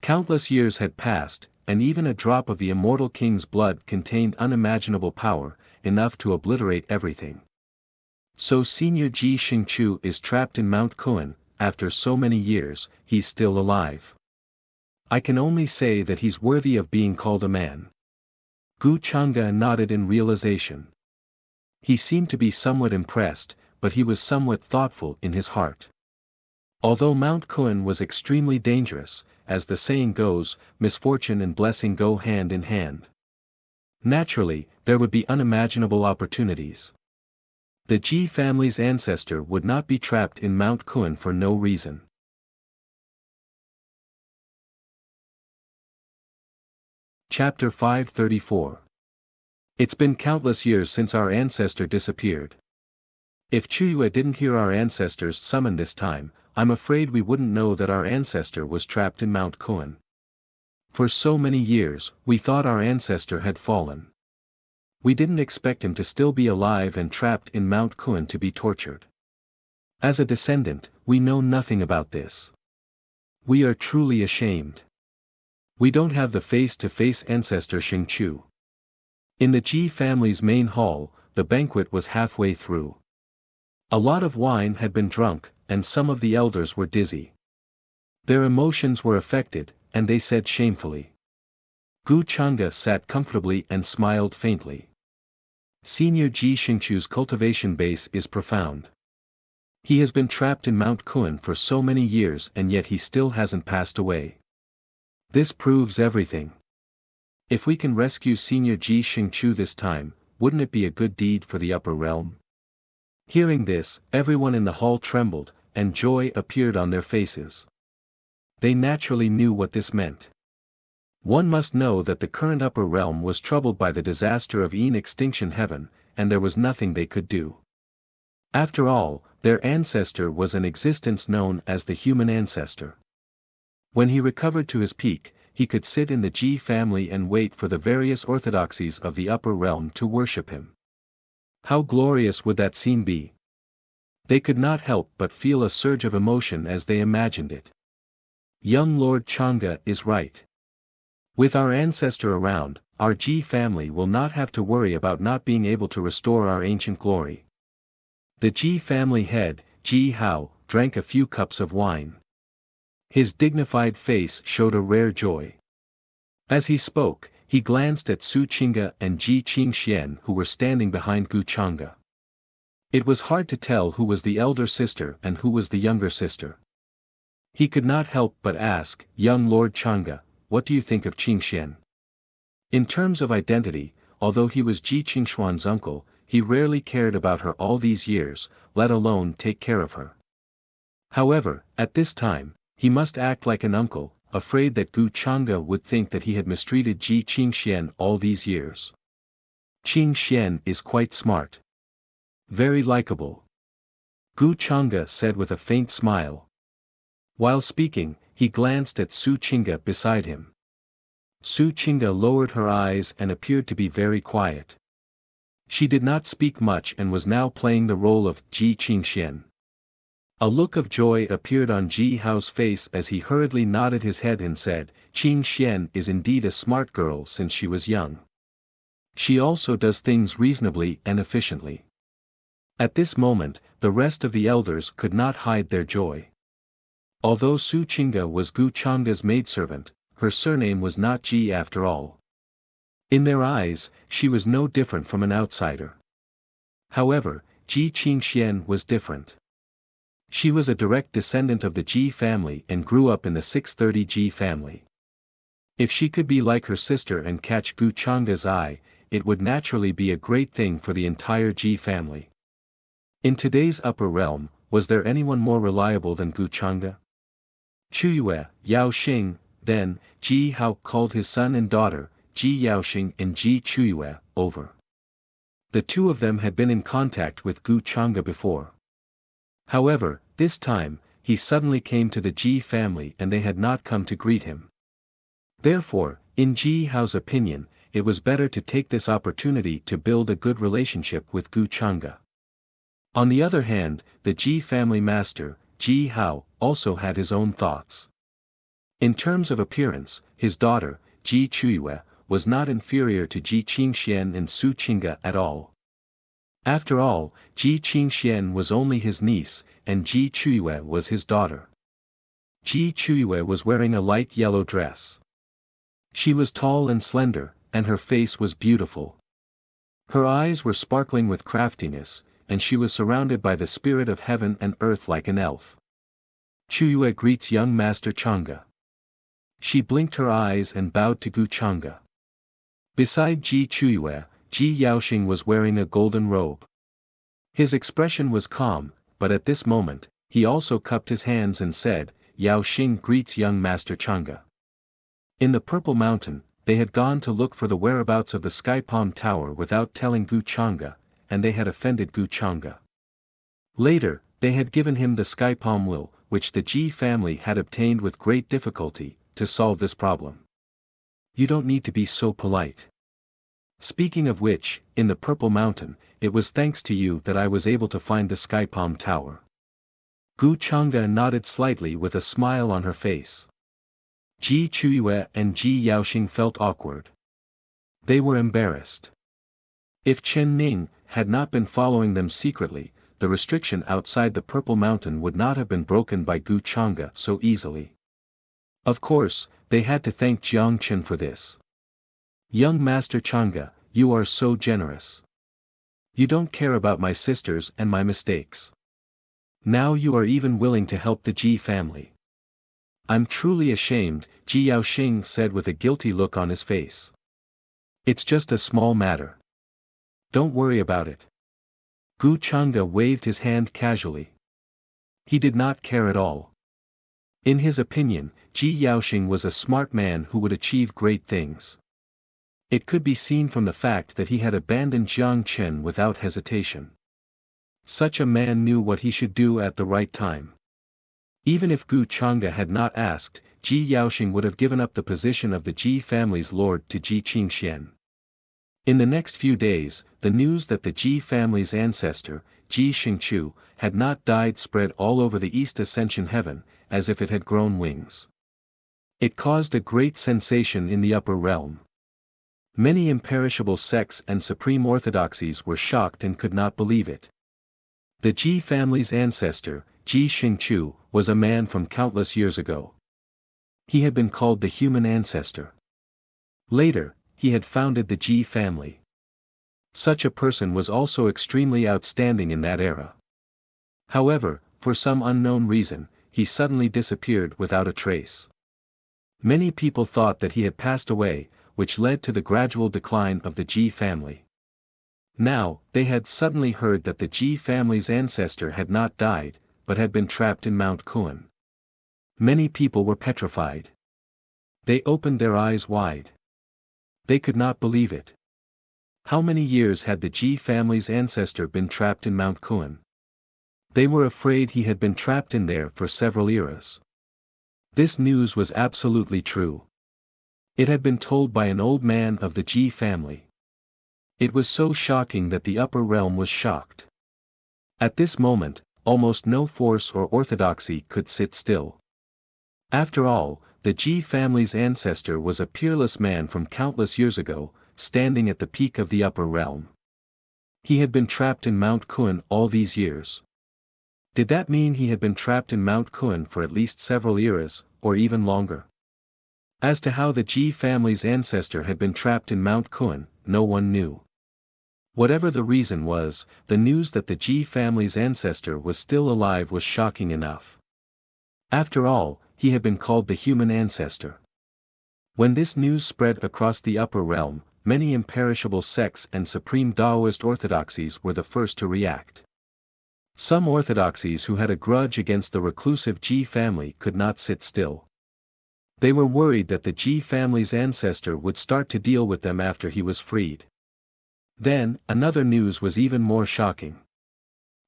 Countless years had passed, and even a drop of the immortal king's blood contained unimaginable power, enough to obliterate everything. So Senior Ji Xingqiu is trapped in Mount Kuan. After so many years, he's still alive. I can only say that he's worthy of being called a man. Gu Changa nodded in realization. He seemed to be somewhat impressed, but he was somewhat thoughtful in his heart. Although Mount Kuan was extremely dangerous, as the saying goes, misfortune and blessing go hand in hand. Naturally, there would be unimaginable opportunities. The Ji family's ancestor would not be trapped in Mount Kuan for no reason. Chapter 534. It's been countless years since our ancestor disappeared. If Chuyue didn't hear our ancestors summon this time, I'm afraid we wouldn't know that our ancestor was trapped in Mount Kuan. For so many years, we thought our ancestor had fallen. We didn't expect him to still be alive and trapped in Mount Kuan to be tortured. As a descendant, we know nothing about this. We are truly ashamed. We don't have the face-to-face ancestor Xingqiu. In the Ji family's main hall, the banquet was halfway through. A lot of wine had been drunk, and some of the elders were dizzy. Their emotions were affected, and they said shamefully. Gu Changa sat comfortably and smiled faintly. Senior Ji Xingqiu's cultivation base is profound. He has been trapped in Mount Kuan for so many years and yet he still hasn't passed away. This proves everything. If we can rescue Senior Ji Xingqiu this time, wouldn't it be a good deed for the upper realm? Hearing this, everyone in the hall trembled, and joy appeared on their faces. They naturally knew what this meant. One must know that the current upper realm was troubled by the disaster of extinction heaven, and there was nothing they could do. After all, their ancestor was an existence known as the human ancestor. When he recovered to his peak, he could sit in the Ji family and wait for the various orthodoxies of the upper realm to worship him. How glorious would that scene be? They could not help but feel a surge of emotion as they imagined it. Young Lord Changa is right. With our ancestor around, our Ji family will not have to worry about not being able to restore our ancient glory. The Ji family head, Ji Hao, drank a few cups of wine. His dignified face showed a rare joy. As he spoke, he glanced at Su Qingge and Ji Qingxian who were standing behind Gu Changa. It was hard to tell who was the elder sister and who was the younger sister. He could not help but ask, "Young Lord Changa, what do you think of Qingxian?" In terms of identity, although he was Ji Qingshuan's uncle, he rarely cared about her all these years, let alone take care of her. However, at this time, he must act like an uncle, afraid that Gu Changa would think that he had mistreated Ji Qingxian all these years. Qingxian is quite smart. Very likable. Gu Changa said with a faint smile. While speaking, he glanced at Su Qingge beside him. Su Qingge lowered her eyes and appeared to be very quiet. She did not speak much and was now playing the role of Ji Qingxian. A look of joy appeared on Ji Hao's face as he hurriedly nodded his head and said, "Qingxian is indeed a smart girl since she was young. She also does things reasonably and efficiently." At this moment, the rest of the elders could not hide their joy. Although Su Qingge was Gu Changa's maidservant, her surname was not Ji after all. In their eyes, she was no different from an outsider. However, Ji Qingxian was different. She was a direct descendant of the Ji family and grew up in the 630 Ji family. If she could be like her sister and catch Gu Chang'e's eye, it would naturally be a great thing for the entire Ji family. In today's upper realm, was there anyone more reliable than Gu Chang'e? Chuyue, Yao Xing, then, Ji Hao called his son and daughter, Ji Yaoxing and Ji Chuyue, over. The two of them had been in contact with Gu Chang'e before. However, this time, he suddenly came to the Ji family and they had not come to greet him. Therefore, in Ji Hao's opinion, it was better to take this opportunity to build a good relationship with Gu Chang'e. On the other hand, the Ji family master, Ji Hao, also had his own thoughts. In terms of appearance, his daughter, Ji Chuyue, was not inferior to Ji Qingxian and Su Qingge at all. After all, Ji Qingxian was only his niece, and Ji Chuyue was his daughter. Ji Chuyue was wearing a light yellow dress. She was tall and slender, and her face was beautiful. Her eyes were sparkling with craftiness, and she was surrounded by the spirit of heaven and earth like an elf. Chuyue greets young Master Chang'e. She blinked her eyes and bowed to Gu Chang'e. Beside Ji Chuyue, Ji Yaoxing was wearing a golden robe. His expression was calm, but at this moment, he also cupped his hands and said, Yaoxing greets young Master Chang'e. In the Purple Mountain, they had gone to look for the whereabouts of the Sky Palm Tower without telling Gu Chang'e, and they had offended Gu Chang'e. Later, they had given him the Sky Palm will, which the Ji family had obtained with great difficulty, to solve this problem. You don't need to be so polite. Speaking of which, in the Purple Mountain, it was thanks to you that I was able to find the Sky Palm Tower. Gu Chang'e nodded slightly with a smile on her face. Ji Chuyue and Ji Yaoxing felt awkward. They were embarrassed. If Chen Ning had not been following them secretly, the restriction outside the Purple Mountain would not have been broken by Gu Chang'e so easily. Of course, they had to thank Jiang Chen for this. Young Master Chang'e, you are so generous. You don't care about my sisters and my mistakes. Now you are even willing to help the Ji family. I'm truly ashamed, Ji Yaoxing said with a guilty look on his face. It's just a small matter. Don't worry about it. Gu Chang'e waved his hand casually. He did not care at all. In his opinion, Ji Yaoxing was a smart man who would achieve great things. It could be seen from the fact that he had abandoned Jiang Chen without hesitation. Such a man knew what he should do at the right time. Even if Gu Chang'e had not asked, Ji Yaoxing would have given up the position of the Ji family's lord to Ji Qingxian. In the next few days, the news that the Ji family's ancestor, Ji Xingqiu, had not died spread all over the East Ascension heaven, as if it had grown wings. It caused a great sensation in the upper realm. Many imperishable sects and supreme orthodoxies were shocked and could not believe it. The Ji family's ancestor, Ji Xingqiu, was a man from countless years ago. He had been called the human ancestor. Later, he had founded the Ji family. Such a person was also extremely outstanding in that era. However, for some unknown reason, he suddenly disappeared without a trace. Many people thought that he had passed away, which led to the gradual decline of the Ji family. Now, they had suddenly heard that the Ji family's ancestor had not died, but had been trapped in Mount Kuan. Many people were petrified. They opened their eyes wide. They could not believe it. How many years had the Ji family's ancestor been trapped in Mount Kuan? They were afraid he had been trapped in there for several eras. This news was absolutely true. It had been told by an old man of the Ji family. It was so shocking that the upper realm was shocked. At this moment, almost no force or orthodoxy could sit still. After all, the Ji family's ancestor was a peerless man from countless years ago, standing at the peak of the upper realm. He had been trapped in Mount Kuan all these years. Did that mean he had been trapped in Mount Kuan for at least several eras, or even longer? As to how the Ji family's ancestor had been trapped in Mount Kuan, no one knew. Whatever the reason was, the news that the Ji family's ancestor was still alive was shocking enough. After all, he had been called the human ancestor. When this news spread across the upper realm, many imperishable sects and supreme Taoist orthodoxies were the first to react. Some orthodoxies who had a grudge against the reclusive Ji family could not sit still. They were worried that the Ji family's ancestor would start to deal with them after he was freed. Then, another news was even more shocking.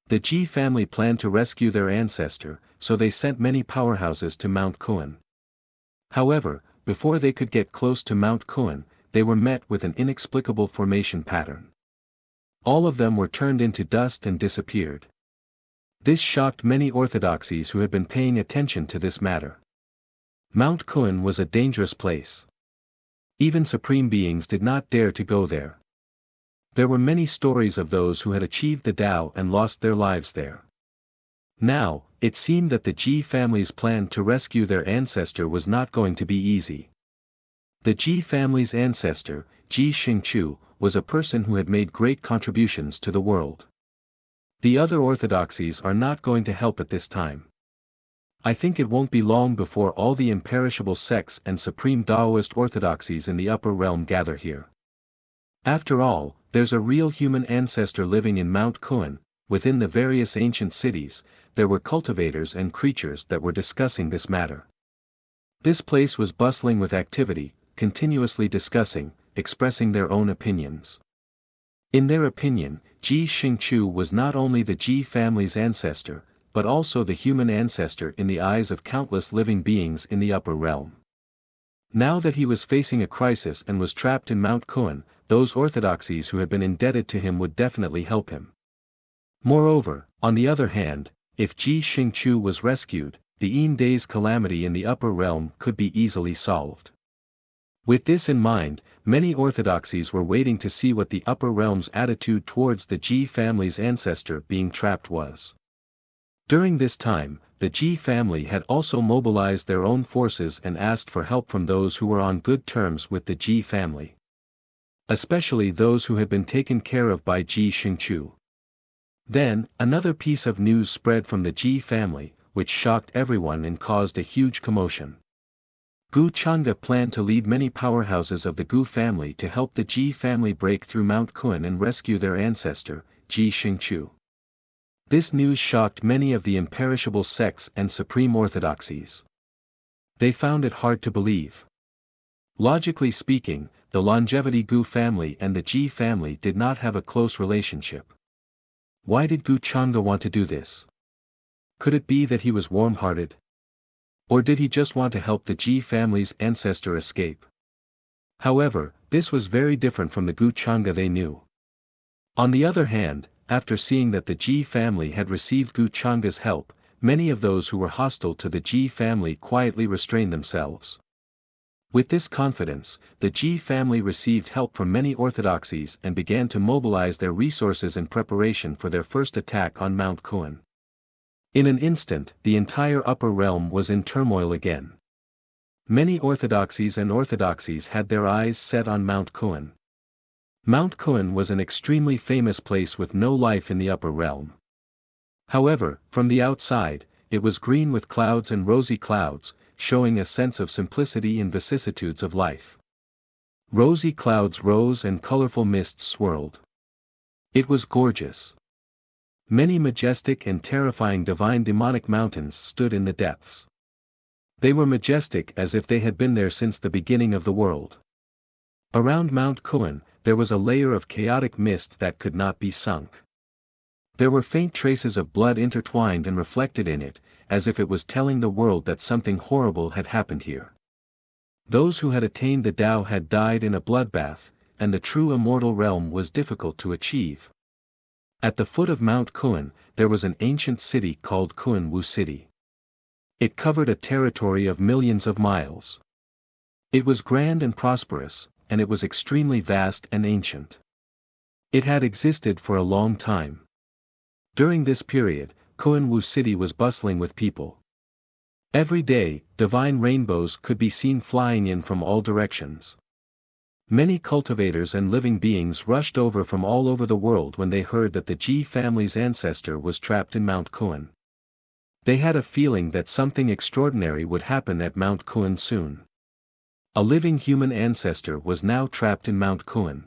The Ji family planned to rescue their ancestor, so they sent many powerhouses to Mount Kuan. However, before they could get close to Mount Kuan, they were met with an inexplicable formation pattern. All of them were turned into dust and disappeared. This shocked many orthodoxies who had been paying attention to this matter. Mount Kuan was a dangerous place. Even supreme beings did not dare to go there. There were many stories of those who had achieved the Tao and lost their lives there. Now, it seemed that the Ji family's plan to rescue their ancestor was not going to be easy. The Ji family's ancestor, Ji Xingqiu, was a person who had made great contributions to the world. The other orthodoxies are not going to help at this time. I think it won't be long before all the imperishable sects and supreme Taoist orthodoxies in the upper realm gather here. After all, there's a real human ancestor living in Mount Kuan. Within the various ancient cities, there were cultivators and creatures that were discussing this matter. This place was bustling with activity, continuously discussing, expressing their own opinions. In their opinion, Ji Xingqiu was not only the Ji family's ancestor, but also the human ancestor in the eyes of countless living beings in the upper realm. Now that he was facing a crisis and was trapped in Mount Kuan, those orthodoxies who had been indebted to him would definitely help him. Moreover, on the other hand, if Ji Xingqiu was rescued, the Day's calamity in the upper realm could be easily solved. With this in mind, many orthodoxies were waiting to see what the upper realm's attitude towards the Ji family's ancestor being trapped was. During this time, the Ji family had also mobilized their own forces and asked for help from those who were on good terms with the Ji family. Especially those who had been taken care of by Ji Xingqiu. Then, another piece of news spread from the Ji family, which shocked everyone and caused a huge commotion. Gu Chang'e planned to lead many powerhouses of the Gu family to help the Ji family break through Mount Kuan and rescue their ancestor, Ji Xingqiu. This news shocked many of the imperishable sects and supreme orthodoxies. They found it hard to believe. Logically speaking, the longevity Gu family and the Ji family did not have a close relationship. Why did Gu Chang'e want to do this? Could it be that he was warm-hearted? Or did he just want to help the Ji family's ancestor escape? However, this was very different from the Gu Chang'e they knew. On the other hand, after seeing that the Ji family had received Gu Chang'e's help, many of those who were hostile to the Ji family quietly restrained themselves. With this confidence, the Ji family received help from many orthodoxies and began to mobilize their resources in preparation for their first attack on Mount Kuan. In an instant, the entire upper realm was in turmoil again. Many orthodoxies had their eyes set on Mount Kuan. Mount Kuan was an extremely famous place with no life in the upper realm. However, from the outside, it was green with clouds and rosy clouds, showing a sense of simplicity and vicissitudes of life. Rosy clouds rose and colorful mists swirled. It was gorgeous. Many majestic and terrifying divine demonic mountains stood in the depths. They were majestic as if they had been there since the beginning of the world. Around Mount Kuan, there was a layer of chaotic mist that could not be sunk. There were faint traces of blood intertwined and reflected in it, as if it was telling the world that something horrible had happened here. Those who had attained the Tao had died in a bloodbath, and the true immortal realm was difficult to achieve. At the foot of Mount Kuan, there was an ancient city called Kuan Wu City. It covered a territory of millions of miles. It was grand and prosperous, and it was extremely vast and ancient. It had existed for a long time. During this period, Kuan Wu City was bustling with people. Every day, divine rainbows could be seen flying in from all directions. Many cultivators and living beings rushed over from all over the world when they heard that the Ji family's ancestor was trapped in Mount Kuan. They had a feeling that something extraordinary would happen at Mount Kuan soon. A living human ancestor was now trapped in Mount Kuan.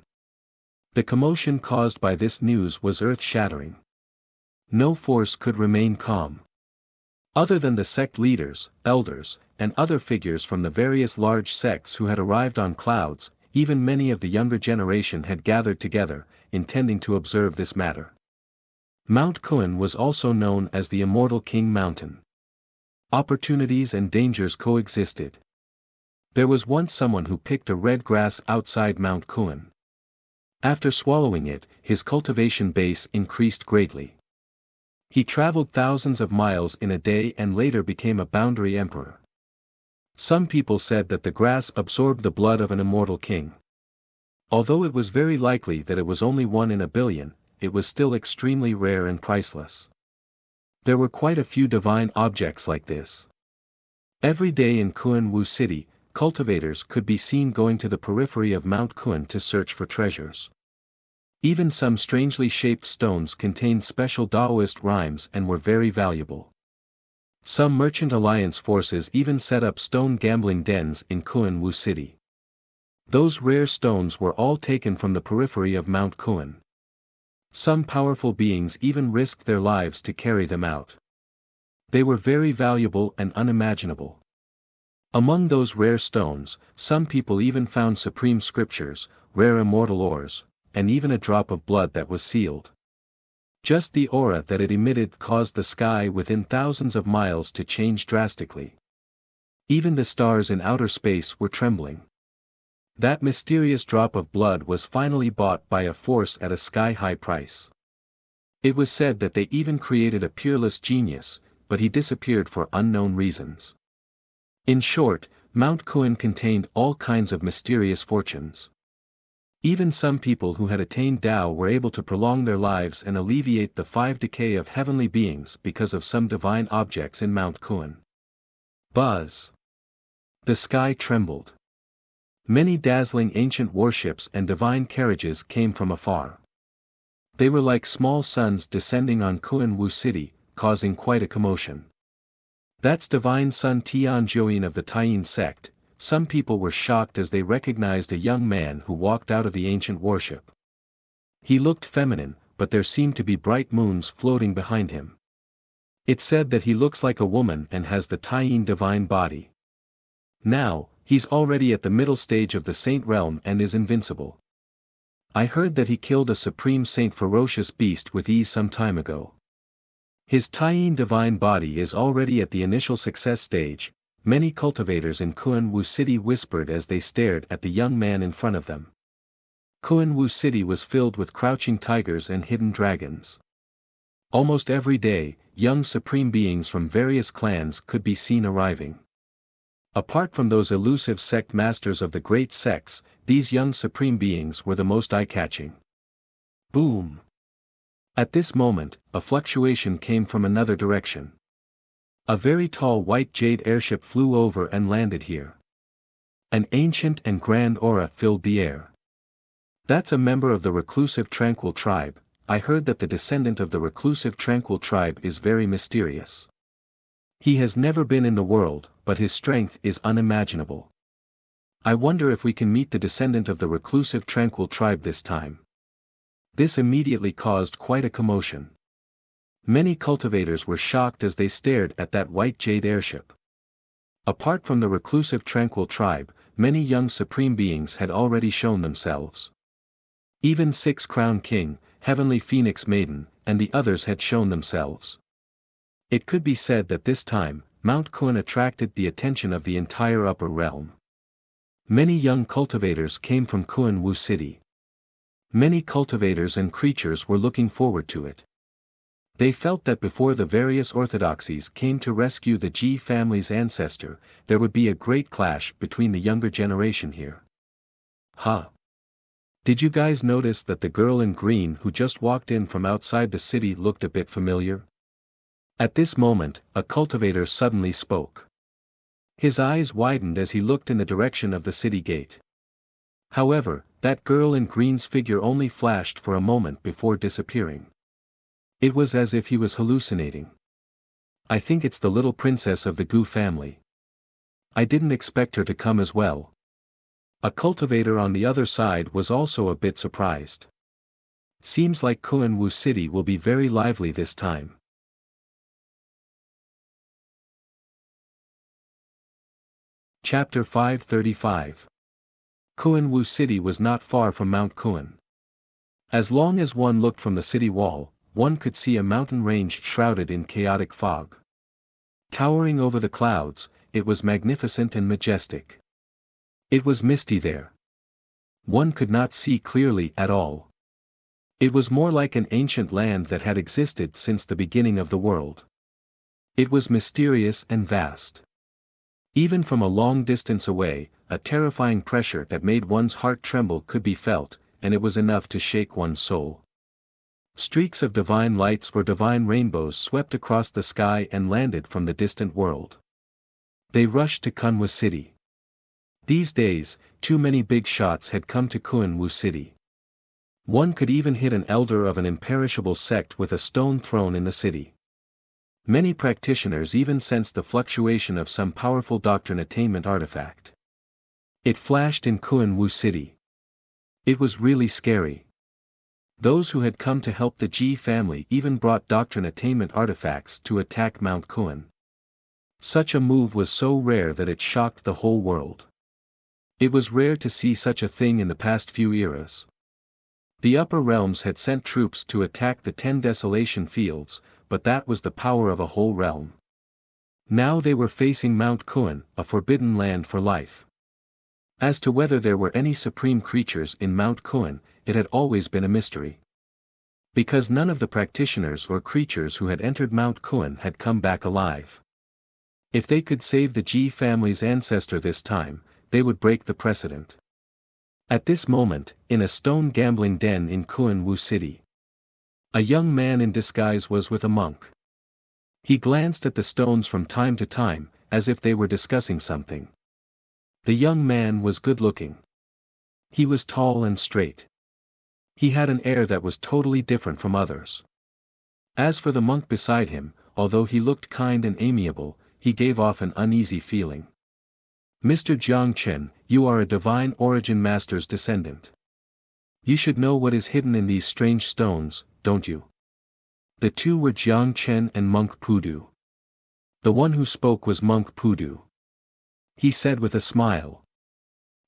The commotion caused by this news was earth-shattering. No force could remain calm. Other than the sect leaders, elders, and other figures from the various large sects who had arrived on clouds, even many of the younger generation had gathered together, intending to observe this matter. Mount Kuan was also known as the Immortal King Mountain. Opportunities and dangers coexisted. There was once someone who picked a red grass outside Mount Kuan. After swallowing it, his cultivation base increased greatly. He traveled thousands of miles in a day and later became a boundary emperor. Some people said that the grass absorbed the blood of an immortal king. Although it was very likely that it was only 1 in a billion, it was still extremely rare and priceless. There were quite a few divine objects like this. Every day in Kuan Wu City, cultivators could be seen going to the periphery of Mount Kuan to search for treasures. Even some strangely shaped stones contained special Taoist rhymes and were very valuable. Some Merchant Alliance forces even set up stone gambling dens in Kuan Wu City. Those rare stones were all taken from the periphery of Mount Kuan. Some powerful beings even risked their lives to carry them out. They were very valuable and unimaginable. Among those rare stones, some people even found supreme scriptures, rare immortal ores, and even a drop of blood that was sealed. Just the aura that it emitted caused the sky within thousands of miles to change drastically. Even the stars in outer space were trembling. That mysterious drop of blood was finally bought by a force at a sky-high price. It was said that they even created a peerless genius, but he disappeared for unknown reasons. In short, Mount Kuan contained all kinds of mysterious fortunes. Even some people who had attained Tao were able to prolong their lives and alleviate the 5 decay of heavenly beings because of some divine objects in Mount Kuan. Buzz! The sky trembled. Many dazzling ancient warships and divine carriages came from afar. They were like small suns descending on Kuan Wu City, causing quite a commotion. That's Divine Sun Tianjuan of the Taiyin sect. Some people were shocked as they recognized a young man who walked out of the ancient worship. He looked feminine, but there seemed to be bright moons floating behind him. It's said that he looks like a woman and has the Taiyin divine body. Now, he's already at the middle stage of the saint realm and is invincible. I heard that he killed a supreme saint ferocious beast with ease some time ago. His Taiyin divine body is already at the initial success stage. Many cultivators in Kuan Wu City whispered as they stared at the young man in front of them. Kuan Wu City was filled with crouching tigers and hidden dragons. Almost every day, young supreme beings from various clans could be seen arriving. Apart from those elusive sect masters of the great sects, these young supreme beings were the most eye-catching. Boom! At this moment, a fluctuation came from another direction. A very tall white jade airship flew over and landed here. An ancient and grand aura filled the air. That's a member of the reclusive tranquil tribe. I heard that the descendant of the reclusive tranquil tribe is very mysterious. He has never been in the world, but his strength is unimaginable. I wonder if we can meet the descendant of the reclusive tranquil tribe this time. This immediately caused quite a commotion. Many cultivators were shocked as they stared at that white jade airship. Apart from the reclusive tranquil tribe, many young supreme beings had already shown themselves. Even 6 Crown King, Heavenly Phoenix Maiden, and the others had shown themselves. It could be said that this time, Mount Kuan attracted the attention of the entire upper realm. Many young cultivators came from Kuan Wu City. Many cultivators and creatures were looking forward to it. They felt that before the various orthodoxies came to rescue the Ji family's ancestor, there would be a great clash between the younger generation here. Huh! Did you guys notice that the girl in green who just walked in from outside the city looked a bit familiar? At this moment, a cultivator suddenly spoke. His eyes widened as he looked in the direction of the city gate. However, that girl in green's figure only flashed for a moment before disappearing. It was as if he was hallucinating. I think it's the little princess of the Gu family. I didn't expect her to come as well. A cultivator on the other side was also a bit surprised. Seems like Kuan-Wu City will be very lively this time. Chapter 535. Kuan-Wu City was not far from Mount Kuan. As long as one looked from the city wall, one could see a mountain range shrouded in chaotic fog. Towering over the clouds, it was magnificent and majestic. It was misty there. One could not see clearly at all. It was more like an ancient land that had existed since the beginning of the world. It was mysterious and vast. Even from a long distance away, a terrifying pressure that made one's heart tremble could be felt, and it was enough to shake one's soul. Streaks of divine lights or divine rainbows swept across the sky and landed from the distant world. They rushed to Kuan-Wu City. These days, too many big shots had come to Kuan-Wu City. One could even hit an elder of an imperishable sect with a stone thrown in the city. Many practitioners even sensed the fluctuation of some powerful doctrine attainment artifact. It flashed in Kuan-Wu City. It was really scary. Those who had come to help the Ji family even brought doctrine attainment artifacts to attack Mount Kuan. Such a move was so rare that it shocked the whole world. It was rare to see such a thing in the past few eras. The upper realms had sent troops to attack the 10 desolation fields, but that was the power of a whole realm. Now they were facing Mount Kuan, a forbidden land for life. As to whether there were any supreme creatures in Mount Kuan, it had always been a mystery. Because none of the practitioners or creatures who had entered Mount Kuan had come back alive. If they could save the Ji family's ancestor this time, they would break the precedent. At this moment, in a stone gambling den in Kuan-Wu City, a young man in disguise was with a monk. He glanced at the stones from time to time, as if they were discussing something. The young man was good-looking. He was tall and straight. He had an air that was totally different from others. As for the monk beside him, although he looked kind and amiable, he gave off an uneasy feeling. Mr. Jiang Chen, you are a divine origin master's descendant. You should know what is hidden in these strange stones, don't you? The two were Jiang Chen and Monk Pudu. The one who spoke was Monk Pudu. He said with a smile.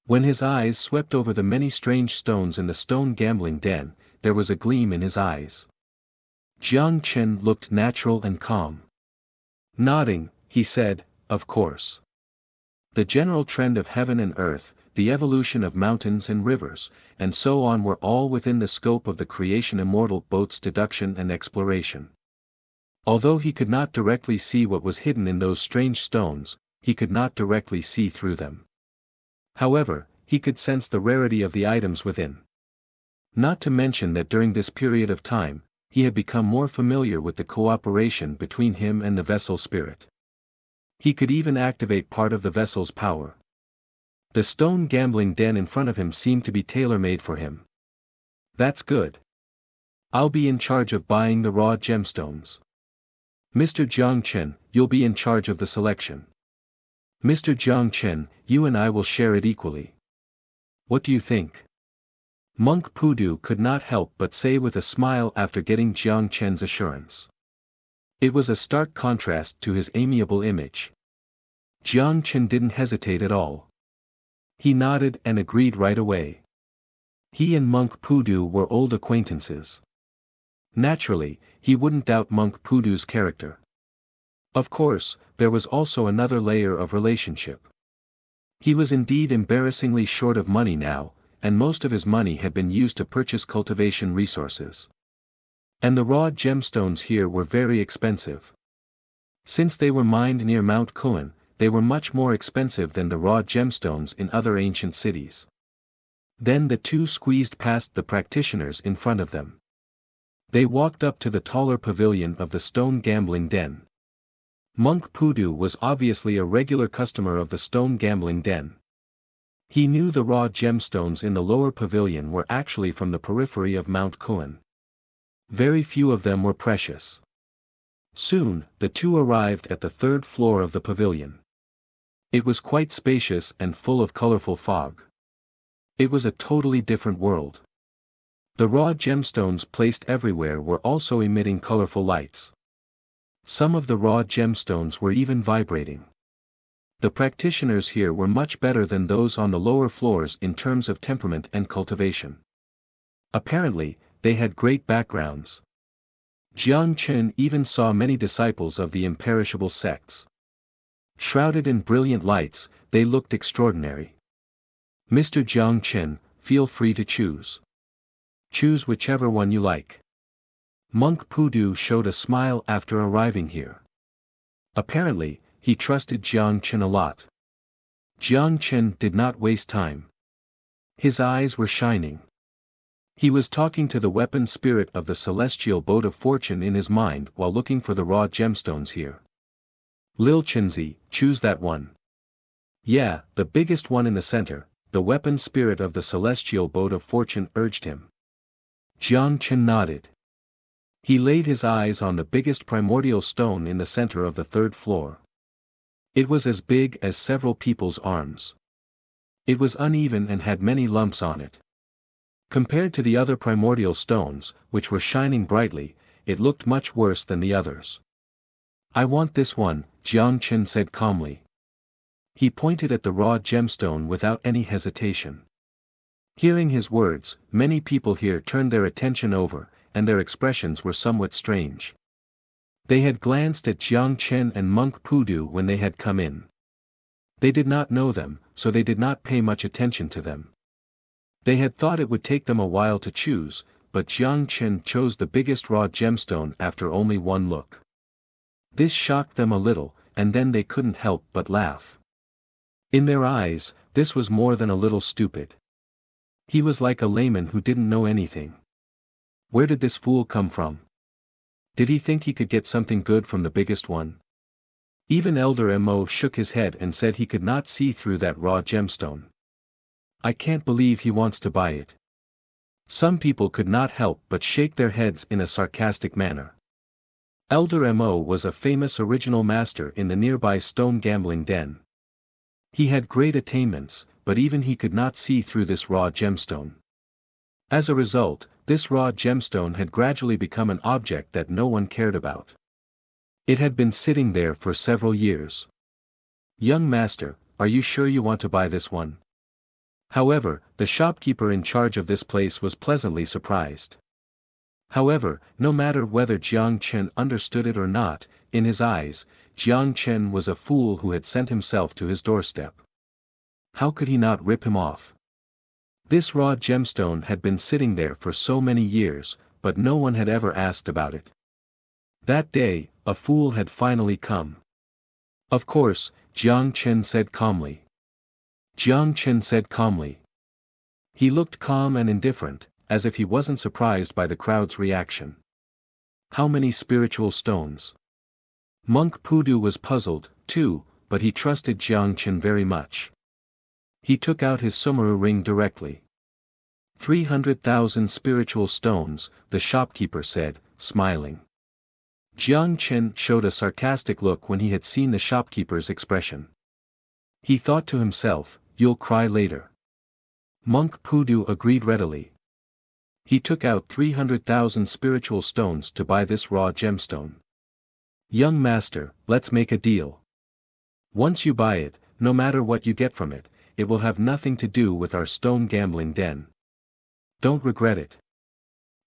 When his eyes swept over the many strange stones in the stone gambling den, there was a gleam in his eyes. Jiang Chen looked natural and calm. Nodding, he said, of course. The general trend of heaven and earth, the evolution of mountains and rivers, and so on were all within the scope of the creation immortal boat's deduction and exploration. Although he could not directly see what was hidden in those strange stones, he could not directly see through them. However, he could sense the rarity of the items within. Not to mention that during this period of time, he had become more familiar with the cooperation between him and the vessel spirit. He could even activate part of the vessel's power. The stone gambling den in front of him seemed to be tailor-made for him. That's good. I'll be in charge of buying the raw gemstones. Mr. Jiang Chen, you'll be in charge of the selection. Mr. Jiang Chen, you and I will share it equally. What do you think? Monk Pudu could not help but say with a smile after getting Jiang Chen's assurance. It was a stark contrast to his amiable image. Jiang Chen didn't hesitate at all. He nodded and agreed right away. He and Monk Pudu were old acquaintances. Naturally, he wouldn't doubt Monk Pudu's character. Of course, there was also another layer of relationship. He was indeed embarrassingly short of money now, and most of his money had been used to purchase cultivation resources. And the raw gemstones here were very expensive. Since they were mined near Mount Kuan, they were much more expensive than the raw gemstones in other ancient cities. Then the two squeezed past the practitioners in front of them. They walked up to the taller pavilion of the stone gambling den. Monk Pudu was obviously a regular customer of the stone gambling den. He knew the raw gemstones in the lower pavilion were actually from the periphery of Mount Kuan. Very few of them were precious. Soon, the two arrived at the third floor of the pavilion. It was quite spacious and full of colorful fog. It was a totally different world. The raw gemstones placed everywhere were also emitting colorful lights. Some of the raw gemstones were even vibrating. The practitioners here were much better than those on the lower floors in terms of temperament and cultivation. Apparently, they had great backgrounds. Jiang Chen even saw many disciples of the imperishable sects. Shrouded in brilliant lights, they looked extraordinary. Mr. Jiang Chen, feel free to choose. Choose whichever one you like. Monk Pudu showed a smile after arriving here. Apparently, he trusted Jiang Chen a lot. Jiang Chen did not waste time. His eyes were shining. He was talking to the weapon spirit of the celestial boat of fortune in his mind while looking for the raw gemstones here. Lil Chenzi, choose that one. Yeah, the biggest one in the center, the weapon spirit of the celestial boat of fortune urged him. Jiang Chen nodded. He laid his eyes on the biggest primordial stone in the center of the third floor. It was as big as several people's arms. It was uneven and had many lumps on it. Compared to the other primordial stones, which were shining brightly, it looked much worse than the others. I want this one, Jiang Chen said calmly. He pointed at the raw gemstone without any hesitation. Hearing his words, many people here turned their attention over, and their expressions were somewhat strange. They had glanced at Jiang Chen and Monk Pudu when they had come in. They did not know them, so they did not pay much attention to them. They had thought it would take them a while to choose, but Jiang Chen chose the biggest raw gemstone after only one look. This shocked them a little, and then they couldn't help but laugh. In their eyes, this was more than a little stupid. He was like a layman who didn't know anything. Where did this fool come from? Did he think he could get something good from the biggest one? Even Elder Mo shook his head and said he could not see through that raw gemstone. I can't believe he wants to buy it. Some people could not help but shake their heads in a sarcastic manner. Elder Mo was a famous original master in the nearby stone gambling den. He had great attainments, but even he could not see through this raw gemstone. As a result, this raw gemstone had gradually become an object that no one cared about. It had been sitting there for several years. Young master, are you sure you want to buy this one? However, the shopkeeper in charge of this place was pleasantly surprised. However, no matter whether Jiang Chen understood it or not, in his eyes, Jiang Chen was a fool who had sent himself to his doorstep. How could he not rip him off? This raw gemstone had been sitting there for so many years, but no one had ever asked about it. That day, a fool had finally come. Of course, Jiang Chen said calmly. Jiang Chen said calmly. He looked calm and indifferent, as if he wasn't surprised by the crowd's reaction. How many spiritual stones? Monk Pudu was puzzled, too, but he trusted Jiang Chen very much. He took out his Sumeru ring directly. 300,000 spiritual stones, the shopkeeper said, smiling. Jiang Chen showed a sarcastic look when he had seen the shopkeeper's expression. He thought to himself, you'll cry later. Monk Pudu agreed readily. He took out 300,000 spiritual stones to buy this raw gemstone. Young master, let's make a deal. Once you buy it, no matter what you get from it, it will have nothing to do with our stone gambling den. Don't regret it.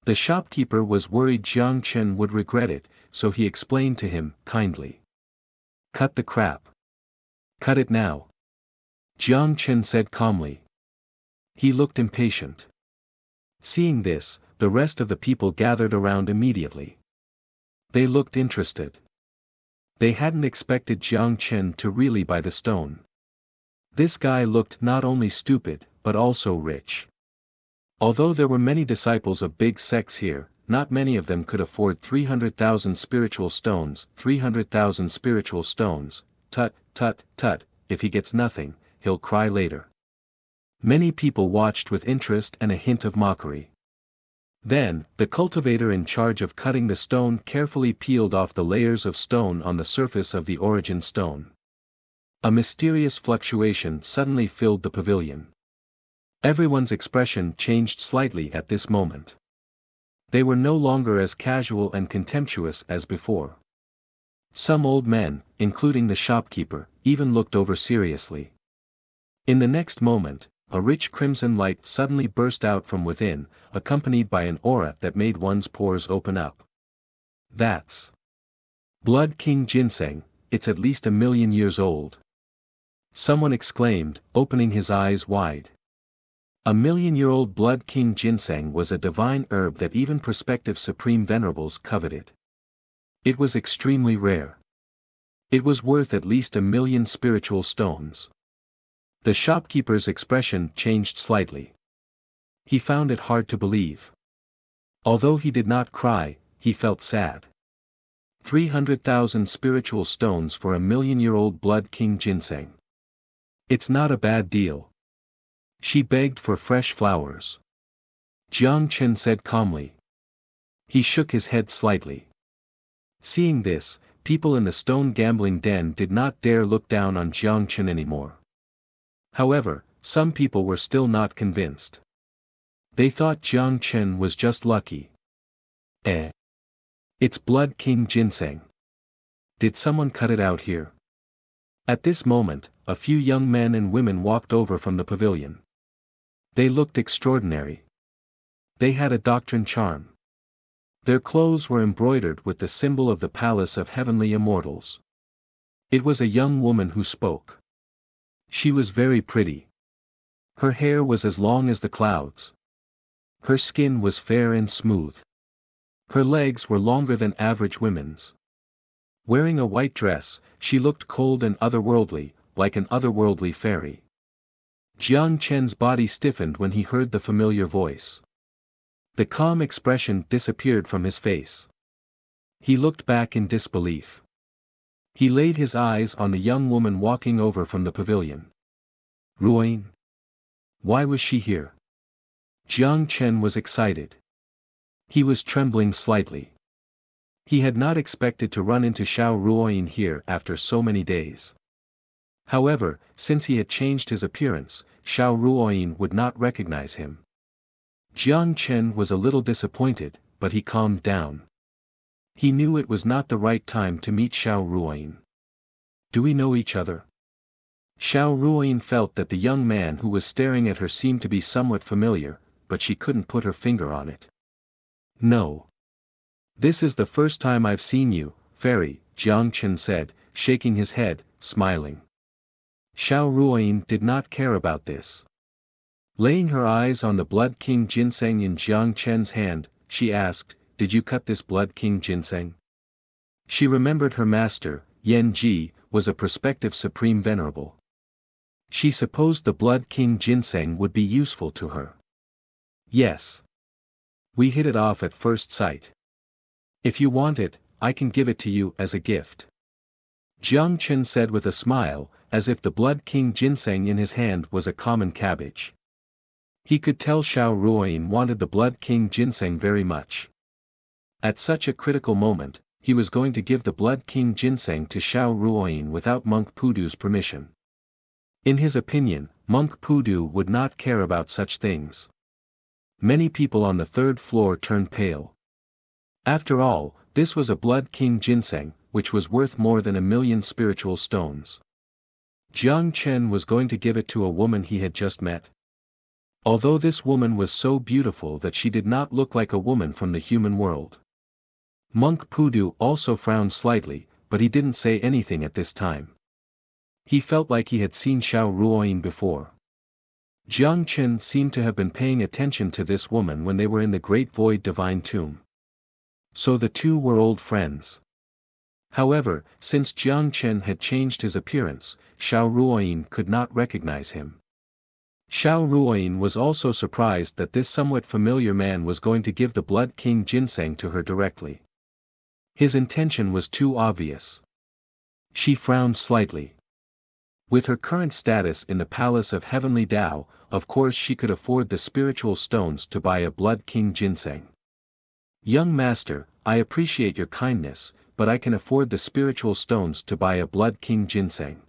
The shopkeeper was worried Jiang Chen would regret it, so he explained to him, kindly. Cut the crap. Cut it now. Jiang Chen said calmly. He looked impatient. Seeing this, the rest of the people gathered around immediately. They looked interested. They hadn't expected Jiang Chen to really buy the stone. This guy looked not only stupid, but also rich. Although there were many disciples of big sects here, not many of them could afford 300,000 spiritual stones. 300,000 spiritual stones, tut, tut, tut, if he gets nothing, he'll cry later. Many people watched with interest and a hint of mockery. Then, the cultivator in charge of cutting the stone carefully peeled off the layers of stone on the surface of the origin stone. A mysterious fluctuation suddenly filled the pavilion. Everyone's expression changed slightly at this moment. They were no longer as casual and contemptuous as before. Some old men, including the shopkeeper, even looked over seriously. In the next moment, a rich crimson light suddenly burst out from within, accompanied by an aura that made one's pores open up. That's Blood King Ginseng, it's at least 1,000,000 years old. Someone exclaimed, opening his eyes wide. 1,000,000-year-old Blood King Ginseng was a divine herb that even prospective Supreme Venerables coveted. It was extremely rare. It was worth at least 1,000,000 spiritual stones. The shopkeeper's expression changed slightly. He found it hard to believe. Although he did not cry, he felt sad. 300,000 spiritual stones for 1,000,000-year-old Blood King Ginseng. It's not a bad deal. She begged for fresh flowers. Jiang Chen said calmly. He shook his head slightly. Seeing this, people in the stone gambling den did not dare look down on Jiang Chen anymore. However, some people were still not convinced. They thought Jiang Chen was just lucky. It's Blood King Ginseng. Did someone cut it out here? At this moment, a few young men and women walked over from the pavilion. They looked extraordinary. They had a doctrine charm. Their clothes were embroidered with the symbol of the Palace of Heavenly Immortals. It was a young woman who spoke. She was very pretty. Her hair was as long as the clouds. Her skin was fair and smooth. Her legs were longer than average women's. Wearing a white dress, she looked cold and otherworldly, like an otherworldly fairy. Jiang Chen's body stiffened when he heard the familiar voice. The calm expression disappeared from his face. He looked back in disbelief. He laid his eyes on the young woman walking over from the pavilion. Ruoyin? Why was she here? Jiang Chen was excited. He was trembling slightly. He had not expected to run into Xiao Ruoyin here after so many days. However, since he had changed his appearance, Xiao Ruoyin would not recognize him. Jiang Chen was a little disappointed, but he calmed down. He knew it was not the right time to meet Xiao Ruoyin. Do we know each other? Xiao Ruoyin felt that the young man who was staring at her seemed to be somewhat familiar, but she couldn't put her finger on it. No. This is the first time I've seen you, fairy, Jiang Chen said, shaking his head, smiling. Xiao Ruoyin did not care about this. Laying her eyes on the Blood King Ginseng in Jiang Chen's hand, she asked, Did you cut this Blood King Ginseng? She remembered her master, Yan Ji, was a prospective Supreme Venerable. She supposed the Blood King Ginseng would be useful to her. Yes. We hit it off at first sight. If you want it, I can give it to you as a gift. Jiang Chen said with a smile, as if the Blood King Ginseng in his hand was a common cabbage. He could tell Xiao Ruoyin wanted the Blood King Ginseng very much. At such a critical moment, he was going to give the Blood King Ginseng to Xiao Ruoyin without Monk Pudu's permission. In his opinion, Monk Pudu would not care about such things. Many people on the third floor turned pale. After all, this was a Blood King Ginseng, which was worth more than 1,000,000 spiritual stones. Jiang Chen was going to give it to a woman he had just met. Although this woman was so beautiful that she did not look like a woman from the human world. Monk Pudu also frowned slightly, but he didn't say anything at this time. He felt like he had seen Xiao Ruoyin before. Jiang Chen seemed to have been paying attention to this woman when they were in the Great Void Divine Tomb. So the two were old friends. However, since Jiang Chen had changed his appearance, Xiao Ruoyin could not recognize him. Xiao Ruoyin was also surprised that this somewhat familiar man was going to give the Blood King Ginseng to her directly. His intention was too obvious. She frowned slightly. With her current status in the Palace of Heavenly Tao, of course she could afford the spiritual stones to buy a Blood King ginseng. Young master, I appreciate your kindness, but I can afford the spiritual stones to buy a Blood King ginseng.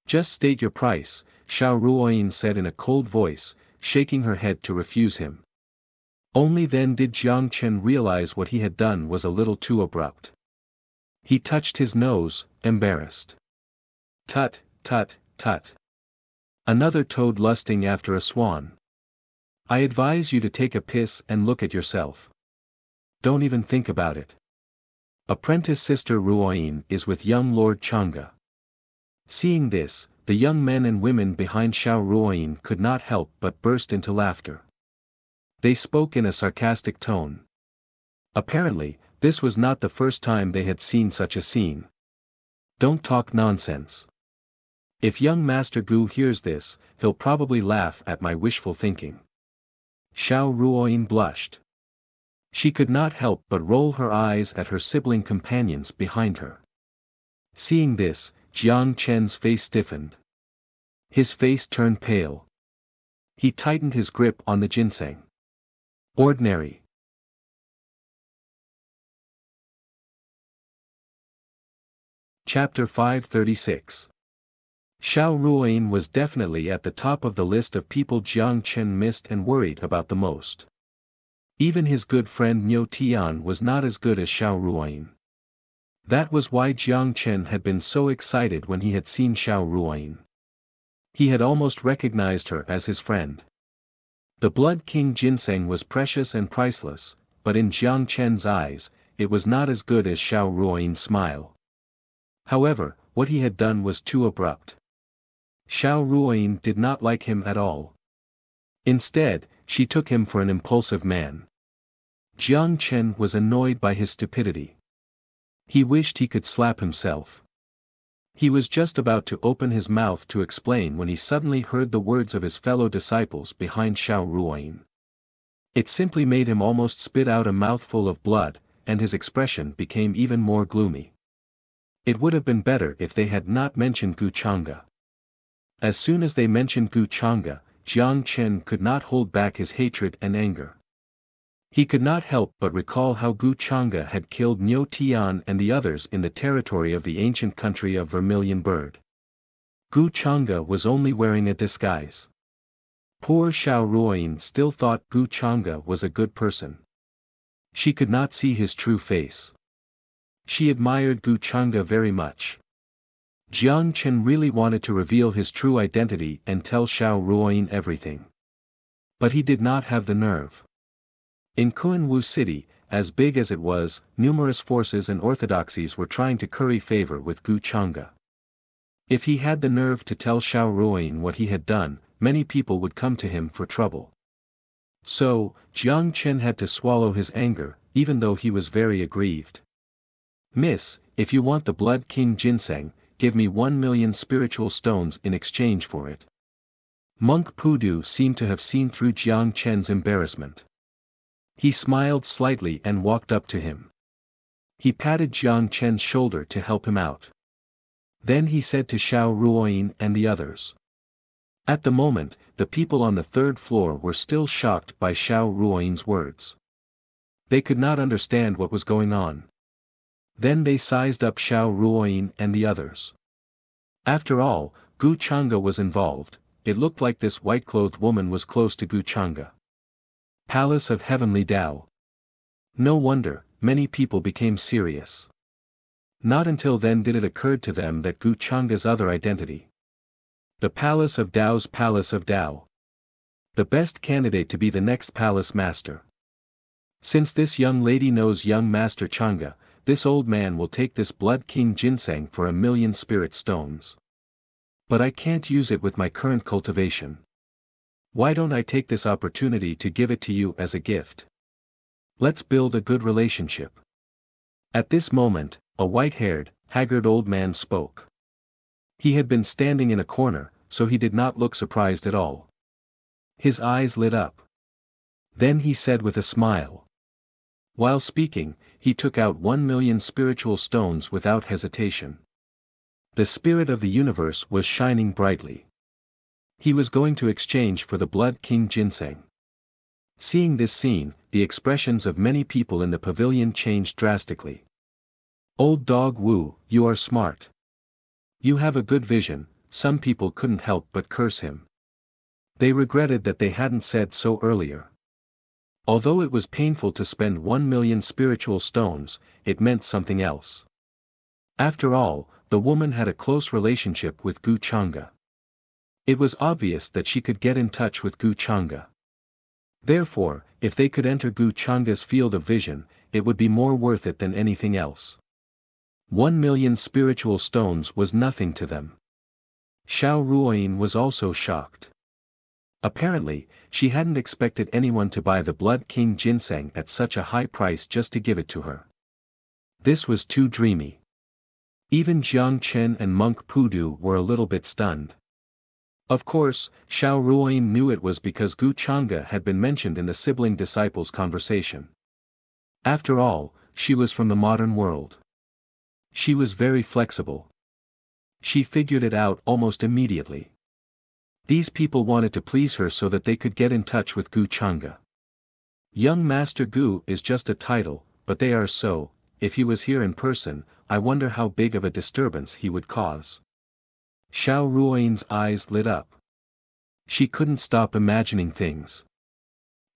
Just state your price, Xiao Ruoyin said in a cold voice, shaking her head to refuse him. Only then did Jiang Chen realize what he had done was a little too abrupt. He touched his nose, embarrassed. Tut, tut, tut. Another toad lusting after a swan. I advise you to take a piss and look at yourself. Don't even think about it. Apprentice Sister Ruoyin is with young Lord Chang'e. Seeing this, the young men and women behind Xiao Ruoyin could not help but burst into laughter. They spoke in a sarcastic tone. Apparently, this was not the first time they had seen such a scene. Don't talk nonsense. If young Master Gu hears this, he'll probably laugh at my wishful thinking. Xiao Ruoyin blushed. She could not help but roll her eyes at her sibling companions behind her. Seeing this, Jiang Chen's face stiffened. His face turned pale. He tightened his grip on the ginseng. Ordinary. Chapter 536. Xiao Ruoyin was definitely at the top of the list of people Jiang Chen missed and worried about the most. Even his good friend Niu Tian was not as good as Xiao Ruoyin. That was why Jiang Chen had been so excited when he had seen Xiao Ruoyin. He had almost recognized her as his friend. The Blood King ginseng was precious and priceless, but in Jiang Chen's eyes, it was not as good as Xiao Ruoyin's smile. However, what he had done was too abrupt. Xiao Ruoyin did not like him at all. Instead, she took him for an impulsive man. Jiang Chen was annoyed by his stupidity. He wished he could slap himself. He was just about to open his mouth to explain when he suddenly heard the words of his fellow disciples behind Xiao Ruoyin. It simply made him almost spit out a mouthful of blood, and his expression became even more gloomy. It would have been better if they had not mentioned Gu Chang'e. As soon as they mentioned Gu Chang'e, Jiang Chen could not hold back his hatred and anger. He could not help but recall how Gu Chang'e had killed Niu Tian and the others in the territory of the ancient country of Vermilion Bird. Gu Chang'e was only wearing a disguise. Poor Xiao Ruoyin still thought Gu Chang'e was a good person. She could not see his true face. She admired Gu Chang'e very much. Jiang Chen really wanted to reveal his true identity and tell Xiao Ruoyin everything. But he did not have the nerve. In Kunwu City, as big as it was, numerous forces and orthodoxies were trying to curry favor with Gu Chang'e. If he had the nerve to tell Xiao Ruoyin what he had done, many people would come to him for trouble. So, Jiang Chen had to swallow his anger, even though he was very aggrieved. Miss, if you want the Blood King ginseng, give me 1 million spiritual stones in exchange for it. Monk Pudu seemed to have seen through Jiang Chen's embarrassment. He smiled slightly and walked up to him. He patted Jiang Chen's shoulder to help him out. Then he said to Xiao Ruoyin and the others. At the moment, the people on the third floor were still shocked by Xiao Ruoyin's words. They could not understand what was going on. Then they sized up Xiao Ruoyin and the others. After all, Gu Chang'e was involved. It looked like this white-clothed woman was close to Gu Chang'e. Palace of Heavenly Tao. No wonder, many people became serious. Not until then did it occur to them that Gu Chang'e's other identity. The Palace of Tao's Palace of Tao. The best candidate to be the next palace master. Since this young lady knows young Master Chang'e, this old man will take this Blood King ginseng for 1 million spirit stones. But I can't use it with my current cultivation. Why don't I take this opportunity to give it to you as a gift? Let's build a good relationship. At this moment, a white-haired, haggard old man spoke. He had been standing in a corner, so he did not look surprised at all. His eyes lit up. Then he said with a smile. While speaking, he took out 1 million spiritual stones without hesitation. The spirit of the universe was shining brightly. He was going to exchange for the Blood King ginseng. Seeing this scene, the expressions of many people in the pavilion changed drastically. Old Dog Wu, you are smart. You have a good vision. Some people couldn't help but curse him. They regretted that they hadn't said so earlier. Although it was painful to spend 1,000,000 spiritual stones, it meant something else. After all, the woman had a close relationship with Gu Changa. It was obvious that she could get in touch with Gu Changa. Therefore, if they could enter Gu Changa's field of vision, it would be more worth it than anything else. 1,000,000 spiritual stones was nothing to them. Xiao Ruoyin was also shocked. Apparently, she hadn't expected anyone to buy the Blood King ginseng at such a high price just to give it to her. This was too dreamy. Even Jiang Chen and Monk Pudu were a little bit stunned. Of course, Xiao Ruoyin knew it was because Gu Changa had been mentioned in the sibling disciples' conversation. After all, she was from the modern world. She was very flexible. She figured it out almost immediately. These people wanted to please her so that they could get in touch with Gu Changa. Young Master Gu is just a title, but they are so. If he was here in person, I wonder how big of a disturbance he would cause. Xiao Ruoyin's eyes lit up. She couldn't stop imagining things.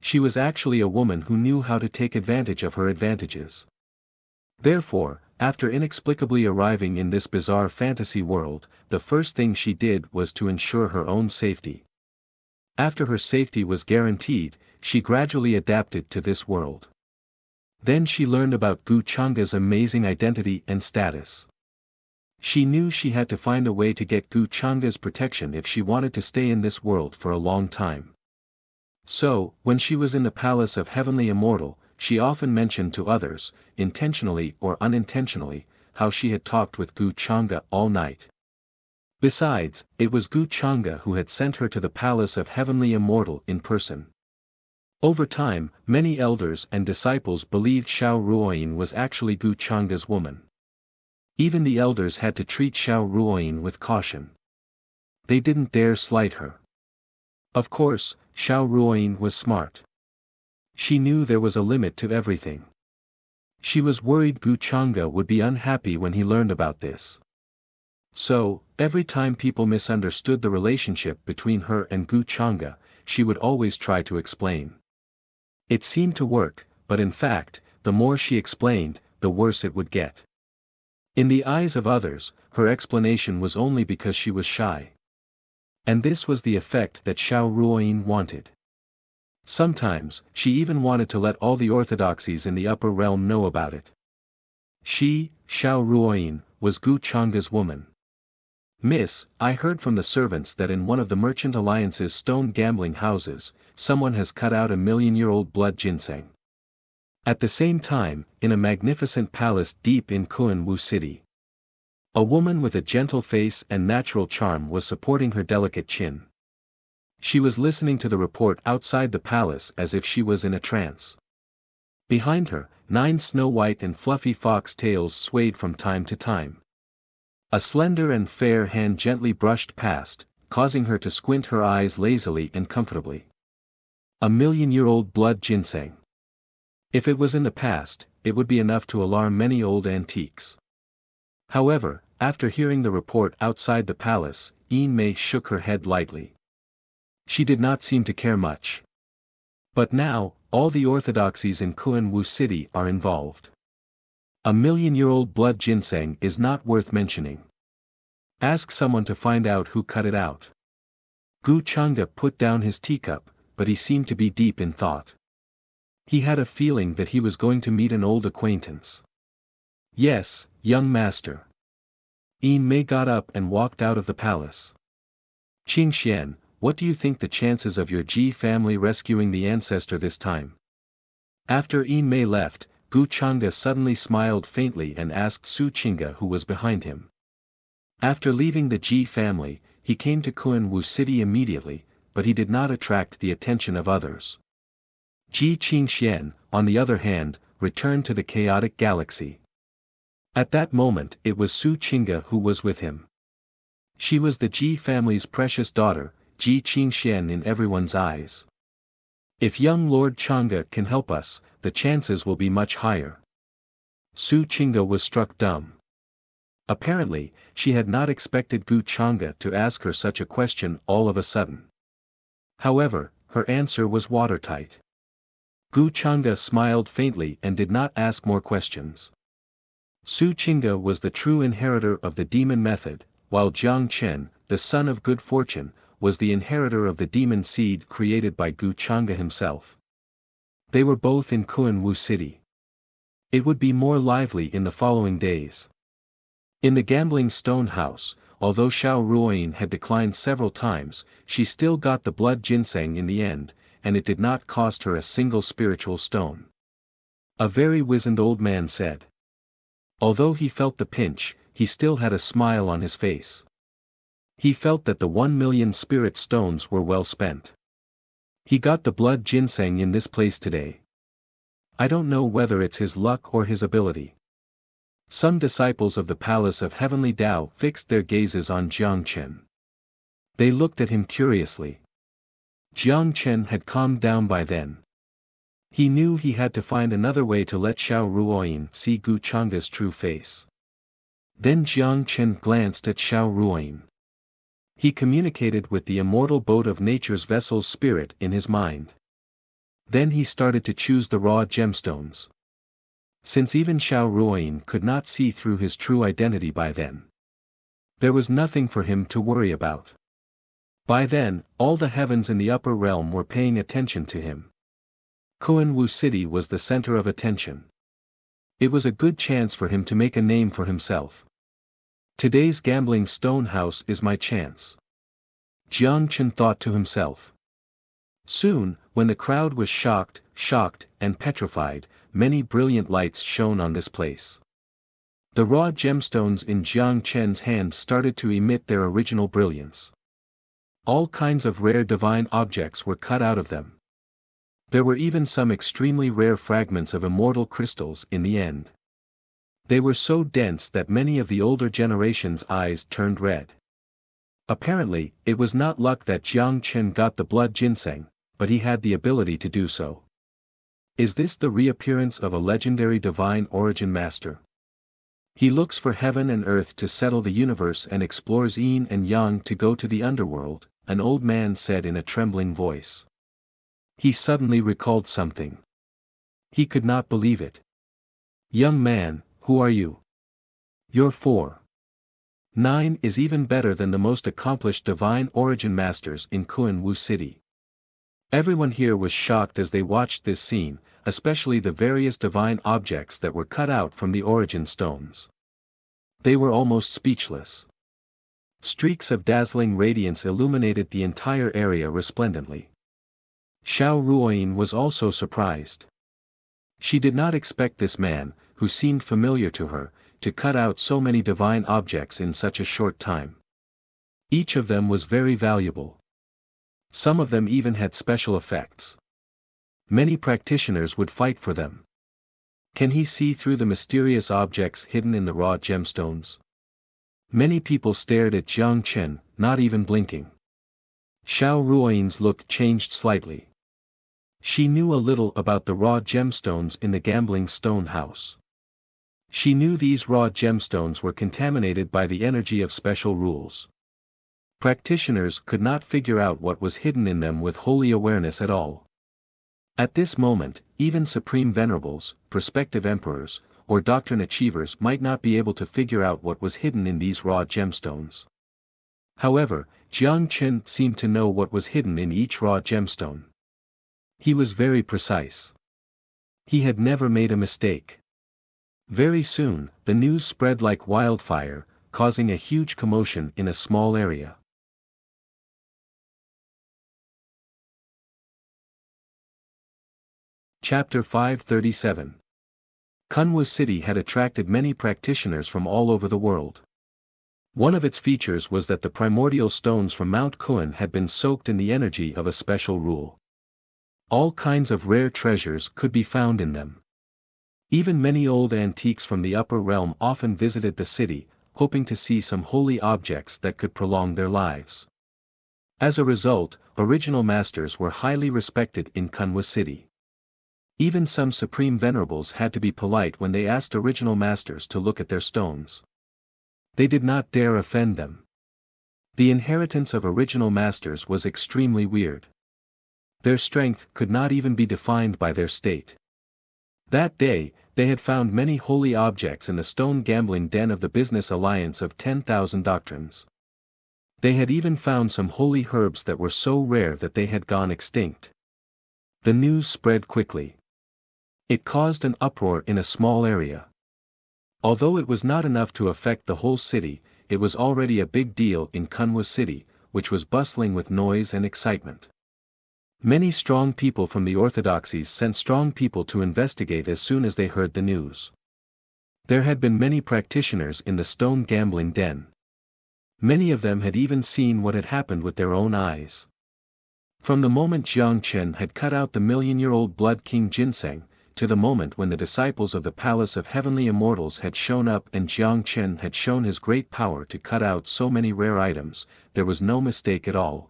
She was actually a woman who knew how to take advantage of her advantages. Therefore, after inexplicably arriving in this bizarre fantasy world, the first thing she did was to ensure her own safety. After her safety was guaranteed, she gradually adapted to this world. Then she learned about Gu Changa's amazing identity and status. She knew she had to find a way to get Gu Changa's protection if she wanted to stay in this world for a long time. So, when she was in the Palace of Heavenly Immortal, she often mentioned to others, intentionally or unintentionally, how she had talked with Gu Changa all night. Besides, it was Gu Changa who had sent her to the Palace of Heavenly Immortal in person. Over time, many elders and disciples believed Xiao Ruoyin was actually Gu Changa's woman. Even the elders had to treat Xiao Ruoyin with caution. They didn't dare slight her. Of course, Xiao Ruoyin was smart. She knew there was a limit to everything. She was worried Gu Changa would be unhappy when he learned about this. So, every time people misunderstood the relationship between her and Gu Changa, she would always try to explain. It seemed to work, but in fact, the more she explained, the worse it would get. In the eyes of others, her explanation was only because she was shy. And this was the effect that Xiao Ruoyin wanted. Sometimes, she even wanted to let all the orthodoxies in the upper realm know about it. She, Xiao Ruoyin, was Gu Changa's woman. Miss, I heard from the servants that in one of the Merchant Alliance's stone gambling houses, someone has cut out 1,000,000-year-old blood ginseng. At the same time, in a magnificent palace deep in Kuan-Wu City, a woman with a gentle face and natural charm was supporting her delicate chin. She was listening to the report outside the palace as if she was in a trance. Behind her, 9 snow-white and fluffy fox tails swayed from time to time. A slender and fair hand gently brushed past, causing her to squint her eyes lazily and comfortably. 1,000,000-year-old blood ginseng. If it was in the past, it would be enough to alarm many old antiques. However, after hearing the report outside the palace, Yin Mei shook her head lightly. She did not seem to care much. But now, all the orthodoxies in Kuan-Wu City are involved. 1,000,000-year-old blood ginseng is not worth mentioning. Ask someone to find out who cut it out. Gu Changa put down his teacup, but he seemed to be deep in thought. He had a feeling that he was going to meet an old acquaintance. Yes, young master. Yin Mei got up and walked out of the palace. Qing Xian, what do you think the chances of your Ji family rescuing the ancestor this time? After Yin Mei left, Gu Changa suddenly smiled faintly and asked Su Qinga who was behind him. After leaving the Ji family, he came to Kuan-Wu City immediately, but he did not attract the attention of others. Ji Qingxian, on the other hand, returned to the chaotic galaxy. At that moment it was Su Qingge who was with him. She was the Ji family's precious daughter, Ji Qingxian in everyone's eyes. If young Lord Chang'e can help us, the chances will be much higher. Su Qingge was struck dumb. Apparently, she had not expected Gu Chang'e to ask her such a question all of a sudden. However, her answer was watertight. Gu Chang'e smiled faintly and did not ask more questions. Su Qingge was the true inheritor of the demon method, while Jiang Chen, the son of good fortune, was the inheritor of the demon seed created by Gu Chang'e himself. They were both in Kuan-Wu City. It would be more lively in the following days. In the gambling stone house, although Xiao Ruoyin had declined several times, she still got the blood ginseng in the end, and it did not cost her a single spiritual stone. A very wizened old man said. Although he felt the pinch, he still had a smile on his face. He felt that the 1,000,000 spirit stones were well spent. He got the blood ginseng in this place today. I don't know whether it's his luck or his ability. Some disciples of the Palace of Heavenly Tao fixed their gazes on Jiang Chen. They looked at him curiously. Jiang Chen had calmed down by then. He knew he had to find another way to let Xiao Ruoyin see Gu Chang'e's true face. Then Jiang Chen glanced at Xiao Ruoyin. He communicated with the immortal boat of nature's vessel's spirit in his mind. Then he started to choose the raw gemstones. Since even Xiao Ruoyin could not see through his true identity by then, there was nothing for him to worry about. By then, all the heavens in the upper realm were paying attention to him. Kuan-Wu City was the center of attention. It was a good chance for him to make a name for himself. Today's gambling stone house is my chance. Jiang Chen thought to himself. Soon, when the crowd was shocked, and petrified, many brilliant lights shone on this place. The raw gemstones in Jiang Chen's hand started to emit their original brilliance. All kinds of rare divine objects were cut out of them. There were even some extremely rare fragments of immortal crystals in the end. They were so dense that many of the older generation's eyes turned red. Apparently, it was not luck that Jiang Chen got the blood ginseng, but he had the ability to do so. Is this the reappearance of a legendary divine origin master? He looks for heaven and earth to settle the universe and explores yin and yang to go to the underworld, an old man said in a trembling voice. He suddenly recalled something. He could not believe it. Young man, who are you? You're 4. 9 is even better than the most accomplished divine origin masters in Kuan-Wu City. Everyone here was shocked as they watched this scene, especially the various divine objects that were cut out from the origin stones. They were almost speechless. Streaks of dazzling radiance illuminated the entire area resplendently. Xiao Ruoyin was also surprised. She did not expect this man, who seemed familiar to her, to cut out so many divine objects in such a short time. Each of them was very valuable. Some of them even had special effects. Many practitioners would fight for them. Can he see through the mysterious objects hidden in the raw gemstones? Many people stared at Jiang Chen, not even blinking. Xiao Ruoyin's look changed slightly. She knew a little about the raw gemstones in the gambling stone house. She knew these raw gemstones were contaminated by the energy of special rules. Practitioners could not figure out what was hidden in them with holy awareness at all. At this moment, even supreme venerables, prospective emperors, or doctrine achievers might not be able to figure out what was hidden in these raw gemstones. However, Jiang Chen seemed to know what was hidden in each raw gemstone. He was very precise. He had never made a mistake. Very soon, the news spread like wildfire, causing a huge commotion in a small area. Chapter 537. Kunwu City had attracted many practitioners from all over the world. One of its features was that the primordial stones from Mount Kun had been soaked in the energy of a special rule. All kinds of rare treasures could be found in them. Even many old antiques from the upper realm often visited the city, hoping to see some holy objects that could prolong their lives. As a result, original masters were highly respected in Kunwa city. Even some supreme venerables had to be polite when they asked original masters to look at their stones. They did not dare offend them. The inheritance of original masters was extremely weird. Their strength could not even be defined by their state. That day, they had found many holy objects in the stone gambling den of the Business Alliance of 10,000 Doctrines. They had even found some holy herbs that were so rare that they had gone extinct. The news spread quickly. It caused an uproar in a small area. Although it was not enough to affect the whole city, it was already a big deal in Kunwa city, which was bustling with noise and excitement. Many strong people from the orthodoxies sent strong people to investigate as soon as they heard the news. There had been many practitioners in the stone gambling den. Many of them had even seen what had happened with their own eyes. From the moment Jiang Chen had cut out the million-year-old blood king ginseng, to the moment when the disciples of the Palace of Heavenly Immortals had shown up and Jiang Chen had shown his great power to cut out so many rare items, there was no mistake at all.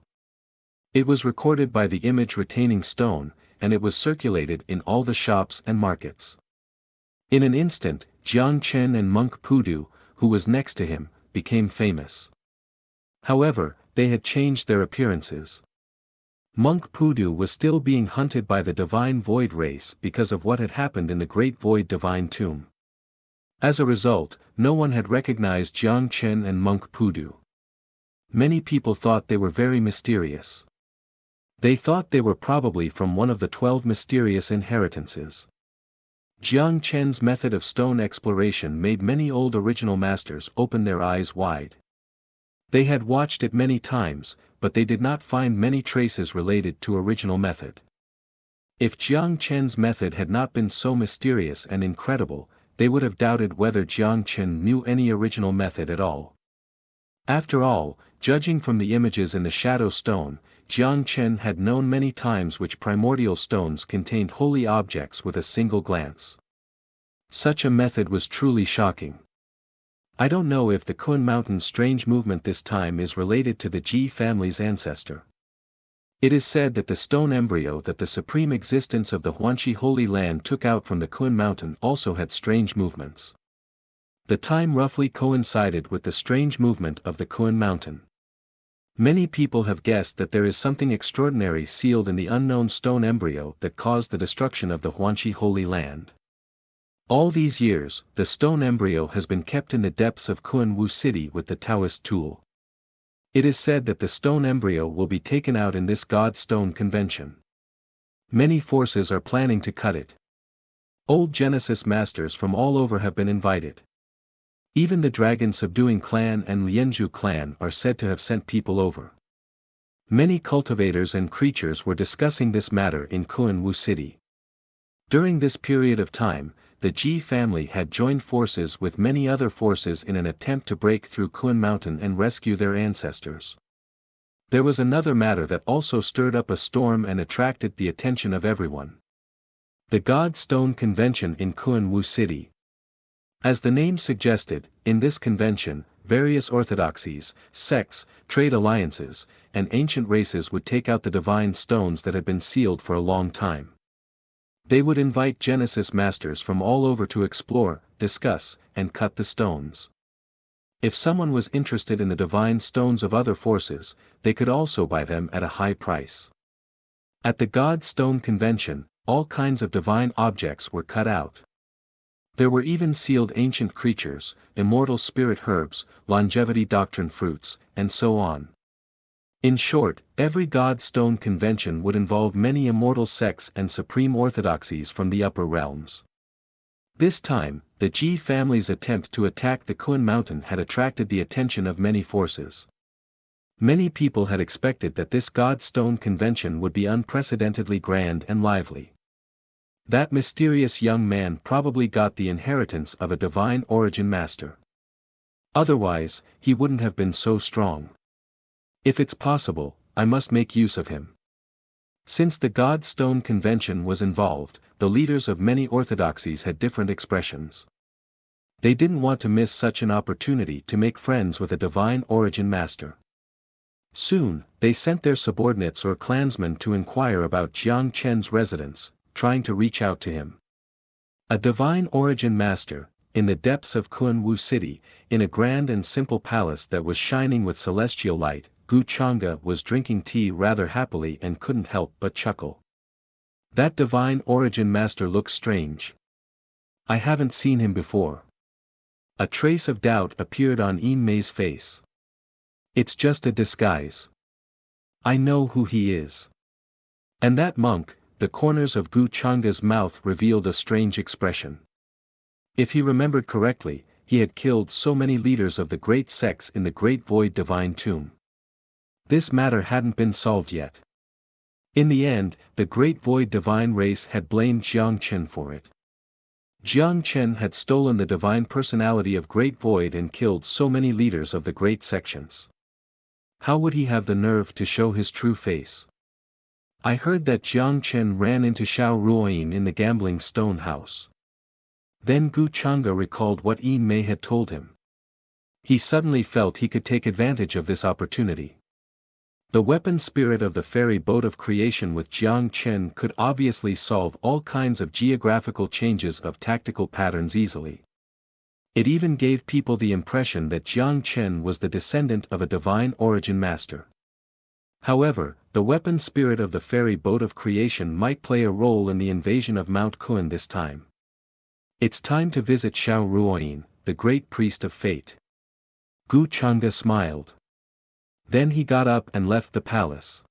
It was recorded by the image-retaining stone, and it was circulated in all the shops and markets. In an instant, Jiang Chen and monk Pudu, who was next to him, became famous. However, they had changed their appearances. Monk Pudu was still being hunted by the Divine Void race because of what had happened in the Great Void Divine Tomb. As a result, no one had recognized Jiang Chen and monk Pudu. Many people thought they were very mysterious. They thought they were probably from one of the 12 mysterious inheritances. Jiang Chen's method of stone exploration made many old original masters open their eyes wide. They had watched it many times, but they did not find many traces related to original method. If Jiang Chen's method had not been so mysterious and incredible, they would have doubted whether Jiang Chen knew any original method at all. After all, judging from the images in the shadow stone, Jiang Chen had known many times which primordial stones contained holy objects with a single glance. Such a method was truly shocking. I don't know if the Kun Mountain's strange movement this time is related to the Ji family's ancestor. It is said that the stone embryo that the supreme existence of the Huanxi Holy Land took out from the Kun Mountain also had strange movements. The time roughly coincided with the strange movement of the Kun Mountain. Many people have guessed that there is something extraordinary sealed in the unknown stone embryo that caused the destruction of the Huanxi Holy Land. All these years, the stone embryo has been kept in the depths of Kunwu city with the Taoist tool. It is said that the stone embryo will be taken out in this God Stone Convention. Many forces are planning to cut it. Old Genesis masters from all over have been invited. Even the dragon-subduing clan and Lianzhu clan are said to have sent people over. Many cultivators and creatures were discussing this matter in Kunwu city. During this period of time, the Ji family had joined forces with many other forces in an attempt to break through Kun Mountain and rescue their ancestors. There was another matter that also stirred up a storm and attracted the attention of everyone. The God Stone Convention in Kunwu city. As the name suggested, in this convention, various orthodoxies, sects, trade alliances, and ancient races would take out the divine stones that had been sealed for a long time. They would invite Genesis masters from all over to explore, discuss, and cut the stones. If someone was interested in the divine stones of other forces, they could also buy them at a high price. At the God Stone Convention, all kinds of divine objects were cut out. There were even sealed ancient creatures, immortal spirit herbs, longevity doctrine fruits, and so on. In short, every God Stone Convention would involve many immortal sects and supreme orthodoxies from the upper realms. This time, the Ji family's attempt to attack the Kun Mountain had attracted the attention of many forces. Many people had expected that this God Stone Convention would be unprecedentedly grand and lively. That mysterious young man probably got the inheritance of a divine origin master. Otherwise, he wouldn't have been so strong. If it's possible, I must make use of him. Since the God Stone Convention was involved, the leaders of many orthodoxies had different expressions. They didn't want to miss such an opportunity to make friends with a divine origin master. Soon, they sent their subordinates or clansmen to inquire about Jiang Chen's residence, trying to reach out to him. A divine origin master, in the depths of Kunwu City, in a grand and simple palace that was shining with celestial light, Gu Chang'e was drinking tea rather happily and couldn't help but chuckle. That divine origin master looks strange. I haven't seen him before. A trace of doubt appeared on Yin Mei's face. It's just a disguise. I know who he is. And that monk, the corners of Gu Chang'e's mouth revealed a strange expression. If he remembered correctly, he had killed so many leaders of the great sects in the Great Void Divine Tomb. This matter hadn't been solved yet. In the end, the Great Void Divine race had blamed Jiang Chen for it. Jiang Chen had stolen the divine personality of Great Void and killed so many leaders of the great sections. How would he have the nerve to show his true face? I heard that Jiang Chen ran into Xiao Ruoyin in the gambling stone house. Then Gu Chang'e recalled what Yin Mei had told him. He suddenly felt he could take advantage of this opportunity. The weapon spirit of the fairy boat of creation with Jiang Chen could obviously solve all kinds of geographical changes of tactical patterns easily. It even gave people the impression that Jiang Chen was the descendant of a divine origin master. However, the weapon spirit of the fairy boat of creation might play a role in the invasion of Mount Kun this time. It's time to visit Xiao Ruoyin, the great priest of fate. Gu Chang'e smiled. Then he got up and left the palace.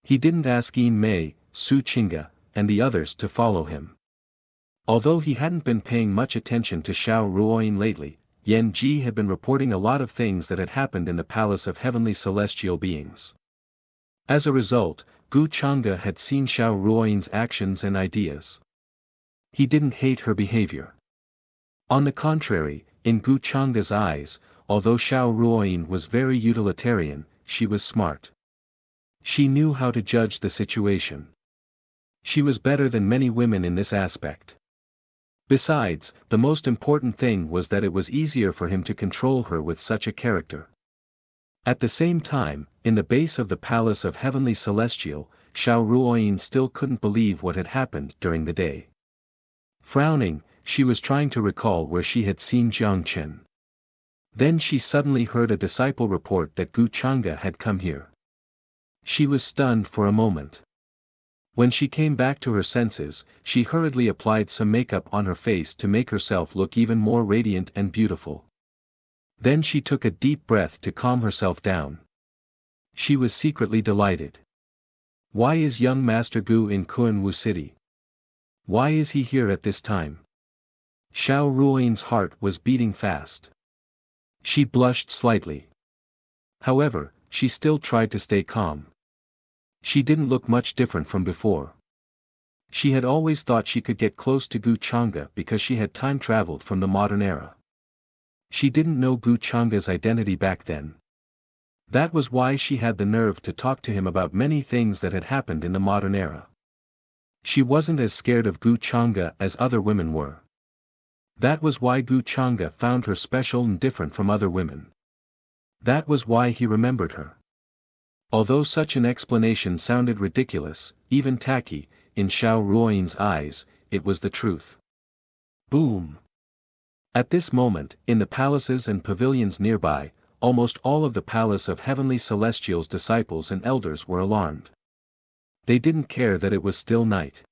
He didn't ask Yin Mei, Su Qingge, and the others to follow him. Although he hadn't been paying much attention to Xiao Ruoyin lately, Yan Ji had been reporting a lot of things that had happened in the palace of heavenly celestial beings. As a result, Gu Chang'e had seen Xiao Ruoyin's actions and ideas. He didn't hate her behavior. On the contrary, in Gu Chang'e's eyes, although Xiao Ruoyin was very utilitarian, she was smart. She knew how to judge the situation. She was better than many women in this aspect. Besides, the most important thing was that it was easier for him to control her with such a character. At the same time, in the base of the palace of heavenly celestial, Xiao Ruoyin still couldn't believe what had happened during the day. Frowning, she was trying to recall where she had seen Jiang Chen. Then she suddenly heard a disciple report that Gu Chang'e had come here. She was stunned for a moment. When she came back to her senses, she hurriedly applied some makeup on her face to make herself look even more radiant and beautiful. Then she took a deep breath to calm herself down. She was secretly delighted. Why is young Master Gu in Kunwu City? Why is he here at this time? Xiao Ruoyin's heart was beating fast. She blushed slightly. However, she still tried to stay calm. She didn't look much different from before. She had always thought she could get close to Gu Chang'e because she had time traveled from the modern era. She didn't know Gu Chang'e's identity back then. That was why she had the nerve to talk to him about many things that had happened in the modern era. She wasn't as scared of Gu Chang'e as other women were. That was why Gu Chang'e found her special and different from other women. That was why he remembered her. Although such an explanation sounded ridiculous, even tacky, in Xiao Ruoyin's eyes, it was the truth. Boom! At this moment, in the palaces and pavilions nearby, almost all of the palace of heavenly celestials' disciples and elders were alarmed. They didn't care that it was still night.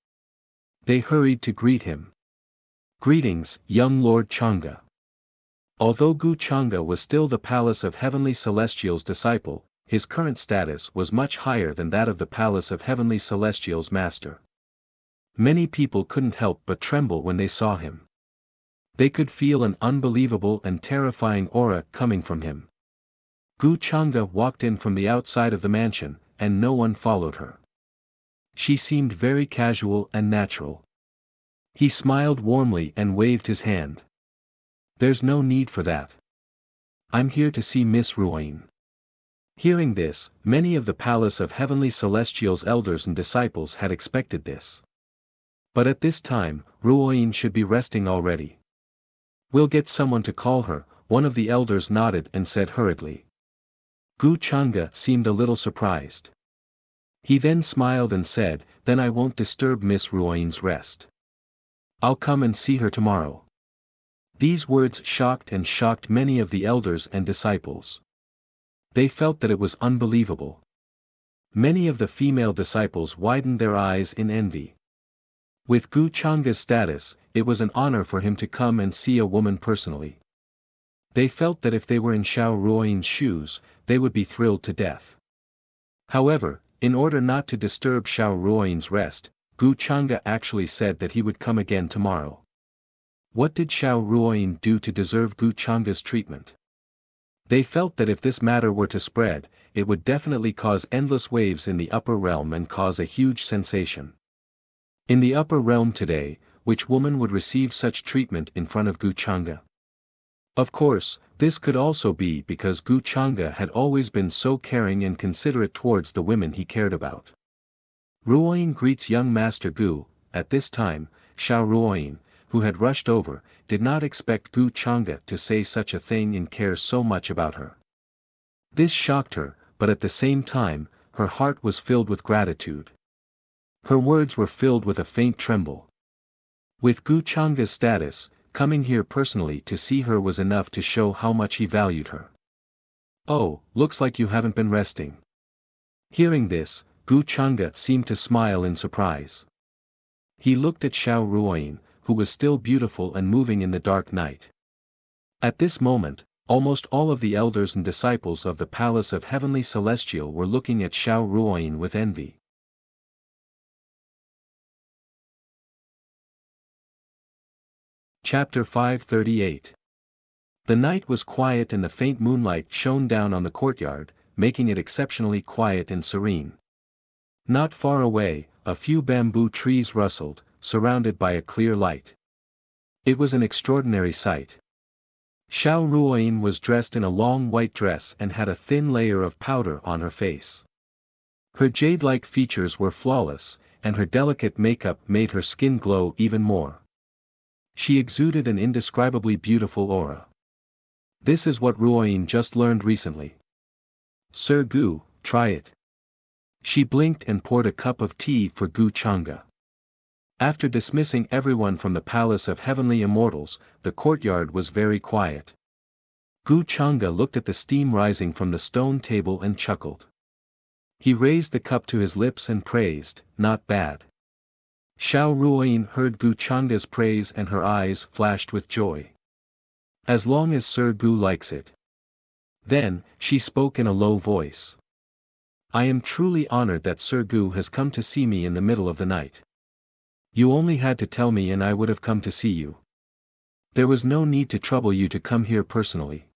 They hurried to greet him. Greetings, young Lord Chang'e. Although Gu Chang'e was still the palace of heavenly celestials' disciple, his current status was much higher than that of the palace of heavenly celestials' master. Many people couldn't help but tremble when they saw him. They could feel an unbelievable and terrifying aura coming from him. Gu Chang'e walked in from the outside of the mansion, and no one followed her. She seemed very casual and natural. He smiled warmly and waved his hand. There's no need for that. I'm here to see Miss Ruoyin. Hearing this, many of the palace of heavenly celestials elders and disciples had expected this. But at this time, Ruoyin should be resting already. We'll get someone to call her, one of the elders nodded and said hurriedly. Gu Changa seemed a little surprised. He then smiled and said, then I won't disturb Miss Ruoyin's rest. I'll come and see her tomorrow. These words shocked many of the elders and disciples. They felt that it was unbelievable. Many of the female disciples widened their eyes in envy. With Gu Changa's status, it was an honor for him to come and see a woman personally. They felt that if they were in Xiao Ruoyin's shoes, they would be thrilled to death. However, in order not to disturb Xiao Ruoyin's rest, Gu Changa actually said that he would come again tomorrow. What did Xiao Ruoyin do to deserve Gu Changa's treatment? They felt that if this matter were to spread, it would definitely cause endless waves in the upper realm and cause a huge sensation. In the upper realm today, which woman would receive such treatment in front of Gu Changa? Of course, this could also be because Gu Changa had always been so caring and considerate towards the women he cared about. Ruoyin greets young Master Gu. At this time, Xiao Ruoyin, who had rushed over, did not expect Gu Changa to say such a thing and care so much about her. This shocked her, but at the same time, her heart was filled with gratitude. Her words were filled with a faint tremble. With Gu Changa's status, coming here personally to see her was enough to show how much he valued her. Oh, looks like you haven't been resting. Hearing this, Gu Changa seemed to smile in surprise. He looked at Xiao Ruoyin, who was still beautiful and moving in the dark night. At this moment, almost all of the elders and disciples of the Palace of Heavenly Celestial were looking at Xiao Ruoyin with envy. Chapter 538. The night was quiet and the faint moonlight shone down on the courtyard, making it exceptionally quiet and serene. Not far away, a few bamboo trees rustled, surrounded by a clear light. It was an extraordinary sight. Xiao Ruoyin was dressed in a long white dress and had a thin layer of powder on her face. Her jade-like features were flawless, and her delicate makeup made her skin glow even more. She exuded an indescribably beautiful aura. This is what Ruoyin just learned recently. Sir Gu, try it. She blinked and poured a cup of tea for Gu Changa. After dismissing everyone from the Palace of Heavenly Immortals, the courtyard was very quiet. Gu Changa looked at the steam rising from the stone table and chuckled. He raised the cup to his lips and praised, not bad. Xiao Ruoyin heard Gu Changa's praise and her eyes flashed with joy. As long as Sir Gu likes it. Then, she spoke in a low voice. I am truly honored that Sir Gu has come to see me in the middle of the night. You only had to tell me and I would have come to see you. There was no need to trouble you to come here personally.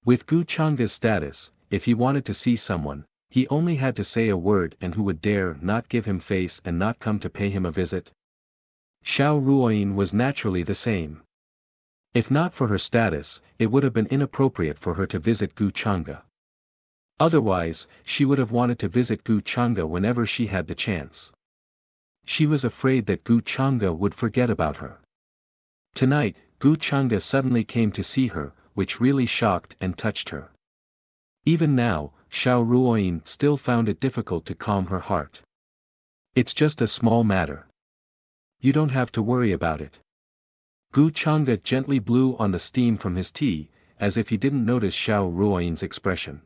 With Gu Changa's status, if he wanted to see someone, he only had to say a word and who would dare not give him face and not come to pay him a visit? Xiao Ruoyin was naturally the same. If not for her status, it would have been inappropriate for her to visit Gu Changa. Otherwise, she would have wanted to visit Gu Changa whenever she had the chance. She was afraid that Gu Changa would forget about her. Tonight, Gu Changa suddenly came to see her, which really shocked and touched her. Even now, Xiao Ruoyin still found it difficult to calm her heart. It's just a small matter. You don't have to worry about it. Gu Changa gently blew on the steam from his tea, as if he didn't notice Xiao Ruoyin's expression.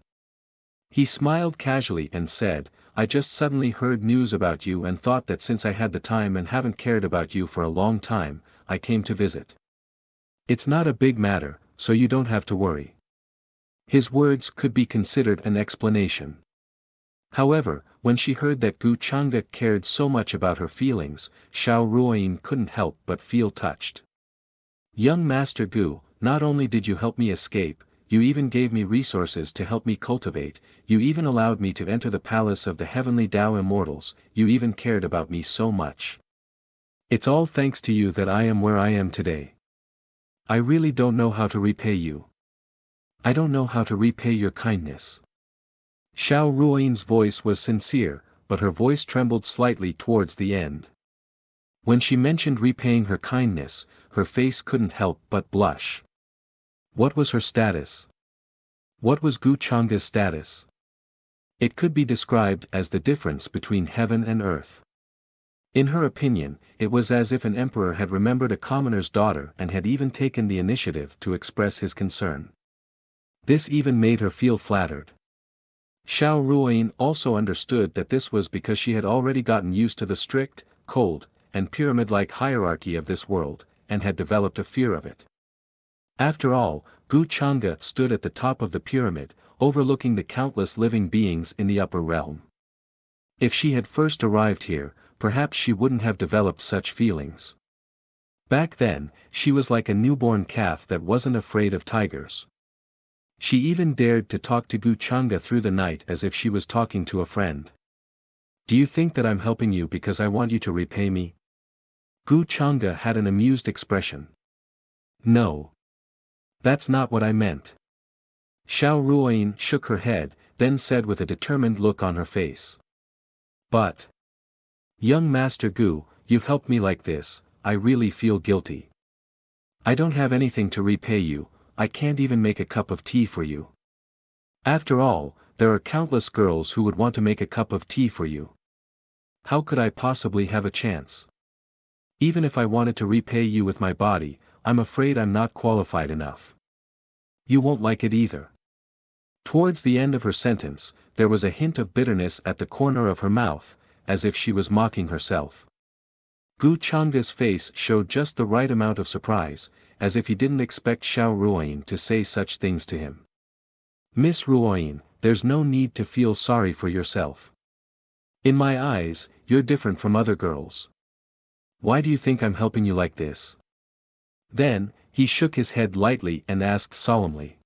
He smiled casually and said, I just suddenly heard news about you and thought that since I had the time and haven't cared about you for a long time, I came to visit. It's not a big matter, so you don't have to worry. His words could be considered an explanation. However, when she heard that Gu Changa cared so much about her feelings, Xiao Ruoyin couldn't help but feel touched. Young Master Gu, not only did you help me escape, you even gave me resources to help me cultivate, you even allowed me to enter the palace of the heavenly Tao Immortals, you even cared about me so much. It's all thanks to you that I am where I am today. I really don't know how to repay you. I don't know how to repay your kindness. Xiao Ruoyin's voice was sincere, but her voice trembled slightly towards the end. When she mentioned repaying her kindness, her face couldn't help but blush. What was her status? What was Gu Changa's status? It could be described as the difference between heaven and earth. In her opinion, it was as if an emperor had remembered a commoner's daughter and had even taken the initiative to express his concern. This even made her feel flattered. Xiao Ruoyin also understood that this was because she had already gotten used to the strict, cold, and pyramid-like hierarchy of this world, and had developed a fear of it. After all, Gu Changa stood at the top of the pyramid, overlooking the countless living beings in the upper realm. If she had first arrived here, perhaps she wouldn't have developed such feelings. Back then, she was like a newborn calf that wasn't afraid of tigers. She even dared to talk to Gu Changa through the night as if she was talking to a friend. Do you think that I'm helping you because I want you to repay me? Gu Changa had an amused expression. No. That's not what I meant. Xiao Ruoyin shook her head, then said with a determined look on her face. But, young Master Gu, you've helped me like this, I really feel guilty. I don't have anything to repay you, I can't even make a cup of tea for you. After all, there are countless girls who would want to make a cup of tea for you. How could I possibly have a chance? Even if I wanted to repay you with my body, I'm afraid I'm not qualified enough. You won't like it either. Towards the end of her sentence, there was a hint of bitterness at the corner of her mouth, as if she was mocking herself. Gu Changa's face showed just the right amount of surprise, as if he didn't expect Xiao Ruoyin to say such things to him. Miss Ruoyin, there's no need to feel sorry for yourself. In my eyes, you're different from other girls. Why do you think I'm helping you like this? Then, he shook his head lightly and asked solemnly.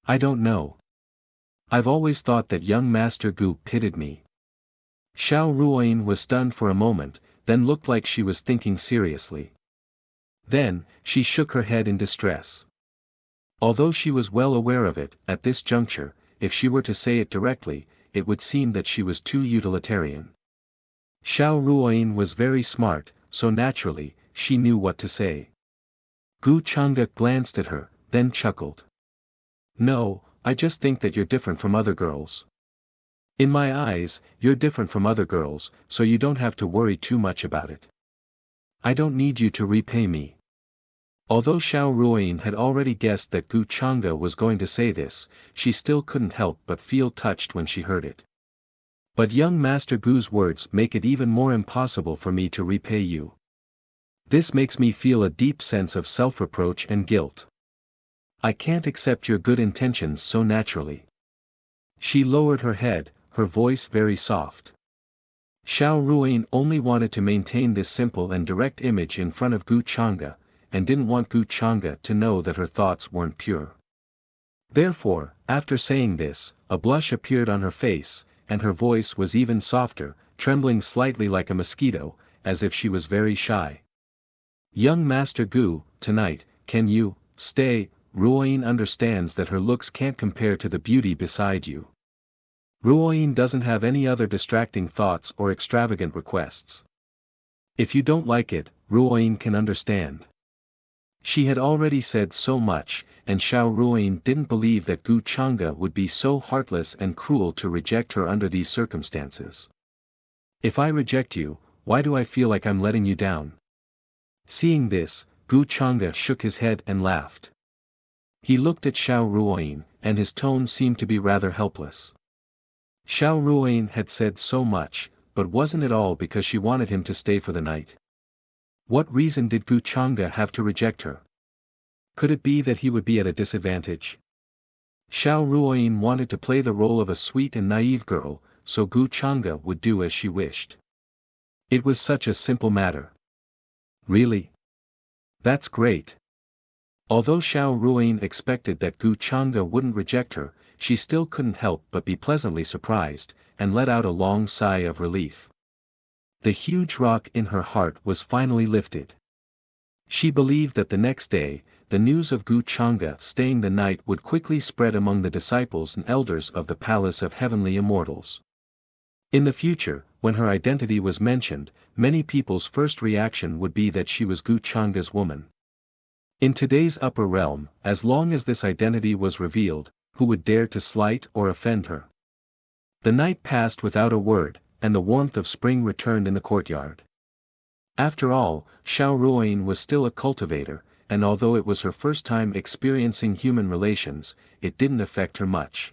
I don't know. I've always thought that young Master Gu pitied me. Xiao Ruoyin was stunned for a moment, then looked like she was thinking seriously. Then, she shook her head in distress. Although she was well aware of it, at this juncture, if she were to say it directly, it would seem that she was too utilitarian. Xiao Ruoyin was very smart, so naturally, she knew what to say. Gu Changa glanced at her, then chuckled. No, I just think that you're different from other girls. In my eyes, you're different from other girls, so you don't have to worry too much about it. I don't need you to repay me. Although Xiao Ruoyin had already guessed that Gu Changa was going to say this, she still couldn't help but feel touched when she heard it. But young Master Gu's words make it even more impossible for me to repay you. This makes me feel a deep sense of self-reproach and guilt. I can't accept your good intentions so naturally. She lowered her head, her voice very soft. Xiao Ruoyin only wanted to maintain this simple and direct image in front of Gu Changa, and didn't want Gu Changa to know that her thoughts weren't pure. Therefore, after saying this, a blush appeared on her face, and her voice was even softer, trembling slightly like a mosquito, as if she was very shy. Young Master Gu, tonight, can you stay? Ruoyin understands that her looks can't compare to the beauty beside you. Ruoyin doesn't have any other distracting thoughts or extravagant requests. If you don't like it, Ruoyin can understand. She had already said so much, and Xiao Ruoyin didn't believe that Gu Changa would be so heartless and cruel to reject her under these circumstances. If I reject you, why do I feel like I'm letting you down? Seeing this, Gu Changa shook his head and laughed. He looked at Xiao Ruoyin, and his tone seemed to be rather helpless. Xiao Ruoyin had said so much, but wasn't it all because she wanted him to stay for the night? What reason did Gu Changa have to reject her? Could it be that he would be at a disadvantage? Xiao Ruoyin wanted to play the role of a sweet and naive girl, so Gu Changa would do as she wished. It was such a simple matter. Really? That's great. Although Xiao Ruoyin expected that Gu Changa wouldn't reject her, she still couldn't help but be pleasantly surprised, and let out a long sigh of relief. The huge rock in her heart was finally lifted. She believed that the next day, the news of Gu Chang'e staying the night would quickly spread among the disciples and elders of the Palace of Heavenly Immortals. In the future, when her identity was mentioned, many people's first reaction would be that she was Gu Chang'e's woman. In today's upper realm, as long as this identity was revealed, who would dare to slight or offend her? The night passed without a word, and the warmth of spring returned in the courtyard. After all, Xiao Ruoyin was still a cultivator, and although it was her first time experiencing human relations, it didn't affect her much.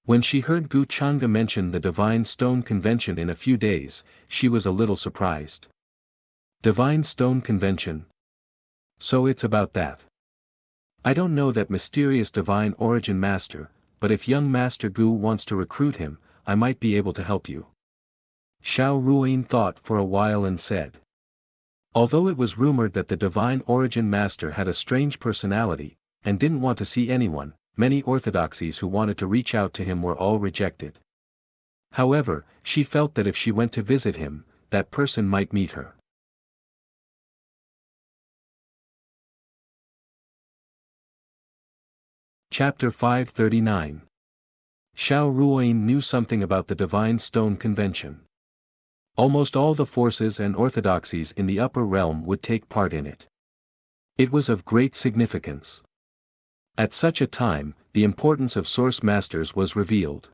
When she heard Gu Chang'e mention the Divine Stone Convention in a few days, she was a little surprised. Divine Stone Convention? So it's about that. I don't know that mysterious divine origin master, but if young Master Gu wants to recruit him, I might be able to help you. Xiao Ruoyin thought for a while and said. Although it was rumored that the divine origin master had a strange personality, and didn't want to see anyone, many orthodoxies who wanted to reach out to him were all rejected. However, she felt that if she went to visit him, that person might meet her. Chapter 539. Xiao Ruoyin knew something about the Divine Stone Convention. Almost all the forces and orthodoxies in the upper realm would take part in it. It was of great significance. At such a time, the importance of source masters was revealed.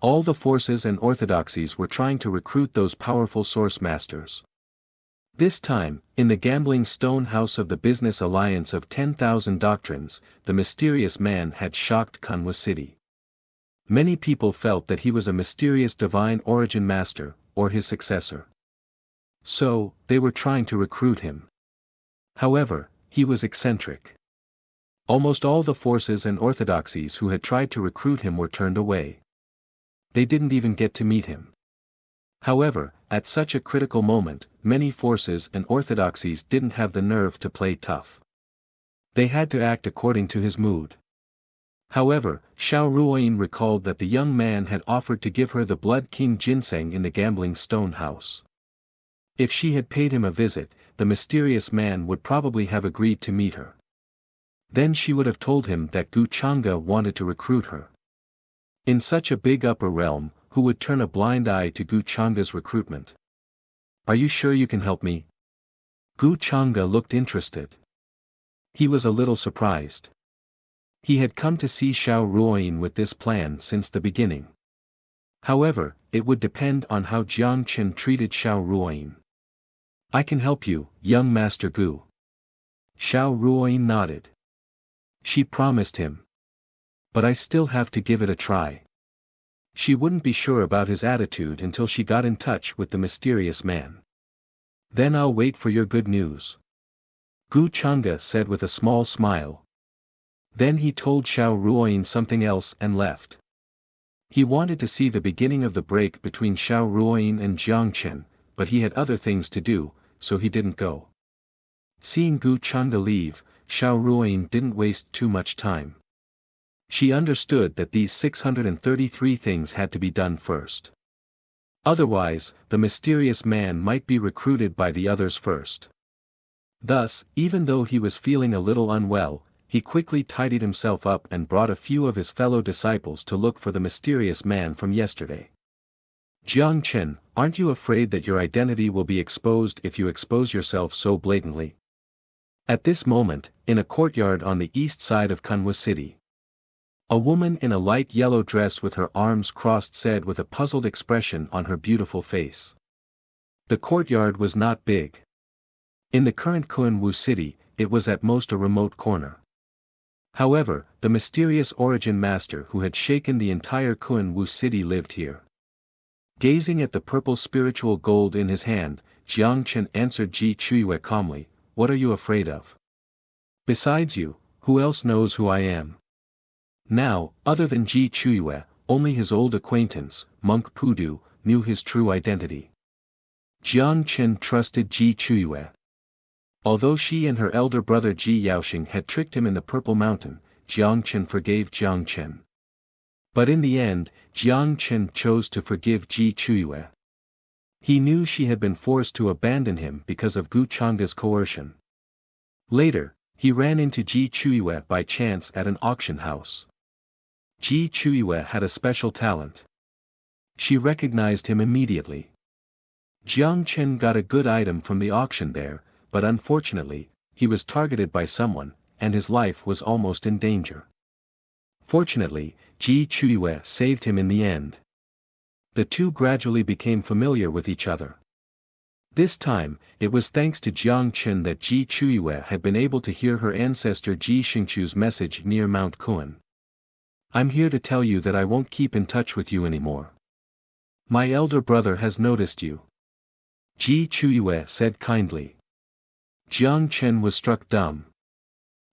All the forces and orthodoxies were trying to recruit those powerful source masters. This time, in the gambling stone house of the Business Alliance of 10,000 Doctrines, the mysterious man had shocked Kanwa City. Many people felt that he was a mysterious divine origin master, or his successor. So, they were trying to recruit him. However, he was eccentric. Almost all the forces and orthodoxies who had tried to recruit him were turned away. They didn't even get to meet him. However, at such a critical moment, many forces and orthodoxies didn't have the nerve to play tough. They had to act according to his mood. However, Xiao Ruoyin recalled that the young man had offered to give her the Blood King ginseng in the gambling stone house. If she had paid him a visit, the mysterious man would probably have agreed to meet her. Then she would have told him that Gu Chang'e wanted to recruit her. In such a big upper realm, who would turn a blind eye to Gu Chang'e's recruitment? Are you sure you can help me? Gu Chang'e looked interested. He was a little surprised. He had come to see Xiao Ruoyin with this plan since the beginning. However, it would depend on how Jiang Qin treated Xiao Ruoyin. I can help you, young Master Gu. Xiao Ruoyin nodded. She promised him. But I still have to give it a try. She wouldn't be sure about his attitude until she got in touch with the mysterious man. Then I'll wait for your good news. Gu Chang'e said with a small smile. Then he told Xiao Ruoyin something else and left. He wanted to see the beginning of the break between Xiao Ruoyin and Jiang Qin, but he had other things to do, so he didn't go. Seeing Gu Chang'e leave, Xiao Ruoyin didn't waste too much time. She understood that these 633 things had to be done first. Otherwise, the mysterious man might be recruited by the others first. Thus, even though he was feeling a little unwell, he quickly tidied himself up and brought a few of his fellow disciples to look for the mysterious man from yesterday. Jiang Qin, aren't you afraid that your identity will be exposed if you expose yourself so blatantly? At this moment, in a courtyard on the east side of Kanwa City, a woman in a light yellow dress with her arms crossed said with a puzzled expression on her beautiful face. The courtyard was not big. In the current Kunwu city, it was at most a remote corner. However, the mysterious origin master who had shaken the entire Kunwu city lived here. Gazing at the purple spiritual gold in his hand, Jiang Qin answered Ji Chuyue calmly, "What are you afraid of? Besides you, who else knows who I am?" Now, other than Ji Chuyue, only his old acquaintance, Monk Pudu, knew his true identity. Jiang Qin trusted Ji Chuyue. Although she and her elder brother Ji Yaoxing had tricked him in the Purple Mountain, Jiang Qin forgave Jiang Qin. But in the end, Jiang Qin chose to forgive Ji Chuyue. He knew she had been forced to abandon him because of Gu Chang'e's coercion. Later, He ran into Ji Chuiwe by chance at an auction house. Ji Chuiwe had a special talent. She recognized him immediately. Jiang Chen got a good item from the auction there, but unfortunately, he was targeted by someone, and his life was almost in danger. Fortunately, Ji Chuiwe saved him in the end. The two gradually became familiar with each other. This time, it was thanks to Jiang Chen that Ji Chuiwe had been able to hear her ancestor Ji Xingchu's message near Mount Kuan. I'm here to tell you that I won't keep in touch with you anymore. My elder brother has noticed you. Ji Chuiwe said kindly. Jiang Chen was struck dumb.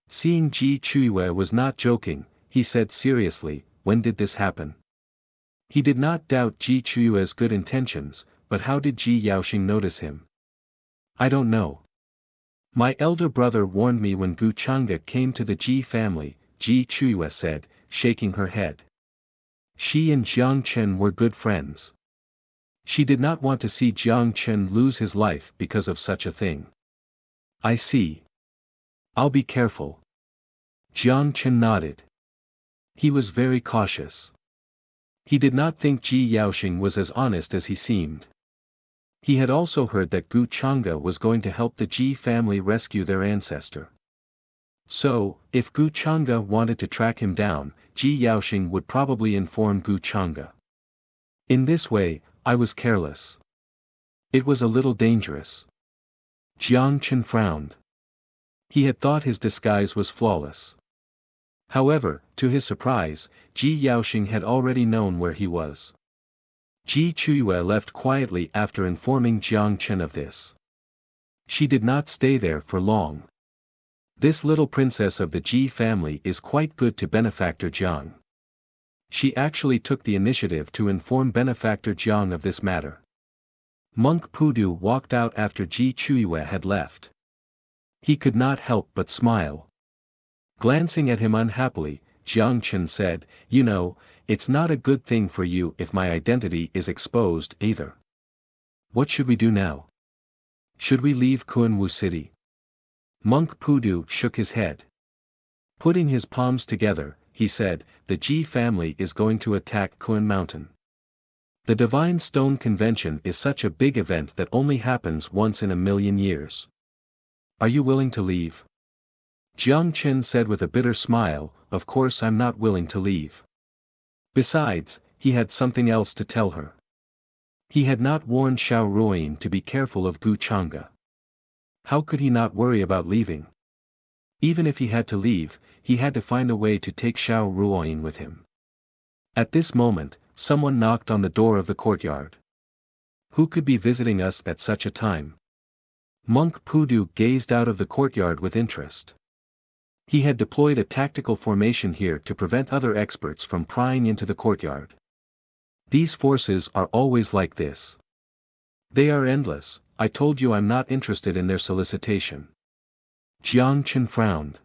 Seeing Ji Chuiwe was not joking, he said seriously, when did this happen? He did not doubt Ji Chuiwe's good intentions, but how did Ji Yaoxing notice him? I don't know. My elder brother warned me when Gu Chang'e came to the Ji family, Ji Chuiwe said, shaking her head. She and Jiang Chen were good friends. She did not want to see Jiang Chen lose his life because of such a thing. I see. I'll be careful. Jiang Chen nodded. He was very cautious. He did not think Ji Yaoxing was as honest as he seemed. He had also heard that Gu Chang'e was going to help the Ji family rescue their ancestor. So, if Gu Chang'e wanted to track him down, Ji Yaoxing would probably inform Gu Chang'e. In this way, I was careless. It was a little dangerous. Jiang Chen frowned. He had thought his disguise was flawless. However, to his surprise, Ji Yaoxing had already known where he was. Ji Chuiwe left quietly after informing Jiang Chen of this. She did not stay there for long. This little princess of the Ji family is quite good to benefactor Jiang. She actually took the initiative to inform benefactor Jiang of this matter. Monk Pudu walked out after Ji Chuiwe had left. He could not help but smile. Glancing at him unhappily, Jiang Chen said, You know, it's not a good thing for you if my identity is exposed either. What should we do now? Should we leave Kunwu City? Monk Pudu shook his head. Putting his palms together, he said, the Ji family is going to attack Kun Mountain. The Divine Stone Convention is such a big event that only happens once in a million years. Are you willing to leave? Jiang Chen said with a bitter smile, Of course I'm not willing to leave. Besides, he had something else to tell her. He had not warned Xiao Ruoyin to be careful of Gu Chang'e. How could he not worry about leaving? Even if he had to leave, he had to find a way to take Xiao Ruoyin with him. At this moment, someone knocked on the door of the courtyard. Who could be visiting us at such a time? Monk Pudu gazed out of the courtyard with interest. He had deployed a tactical formation here to prevent other experts from prying into the courtyard. These forces are always like this. They are endless. I told you I'm not interested in their solicitation. Jiang Chen frowned.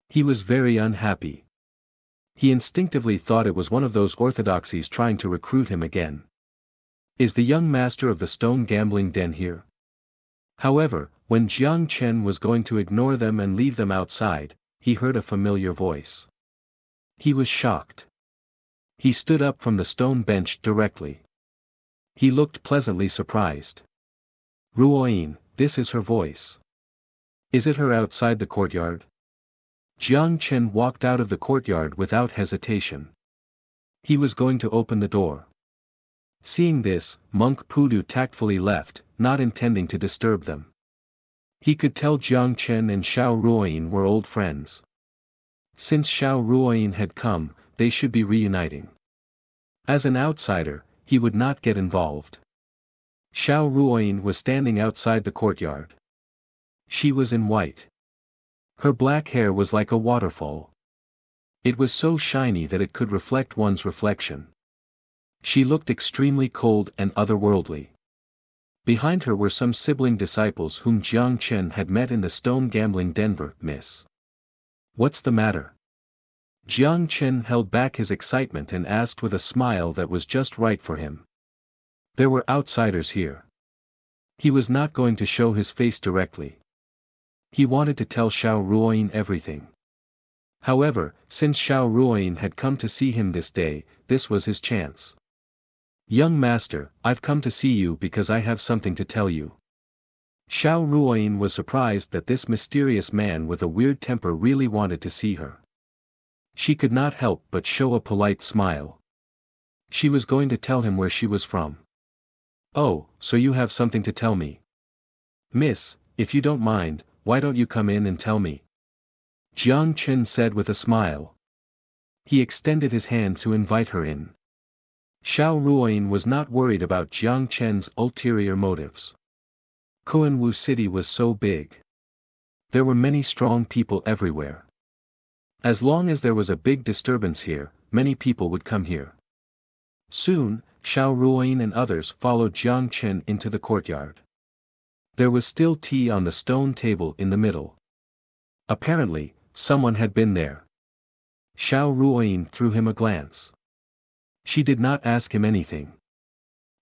He was very unhappy. He instinctively thought it was one of those orthodoxies trying to recruit him again. Is the young master of the stone gambling den here? However, when Jiang Chen was going to ignore them and leave them outside, he heard a familiar voice. He was shocked. He stood up from the stone bench directly. He looked pleasantly surprised. Ruoyin, this is her voice. Is it her outside the courtyard? Jiang Chen walked out of the courtyard without hesitation. He was going to open the door. Seeing this, Monk Pudu tactfully left, not intending to disturb them. He could tell Jiang Chen and Xiao Ruoyin were old friends. Since Xiao Ruoyin had come, they should be reuniting. As an outsider, he would not get involved. Xiao Ruoyin was standing outside the courtyard. She was in white. Her black hair was like a waterfall. It was so shiny that it could reflect one's reflection. She looked extremely cold and otherworldly. Behind her were some sibling disciples whom Jiang Chen had met in the stone gambling den. Miss. What's the matter? Jiang Chen held back his excitement and asked with a smile that was just right for him. There were outsiders here. He was not going to show his face directly. He wanted to tell Xiao Ruoyin everything. However, since Xiao Ruoyin had come to see him this day, this was his chance. "Young master, I've come to see you because I have something to tell you." Xiao Ruoyin was surprised that this mysterious man with a weird temper really wanted to see her. She could not help but show a polite smile. She was going to tell him where she was from. "Oh, so you have something to tell me. Miss, if you don't mind, why don't you come in and tell me?" Jiang Chen said with a smile. He extended his hand to invite her in. Xiao Ruoyin was not worried about Jiang Chen's ulterior motives. Kuanwu City was so big. There were many strong people everywhere. As long as there was a big disturbance here, many people would come here. Soon, Xiao Ruoyin and others followed Jiang Chen into the courtyard. There was still tea on the stone table in the middle. Apparently, someone had been there. Xiao Ruoyin threw him a glance. She did not ask him anything.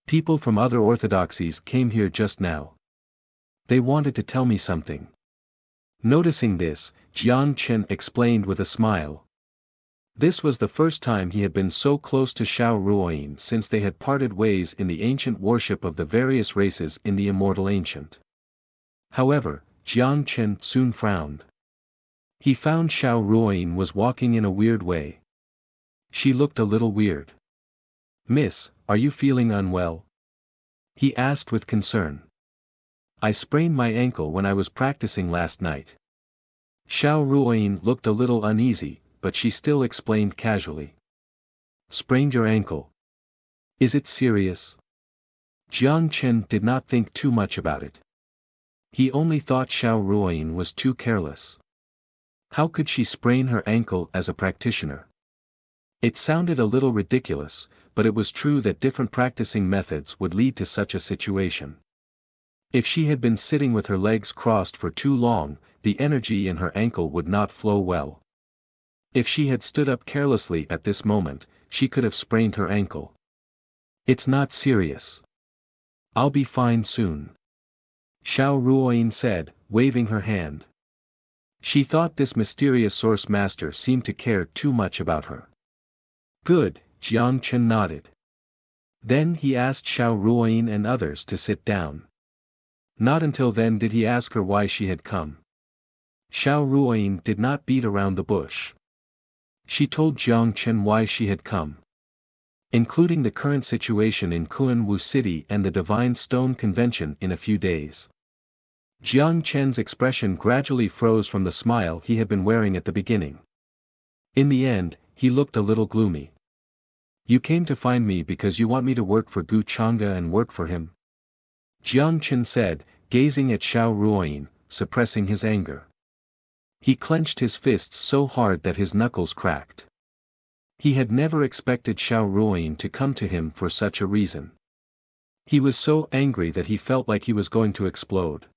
People from other orthodoxies came here just now. They wanted to tell me something. Noticing this, Jiang Chen explained with a smile. This was the first time he had been so close to Xiao Ruoyin since they had parted ways in the ancient worship of the various races in the Immortal Ancient. However, Jiang Chen soon frowned. He found Xiao Ruoyin was walking in a weird way. She looked a little weird. "Miss, are you feeling unwell?" he asked with concern. "I sprained my ankle when I was practicing last night." Xiao Ruoyin looked a little uneasy, but she still explained casually. "Sprained your ankle? Is it serious?" Jiang Chen did not think too much about it. He only thought Xiao Ruoyin was too careless. How could she sprain her ankle as a practitioner? It sounded a little ridiculous, but it was true that different practicing methods would lead to such a situation. If she had been sitting with her legs crossed for too long, the energy in her ankle would not flow well. If she had stood up carelessly at this moment, she could have sprained her ankle. "It's not serious. I'll be fine soon," Xiao Ruoyin said, waving her hand. She thought this mysterious source master seemed to care too much about her. "Good," Jiang Chen nodded. Then he asked Xiao Ruoyin and others to sit down. Not until then did he ask her why she had come. Xiao Ruoyin did not beat around the bush. She told Jiang Chen why she had come, including the current situation in Kuanwu City and the Divine Stone Convention in a few days. Jiang Chen's expression gradually froze from the smile he had been wearing at the beginning. In the end, he looked a little gloomy. "You came to find me because you want me to work for Gu Chang'e and work for him?" Jiang Chen said, gazing at Xiao Ruoyin, suppressing his anger. He clenched his fists so hard that his knuckles cracked. He had never expected Xiao Ruoyin to come to him for such a reason. He was so angry that he felt like he was going to explode.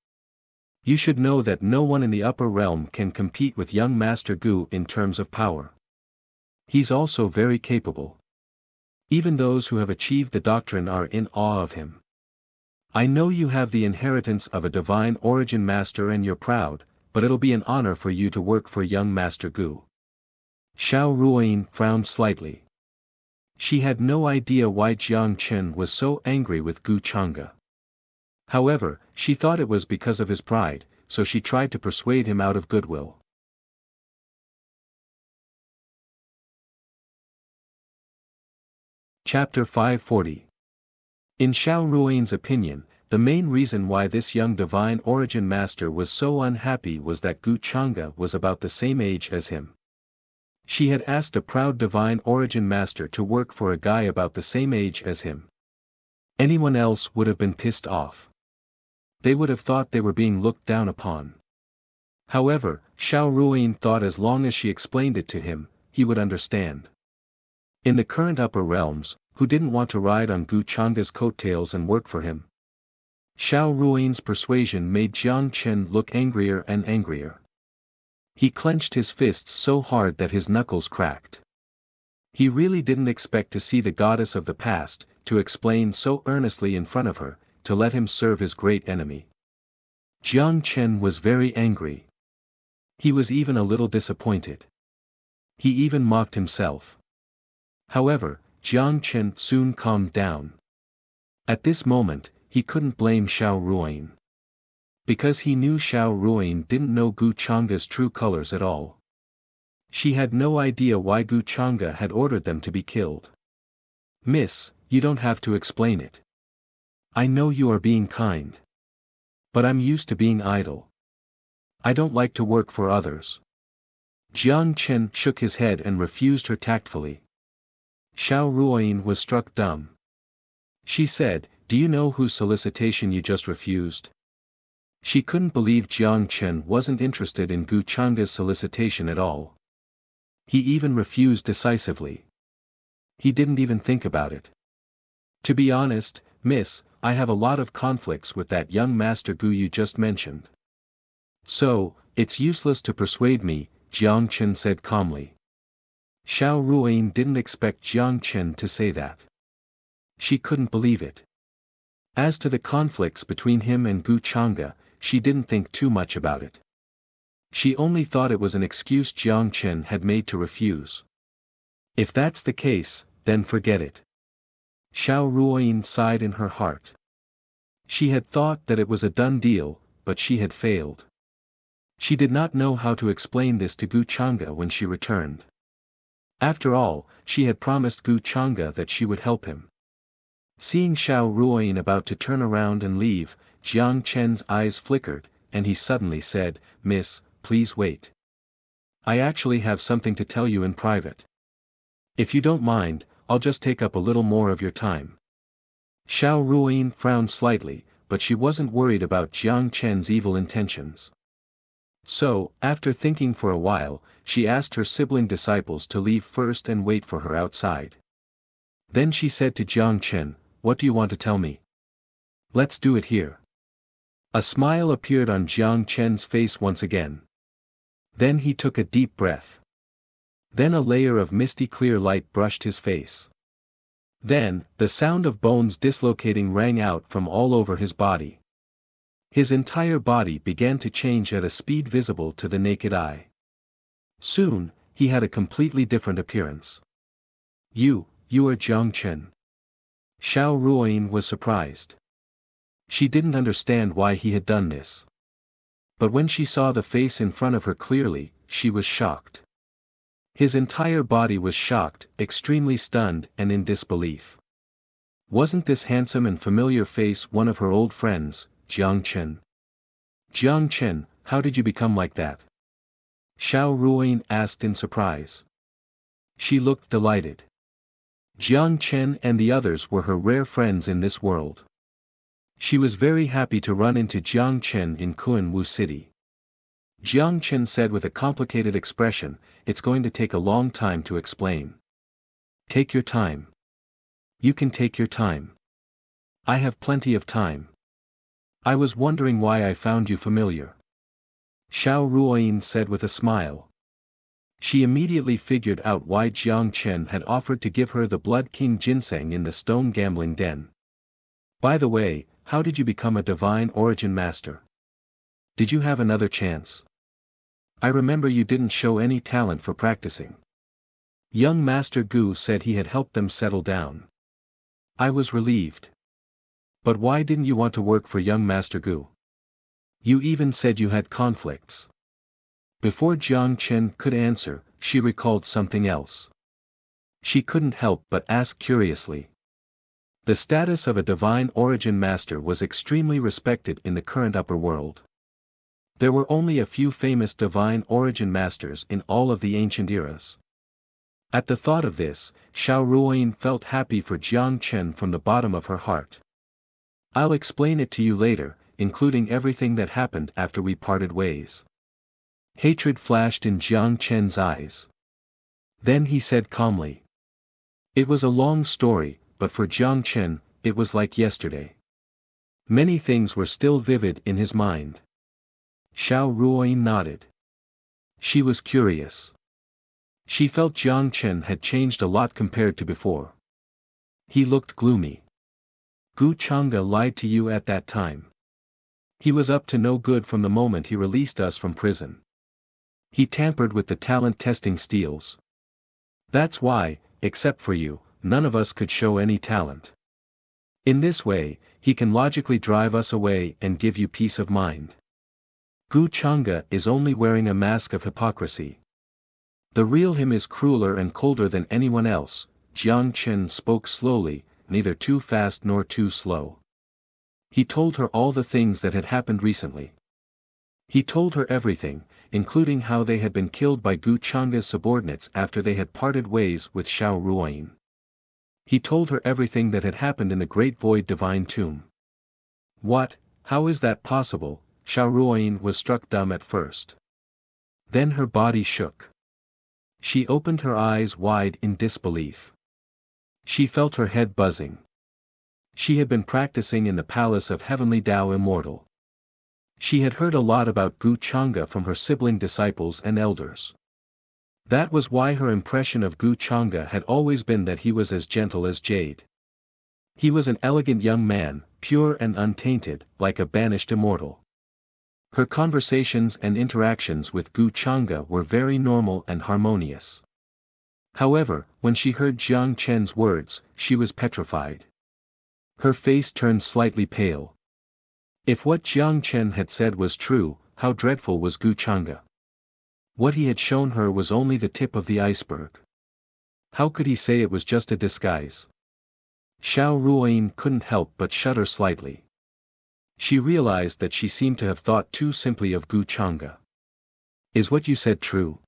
"You should know that no one in the upper realm can compete with young Master Gu in terms of power. He's also very capable. Even those who have achieved the doctrine are in awe of him. I know you have the inheritance of a divine origin master and you're proud, but it'll be an honor for you to work for young Master Gu." Xiao Ruoyin frowned slightly. She had no idea why Jiang Chen was so angry with Gu Chang'e. However, she thought it was because of his pride, so she tried to persuade him out of goodwill. Chapter 540. In Xiao Ruoyin's opinion, the main reason why this young divine origin master was so unhappy was that Gu Chang'e was about the same age as him. She had asked a proud divine origin master to work for a guy about the same age as him. Anyone else would have been pissed off. They would have thought they were being looked down upon. However, Xiao Ruoyin thought as long as she explained it to him, he would understand. In the current upper realms, who didn't want to ride on Gu Chang'e's coattails and work for him? Xiao Ruoyin's persuasion made Jiang Chen look angrier and angrier. He clenched his fists so hard that his knuckles cracked. He really didn't expect to see the goddess of the past, to explain so earnestly in front of her, to let him serve his great enemy. Jiang Chen was very angry. He was even a little disappointed. He even mocked himself. However, Jiang Chen soon calmed down. At this moment, he couldn't blame Xiao Ruoyin. Because he knew Xiao Ruoyin didn't know Gu Changa's true colors at all. She had no idea why Gu Changa had ordered them to be killed. Miss, you don't have to explain it. I know you are being kind. But I'm used to being idle. I don't like to work for others. Jiang Chen shook his head and refused her tactfully. Xiao Ruoyin was struck dumb. She said, "Do you know whose solicitation you just refused?" She couldn't believe Jiang Chen wasn't interested in Gu Changa's solicitation at all. He even refused decisively. He didn't even think about it. To be honest, miss, I have a lot of conflicts with that young Master Gu you just mentioned. So, it's useless to persuade me, Jiang Chen said calmly. Xiao Ruoyin didn't expect Jiang Chen to say that. She couldn't believe it. As to the conflicts between him and Gu Changa, she didn't think too much about it. She only thought it was an excuse Jiang Chen had made to refuse. If that's the case, then forget it. Xiao Ruoyin sighed in her heart. She had thought that it was a done deal, but she had failed. She did not know how to explain this to Gu Changa when she returned. After all, she had promised Gu Changa that she would help him. Seeing Xiao Ruoyin about to turn around and leave, Jiang Chen's eyes flickered, and he suddenly said, "Miss, please wait. I actually have something to tell you in private. If you don't mind, I'll just take up a little more of your time." Xiao Ruoyin frowned slightly, but she wasn't worried about Jiang Chen's evil intentions. So, after thinking for a while, she asked her sibling disciples to leave first and wait for her outside. Then she said to Jiang Chen, "What do you want to tell me? Let's do it here." A smile appeared on Jiang Chen's face once again. Then he took a deep breath. Then a layer of misty clear light brushed his face. Then, the sound of bones dislocating rang out from all over his body. His entire body began to change at a speed visible to the naked eye. Soon, he had a completely different appearance. You are Jiang Chen." Xiao Ruoyin was surprised. She didn't understand why he had done this. But when she saw the face in front of her clearly, she was shocked. His entire body was shocked, extremely stunned and in disbelief. Wasn't this handsome and familiar face one of her old friends, Jiang Chen? "Jiang Chen, how did you become like that?" Xiao Ruoyin asked in surprise. She looked delighted. Jiang Chen and the others were her rare friends in this world. She was very happy to run into Jiang Chen in Kunwu City. Jiang Chen said with a complicated expression, "It's going to take a long time to explain." "Take your time. You can take your time. I have plenty of time. I was wondering why I found you familiar." Xiao Ruoyin said with a smile. She immediately figured out why Jiang Chen had offered to give her the Blood King ginseng in the stone gambling den. "By the way, how did you become a divine origin master? Did you have another chance? I remember you didn't show any talent for practicing." Young Master Gu said he had helped them settle down. I was relieved. "But why didn't you want to work for young Master Gu? You even said you had conflicts." Before Jiang Chen could answer, she recalled something else. She couldn't help but ask curiously. The status of a divine origin master was extremely respected in the current upper world. There were only a few famous divine origin masters in all of the ancient eras. At the thought of this, Xiao Ruoyin felt happy for Jiang Chen from the bottom of her heart. "I'll explain it to you later, including everything that happened after we parted ways." Hatred flashed in Jiang Chen's eyes. Then he said calmly. It was a long story, but for Jiang Chen, it was like yesterday. Many things were still vivid in his mind. Xiao Ruoyin nodded. She was curious. She felt Jiang Chen had changed a lot compared to before. He looked gloomy. "Gu Changa lied to you at that time. He was up to no good from the moment he released us from prison. He tampered with the talent testing steels. That's why, except for you, none of us could show any talent. In this way, he can logically drive us away and give you peace of mind. Gu Changa is only wearing a mask of hypocrisy. The real him is crueler and colder than anyone else. Jiang Chen spoke slowly, neither too fast nor too slow. He told her all the things that had happened recently. He told her everything, including how they had been killed by Gu Changa's subordinates after they had parted ways with Xiao Ruoyin. He told her everything that had happened in the Great Void Divine Tomb. What? How is that possible? Xiao Ruoyin was struck dumb at first. Then her body shook. She opened her eyes wide in disbelief. She felt her head buzzing. She had been practicing in the palace of Heavenly Tao Immortal. She had heard a lot about Gu Changa from her sibling disciples and elders. That was why her impression of Gu Changa had always been that he was as gentle as jade. He was an elegant young man, pure and untainted, like a banished immortal. Her conversations and interactions with Gu Changa were very normal and harmonious. However, when she heard Jiang Chen's words, she was petrified. Her face turned slightly pale. If what Jiang Chen had said was true, how dreadful was Gu Changa? What he had shown her was only the tip of the iceberg. How could he say it was just a disguise? Xiao Ruoyin couldn't help but shudder slightly. She realized that she seemed to have thought too simply of Gu Changa. Is what you said true?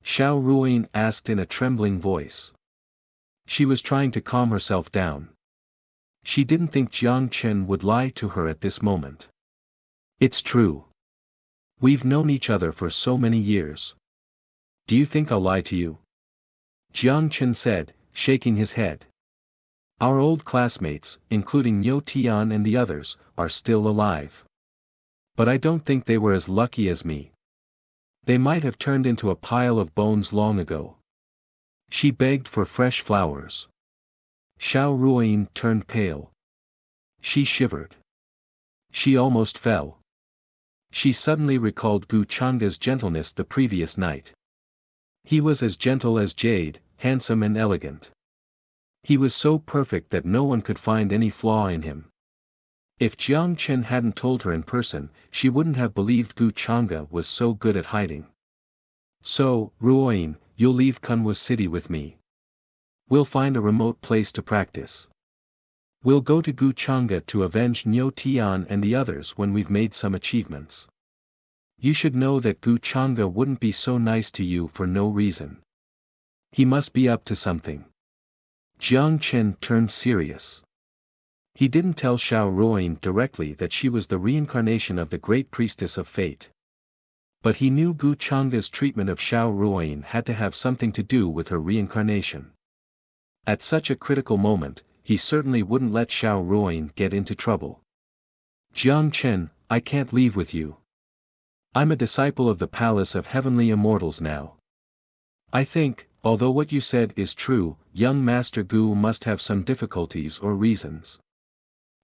Xiao Ruoyin asked in a trembling voice. She was trying to calm herself down. She didn't think Jiang Chen would lie to her at this moment. It's true. We've known each other for so many years. Do you think I'll lie to you? Jiang Chen said, shaking his head. Our old classmates, including Niu Tian and the others, are still alive. But I don't think they were as lucky as me. They might have turned into a pile of bones long ago. She begged for fresh flowers. Xiao Ruoyin turned pale. She shivered. She almost fell. She suddenly recalled Gu Changa's gentleness the previous night. He was as gentle as jade, handsome and elegant. He was so perfect that no one could find any flaw in him. If Jiang Chen hadn't told her in person, she wouldn't have believed Gu Changa was so good at hiding. So, Ruoyin, you'll leave Kunwa City with me. We'll find a remote place to practice. We'll go to Gu Changa to avenge Niu Tian and the others when we've made some achievements. You should know that Gu Changa wouldn't be so nice to you for no reason. He must be up to something. Jiang Chen turned serious. He didn't tell Xiao Ruoyin directly that she was the reincarnation of the great priestess of fate. But he knew Gu Changa's treatment of Xiao Ruoyin had to have something to do with her reincarnation. At such a critical moment, he certainly wouldn't let Xiao Ruoyin get into trouble. Jiang Chen, I can't leave with you. I'm a disciple of the Palace of Heavenly Immortals now. I think, although what you said is true, young Master Gu must have some difficulties or reasons.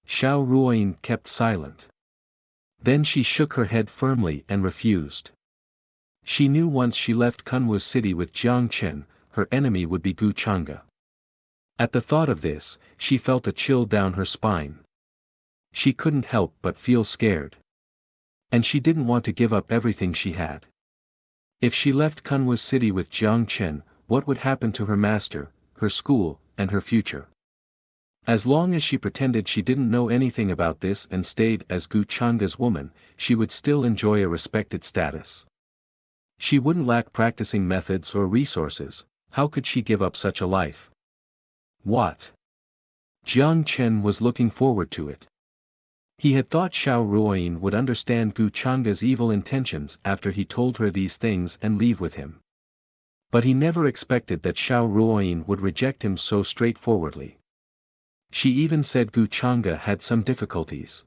Xiao Ruoyin kept silent. Then she shook her head firmly and refused. She knew once she left Kunwa City with Jiang Chen, her enemy would be Gu Changa. At the thought of this, she felt a chill down her spine. She couldn't help but feel scared. And she didn't want to give up everything she had. If she left Kunwa City with Jiang Chen, what would happen to her master, her school, and her future? As long as she pretended she didn't know anything about this and stayed as Gu Changa's woman, she would still enjoy a respected status. She wouldn't lack practicing methods or resources. How could she give up such a life? What? Jiang Chen was looking forward to it. He had thought Xiao Ruoyin would understand Gu Changa's evil intentions after he told her these things and leave with him. But he never expected that Xiao Ruoyin would reject him so straightforwardly. She even said Gu Changa had some difficulties.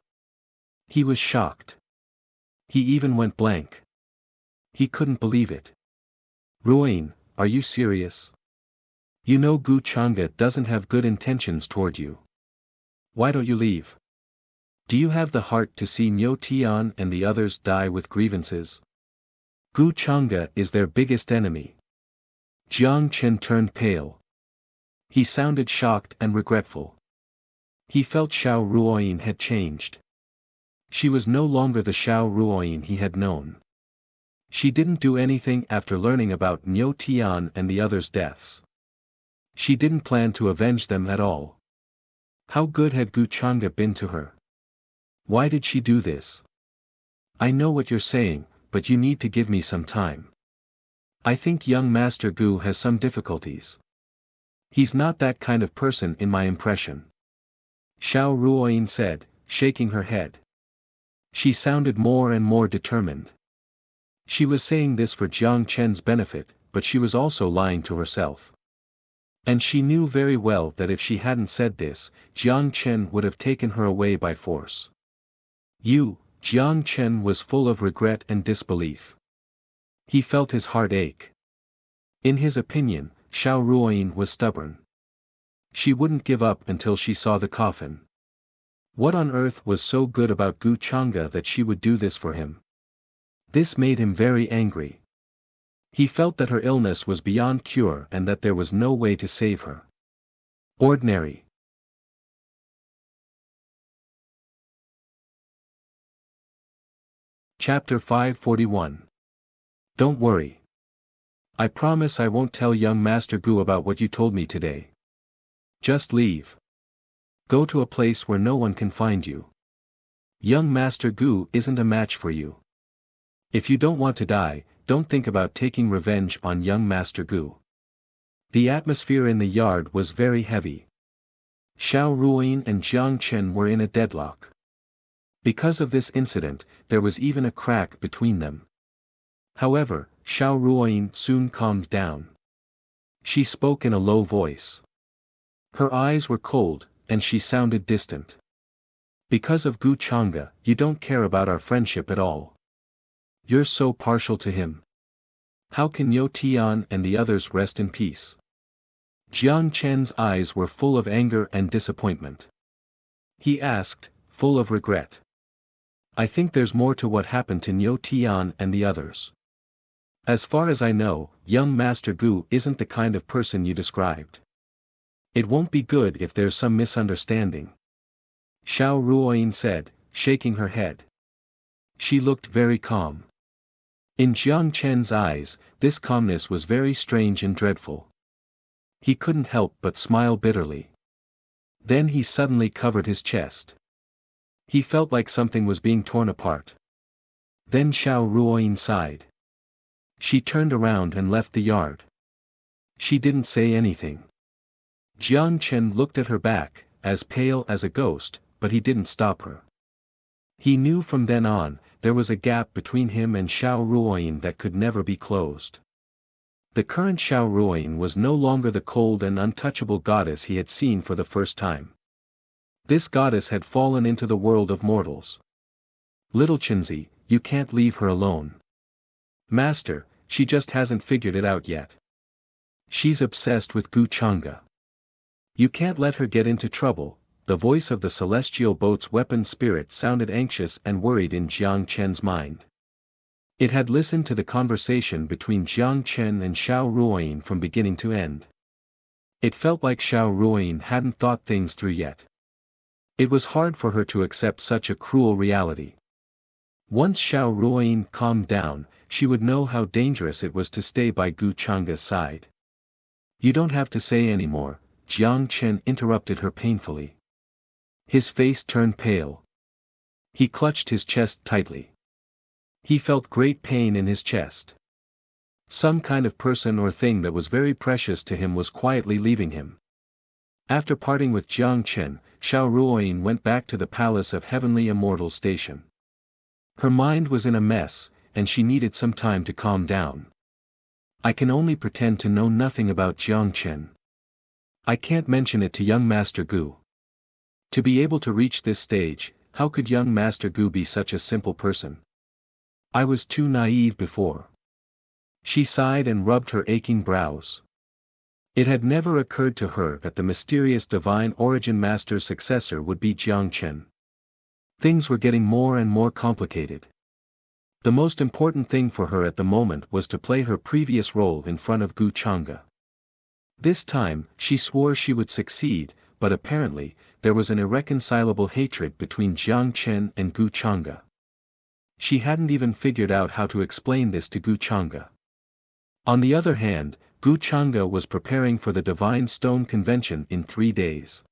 He was shocked. He even went blank. He couldn't believe it. Ruoyin, are you serious? You know Gu Changa doesn't have good intentions toward you. Why don't you leave? Do you have the heart to see Niu Tian and the others die with grievances? Gu Chang'e is their biggest enemy. Jiang Chen turned pale. He sounded shocked and regretful. He felt Xiao Ruoyin had changed. She was no longer the Xiao Ruoyin he had known. She didn't do anything after learning about Niu Tian and the others' deaths. She didn't plan to avenge them at all. How good had Gu Chang'e been to her? Why did she do this? I know what you're saying, but you need to give me some time. I think young Master Gu has some difficulties. He's not that kind of person in my impression. Xiao Ruoyin said, shaking her head. She sounded more and more determined. She was saying this for Jiang Chen's benefit, but she was also lying to herself. And she knew very well that if she hadn't said this, Jiang Chen would have taken her away by force. Jiang Chen was full of regret and disbelief. He felt his heart ache. In his opinion, Xiao Ruoyin was stubborn. She wouldn't give up until she saw the coffin. What on earth was so good about Gu Chang'e that she would do this for him? This made him very angry. He felt that her illness was beyond cure and that there was no way to save her. Ordinary. Chapter 541. Don't worry. I promise I won't tell young Master Gu about what you told me today. Just leave. Go to a place where no one can find you. Young Master Gu isn't a match for you. If you don't want to die, don't think about taking revenge on young Master Gu. The atmosphere in the yard was very heavy. Xiao Ruoyin and Jiang Chen were in a deadlock. Because of this incident, there was even a crack between them. However, Xiao Ruoyin soon calmed down. She spoke in a low voice. Her eyes were cold, and she sounded distant. Because of Gu Chang'e, you don't care about our friendship at all. You're so partial to him. How can Niu Tian and the others rest in peace? Jiang Chen's eyes were full of anger and disappointment. He asked, full of regret. I think there's more to what happened to Niu Tian and the others. As far as I know, young Master Gu isn't the kind of person you described. It won't be good if there's some misunderstanding. Xiao Ruoyin said, shaking her head. She looked very calm. In Jiang Chen's eyes, this calmness was very strange and dreadful. He couldn't help but smile bitterly. Then he suddenly covered his chest. He felt like something was being torn apart. Then Xiao Ruoyin sighed. She turned around and left the yard. She didn't say anything. Jiang Chen looked at her back, as pale as a ghost, but he didn't stop her. He knew from then on, there was a gap between him and Xiao Ruoyin that could never be closed. The current Xiao Ruoyin was no longer the cold and untouchable goddess he had seen for the first time. This goddess had fallen into the world of mortals. Little Chenzi, you can't leave her alone. Master, she just hasn't figured it out yet. She's obsessed with Gu Chang'e. You can't let her get into trouble. The voice of the celestial boat's weapon spirit sounded anxious and worried in Jiang Chen's mind. It had listened to the conversation between Jiang Chen and Xiao Ruoyin from beginning to end. It felt like Xiao Ruoyin hadn't thought things through yet. It was hard for her to accept such a cruel reality. Once Xiao Ruoyin calmed down, she would know how dangerous it was to stay by Gu Chang'e's side. You don't have to say any more, Jiang Chen interrupted her painfully. His face turned pale. He clutched his chest tightly. He felt great pain in his chest. Some kind of person or thing that was very precious to him was quietly leaving him. After parting with Jiang Chen, Xiao Ruoyin went back to the Palace of Heavenly Immortal Station. Her mind was in a mess, and she needed some time to calm down. I can only pretend to know nothing about Jiang Chen. I can't mention it to young Master Gu. To be able to reach this stage, how could young Master Gu be such a simple person? I was too naive before. She sighed and rubbed her aching brows. It had never occurred to her that the mysterious divine origin master's successor would be Jiang Chen. Things were getting more and more complicated. The most important thing for her at the moment was to play her previous role in front of Gu Chang'e. This time, she swore she would succeed, but apparently, there was an irreconcilable hatred between Jiang Chen and Gu Chang'e. She hadn't even figured out how to explain this to Gu Chang'e. On the other hand, Gu Chang'e was preparing for the Divine Stone Convention in 3 days.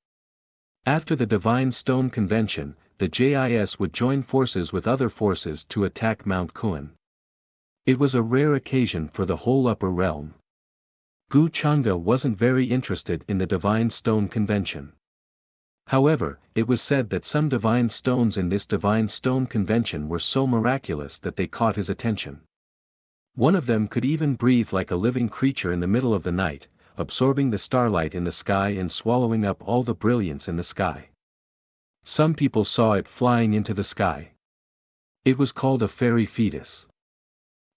After the Divine Stone Convention, the JIS would join forces with other forces to attack Mount Kuan. It was a rare occasion for the whole upper realm. Gu Chang'e wasn't very interested in the Divine Stone Convention. However, it was said that some divine stones in this Divine Stone Convention were so miraculous that they caught his attention. One of them could even breathe like a living creature in the middle of the night, absorbing the starlight in the sky and swallowing up all the brilliance in the sky. Some people saw it flying into the sky. It was called a fairy fetus.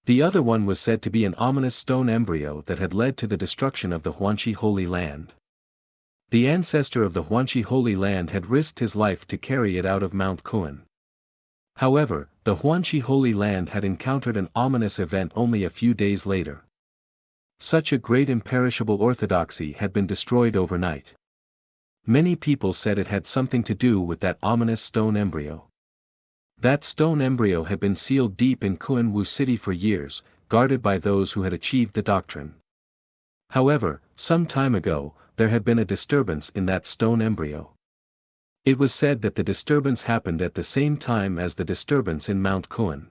The other one was said to be an ominous stone embryo that had led to the destruction of the Huanxi Holy Land. The ancestor of the Huanxi Holy Land had risked his life to carry it out of Mount Kuan. However, the Huanxi Holy Land had encountered an ominous event only a few days later. Such a great imperishable orthodoxy had been destroyed overnight. Many people said it had something to do with that ominous stone embryo. That stone embryo had been sealed deep in Kuan-Wu City for years, guarded by those who had achieved the doctrine. However, some time ago, there had been a disturbance in that stone embryo. It was said that the disturbance happened at the same time as the disturbance in Mount Kuan.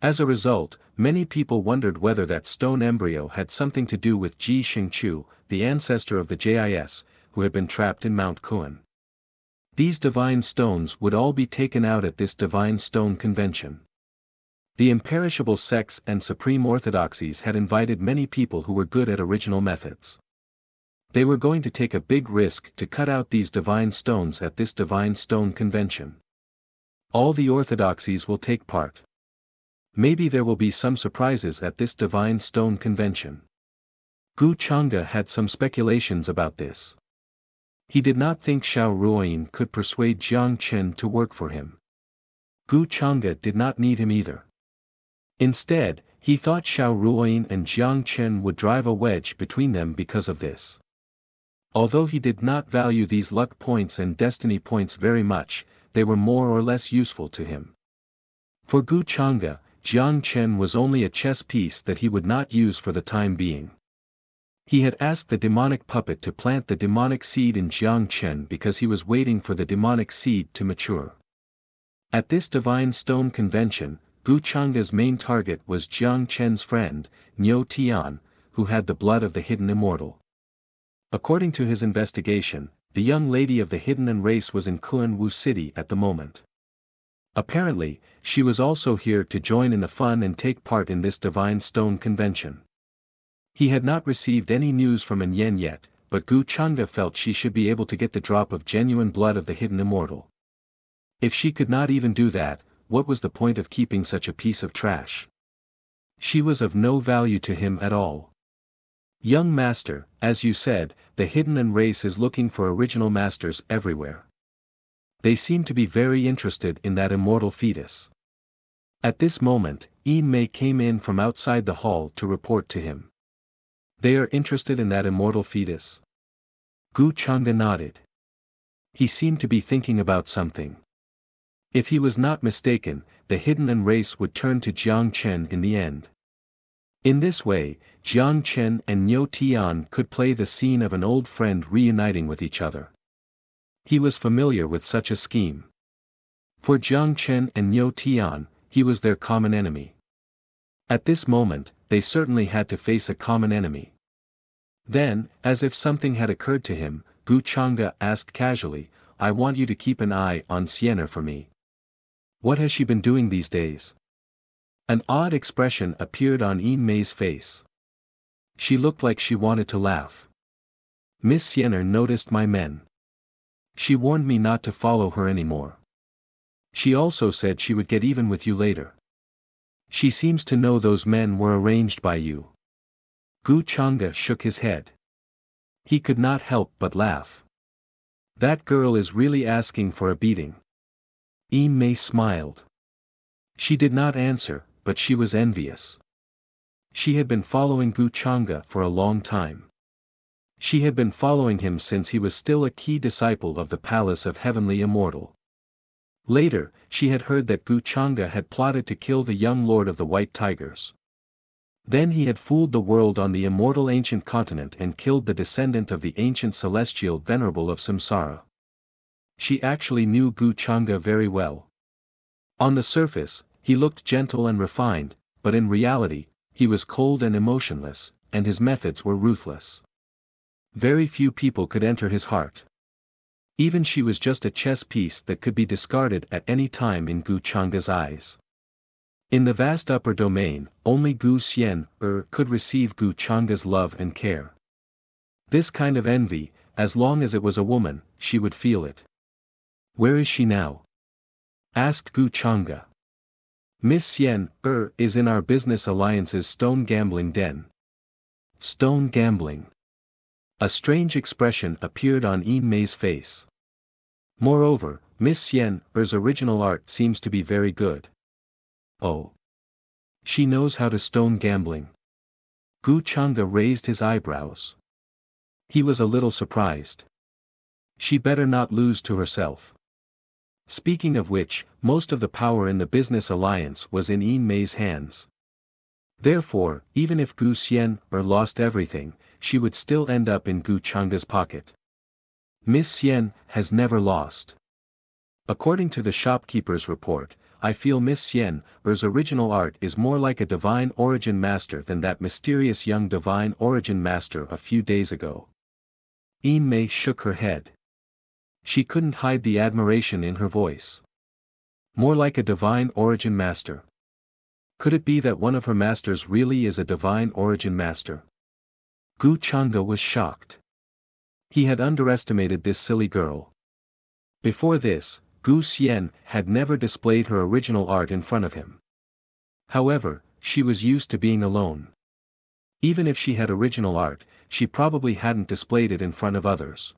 As a result, many people wondered whether that stone embryo had something to do with Ji Xingqiu, the ancestor of the JIS, who had been trapped in Mount Kuan. These divine stones would all be taken out at this Divine Stone Convention. The imperishable sects and supreme orthodoxies had invited many people who were good at original methods. They were going to take a big risk to cut out these divine stones at this Divine Stone Convention. All the orthodoxies will take part. Maybe there will be some surprises at this Divine Stone Convention. Gu Chang'e had some speculations about this. He did not think Xiao Ruoyin could persuade Jiang Chen to work for him. Gu Chang'e did not need him either. Instead, he thought Xiao Ruoyin and Jiang Chen would drive a wedge between them because of this. Although he did not value these luck points and destiny points very much, they were more or less useful to him. For Gu Chang'e, Jiang Chen was only a chess piece that he would not use for the time being. He had asked the demonic puppet to plant the demonic seed in Jiang Chen because he was waiting for the demonic seed to mature. At this Divine Stone Convention, Gu Chang'e's main target was Jiang Chen's friend, Niu Tian, who had the blood of the hidden immortal. According to his investigation, the young lady of the hidden race was in Kuan-Wu City at the moment. Apparently, she was also here to join in the fun and take part in this Divine Stone Convention. He had not received any news from An Yen yet, but Gu Chang'e felt she should be able to get the drop of genuine blood of the hidden immortal. If she could not even do that, what was the point of keeping such a piece of trash? She was of no value to him at all. Young master, as you said, the hidden race is looking for original masters everywhere. They seem to be very interested in that immortal fetus. At this moment, Yin Mei came in from outside the hall to report to him. They are interested in that immortal fetus? Gu Chang'e nodded. He seemed to be thinking about something. If he was not mistaken, the hidden race would turn to Jiang Chen in the end. In this way, Jiang Chen and Niu Tian could play the scene of an old friend reuniting with each other. He was familiar with such a scheme. For Jiang Chen and Niu Tian, he was their common enemy. At this moment, they certainly had to face a common enemy. Then, as if something had occurred to him, Gu Chang'e asked casually, "I want you to keep an eye on Sienna for me. What has she been doing these days?" An odd expression appeared on Yin Mei's face. She looked like she wanted to laugh. "Miss Sienna noticed my men. She warned me not to follow her anymore. She also said she would get even with you later. She seems to know those men were arranged by you." Gu Chang'e shook his head. He could not help but laugh. That girl is really asking for a beating. Yin Mei smiled. She did not answer, but she was envious. She had been following Gu Chang'e for a long time. She had been following him since he was still a key disciple of the Palace of Heavenly Immortal. Later, she had heard that Gu Chang'e had plotted to kill the young lord of the White Tigers. Then he had fooled the world on the immortal ancient continent and killed the descendant of the ancient celestial venerable of Samsara. She actually knew Gu Chang'e very well. On the surface, he looked gentle and refined, but in reality, he was cold and emotionless, and his methods were ruthless. Very few people could enter his heart. Even she was just a chess piece that could be discarded at any time in Gu Chang'e's eyes. In the vast upper domain, only Gu Xian could receive Gu Chang'e's love and care. This kind of envy, as long as it was a woman, she would feel it. Where is she now? Asked Gu Chang'e. Miss Xian is in our business alliance's stone gambling den. Stone gambling. A strange expression appeared on Yin Mei's face. Moreover, Miss Xian's original art seems to be very good. Oh. She knows how to stone gambling. Gu Chang'e raised his eyebrows. He was a little surprised. She better not lose to herself. Speaking of which, most of the power in the business alliance was in Yin Mei's hands. Therefore, even if Gu Xian lost everything, she would still end up in Gu Chang'e's pocket. Miss Xian has never lost. According to the shopkeeper's report, I feel Miss Xian's original art is more like a divine origin master than that mysterious young divine origin master a few days ago. Yin Mei shook her head. She couldn't hide the admiration in her voice. More like a divine origin master. Could it be that one of her masters really is a divine origin master? Gu Chang'e was shocked. He had underestimated this silly girl. Before this, Gu Xian had never displayed her original art in front of him. However, she was used to being alone. Even if she had original art, she probably hadn't displayed it in front of others.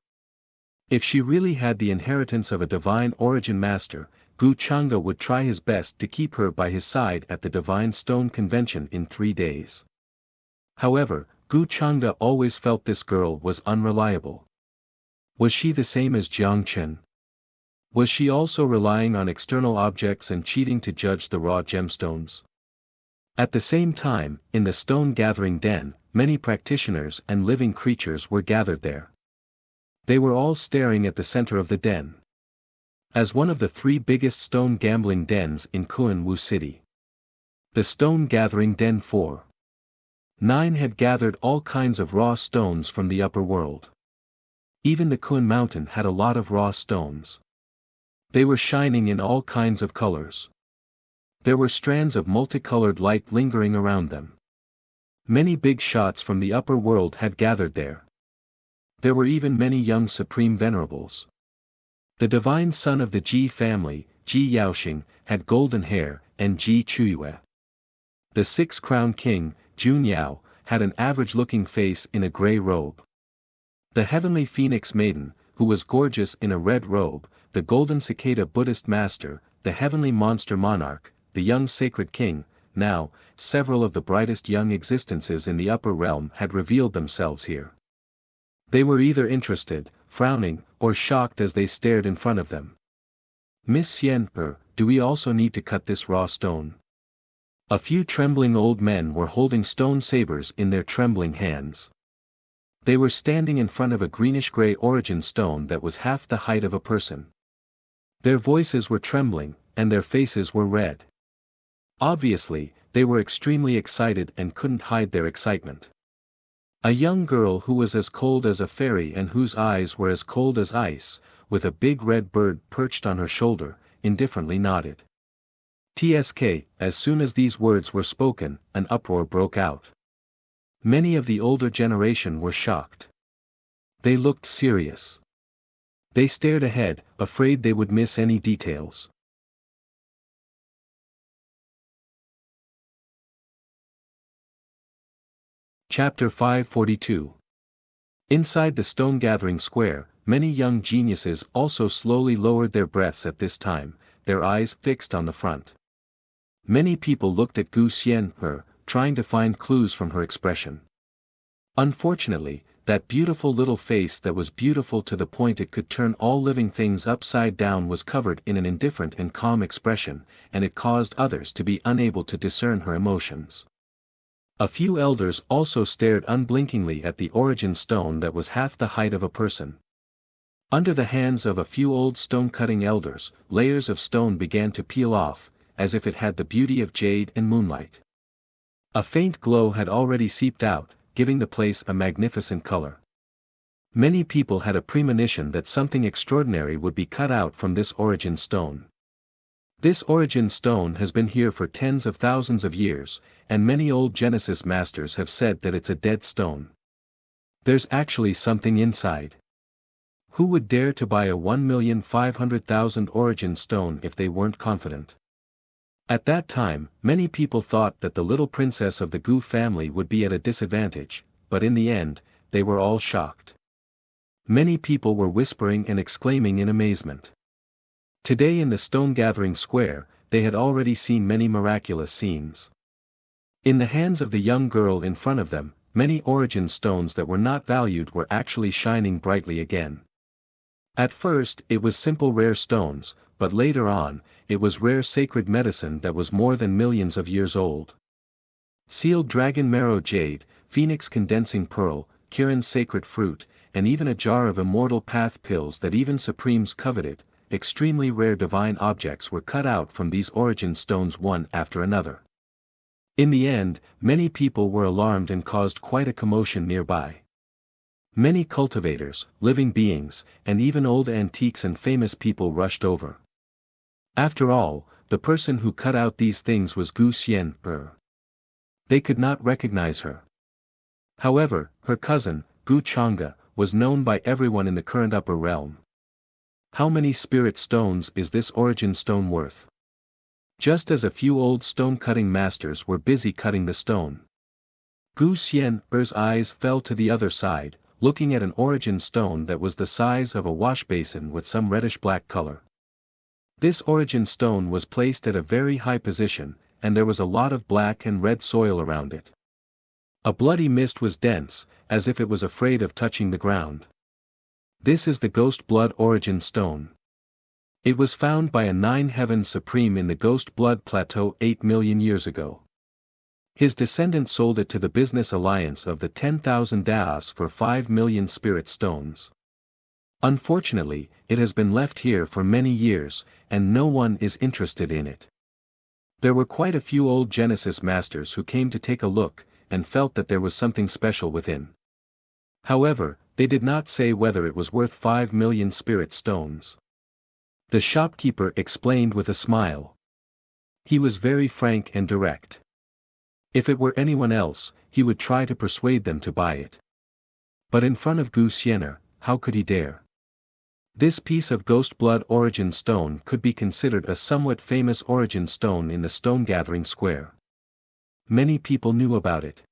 If she really had the inheritance of a divine origin master, Gu Chang'e would try his best to keep her by his side at the Divine Stone Convention in 3 days. However, Gu Chang'e always felt this girl was unreliable. Was she the same as Jiang Chen? Was she also relying on external objects and cheating to judge the raw gemstones? At the same time, in the stone gathering den, many practitioners and living creatures were gathered there. They were all staring at the center of the den. As one of the 3 biggest stone gambling dens in Kunwu City. The stone gathering den 4. 9 had gathered all kinds of raw stones from the upper world. Even the Kun mountain had a lot of raw stones. They were shining in all kinds of colors. There were strands of multicolored light lingering around them. Many big shots from the upper world had gathered there. There were even many young supreme venerables. The divine son of the Ji family, Ji Yaoxing, had golden hair, and Ji Chuyue. The 6-crown king, Jun Yao, had an average-looking face in a gray robe. The heavenly phoenix maiden, who was gorgeous in a red robe, the golden cicada Buddhist master, the heavenly monster monarch, the young sacred king. Now, several of the brightest young existences in the upper realm had revealed themselves here. They were either interested, frowning, or shocked as they stared in front of them. Miss Xian, do we also need to cut this raw stone? A few trembling old men were holding stone sabers in their trembling hands. They were standing in front of a greenish-gray origin stone that was half the height of a person. Their voices were trembling, and their faces were red. Obviously, they were extremely excited and couldn't hide their excitement. A young girl who was as cold as a fairy and whose eyes were as cold as ice, with a big red bird perched on her shoulder, indifferently nodded. TSK, as soon as these words were spoken, an uproar broke out. Many of the older generation were shocked. They looked serious. They stared ahead, afraid they would miss any details. Chapter 542. Inside the stone-gathering square, many young geniuses also slowly lowered their breaths at this time. their eyes fixed on the front. Many people looked at Gu Xian, trying to find clues from her expression. Unfortunately, that beautiful little face that was beautiful to the point it could turn all living things upside down was covered in an indifferent and calm expression, and it caused others to be unable to discern her emotions. A few elders also stared unblinkingly at the origin stone that was half the height of a person. Under the hands of a few old stone-cutting elders, layers of stone began to peel off, as if it had the beauty of jade and moonlight. A faint glow had already seeped out, giving the place a magnificent color. Many people had a premonition that something extraordinary would be cut out from this origin stone. This origin stone has been here for tens of thousands of years, and many old Genesis masters have said that it's a dead stone. There's actually something inside. Who would dare to buy a 1,500,000 origin stone if they weren't confident? At that time, many people thought that the little princess of the Gu family would be at a disadvantage, but in the end, they were all shocked. Many people were whispering and exclaiming in amazement. Today in the stone-gathering square, they had already seen many miraculous scenes. In the hands of the young girl in front of them, many origin stones that were not valued were actually shining brightly again. At first it was simple rare stones, but later on, it was rare sacred medicine that was more than millions of years old. Sealed dragon marrow jade, phoenix condensing pearl, Kirin's sacred fruit, and even a jar of immortal path pills that even supremes coveted, extremely rare divine objects were cut out from these origin stones one after another. In the end, many people were alarmed and caused quite a commotion nearby. Many cultivators, living beings, and even old antiques and famous people rushed over. After all, the person who cut out these things was Gu Xian. They could not recognize her. However, her cousin, Gu Chang'e, was known by everyone in the current upper realm. How many spirit stones is this origin stone worth? Just as a few old stone-cutting masters were busy cutting the stone, Gu Xian's eyes fell to the other side, looking at an origin stone that was the size of a wash basin with some reddish-black color. This origin stone was placed at a very high position, and there was a lot of black and red soil around it. A bloody mist was dense, as if it was afraid of touching the ground. This is the Ghost Blood origin stone. It was found by a Nine Heavens Supreme in the Ghost Blood Plateau 8 million years ago. His descendants sold it to the business alliance of the 10,000 Daos for 5 million spirit stones. Unfortunately, it has been left here for many years, and no one is interested in it. There were quite a few old Genesis masters who came to take a look, and felt that there was something special within. However, they did not say whether it was worth 5 million spirit stones. The shopkeeper explained with a smile. He was very frank and direct. If it were anyone else, he would try to persuade them to buy it. But in front of Gu Xian, how could he dare? This piece of Ghost Blood origin stone could be considered a somewhat famous origin stone in the stone-gathering square. Many people knew about it.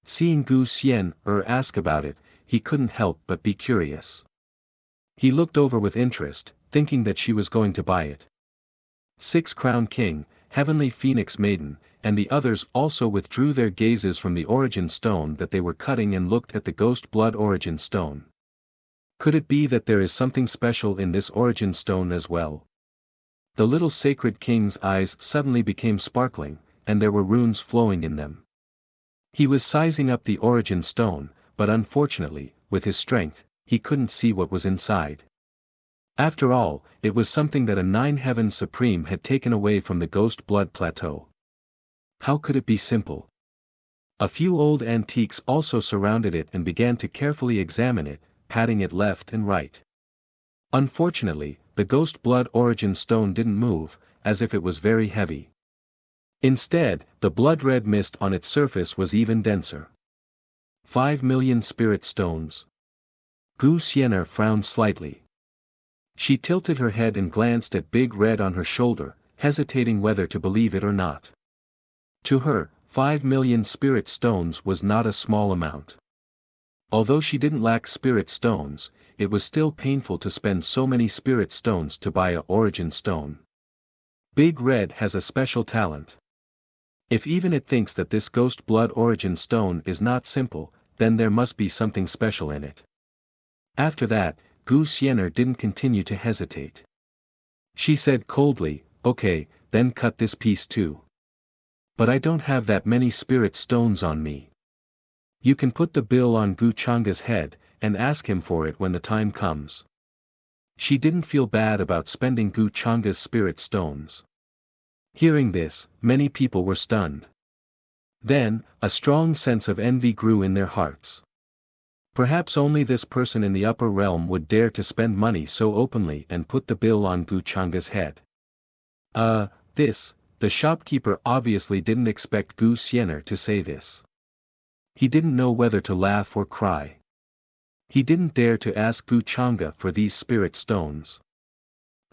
Seeing Gu Xian ask about it, he couldn't help but be curious. He looked over with interest, thinking that she was going to buy it. Six-Crown King, Heavenly Phoenix Maiden, and the others also withdrew their gazes from the origin stone that they were cutting and looked at the Ghost Blood origin stone. Could it be that there is something special in this origin stone as well? The little sacred king's eyes suddenly became sparkling, and there were runes flowing in them. He was sizing up the origin stone, but unfortunately, with his strength, he couldn't see what was inside. After all, it was something that a Nine Heavens Supreme had taken away from the Ghost Blood Plateau. How could it be simple? A few old antiques also surrounded it and began to carefully examine it, patting it left and right. Unfortunately, the Ghost Blood origin stone didn't move, as if it was very heavy. Instead, the blood-red mist on its surface was even denser. 5 million spirit stones. Gu Xian frowned slightly. She tilted her head and glanced at Big Red on her shoulder, hesitating whether to believe it or not. To her, 5 million spirit stones was not a small amount. Although she didn't lack spirit stones, it was still painful to spend so many spirit stones to buy a origin stone. Big Red has a special talent. If even it thinks that this ghost blood origin stone is not simple, then there must be something special in it. After that, Gu Xianer didn't continue to hesitate. She said coldly, okay, then cut this piece too. But I don't have that many spirit stones on me. You can put the bill on Gu Changa's head, and ask him for it when the time comes. She didn't feel bad about spending Gu Changa's spirit stones. Hearing this, many people were stunned. Then, a strong sense of envy grew in their hearts. Perhaps only this person in the upper realm would dare to spend money so openly and put the bill on Gu Changa's head. The shopkeeper obviously didn't expect Gu Xianer to say this. He didn't know whether to laugh or cry. He didn't dare to ask Gu Changa for these spirit stones.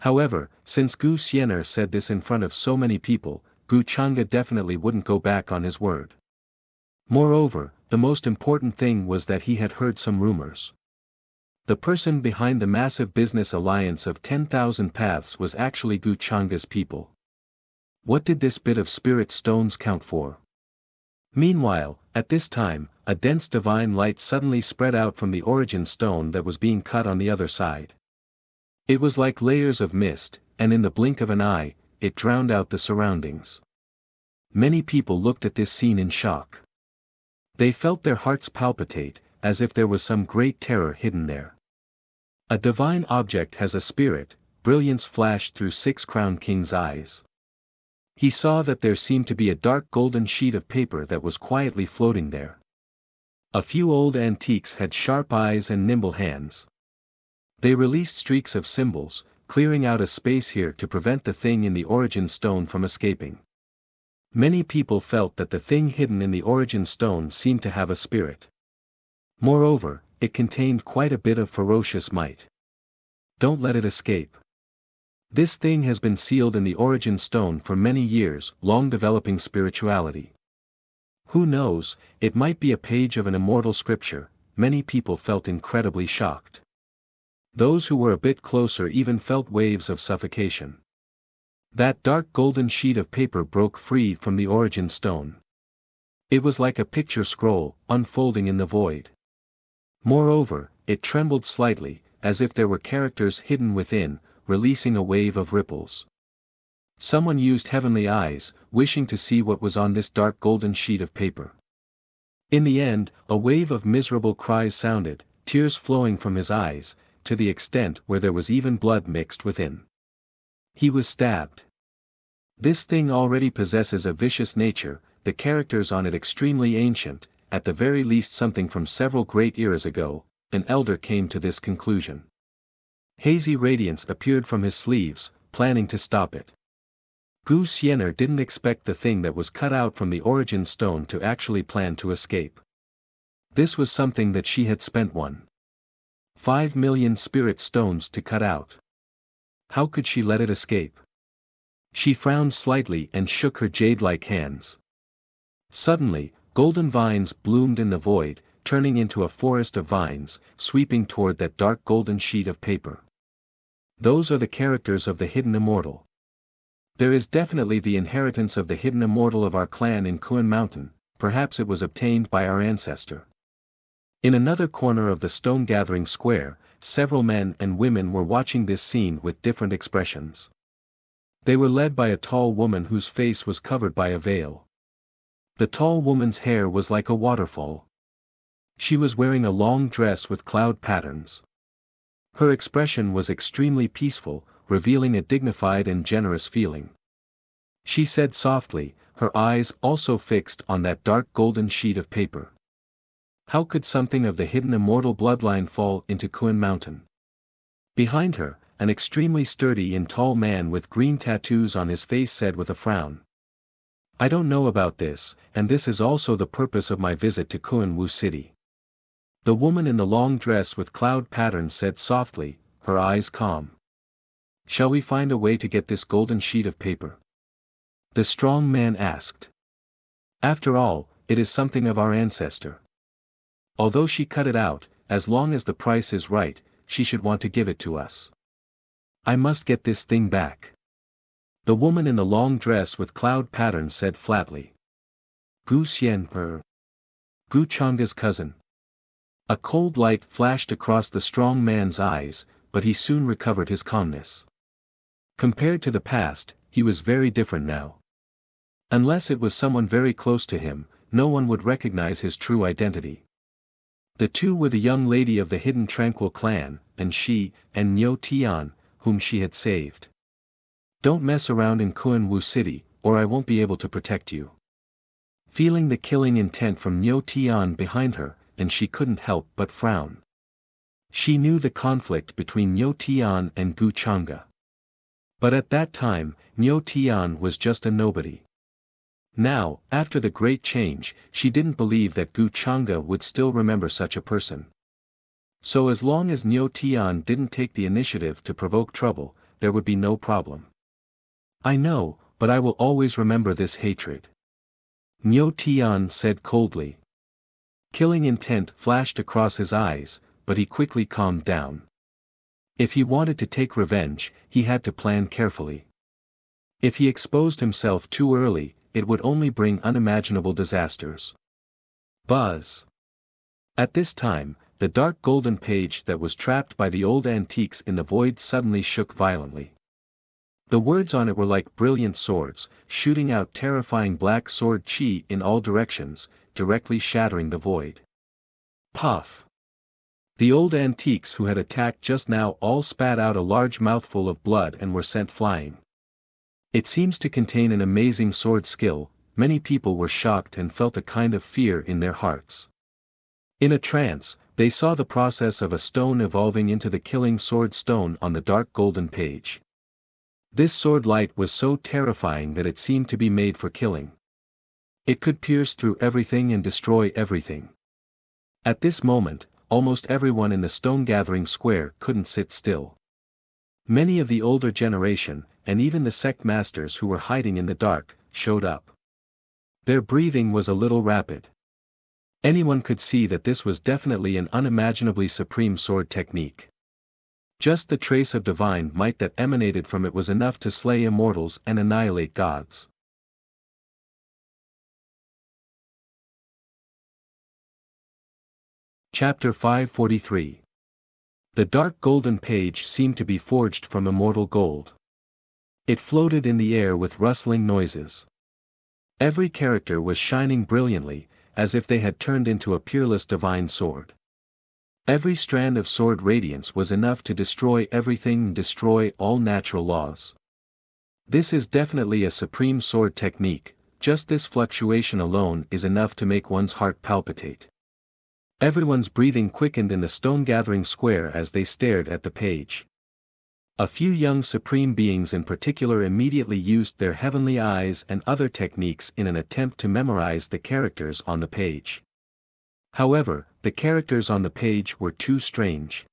However, since Gu Xianer said this in front of so many people, Gu Changa definitely wouldn't go back on his word. Moreover, the most important thing was that he had heard some rumors. The person behind the massive business alliance of 10,000 paths was actually Gu Changa's people. What did this bit of spirit stones count for? Meanwhile, at this time, a dense divine light suddenly spread out from the origin stone that was being cut on the other side. It was like layers of mist, and in the blink of an eye, it drowned out the surroundings. Many people looked at this scene in shock. They felt their hearts palpitate, as if there was some great terror hidden there. A divine object has a spirit, brilliance flashed through Six-Crowned King's eyes. He saw that there seemed to be a dark golden sheet of paper that was quietly floating there. A few old antiques had sharp eyes and nimble hands. They released streaks of symbols, clearing out a space here to prevent the thing in the origin stone from escaping. Many people felt that the thing hidden in the origin stone seemed to have a spirit. Moreover, it contained quite a bit of ferocious might. Don't let it escape. This thing has been sealed in the origin stone for many years, long developing spirituality. Who knows, it might be a page of an immortal scripture. Many people felt incredibly shocked. Those who were a bit closer even felt waves of suffocation. That dark golden sheet of paper broke free from the origin stone. It was like a picture scroll, unfolding in the void. Moreover, it trembled slightly, as if there were characters hidden within, releasing a wave of ripples. Someone used heavenly eyes, wishing to see what was on this dark golden sheet of paper. In the end, a wave of miserable cries sounded, tears flowing from his eyes, to the extent where there was even blood mixed within. He was stabbed. This thing already possesses a vicious nature, the characters on it extremely ancient, at the very least something from several great eras ago. An elder came to this conclusion. Hazy radiance appeared from his sleeves, planning to stop it. Gu Xianer didn't expect the thing that was cut out from the origin stone to actually plan to escape. This was something that she had spent 1.5 million spirit stones to cut out. How could she let it escape? She frowned slightly and shook her jade-like hands. Suddenly, golden vines bloomed in the void, turning into a forest of vines, sweeping toward that dark golden sheet of paper. Those are the characters of the hidden immortal. There is definitely the inheritance of the hidden immortal of our clan in Kuan Mountain, perhaps it was obtained by our ancestor. In another corner of the stone-gathering square, several men and women were watching this scene with different expressions. They were led by a tall woman whose face was covered by a veil. The tall woman's hair was like a waterfall. She was wearing a long dress with cloud patterns. Her expression was extremely peaceful, revealing a dignified and generous feeling. She said softly, her eyes also fixed on that dark golden sheet of paper. How could something of the hidden immortal bloodline fall into Kuan Mountain? Behind her, an extremely sturdy and tall man with green tattoos on his face said with a frown. I don't know about this, and this is also the purpose of my visit to Kuan Wu City. The woman in the long dress with cloud patterns said softly, her eyes calm. Shall we find a way to get this golden sheet of paper? The strong man asked. After all, it is something of our ancestor. Although she cut it out, as long as the price is right, she should want to give it to us. I must get this thing back. The woman in the long dress with cloud patterns said flatly. Gu Xian, Gu Chang's cousin. A cold light flashed across the strong man's eyes, but he soon recovered his calmness. Compared to the past, he was very different now. Unless it was someone very close to him, no one would recognize his true identity. The two were the young lady of the hidden Tranquil clan, and she, and Niu Tian, whom she had saved. Don't mess around in Kuan-Wu City, or I won't be able to protect you. Feeling the killing intent from Niu Tian behind her, and she couldn't help but frown. She knew the conflict between Niu Tian and Gu Chang'e. But at that time, Niu Tian was just a nobody. Now, after the great change, she didn't believe that Gu Chang'e would still remember such a person. So as long as Niu Tian didn't take the initiative to provoke trouble, there would be no problem. I know, but I will always remember this hatred. Niu Tian said coldly. Killing intent flashed across his eyes, but he quickly calmed down. If he wanted to take revenge, he had to plan carefully. If he exposed himself too early, it would only bring unimaginable disasters. Buzz. At this time, the dark golden page that was trapped by the old antiques in the void suddenly shook violently. The words on it were like brilliant swords, shooting out terrifying black sword chi in all directions, directly shattering the void. Puff! The old antiques who had attacked just now all spat out a large mouthful of blood and were sent flying. It seems to contain an amazing sword skill. Many people were shocked and felt a kind of fear in their hearts. In a trance, they saw the process of a stone evolving into the killing sword stone on the dark golden page. This sword light was so terrifying that it seemed to be made for killing. It could pierce through everything and destroy everything. At this moment, almost everyone in the stone-gathering square couldn't sit still. Many of the older generation, and even the sect masters who were hiding in the dark, showed up. Their breathing was a little rapid. Anyone could see that this was definitely an unimaginably supreme sword technique. Just the trace of divine might that emanated from it was enough to slay immortals and annihilate gods. Chapter 543. The dark golden page seemed to be forged from immortal gold. It floated in the air with rustling noises. Every character was shining brilliantly, as if they had turned into a peerless divine sword. Every strand of sword radiance was enough to destroy everything and destroy all natural laws. This is definitely a supreme sword technique. Just this fluctuation alone is enough to make one's heart palpitate. Everyone's breathing quickened in the stone-gathering square as they stared at the page. A few young supreme beings in particular immediately used their heavenly eyes and other techniques in an attempt to memorize the characters on the page. However, the characters on the page were too strange.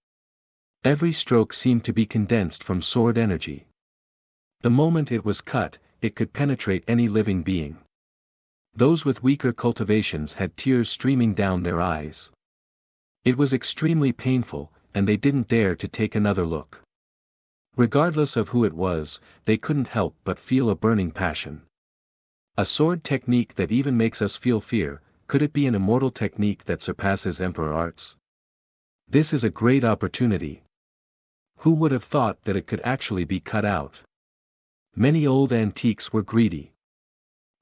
Every stroke seemed to be condensed from sword energy. The moment it was cut, it could penetrate any living being. Those with weaker cultivations had tears streaming down their eyes. It was extremely painful, and they didn't dare to take another look. Regardless of who it was, they couldn't help but feel a burning passion. A sword technique that even makes us feel fear. Could it be an immortal technique that surpasses Emperor arts? This is a great opportunity. Who would have thought that it could actually be cut out? Many old antiques were greedy.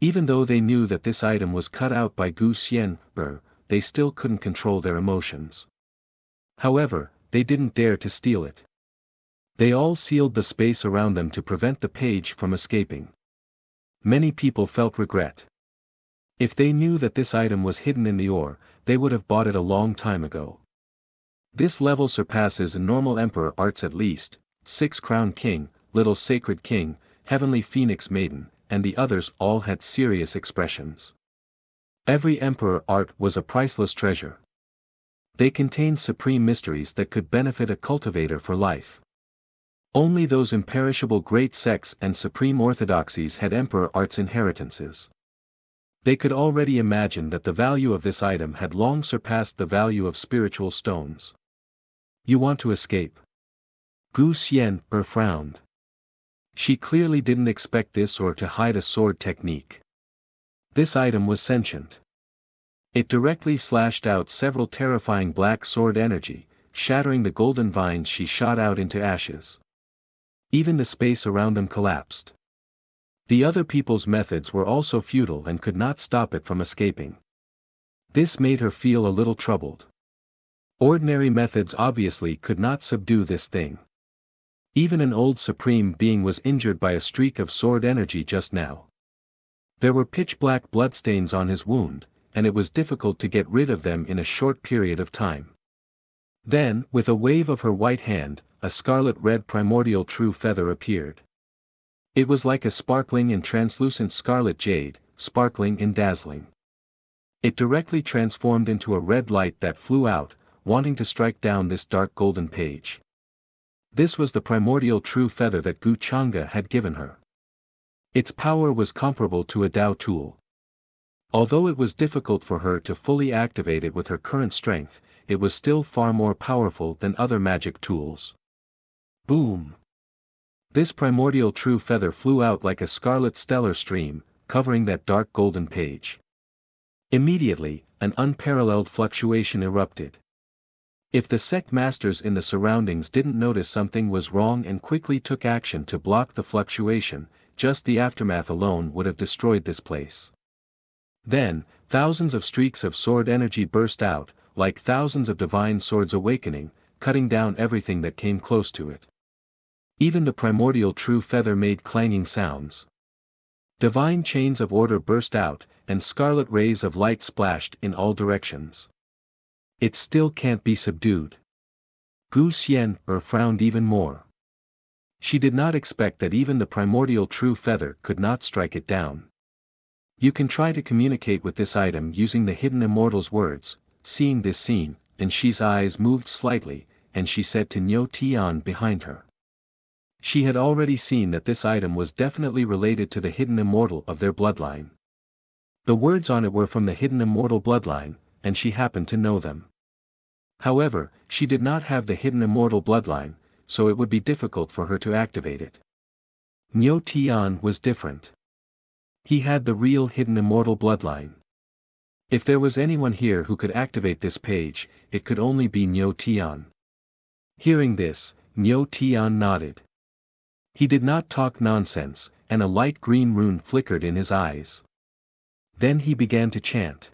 Even though they knew that this item was cut out by Gu Xian, they still couldn't control their emotions. However, they didn't dare to steal it. They all sealed the space around them to prevent the page from escaping. Many people felt regret. If they knew that this item was hidden in the ore, they would have bought it a long time ago. This level surpasses a normal Emperor arts at least. 6 Crown King, Little Sacred King, Heavenly Phoenix Maiden, and the others all had serious expressions. Every Emperor art was a priceless treasure. They contained supreme mysteries that could benefit a cultivator for life. Only those imperishable great sects and supreme orthodoxies had Emperor arts inheritances. They could already imagine that the value of this item had long surpassed the value of spiritual stones. You want to escape? Gu Xian frowned. She clearly didn't expect this or to hide a sword technique. This item was sentient. It directly slashed out several terrifying black sword energy, shattering the golden vines she shot out into ashes. Even the space around them collapsed. The other people's methods were also futile and could not stop it from escaping. This made her feel a little troubled. Ordinary methods obviously could not subdue this thing. Even an old supreme being was injured by a streak of sword energy just now. There were pitch-black bloodstains on his wound, and it was difficult to get rid of them in a short period of time. Then, with a wave of her white hand, a scarlet-red primordial true feather appeared. It was like a sparkling and translucent scarlet jade, sparkling and dazzling. It directly transformed into a red light that flew out, wanting to strike down this dark golden page. This was the primordial true feather that Gu Chang'e had given her. Its power was comparable to a Dao tool. Although it was difficult for her to fully activate it with her current strength, it was still far more powerful than other magic tools. Boom! This primordial true feather flew out like a scarlet stellar stream, covering that dark golden page. Immediately, an unparalleled fluctuation erupted. If the sect masters in the surroundings didn't notice something was wrong and quickly took action to block the fluctuation, just the aftermath alone would have destroyed this place. Then, thousands of streaks of sword energy burst out, like thousands of divine swords awakening, cutting down everything that came close to it. Even the primordial true feather made clanging sounds. Divine chains of order burst out, and scarlet rays of light splashed in all directions. It still can't be subdued. Gu Xian'er frowned even more. She did not expect that even the primordial true feather could not strike it down. You can try to communicate with this item using the hidden immortal's words. Seeing this scene, and Shi's eyes moved slightly, and she said to Niu Tian behind her. She had already seen that this item was definitely related to the hidden immortal of their bloodline. The words on it were from the hidden immortal bloodline, and she happened to know them. However, she did not have the hidden immortal bloodline, so it would be difficult for her to activate it. Niu Tian was different. He had the real hidden immortal bloodline. If there was anyone here who could activate this page, it could only be Niu Tian. Hearing this, Niu Tian nodded. He did not talk nonsense, and a light green rune flickered in his eyes. Then he began to chant.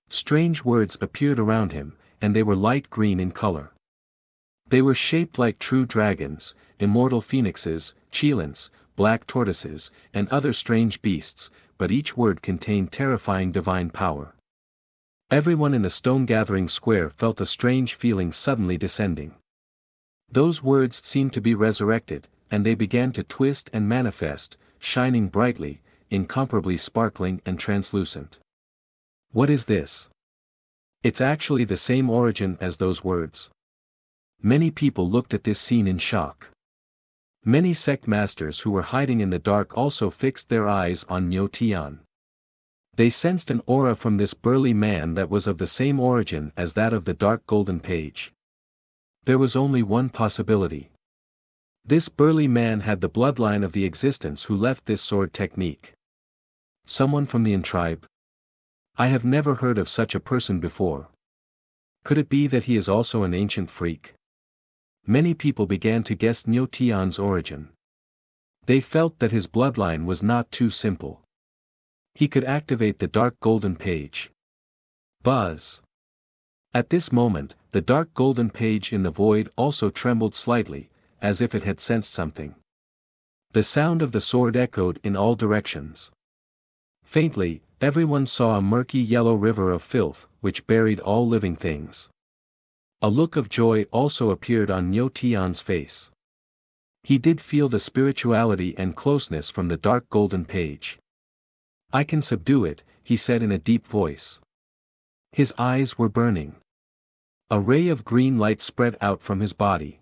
Strange words appeared around him, and they were light green in color. They were shaped like true dragons, immortal phoenixes, cheilants, black tortoises, and other strange beasts, but each word contained terrifying divine power. Everyone in the stone-gathering square felt a strange feeling suddenly descending. Those words seemed to be resurrected, and they began to twist and manifest, shining brightly, incomparably sparkling and translucent. What is this? It's actually the same origin as those words. Many people looked at this scene in shock. Many sect masters who were hiding in the dark also fixed their eyes on Niu Tian. They sensed an aura from this burly man that was of the same origin as that of the dark golden page. There was only one possibility. This burly man had the bloodline of the existence who left this sword technique. Someone from the tribe? I have never heard of such a person before. Could it be that he is also an ancient freak? Many people began to guess Niu Tian's origin. They felt that his bloodline was not too simple. He could activate the dark golden page. Buzz! At this moment, the dark golden page in the void also trembled slightly, as if it had sensed something. The sound of the sword echoed in all directions. Faintly, everyone saw a murky yellow river of filth, which buried all living things. A look of joy also appeared on Niu Tian's face. He did feel the spirituality and closeness from the dark golden page. I can subdue it, he said in a deep voice. His eyes were burning. A ray of green light spread out from his body.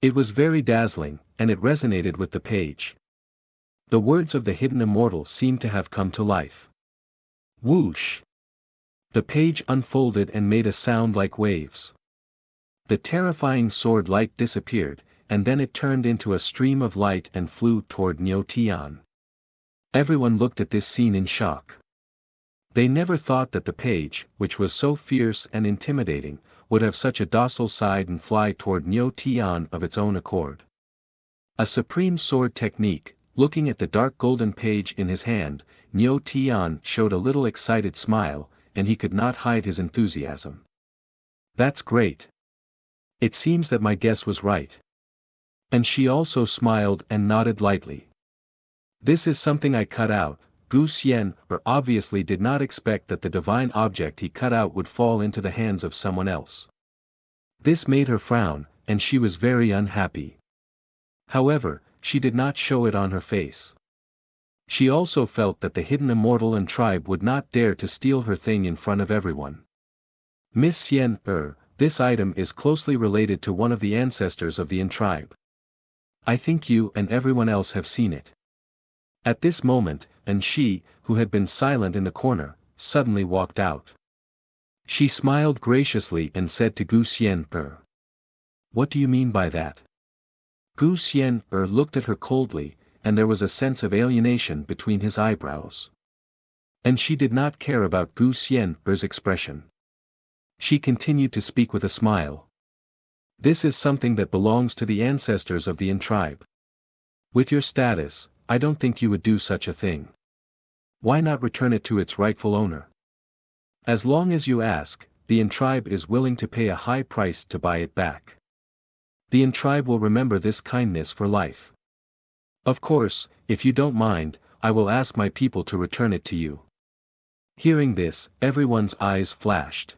It was very dazzling, and it resonated with the page. The words of the hidden immortal seemed to have come to life. Whoosh! The page unfolded and made a sound like waves. The terrifying sword light disappeared, and then it turned into a stream of light and flew toward Niu Tian. Everyone looked at this scene in shock. They never thought that the page, which was so fierce and intimidating, would have such a docile side and fly toward Niu Tian of its own accord. A supreme sword technique. Looking at the dark golden page in his hand, Niu Tian showed a little excited smile, and he could not hide his enthusiasm. That's great. It seems that my guess was right. And she also smiled and nodded lightly. This is something I cut out. Gu Xian obviously did not expect that the divine object he cut out would fall into the hands of someone else. This made her frown, and she was very unhappy. However, she did not show it on her face. She also felt that the hidden immortal and tribe would not dare to steal her thing in front of everyone. Miss Xian, this item is closely related to one of the ancestors of the Yin tribe. I think you and everyone else have seen it. At this moment, and she, who had been silent in the corner, suddenly walked out. She smiled graciously and said to Gu Xian, What do you mean by that? Gu Xian looked at her coldly, and there was a sense of alienation between his eyebrows. And she did not care about Gu Xian's expression. She continued to speak with a smile. This is something that belongs to the ancestors of the Yin tribe. With your status, I don't think you would do such a thing. Why not return it to its rightful owner? As long as you ask, the Yin tribe is willing to pay a high price to buy it back. The Yin tribe will remember this kindness for life. Of course, if you don't mind, I will ask my people to return it to you. Hearing this, everyone's eyes flashed.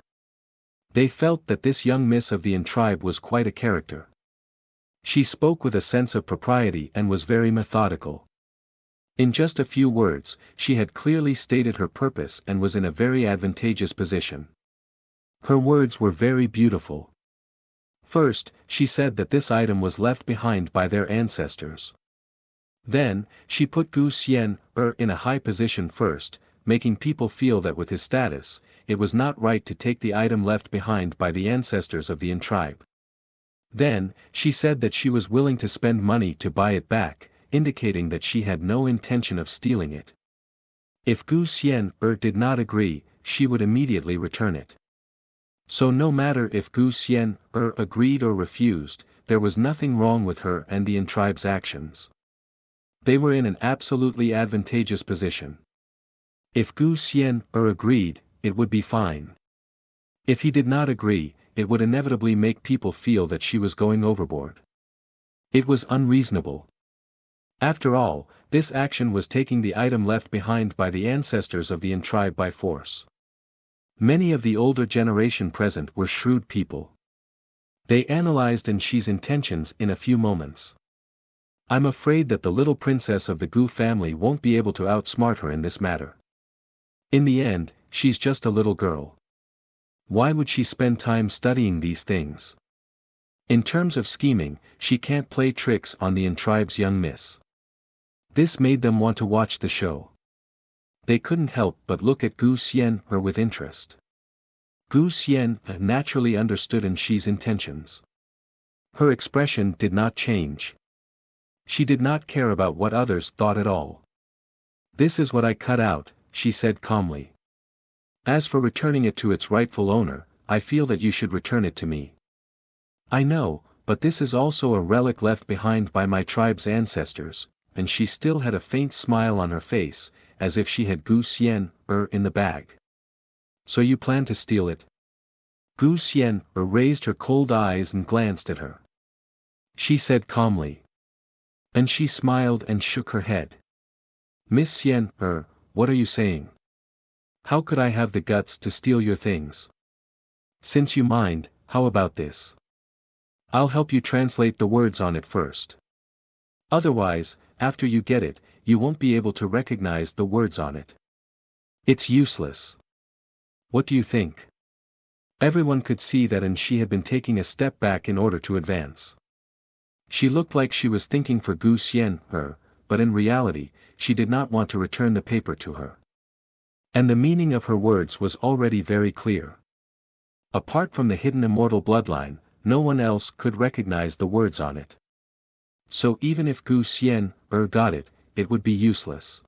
They felt that this young miss of the Yin tribe was quite a character. She spoke with a sense of propriety and was very methodical. In just a few words, she had clearly stated her purpose and was in a very advantageous position. Her words were very beautiful. First, she said that this item was left behind by their ancestors. Then, she put Gu Xian in a high position first, making people feel that with his status, it was not right to take the item left behind by the ancestors of the Yin tribe. Then, she said that she was willing to spend money to buy it back, indicating that she had no intention of stealing it. If Gu Xian did not agree, she would immediately return it. So no matter if Gu Xian agreed or refused, there was nothing wrong with her and the Yin tribe's actions. They were in an absolutely advantageous position. If Gu Xian agreed, it would be fine. If he did not agree, it would inevitably make people feel that she was going overboard. It was unreasonable. After all, this action was taking the item left behind by the ancestors of the Yin tribe by force. Many of the older generation present were shrewd people. They analyzed Xi's intentions in a few moments. I'm afraid that the little princess of the Gu family won't be able to outsmart her in this matter. In the end, she's just a little girl. Why would she spend time studying these things? In terms of scheming, she can't play tricks on the Yin tribe's young miss. This made them want to watch the show. They couldn't help but look at Gu Xian with interest. Gu Xian naturally understood Xi's intentions. Her expression did not change. She did not care about what others thought at all. This is what I cut out, she said calmly. As for returning it to its rightful owner, I feel that you should return it to me. I know, but this is also a relic left behind by my tribe's ancestors, and she still had a faint smile on her face, as if she had Gu Xian in the bag. So you plan to steal it? Gu Xian raised her cold eyes and glanced at her. She said calmly. And she smiled and shook her head. Miss Xian, what are you saying? How could I have the guts to steal your things? Since you mind, how about this? I'll help you translate the words on it first. Otherwise, after you get it, you won't be able to recognize the words on it. It's useless. What do you think? Everyone could see that Xi had been taking a step back in order to advance. She looked like she was thinking for Gu Xian, but in reality, she did not want to return the paper to her. And the meaning of her words was already very clear. Apart from the hidden immortal bloodline, no one else could recognize the words on it. so even if Gu Xian got it, it would be useless.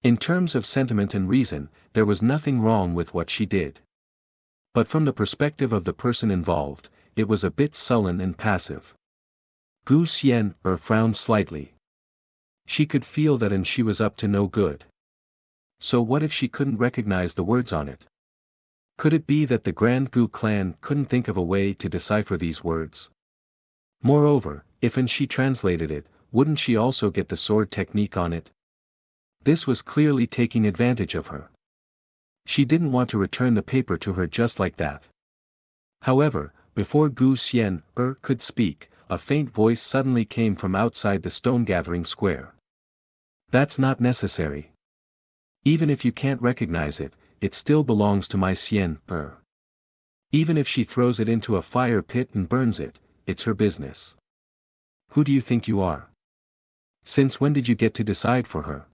In terms of sentiment and reason, there was nothing wrong with what she did. But from the perspective of the person involved, it was a bit sullen and passive. Gu Xian frowned slightly. She could feel that and she was up to no good. So what if she couldn't recognize the words on it? Could it be that the Grand Gu clan couldn't think of a way to decipher these words? Moreover, if and she translated it, wouldn't she also get the sword technique on it? This was clearly taking advantage of her. She didn't want to return the paper to her just like that. However, before Gu Xian could speak, a faint voice suddenly came from outside the stone-gathering square. That's not necessary. Even if you can't recognize it, it still belongs to my Xian Even if she throws it into a fire pit and burns it, it's her business. Who do you think you are? Since when did you get to decide for her?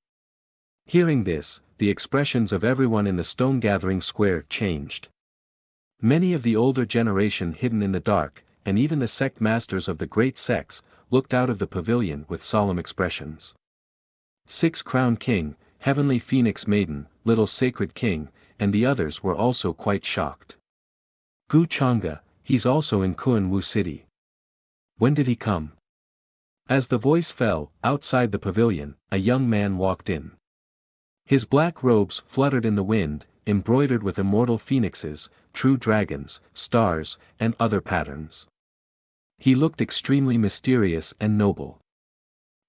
Hearing this, the expressions of everyone in the stone-gathering square changed. Many of the older generation hidden in the dark, and even the sect masters of the great sects, looked out of the pavilion with solemn expressions. Six-Crowned King, Heavenly Phoenix Maiden, Little Sacred King, and the others were also quite shocked. Gu Chang'e, he's also in Wu City. When did he come? As the voice fell, outside the pavilion, a young man walked in. His black robes fluttered in the wind, embroidered with immortal phoenixes, true dragons, stars, and other patterns. He looked extremely mysterious and noble.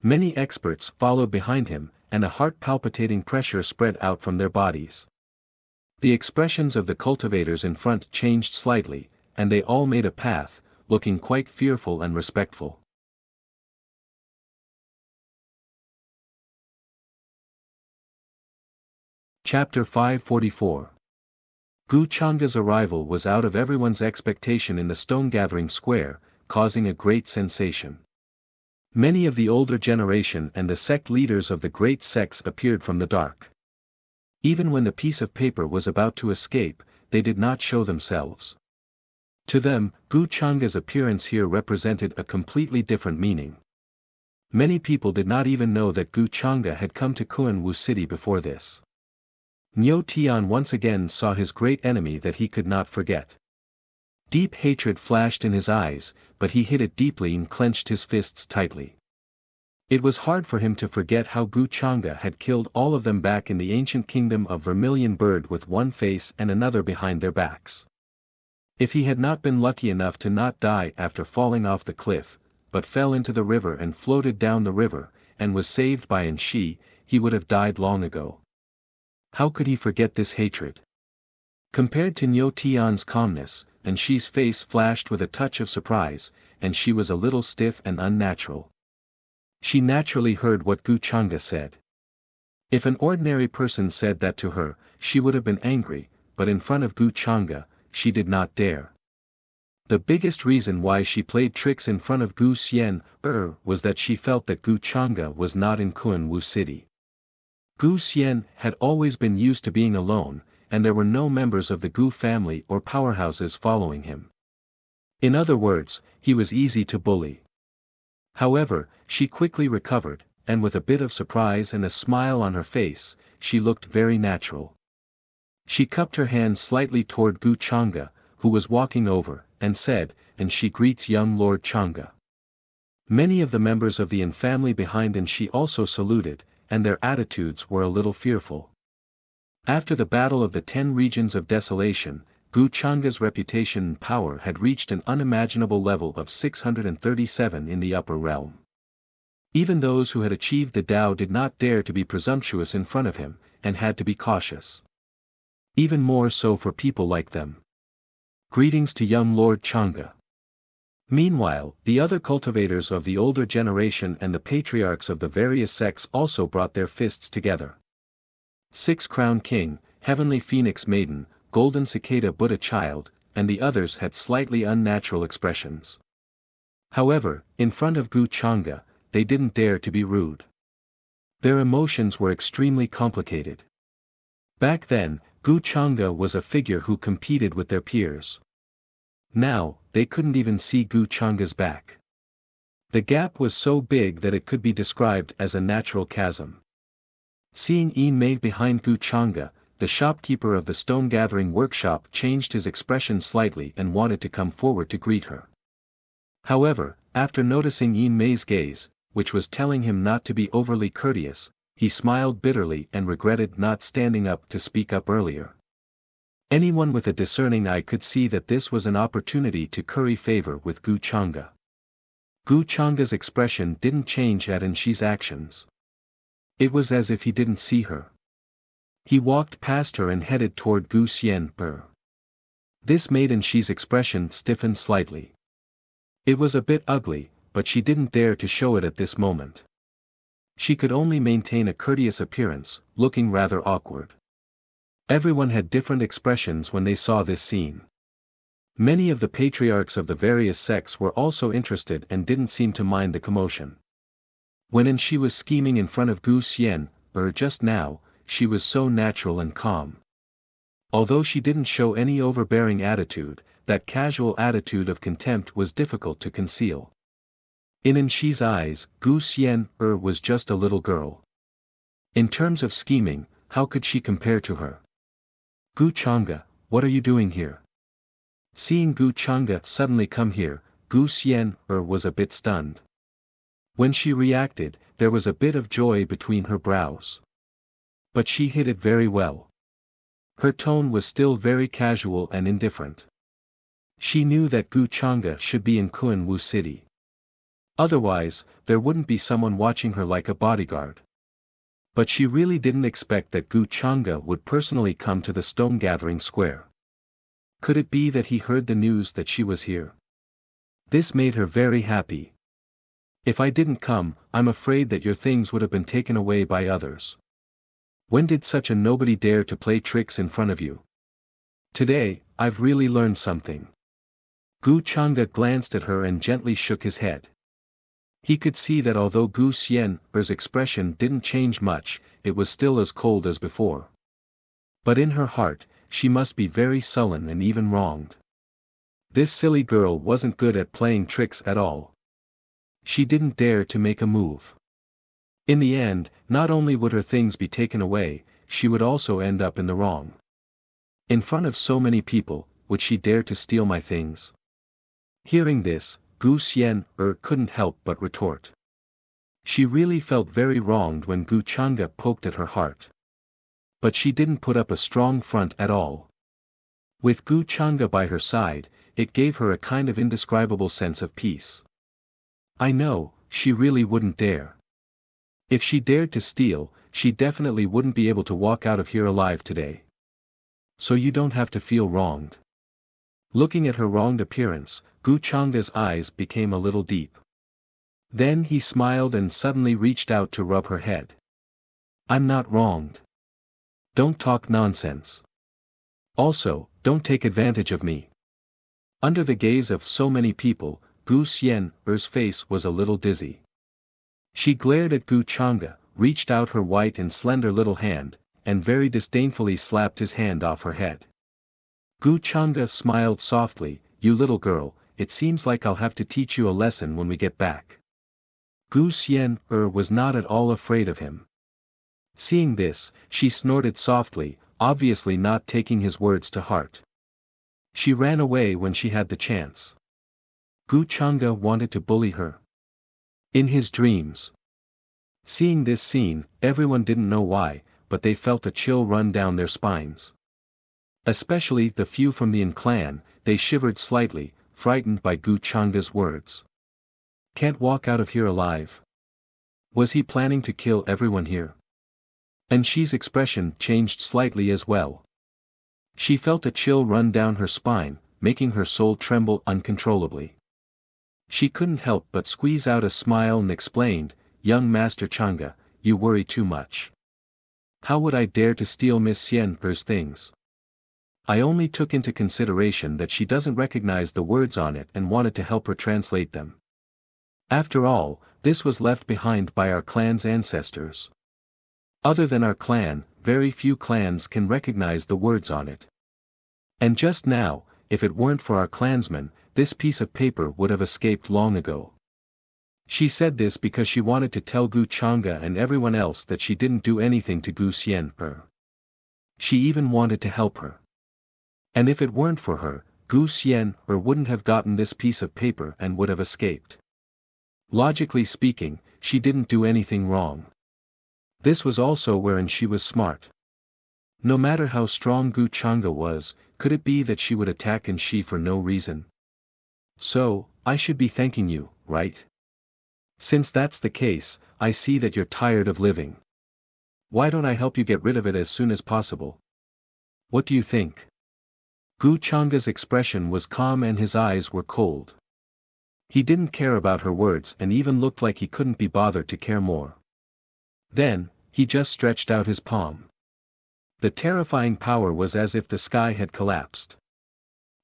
Many experts followed behind him, and a heart-palpitating pressure spread out from their bodies. The expressions of the cultivators in front changed slightly, and they all made a path, looking quite fearful and respectful. Chapter 544. Gu Chang'e's arrival was out of everyone's expectation in the stone-gathering square, causing a great sensation. Many of the older generation and the sect leaders of the great sects appeared from the dark. Even when the piece of paper was about to escape, they did not show themselves. To them, Gu Chang'e's appearance here represented a completely different meaning. Many people did not even know that Gu Chang'e had come to Wu City before this. Niu Tian once again saw his great enemy that he could not forget. Deep hatred flashed in his eyes, but he hid it deeply and clenched his fists tightly. It was hard for him to forget how Gu Chang'e had killed all of them back in the ancient kingdom of Vermilion Bird with one face and another behind their backs. If he had not been lucky enough to not die after falling off the cliff, but fell into the river and floated down the river, and was saved by Anshi, he would have died long ago. How could he forget this hatred? Compared to Niu Tian's calmness, Anshi's face flashed with a touch of surprise, and she was a little stiff and unnatural. She naturally heard what Gu Chang'e said. If an ordinary person said that to her, she would have been angry, but in front of Gu Chang'e, she did not dare. The biggest reason why she played tricks in front of Gu Xian was that she felt that Gu Chang'e was not in Wu City. Gu Xian had always been used to being alone, and there were no members of the Gu family or powerhouses following him. In other words, he was easy to bully. However, she quickly recovered, and with a bit of surprise and a smile on her face, she looked very natural. She cupped her hand slightly toward Gu Chang'e, who was walking over, and said, "And she greets young Lord Chang'e." Many of the members of the Yin family behind and she also saluted, and their attitudes were a little fearful. After the Battle of the 10 Regions of Desolation, Gu Chang'e's reputation and power had reached an unimaginable level of 637 in the upper realm. Even those who had achieved the Tao did not dare to be presumptuous in front of him, and had to be cautious. Even more so for people like them. Greetings to young Lord Chang'e. Meanwhile, the other cultivators of the older generation and the patriarchs of the various sects also brought their fists together. Six-Crowned King, Heavenly Phoenix Maiden, Golden Cicada Buddha Child, and the others had slightly unnatural expressions. However, in front of Gu Chang'e, they didn't dare to be rude. Their emotions were extremely complicated. Back then, Gu Chang'e was a figure who competed with their peers. Now, they couldn't even see Gu Chang'e's back. The gap was so big that it could be described as a natural chasm. Seeing Yin Mei behind Gu Chang'e, the shopkeeper of the stone-gathering workshop changed his expression slightly and wanted to come forward to greet her. However, after noticing Yin Mei's gaze, which was telling him not to be overly courteous, he smiled bitterly and regretted not standing up to speak up earlier. Anyone with a discerning eye could see that this was an opportunity to curry favor with Gu Chang'e. Gu Chang'e's expression didn't change at Enshi's actions. It was as if he didn't see her. He walked past her and headed toward Gu Xian'er. This made Enshi's expression stiffen slightly. It was a bit ugly, but she didn't dare to show it at this moment. She could only maintain a courteous appearance, looking rather awkward. Everyone had different expressions when they saw this scene. Many of the patriarchs of the various sects were also interested and didn't seem to mind the commotion. When Enshi was scheming in front of Gu Xian'er just now, she was so natural and calm. Although she didn't show any overbearing attitude, that casual attitude of contempt was difficult to conceal. In Enshi's eyes, Gu Xian'er was just a little girl. In terms of scheming, how could she compare to her? Gu Chang'e, what are you doing here? Seeing Gu Chang'e suddenly come here, Gu Xian'er was a bit stunned. When she reacted, there was a bit of joy between her brows. But she hid it very well. Her tone was still very casual and indifferent. She knew that Gu Chang'e should be in Kunwu City. Otherwise, there wouldn't be someone watching her like a bodyguard. But she really didn't expect that Gu Chang'e would personally come to the stone-gathering square. Could it be that he heard the news that she was here? This made her very happy. If I didn't come, I'm afraid that your things would have been taken away by others. When did such a nobody dare to play tricks in front of you? Today, I've really learned something. Gu Chang'e glanced at her and gently shook his head. He could see that although Gu Xian'er's expression didn't change much, it was still as cold as before. But in her heart, she must be very sullen and even wronged. This silly girl wasn't good at playing tricks at all. She didn't dare to make a move. In the end, not only would her things be taken away, she would also end up in the wrong. In front of so many people, would she dare to steal my things? Hearing this, Gu Xian'er couldn't help but retort. She really felt very wronged when Gu Chang'e poked at her heart. But she didn't put up a strong front at all. With Gu Chang'e by her side, it gave her a kind of indescribable sense of peace. I know, she really wouldn't dare. If she dared to steal, she definitely wouldn't be able to walk out of here alive today. So you don't have to feel wronged. Looking at her wronged appearance, Gu Chang'e's eyes became a little deep. Then he smiled and suddenly reached out to rub her head. I'm not wronged. Don't talk nonsense. Also, don't take advantage of me. Under the gaze of so many people, Gu Xian'er's face was a little dizzy. She glared at Gu Chang'e, reached out her white and slender little hand, and very disdainfully slapped his hand off her head. Gu Chang'e smiled softly, you little girl, it seems like I'll have to teach you a lesson when we get back. Gu Xian'er was not at all afraid of him. Seeing this, she snorted softly, obviously not taking his words to heart. She ran away when she had the chance. Gu Chang'e wanted to bully her. In his dreams. Seeing this scene, everyone didn't know why, but they felt a chill run down their spines. Especially the few from the Yin clan, they shivered slightly, frightened by Gu Chang'e's words. Can't walk out of here alive. Was he planning to kill everyone here? Enshi's expression changed slightly as well. She felt a chill run down her spine, making her soul tremble uncontrollably. She couldn't help but squeeze out a smile and explained, young Master Chang'e, you worry too much. How would I dare to steal Miss Xian'er's things? I only took into consideration that she doesn't recognize the words on it and wanted to help her translate them. After all, this was left behind by our clan's ancestors. Other than our clan, very few clans can recognize the words on it. And just now, if it weren't for our clansmen, this piece of paper would have escaped long ago. She said this because she wanted to tell Gu Changa and everyone else that she didn't do anything to Gu Xian. She even wanted to help her. And if it weren't for her, Gu Xian wouldn't have gotten this piece of paper and would have escaped. Logically speaking, she didn't do anything wrong. This was also wherein she was smart. No matter how strong Gu Changa was, could it be that she would attack Shi for no reason? So, I should be thanking you, right? Since that's the case, I see that you're tired of living. Why don't I help you get rid of it as soon as possible? What do you think? Gu Changa's expression was calm and his eyes were cold. He didn't care about her words and even looked like he couldn't be bothered to care more. Then, he just stretched out his palm. The terrifying power was as if the sky had collapsed.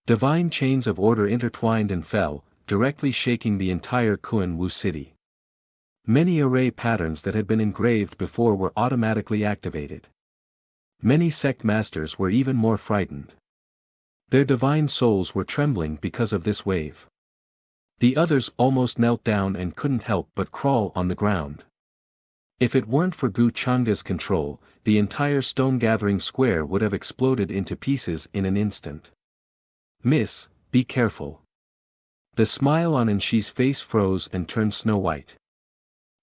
Divine chains of order intertwined and fell, directly shaking the entire Wu city. Many array patterns that had been engraved before were automatically activated. Many sect masters were even more frightened. Their divine souls were trembling because of this wave. The others almost knelt down and couldn't help but crawl on the ground. If it weren't for Gu Changa's control, the entire stone-gathering square would have exploded into pieces in an instant. Miss, be careful. The smile on Shi's face froze and turned snow-white.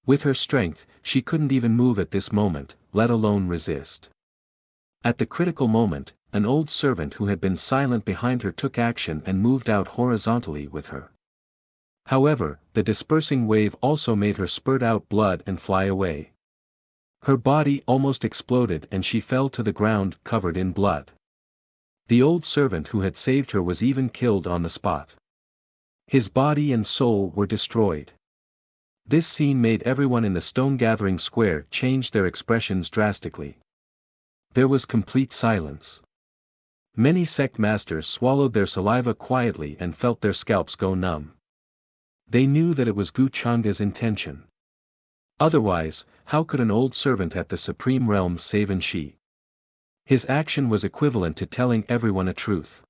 With her strength, she couldn't even move at this moment, let alone resist. At the critical moment, an old servant who had been silent behind her took action and moved out horizontally with her. However, the dispersing wave also made her spurt out blood and fly away. Her body almost exploded and she fell to the ground covered in blood. The old servant who had saved her was even killed on the spot. His body and soul were destroyed. This scene made everyone in the stone-gathering square change their expressions drastically. There was complete silence. Many sect masters swallowed their saliva quietly and felt their scalps go numb. They knew that it was Gu Changa's intention. Otherwise, how could an old servant at the Supreme Realm save Shi? His action was equivalent to telling everyone a truth.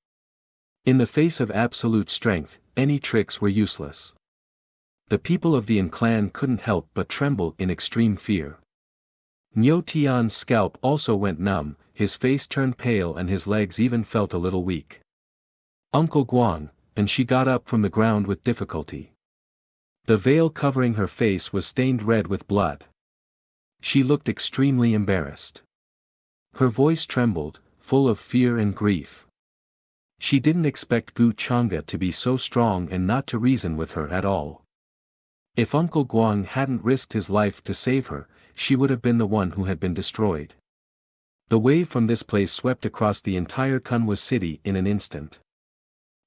In the face of absolute strength, any tricks were useless. The people of the clan couldn't help but tremble in extreme fear. Niu Tian's scalp also went numb, his face turned pale and his legs even felt a little weak. Uncle Guang, and she got up from the ground with difficulty. The veil covering her face was stained red with blood. She looked extremely embarrassed. Her voice trembled, full of fear and grief. She didn't expect Gu Changa to be so strong and not to reason with her at all. If Uncle Guang hadn't risked his life to save her, she would have been the one who had been destroyed. The wave from this place swept across the entire Wu city in an instant.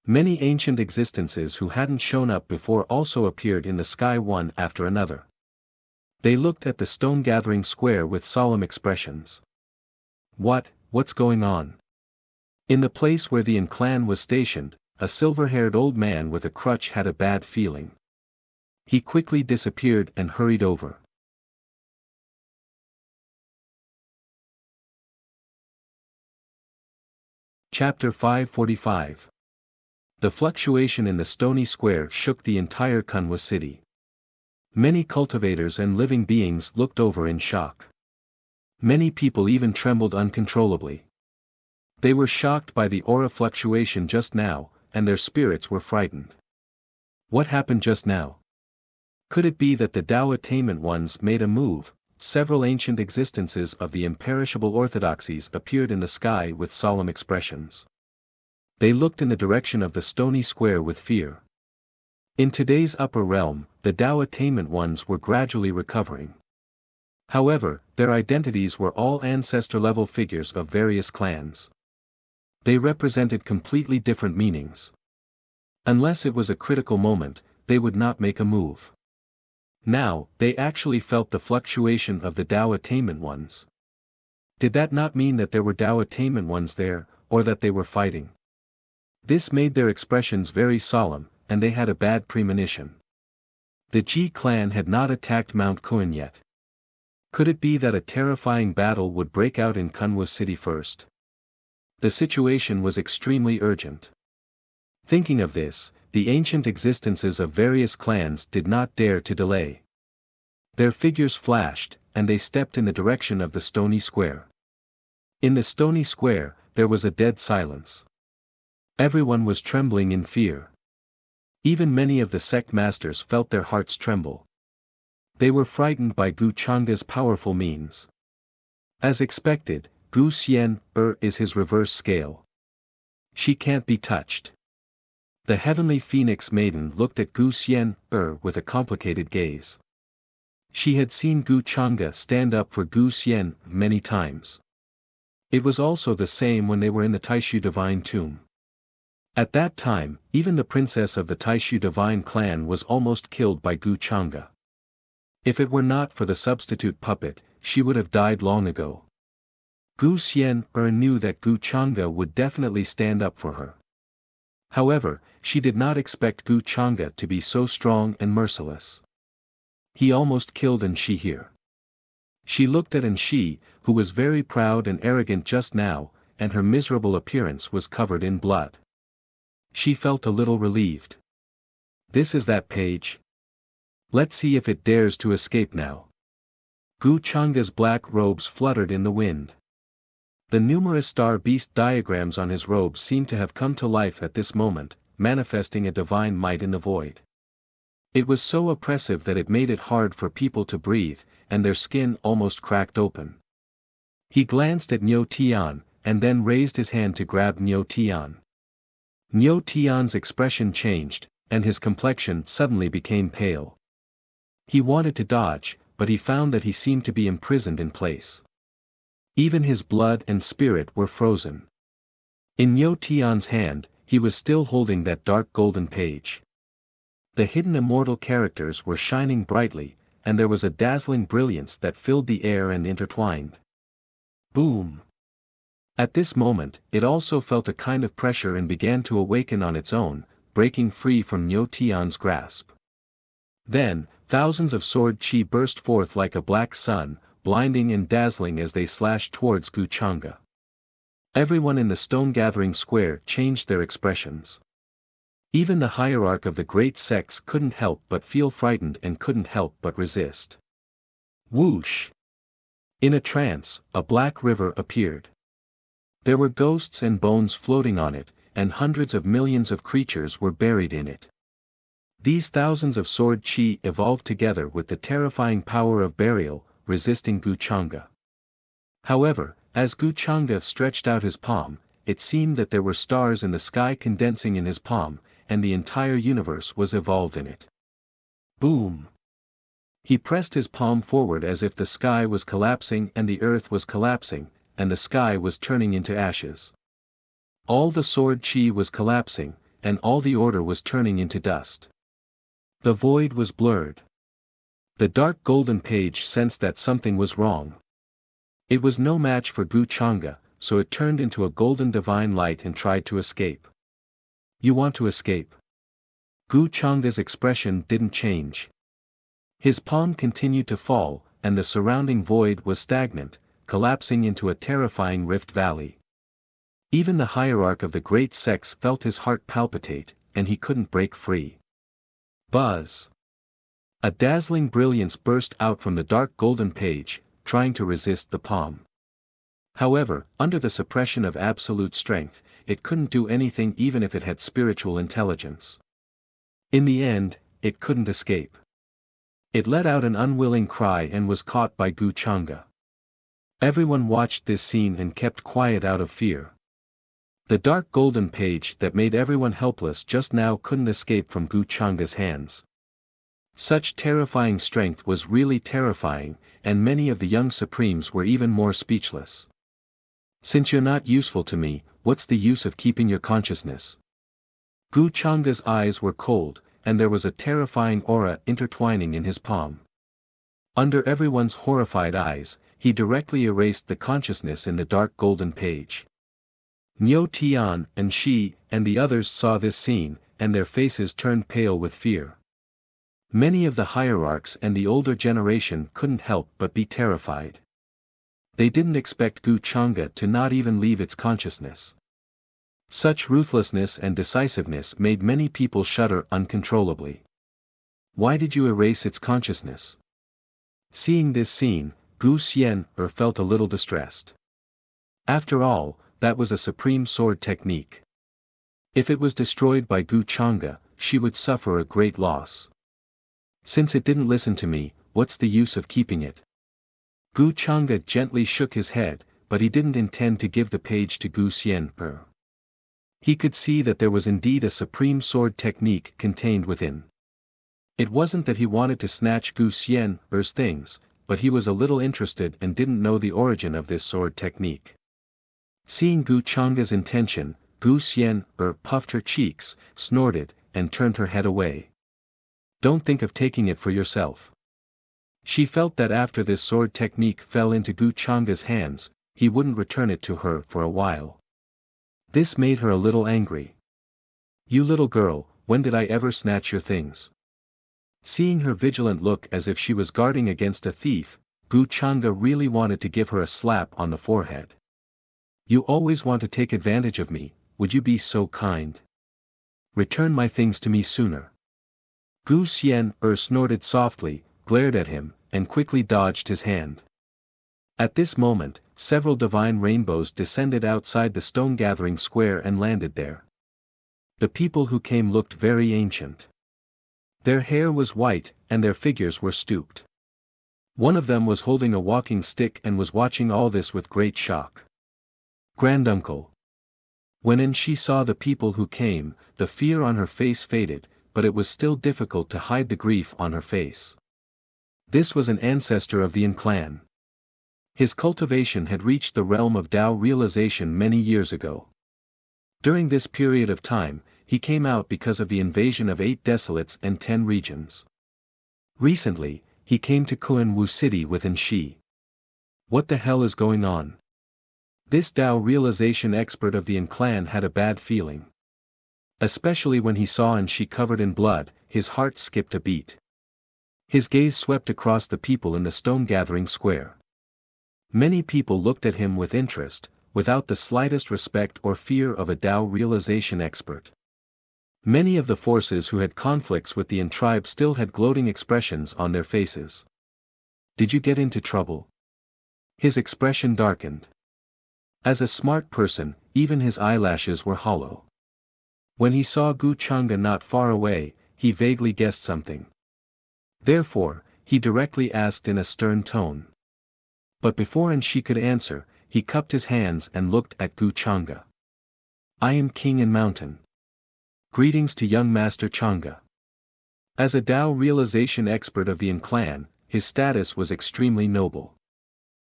Many ancient existences who hadn't shown up before also appeared in the sky one after another. They looked at the stone-gathering square with solemn expressions. What's going on? In the place where the clan was stationed, a silver-haired old man with a crutch had a bad feeling. He quickly disappeared and hurried over. Chapter 545. The fluctuation in the stony square shook the entire Wu city. Many cultivators and living beings looked over in shock. Many people even trembled uncontrollably. They were shocked by the aura fluctuation just now, and their spirits were frightened. What happened just now? Could it be that the Tao attainment ones made a move? Several ancient existences of the imperishable orthodoxies appeared in the sky with solemn expressions. They looked in the direction of the stony square with fear. In today's upper realm, the Tao attainment ones were gradually recovering. However, their identities were all ancestor-level figures of various clans. They represented completely different meanings. Unless it was a critical moment, they would not make a move. Now, they actually felt the fluctuation of the Tao attainment ones. Did that not mean that there were Tao attainment ones there, or that they were fighting? This made their expressions very solemn, and they had a bad premonition. The Ji clan had not attacked Mount Kuan yet. Could it be that a terrifying battle would break out in Wu city first? The situation was extremely urgent. Thinking of this, the ancient existences of various clans did not dare to delay. Their figures flashed, and they stepped in the direction of the stony square. In the stony square, there was a dead silence. Everyone was trembling in fear. Even many of the sect masters felt their hearts tremble. They were frightened by Gu Changa's powerful means. As expected, Gu Xian is his reverse scale. She can't be touched. The heavenly phoenix maiden looked at Gu Xian with a complicated gaze. She had seen Gu Changa stand up for Gu Xian many times. It was also the same when they were in the Taishu divine tomb. At that time, even the princess of the Taishu divine clan was almost killed by Gu Changa. If it were not for the substitute puppet, she would have died long ago. Gu Xian knew that Gu Changa would definitely stand up for her. However, she did not expect Gu Changa to be so strong and merciless. He almost killed Anshi here. She looked at Anshi, who was very proud and arrogant just now, and her miserable appearance was covered in blood. She felt a little relieved. This is that page. Let's see if it dares to escape now. Gu Changa's black robes fluttered in the wind. The numerous star beast diagrams on his robes seemed to have come to life at this moment, manifesting a divine might in the void. It was so oppressive that it made it hard for people to breathe, and their skin almost cracked open. He glanced at Niu Tian, and then raised his hand to grab Niu Tian. Niu Tian's expression changed, and his complexion suddenly became pale. He wanted to dodge, but he found that he seemed to be imprisoned in place. Even his blood and spirit were frozen. In Niu Tian's hand, he was still holding that dark golden page. The hidden immortal characters were shining brightly, and there was a dazzling brilliance that filled the air and intertwined. Boom! At this moment, it also felt a kind of pressure and began to awaken on its own, breaking free from Niu Tian's grasp. Then, thousands of sword chi burst forth like a black sun, blinding and dazzling as they slashed towards Gu Changa. Everyone in the stone-gathering square changed their expressions. Even the hierarch of the great sects couldn't help but feel frightened and couldn't help but resist. Whoosh! In a trance, a black river appeared. There were ghosts and bones floating on it, and hundreds of millions of creatures were buried in it. These thousands of sword chi evolved together with the terrifying power of burial, resisting Gu Changa. However, as Gu Changa stretched out his palm, it seemed that there were stars in the sky condensing in his palm, and the entire universe was evolved in it. Boom! He pressed his palm forward as if the sky was collapsing and the earth was collapsing, and the sky was turning into ashes. All the sword chi was collapsing, and all the order was turning into dust. The void was blurred. The dark golden page sensed that something was wrong. It was no match for Gu Changa, so it turned into a golden divine light and tried to escape. You want to escape? Gu Changa's expression didn't change. His palm continued to fall, and the surrounding void was stagnant, collapsing into a terrifying rift valley. Even the hierarch of the great sects felt his heart palpitate, and he couldn't break free. Buzz! A dazzling brilliance burst out from the dark golden page, trying to resist the palm. However, under the suppression of absolute strength, it couldn't do anything even if it had spiritual intelligence. In the end, it couldn't escape. It let out an unwilling cry and was caught by Gu Changa. Everyone watched this scene and kept quiet out of fear. The dark golden page that made everyone helpless just now couldn't escape from Gu Changa's hands. Such terrifying strength was really terrifying, and many of the young supremes were even more speechless. Since you're not useful to me, what's the use of keeping your consciousness? Gu Changa's eyes were cold, and there was a terrifying aura intertwining in his palm. Under everyone's horrified eyes, he directly erased the consciousness in the dark golden page. Niu Tian and Shi and the others saw this scene, and their faces turned pale with fear. Many of the hierarchs and the older generation couldn't help but be terrified. They didn't expect Gu Changa to not even leave its consciousness. Such ruthlessness and decisiveness made many people shudder uncontrollably. Why did you erase its consciousness? Seeing this scene, Gu Xian felt a little distressed. After all, that was a supreme sword technique. If it was destroyed by Gu Chang'e, she would suffer a great loss. Since it didn't listen to me, what's the use of keeping it? Gu Chang'e gently shook his head, but he didn't intend to give the page to Gu Xian. He could see that there was indeed a supreme sword technique contained within. It wasn't that he wanted to snatch Gu Xian's things, but he was a little interested and didn't know the origin of this sword technique. Seeing Gu Chang'e's intention, Gu Xian puffed her cheeks, snorted, and turned her head away. Don't think of taking it for yourself. She felt that after this sword technique fell into Gu Chang'e's hands, he wouldn't return it to her for a while. This made her a little angry. You little girl, when did I ever snatch your things? Seeing her vigilant look as if she was guarding against a thief, Gu Chang'e really wanted to give her a slap on the forehead. You always want to take advantage of me, would you be so kind? Return my things to me sooner. Gu Xian snorted softly, glared at him, and quickly dodged his hand. At this moment, several divine rainbows descended outside the stone-gathering square and landed there. The people who came looked very ancient. Their hair was white, and their figures were stooped. One of them was holding a walking stick and was watching all this with great shock. Granduncle. When she saw the people who came, the fear on her face faded, but it was still difficult to hide the grief on her face. This was an ancestor of the Yin clan. His cultivation had reached the realm of Tao realization many years ago. During this period of time, he came out because of the invasion of 8 desolates and 10 regions. Recently, he came to Kuan-Wu city with Shi. What the hell is going on? This Tao realization expert of the Yin clan had a bad feeling. Especially when he saw Shi covered in blood, his heart skipped a beat. His gaze swept across the people in the stone-gathering square. Many people looked at him with interest, without the slightest respect or fear of a Tao realization expert. Many of the forces who had conflicts with the Yin tribe still had gloating expressions on their faces. Did you get into trouble? His expression darkened. As a smart person, even his eyelashes were hollow. When he saw Gu Chang'e not far away, he vaguely guessed something. Therefore, he directly asked in a stern tone. But before Shi could answer, he cupped his hands and looked at Gu Chang'e. I am King in Mountain. Greetings to young Master Chang'e. As a Tao realization expert of the Yin clan, his status was extremely noble.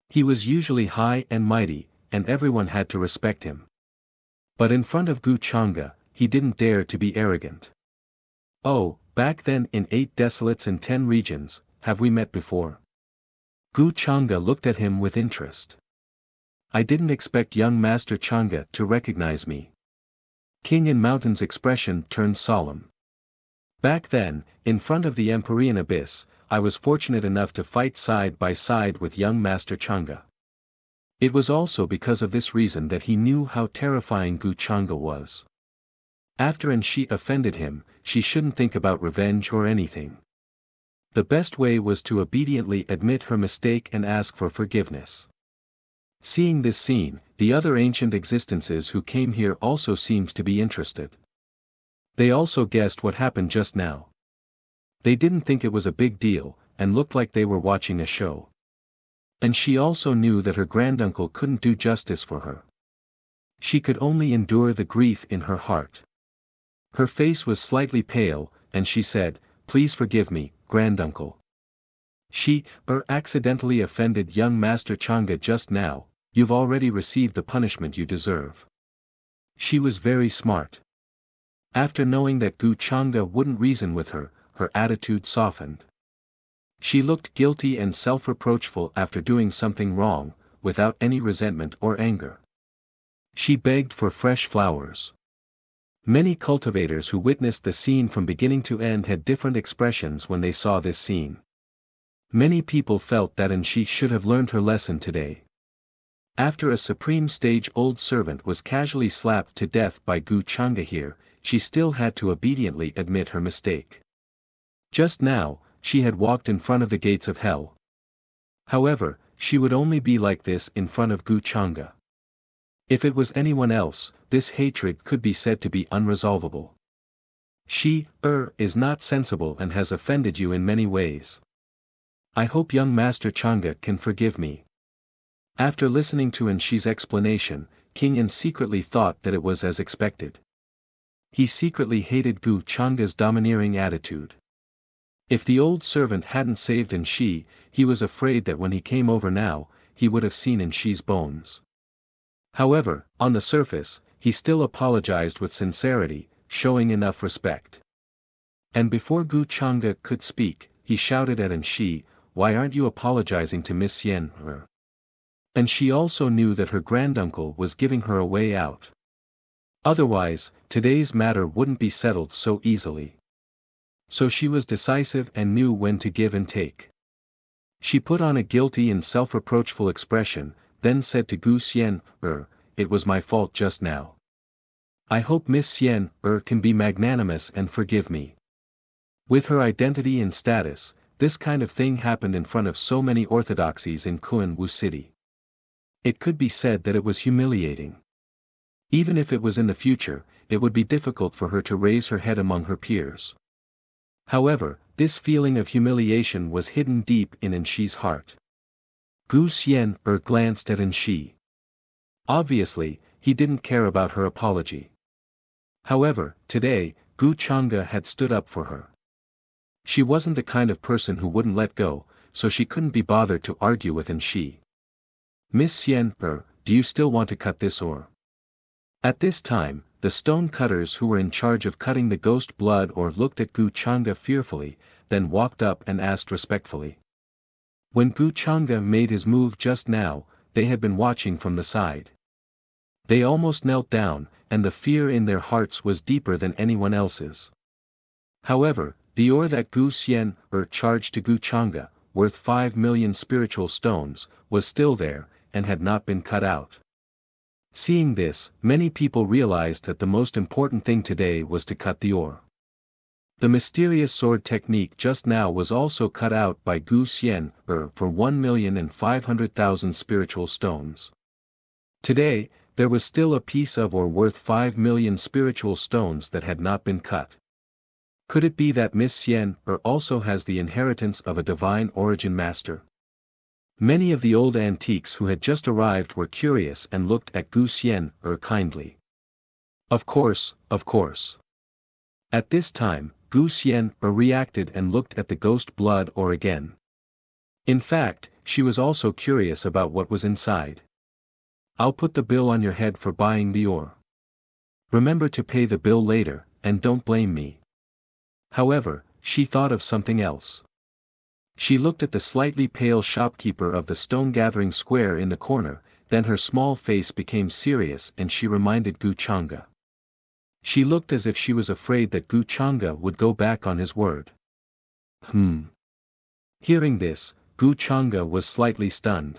He was usually high and mighty, and everyone had to respect him. But in front of Gu Chang'e, he didn't dare to be arrogant. Oh, back then in 8 desolates and 10 regions, have we met before? Gu Chang'e looked at him with interest. I didn't expect young Master Chang'e to recognize me. King in Mountain's expression turned solemn. Back then, in front of the Empyrean Abyss, I was fortunate enough to fight side by side with young Master Chang'e. It was also because of this reason that he knew how terrifying Gu Chang'e was. After Shi offended him, she shouldn't think about revenge or anything. The best way was to obediently admit her mistake and ask for forgiveness. Seeing this scene, the other ancient existences who came here also seemed to be interested. They also guessed what happened just now. They didn't think it was a big deal, and looked like they were watching a show. And she also knew that her granduncle couldn't do justice for her. She could only endure the grief in her heart. Her face was slightly pale, and she said, Please forgive me, granduncle. She accidentally offended young Master Chang'e just now, you've already received the punishment you deserve. She was very smart. After knowing that Gu Chang'e wouldn't reason with her, her attitude softened. She looked guilty and self-reproachful after doing something wrong, without any resentment or anger. She begged for fresh flowers. Many cultivators who witnessed the scene from beginning to end had different expressions when they saw this scene. Many people felt that Shi should have learned her lesson today. After a supreme stage-old servant was casually slapped to death by Gu Changa here, she still had to obediently admit her mistake. Just now, she had walked in front of the gates of hell. However, she would only be like this in front of Gu Changa. If it was anyone else, this hatred could be said to be unresolvable. She, is not sensible and has offended you in many ways. I hope young Master Changa can forgive me. After listening to Anshi's explanation, King An secretly thought that it was as expected. He secretly hated Gu Changa's domineering attitude. If the old servant hadn't saved Anshi, he was afraid that when he came over now, he would have seen Anshi's bones. However, on the surface, he still apologized with sincerity, showing enough respect. And before Gu Changa could speak, he shouted at Anshi, "Why aren't you apologizing to Miss Yen?" And she also knew that her granduncle was giving her a way out. Otherwise, today's matter wouldn't be settled so easily. So she was decisive and knew when to give and take. She put on a guilty and self-reproachful expression, then said to Gu Xian, "It was my fault just now. I hope Miss Xian, can be magnanimous and forgive me." With her identity and status, this kind of thing happened in front of so many orthodoxies in Kuan Wu City. It could be said that it was humiliating. Even if it was in the future, it would be difficult for her to raise her head among her peers. However, this feeling of humiliation was hidden deep in Anshi's heart. Gu Xian, glanced at Anshi. Obviously, he didn't care about her apology. However, today, Gu Changa had stood up for her. She wasn't the kind of person who wouldn't let go, so she couldn't be bothered to argue with Anshi. "Miss Xian, do you still want to cut this or?" At this time, the stone cutters who were in charge of cutting the ghost blood or looked at Gu Changa fearfully, then walked up and asked respectfully. When Gu Changa made his move just now, they had been watching from the side. They almost knelt down, and the fear in their hearts was deeper than anyone else's. However, the ore that Gu Xian, charged to Gu Changa, worth 5 million spiritual stones, was still there, and had not been cut out. Seeing this, many people realized that the most important thing today was to cut the ore. The mysterious sword technique just now was also cut out by Gu Xian, for 1,500,000 spiritual stones. Today, there was still a piece of ore worth 5 million spiritual stones that had not been cut. Could it be that Miss Xian, also has the inheritance of a divine origin master? Many of the old antiques who had just arrived were curious and looked at Gu Xian, kindly. Of course, of course. At this time, Gu Xian, reacted and looked at the ghost blood ore again. In fact, she was also curious about what was inside. "I'll put the bill on your head for buying the ore. Remember to pay the bill later, and don't blame me." However, she thought of something else. She looked at the slightly pale shopkeeper of the stone-gathering square in the corner, then her small face became serious and she reminded Gu Changa. She looked as if she was afraid that Gu Changa would go back on his word. Hearing this, Gu Changa was slightly stunned.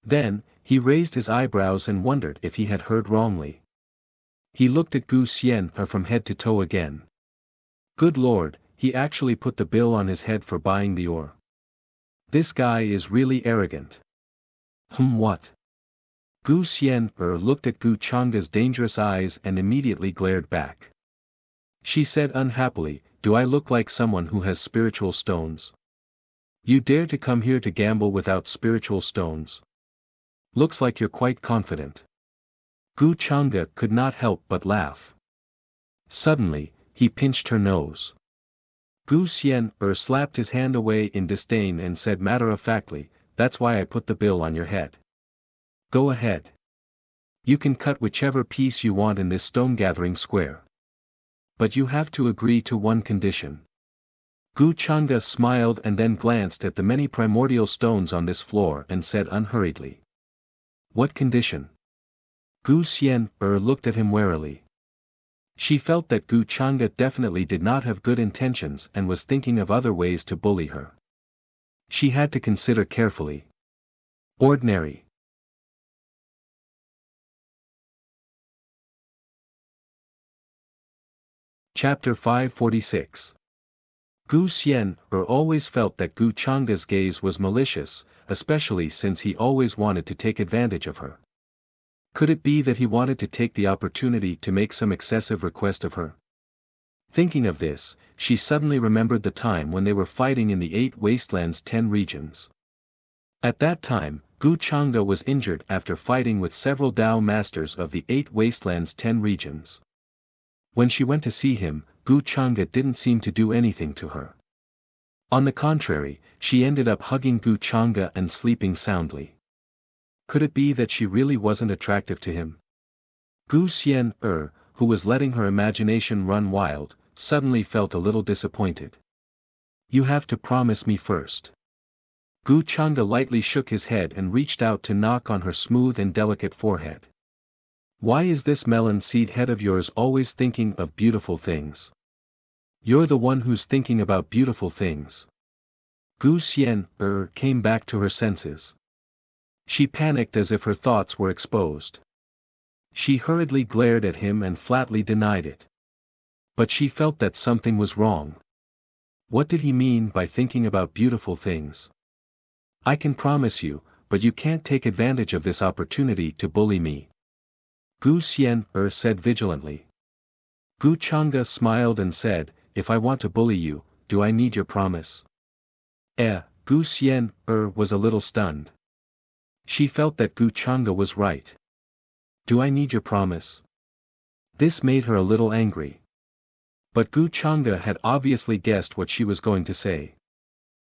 Then, he raised his eyebrows and wondered if he had heard wrongly. He looked at Gu Xian from head to toe again. Good Lord, he actually put the bill on his head for buying the ore. This guy is really arrogant. What? Gu Xian, looked at Gu Changa's dangerous eyes and immediately glared back. She said unhappily, "Do I look like someone who has spiritual stones? You dare to come here to gamble without spiritual stones? Looks like you're quite confident." Gu Changa could not help but laugh. Suddenly, he pinched her nose. Gu Xian, slapped his hand away in disdain and said matter-of-factly, "That's why I put the bill on your head. Go ahead. You can cut whichever piece you want in this stone-gathering square. But you have to agree to one condition." Gu Changa smiled and then glanced at the many primordial stones on this floor and said unhurriedly. "What condition?" Gu Xian, looked at him warily. She felt that Gu Changa definitely did not have good intentions and was thinking of other ways to bully her. She had to consider carefully. Ordinary. Chapter 546. Gu Xian always felt that Gu Changa's gaze was malicious, especially since he always wanted to take advantage of her. Could it be that he wanted to take the opportunity to make some excessive request of her? Thinking of this, she suddenly remembered the time when they were fighting in the 8 Wastelands 10 regions. At that time, Gu Changa was injured after fighting with several Dao masters of the 8 Wastelands 10 regions. When she went to see him, Gu Changa didn't seem to do anything to her. On the contrary, she ended up hugging Gu Changa and sleeping soundly. Could it be that she really wasn't attractive to him? Gu Xian, who was letting her imagination run wild, suddenly felt a little disappointed. You have to promise me first. Gu Changa lightly shook his head and reached out to knock on her smooth and delicate forehead. Why is this melon seed head of yours always thinking of beautiful things? You're the one who's thinking about beautiful things. Gu Xian, came back to her senses. She panicked as if her thoughts were exposed. She hurriedly glared at him and flatly denied it. But she felt that something was wrong. What did he mean by thinking about beautiful things? I can promise you, but you can't take advantage of this opportunity to bully me. Gu Xian, said vigilantly. Gu Changa smiled and said, if I want to bully you, do I need your promise? Gu Xian, was a little stunned. She felt that Gu Changa was right. Do I need your promise? This made her a little angry. But Gu Changa had obviously guessed what she was going to say.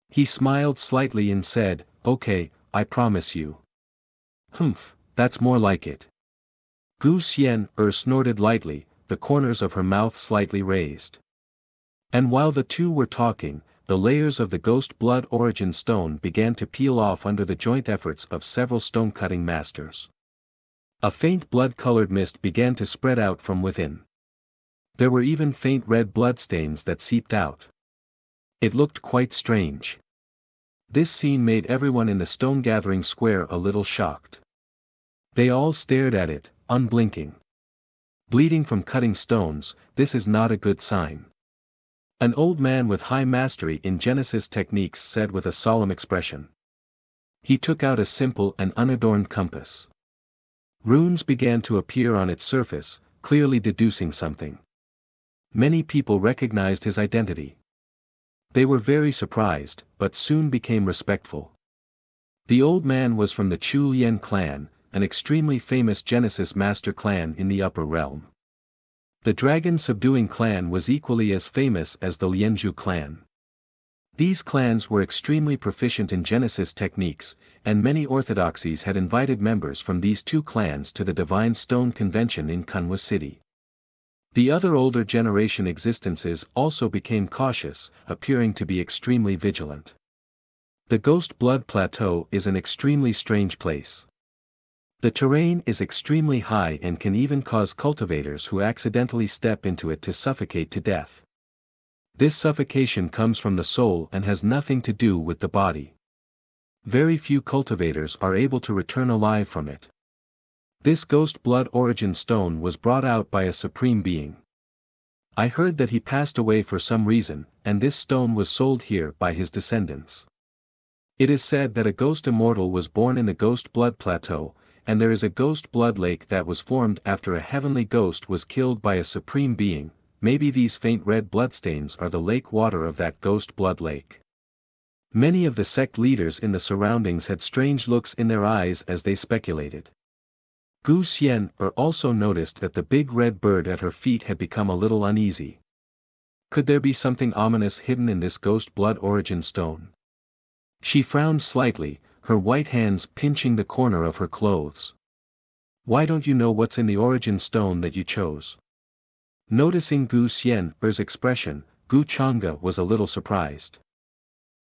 He smiled slightly and said, okay, I promise you. Humph, that's more like it. Gu Xian, snorted lightly, the corners of her mouth slightly raised. And while the two were talking, the layers of the ghost blood origin stone began to peel off under the joint efforts of several stone-cutting masters. A faint blood-colored mist began to spread out from within. There were even faint red bloodstains that seeped out. It looked quite strange. This scene made everyone in the stone-gathering square a little shocked. They all stared at it, unblinking. Bleeding from cutting stones, this is not a good sign. An old man with high mastery in Genesis techniques said with a solemn expression. He took out a simple and unadorned compass. Runes began to appear on its surface, clearly deducing something. Many people recognized his identity. They were very surprised, but soon became respectful. The old man was from the Chu Lien clan, an extremely famous Genesis master clan in the upper realm. The dragon-subduing clan was equally as famous as the Lianzhu clan. These clans were extremely proficient in Genesis techniques, and many orthodoxies had invited members from these two clans to the Divine Stone Convention in Kunwa City. The other older generation existences also became cautious, appearing to be extremely vigilant. The Ghost Blood Plateau is an extremely strange place. The terrain is extremely high and can even cause cultivators who accidentally step into it to suffocate to death. This suffocation comes from the soul and has nothing to do with the body. Very few cultivators are able to return alive from it. This ghost blood origin stone was brought out by a supreme being. I heard that he passed away for some reason, and this stone was sold here by his descendants. It is said that a ghost immortal was born in the Ghost Blood Plateau, and there is a ghost blood lake that was formed after a heavenly ghost was killed by a supreme being. Maybe these faint red bloodstains are the lake water of that ghost blood lake. Many of the sect leaders in the surroundings had strange looks in their eyes as they speculated. Gu Xian also noticed that the big red bird at her feet had become a little uneasy. Could there be something ominous hidden in this ghost blood origin stone? She frowned slightly, her white hands pinching the corner of her clothes. Why don't you know what's in the origin stone that you chose? Noticing Gu Xian's expression, Gu Changa was a little surprised.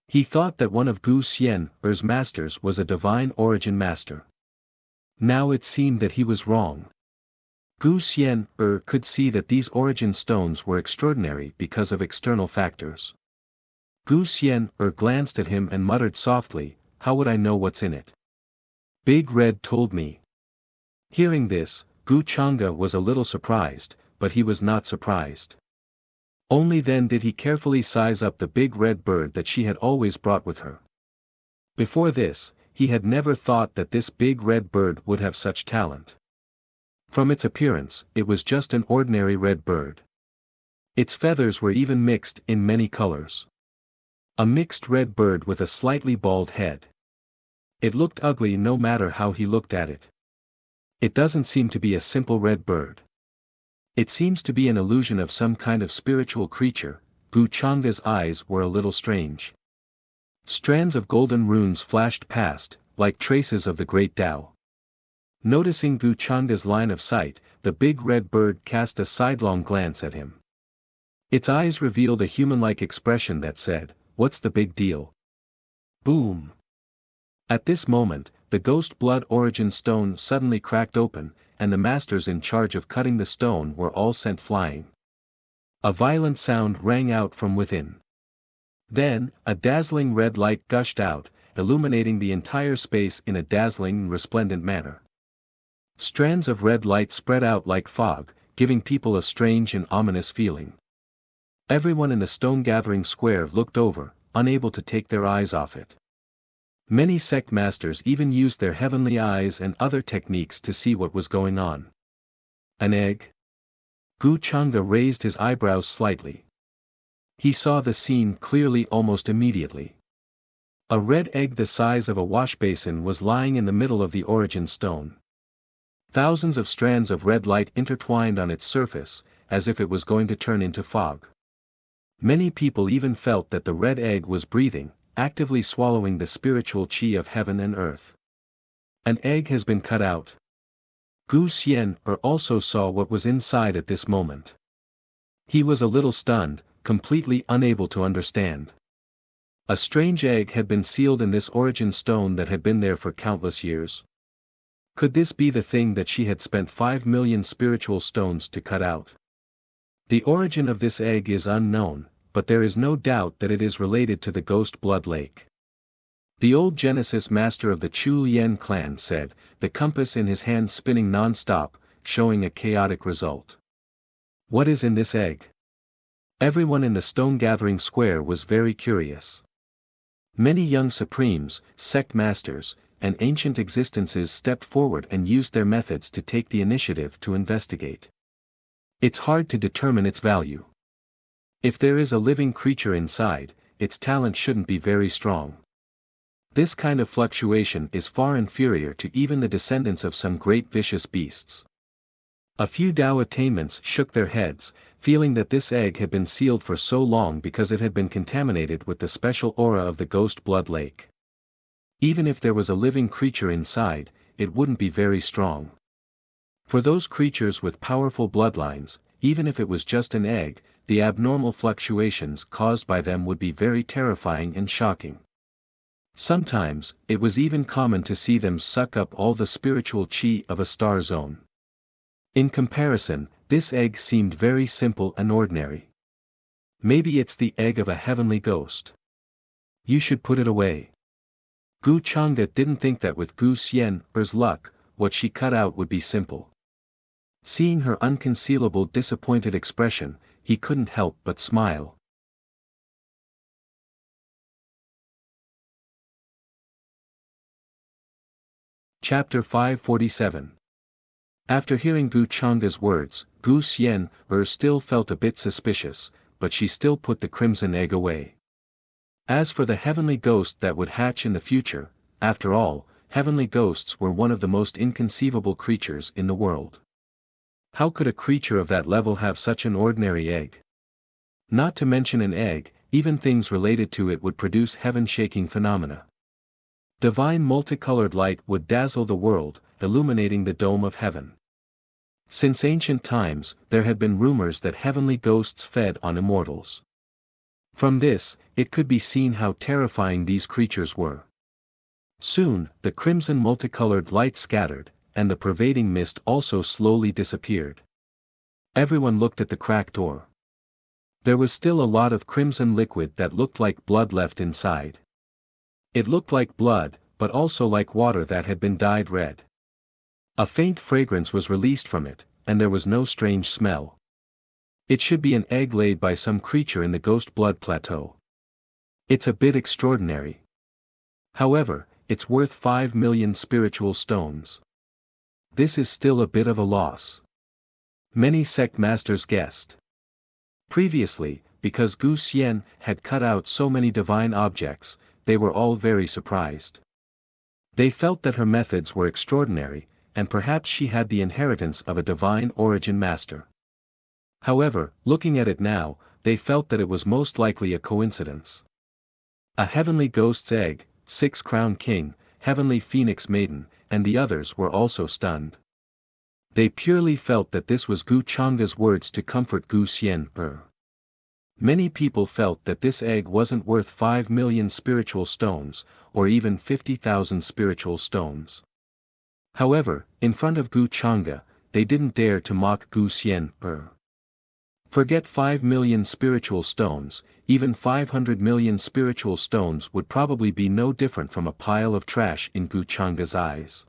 He thought that one of Gu Xian's masters was a divine origin master. Now it seemed that he was wrong. Gu Xian could see that these origin stones were extraordinary because of external factors. Gu Xian glanced at him and muttered softly, how would I know what's in it? Big Red told me. Hearing this, Gu Changa was a little surprised, but he was not surprised. Only then did he carefully size up the big red bird that she had always brought with her. Before this, he had never thought that this big red bird would have such talent. From its appearance, it was just an ordinary red bird. Its feathers were even mixed in many colors. A mixed red bird with a slightly bald head. It looked ugly no matter how he looked at it. It doesn't seem to be a simple red bird. It seems to be an illusion of some kind of spiritual creature. Gu Changa's eyes were a little strange. Strands of golden runes flashed past, like traces of the great Tao. Noticing Gu Changa's line of sight, the big red bird cast a sidelong glance at him. Its eyes revealed a human-like expression that said, "What's the big deal?" Boom! At this moment, the ghost blood origin stone suddenly cracked open, and the masters in charge of cutting the stone were all sent flying. A violent sound rang out from within. Then, a dazzling red light gushed out, illuminating the entire space in a dazzling and resplendent manner. Strands of red light spread out like fog, giving people a strange and ominous feeling. Everyone in the stone-gathering square looked over, unable to take their eyes off it. Many sect masters even used their heavenly eyes and other techniques to see what was going on. An egg? Gu Changa raised his eyebrows slightly. He saw the scene clearly almost immediately. A red egg the size of a wash basin was lying in the middle of the origin stone. Thousands of strands of red light intertwined on its surface, as if it was going to turn into fog. Many people even felt that the red egg was breathing, actively swallowing the spiritual qi of heaven and earth. An egg has been cut out. Gu Xian'er also saw what was inside at this moment. He was a little stunned, completely unable to understand. A strange egg had been sealed in this origin stone that had been there for countless years. Could this be the thing that she had spent 5 million spiritual stones to cut out? The origin of this egg is unknown, but there is no doubt that it is related to the ghost blood lake. The old Genesis master of the Chu Lien clan said, the compass in his hand spinning non-stop, showing a chaotic result. What is in this egg? Everyone in the stone-gathering square was very curious. Many young supremes, sect masters, and ancient existences stepped forward and used their methods to take the initiative to investigate. It's hard to determine its value. If there is a living creature inside, its talent shouldn't be very strong. This kind of fluctuation is far inferior to even the descendants of some great vicious beasts. A few Tao attainments shook their heads, feeling that this egg had been sealed for so long because it had been contaminated with the special aura of the ghost blood lake. Even if there was a living creature inside, it wouldn't be very strong. For those creatures with powerful bloodlines, even if it was just an egg, the abnormal fluctuations caused by them would be very terrifying and shocking. Sometimes, it was even common to see them suck up all the spiritual qi of a star zone. In comparison, this egg seemed very simple and ordinary. Maybe it's the egg of a heavenly ghost. You should put it away. Gu Changa didn't think that with Gu Xian'er's luck, what she cut out would be simple. Seeing her unconcealable disappointed expression, he couldn't help but smile. Chapter 547. After hearing Gu Changa's words, Gu Xian'er still felt a bit suspicious, but she still put the crimson egg away. As for the heavenly ghost that would hatch in the future, after all, heavenly ghosts were one of the most inconceivable creatures in the world. How could a creature of that level have such an ordinary egg? Not to mention an egg, even things related to it would produce heaven-shaking phenomena. Divine multicolored light would dazzle the world, illuminating the dome of heaven. Since ancient times, there had been rumors that heavenly ghosts fed on immortals. From this, it could be seen how terrifying these creatures were. Soon, the crimson multicolored light scattered, and the pervading mist also slowly disappeared. Everyone looked at the cracked door. There was still a lot of crimson liquid that looked like blood left inside. It looked like blood, but also like water that had been dyed red. A faint fragrance was released from it, and there was no strange smell. It should be an egg laid by some creature in the Ghost Blood Plateau. It's a bit extraordinary. However, it's worth 5 million spiritual stones. This is still a bit of a loss. Many sect masters guessed. Previously, because Gu Xian had cut out so many divine objects, they were all very surprised. They felt that her methods were extraordinary, and perhaps she had the inheritance of a divine origin master. However, looking at it now, they felt that it was most likely a coincidence. A heavenly ghost's egg, 6 crown king, heavenly phoenix maiden, and the others were also stunned. They purely felt that this was Gu Changa's words to comfort Gu Xian. Many people felt that this egg wasn't worth 5 million spiritual stones, or even 50,000 spiritual stones. However, in front of Gu Changa, they didn't dare to mock Gu Xian. Forget 5 million spiritual stones, even 500 million spiritual stones would probably be no different from a pile of trash in Gu Changa's eyes.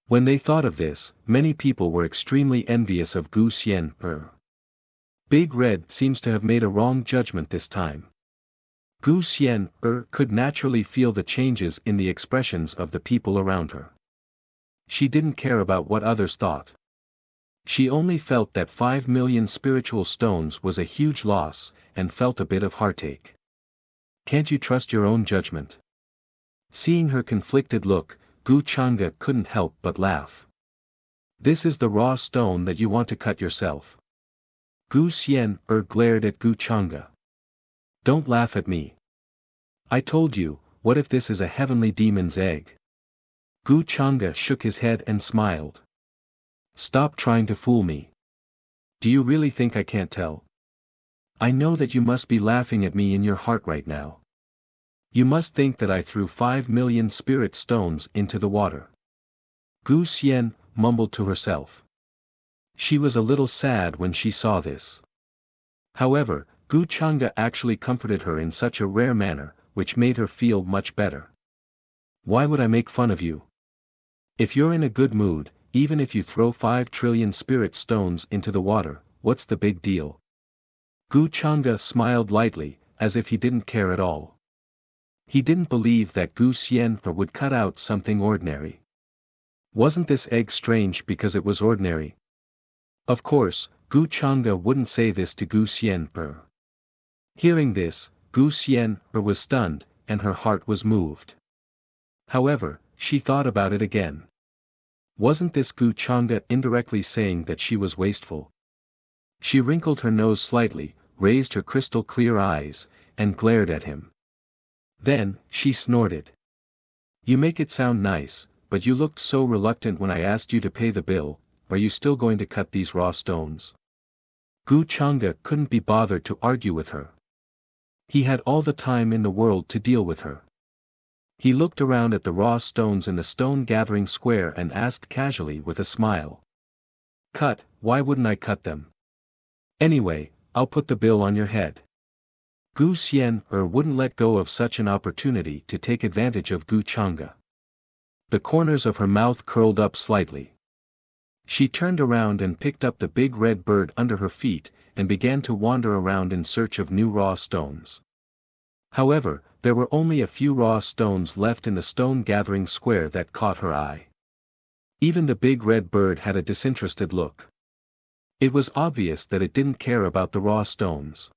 When they thought of this, many people were extremely envious of Gu Xian. Big Red seems to have made a wrong judgment this time. Gu Xian could naturally feel the changes in the expressions of the people around her. She didn't care about what others thought. She only felt that 5 million spiritual stones was a huge loss, and felt a bit of heartache. Can't you trust your own judgment? Seeing her conflicted look, Gu Changa couldn't help but laugh. This is the raw stone that you want to cut yourself. Gu Xian glared at Gu Changa. Don't laugh at me. I told you, what if this is a heavenly demon's egg? Gu Changa shook his head and smiled. Stop trying to fool me. Do you really think I can't tell? I know that you must be laughing at me in your heart right now. You must think that I threw 5 million spirit stones into the water. Gu Xian mumbled to herself. She was a little sad when she saw this. However, Gu Changa actually comforted her in such a rare manner, which made her feel much better. Why would I make fun of you? If you're in a good mood, even if you throw 5 trillion spirit stones into the water, what's the big deal? Gu Changa smiled lightly, as if he didn't care at all. He didn't believe that Gu Xian would cut out something ordinary. Wasn't this egg strange because it was ordinary? Of course, Gu Changa wouldn't say this to Gu Xian. Hearing this, Gu Xian was stunned, and her heart was moved. However, she thought about it again. Wasn't this Gu Changa indirectly saying that she was wasteful? She wrinkled her nose slightly, raised her crystal clear eyes, and glared at him. Then, she snorted. You make it sound nice, but you looked so reluctant when I asked you to pay the bill. Are you still going to cut these raw stones? Gu Changa couldn't be bothered to argue with her. He had all the time in the world to deal with her. He looked around at the raw stones in the stone-gathering square and asked casually with a smile. Cut, why wouldn't I cut them? Anyway, I'll put the bill on your head. Gu Xian wouldn't let go of such an opportunity to take advantage of Gu Changa. The corners of her mouth curled up slightly. She turned around and picked up the big red bird under her feet, and began to wander around in search of new raw stones. However, there were only a few raw stones left in the stone-gathering square that caught her eye. Even the big red bird had a disinterested look. It was obvious that it didn't care about the raw stones.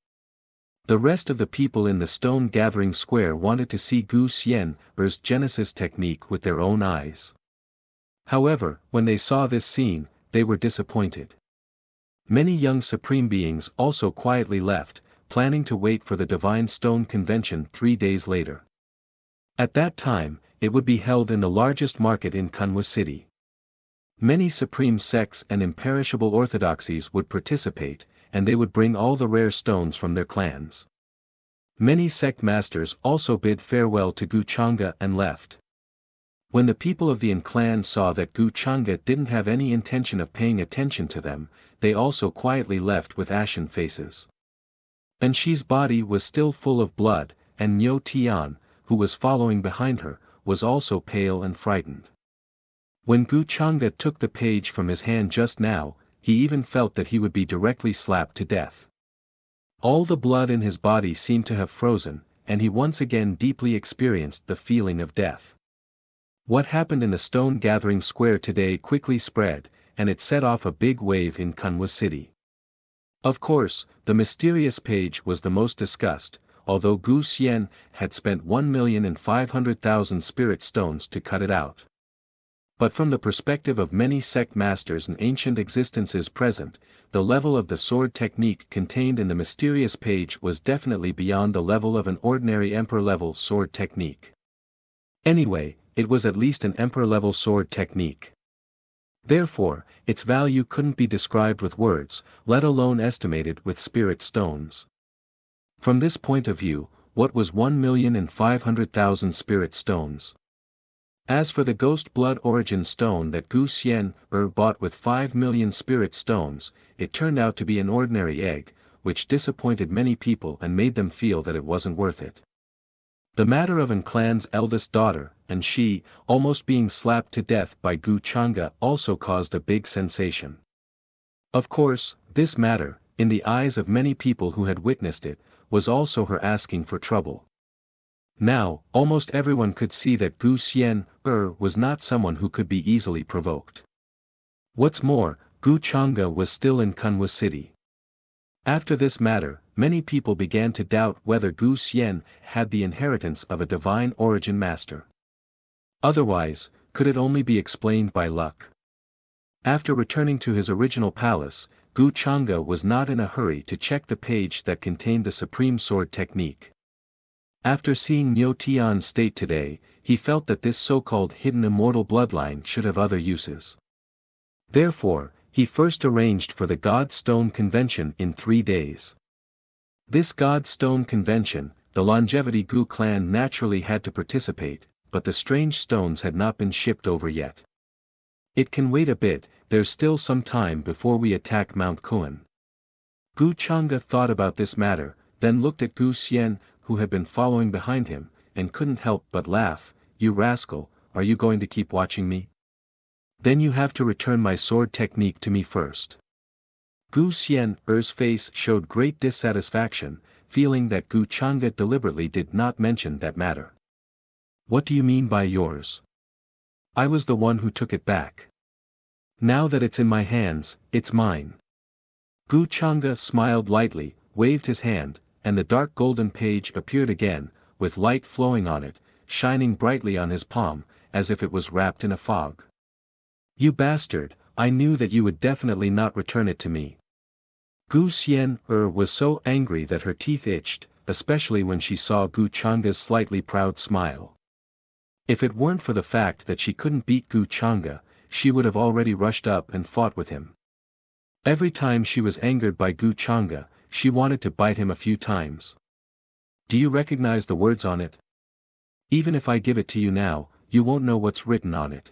The rest of the people in the stone-gathering square wanted to see Gu Xian's Genesis technique with their own eyes. However, when they saw this scene, they were disappointed. Many young supreme beings also quietly left, planning to wait for the Divine Stone Convention 3 days later. At that time, it would be held in the largest market in Kunwa City. Many supreme sects and imperishable orthodoxies would participate, and they would bring all the rare stones from their clans. Many sect masters also bid farewell to Gu Changa and left. When the people of the An clan saw that Gu Changa didn't have any intention of paying attention to them, they also quietly left with ashen faces. Anshi's body was still full of blood, and Nyo Tian, who was following behind her, was also pale and frightened. When Gu Changa took the page from his hand just now, he even felt that he would be directly slapped to death. All the blood in his body seemed to have frozen, and he once again deeply experienced the feeling of death. What happened in the stone gathering square today quickly spread, and it set off a big wave in Kunwa City. Of course, the mysterious page was the most discussed, although Gu Xian had spent 1,500,000 spirit stones to cut it out. But from the perspective of many sect masters and ancient existences present, the level of the sword technique contained in the mysterious page was definitely beyond the level of an ordinary emperor-level sword technique. Anyway, it was at least an emperor-level sword technique. Therefore, its value couldn't be described with words, let alone estimated with spirit stones. From this point of view, what was 1,500,000 spirit stones? As for the ghost blood origin stone that Gu Xian bought with 5 million spirit stones, it turned out to be an ordinary egg, which disappointed many people and made them feel that it wasn't worth it. The matter of An Clan's eldest daughter, and she, almost being slapped to death by Gu Chang'e also caused a big sensation. Of course, this matter, in the eyes of many people who had witnessed it, was also her asking for trouble. Now, almost everyone could see that Gu Xian was not someone who could be easily provoked. What's more, Gu Chang'e was still in Kunwa City. After this matter, many people began to doubt whether Gu Xian had the inheritance of a divine origin master. Otherwise, could it only be explained by luck? After returning to his original palace, Gu Chang'e was not in a hurry to check the page that contained the supreme sword technique. After seeing Niu Tian's state today, he felt that this so-called hidden immortal bloodline should have other uses. Therefore, he first arranged for the God Stone Convention in 3 days. This God Stone Convention, the Longevity Gu clan naturally had to participate, but the strange stones had not been shipped over yet. It can wait a bit, there's still some time before we attack Mount Kuan. Gu Chang'e thought about this matter, then looked at Gu Xian, who had been following behind him, and couldn't help but laugh. You rascal, are you going to keep watching me? Then you have to return my sword technique to me first. Gu Xian's face showed great dissatisfaction, feeling that Gu Chang'e deliberately did not mention that matter. What do you mean by yours? I was the one who took it back. Now that it's in my hands, it's mine. Gu Chang'e smiled lightly, waved his hand, and the dark golden page appeared again, with light flowing on it, shining brightly on his palm, as if it was wrapped in a fog. You bastard, I knew that you would definitely not return it to me. Gu Xian was so angry that her teeth itched, especially when she saw Gu Chang'e's slightly proud smile. If it weren't for the fact that she couldn't beat Gu Chang'e, she would have already rushed up and fought with him. Every time she was angered by Gu Chang'e, she wanted to bite him a few times. Do you recognize the words on it? Even if I give it to you now, you won't know what's written on it.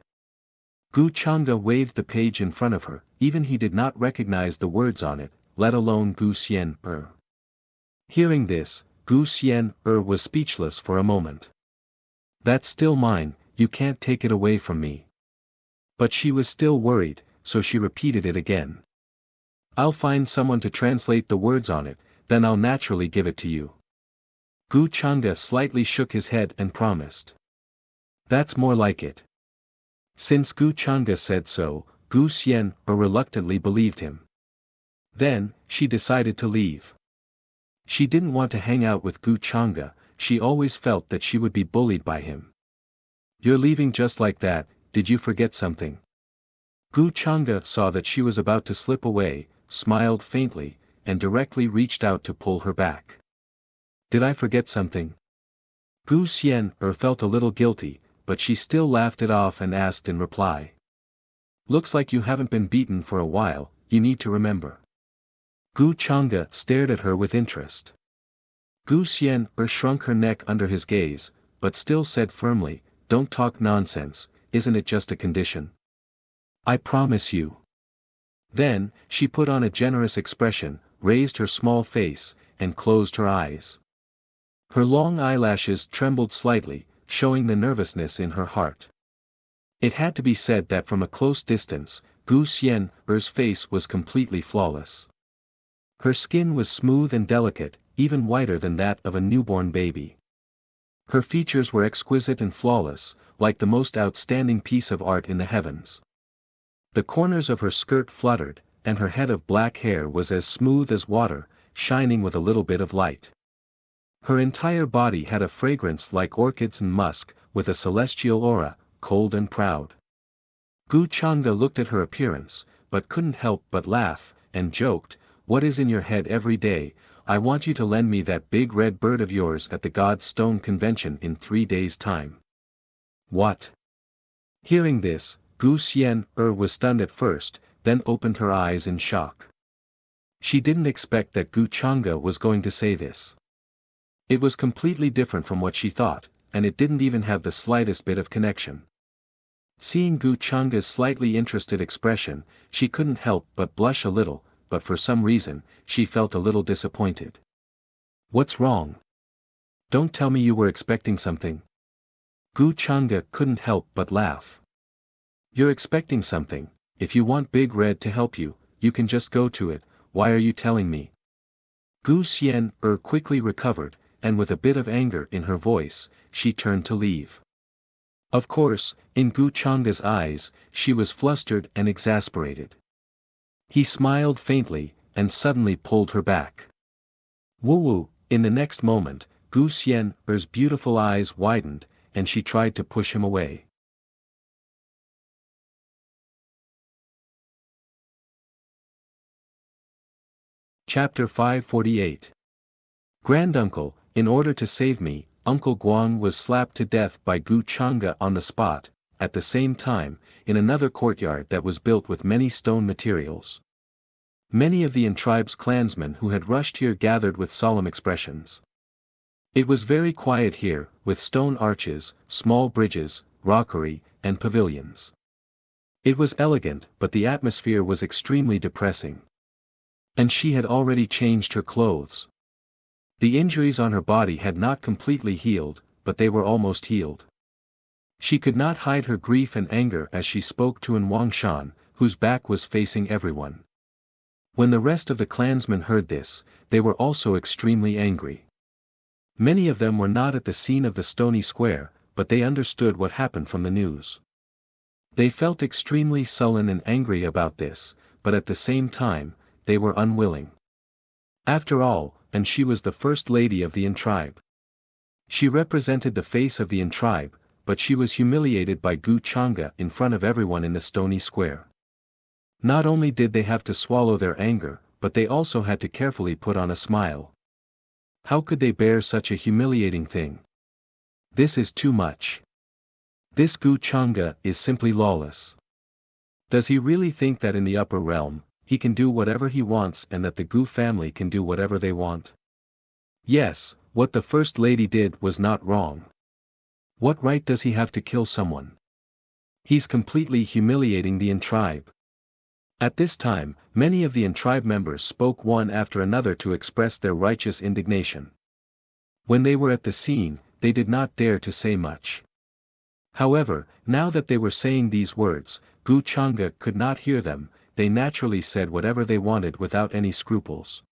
Gu Chang'e waved the page in front of her, even he did not recognize the words on it, let alone Gu Xian. Hearing this, Gu Xian was speechless for a moment. That's still mine, you can't take it away from me. But she was still worried, so she repeated it again. I'll find someone to translate the words on it, then I'll naturally give it to you. Gu Chang'e slightly shook his head and promised. That's more like it. Since Gu Chang'e said so, Gu Xian reluctantly believed him. Then, she decided to leave. She didn't want to hang out with Gu Chang'e, she always felt that she would be bullied by him. You're leaving just like that, did you forget something? Gu Chang'e saw that she was about to slip away, smiled faintly, and directly reached out to pull her back. Did I forget something? Gu Xian felt a little guilty, but she still laughed it off and asked in reply. Looks like you haven't been beaten for a while, you need to remember. Gu Chang'e stared at her with interest. Gu Xian shrunk her neck under his gaze, but still said firmly, don't talk nonsense, isn't it just a condition? I promise you. Then, she put on a generous expression, raised her small face, and closed her eyes. Her long eyelashes trembled slightly, showing the nervousness in her heart. It had to be said that from a close distance, Gu Xian's face was completely flawless. Her skin was smooth and delicate, even whiter than that of a newborn baby. Her features were exquisite and flawless, like the most outstanding piece of art in the heavens. The corners of her skirt fluttered, and her head of black hair was as smooth as water, shining with a little bit of light. Her entire body had a fragrance like orchids and musk, with a celestial aura, cold and proud. Gu Chang'e looked at her appearance, but couldn't help but laugh, and joked, "What is in your head every day? I want you to lend me that big red bird of yours at the God's Stone Convention in 3 days' time." What? Hearing this, Gu Xian was stunned at first, then opened her eyes in shock. She didn't expect that Gu Chang'e was going to say this. It was completely different from what she thought, and it didn't even have the slightest bit of connection. Seeing Gu Chang'e's slightly interested expression, she couldn't help but blush a little, but for some reason, she felt a little disappointed. "What's wrong? Don't tell me you were expecting something." Gu Chang'e couldn't help but laugh. "You're expecting something. If you want Big Red to help you, you can just go to it. Why are you telling me?" Gu Xian quickly recovered, and with a bit of anger in her voice, she turned to leave. Of course, in Gu Chang'e's eyes, she was flustered and exasperated. He smiled faintly, and suddenly pulled her back. Woo! In the next moment, Gu Xian's beautiful eyes widened, and she tried to push him away. Chapter 548. Granduncle, in order to save me, Uncle Guang was slapped to death by Gu Chang'e on the spot, at the same time, in another courtyard that was built with many stone materials. Many of the tribe's clansmen who had rushed here gathered with solemn expressions. It was very quiet here, with stone arches, small bridges, rockery, and pavilions. It was elegant, but the atmosphere was extremely depressing. And she had already changed her clothes. The injuries on her body had not completely healed, but they were almost healed. She could not hide her grief and anger as she spoke to Wangshan, whose back was facing everyone. When the rest of the clansmen heard this, they were also extremely angry. Many of them were not at the scene of the stony square, but they understood what happened from the news. They felt extremely sullen and angry about this, but at the same time, they were unwilling. After all, and she was the first lady of the tribe. She represented the face of the tribe, but she was humiliated by Gu Chang'e in front of everyone in the stony square. Not only did they have to swallow their anger, but they also had to carefully put on a smile. How could they bear such a humiliating thing? This is too much. This Gu Chang'e is simply lawless. Does he really think that in the upper realm, he can do whatever he wants and that the Gu family can do whatever they want? Yes, what the First Lady did was not wrong. What right does he have to kill someone? He's completely humiliating the tribe. At this time, many of the tribe members spoke one after another to express their righteous indignation. When they were at the scene, they did not dare to say much. However, now that they were saying these words, Gu Chang'e could not hear them. They naturally said whatever they wanted without any scruples.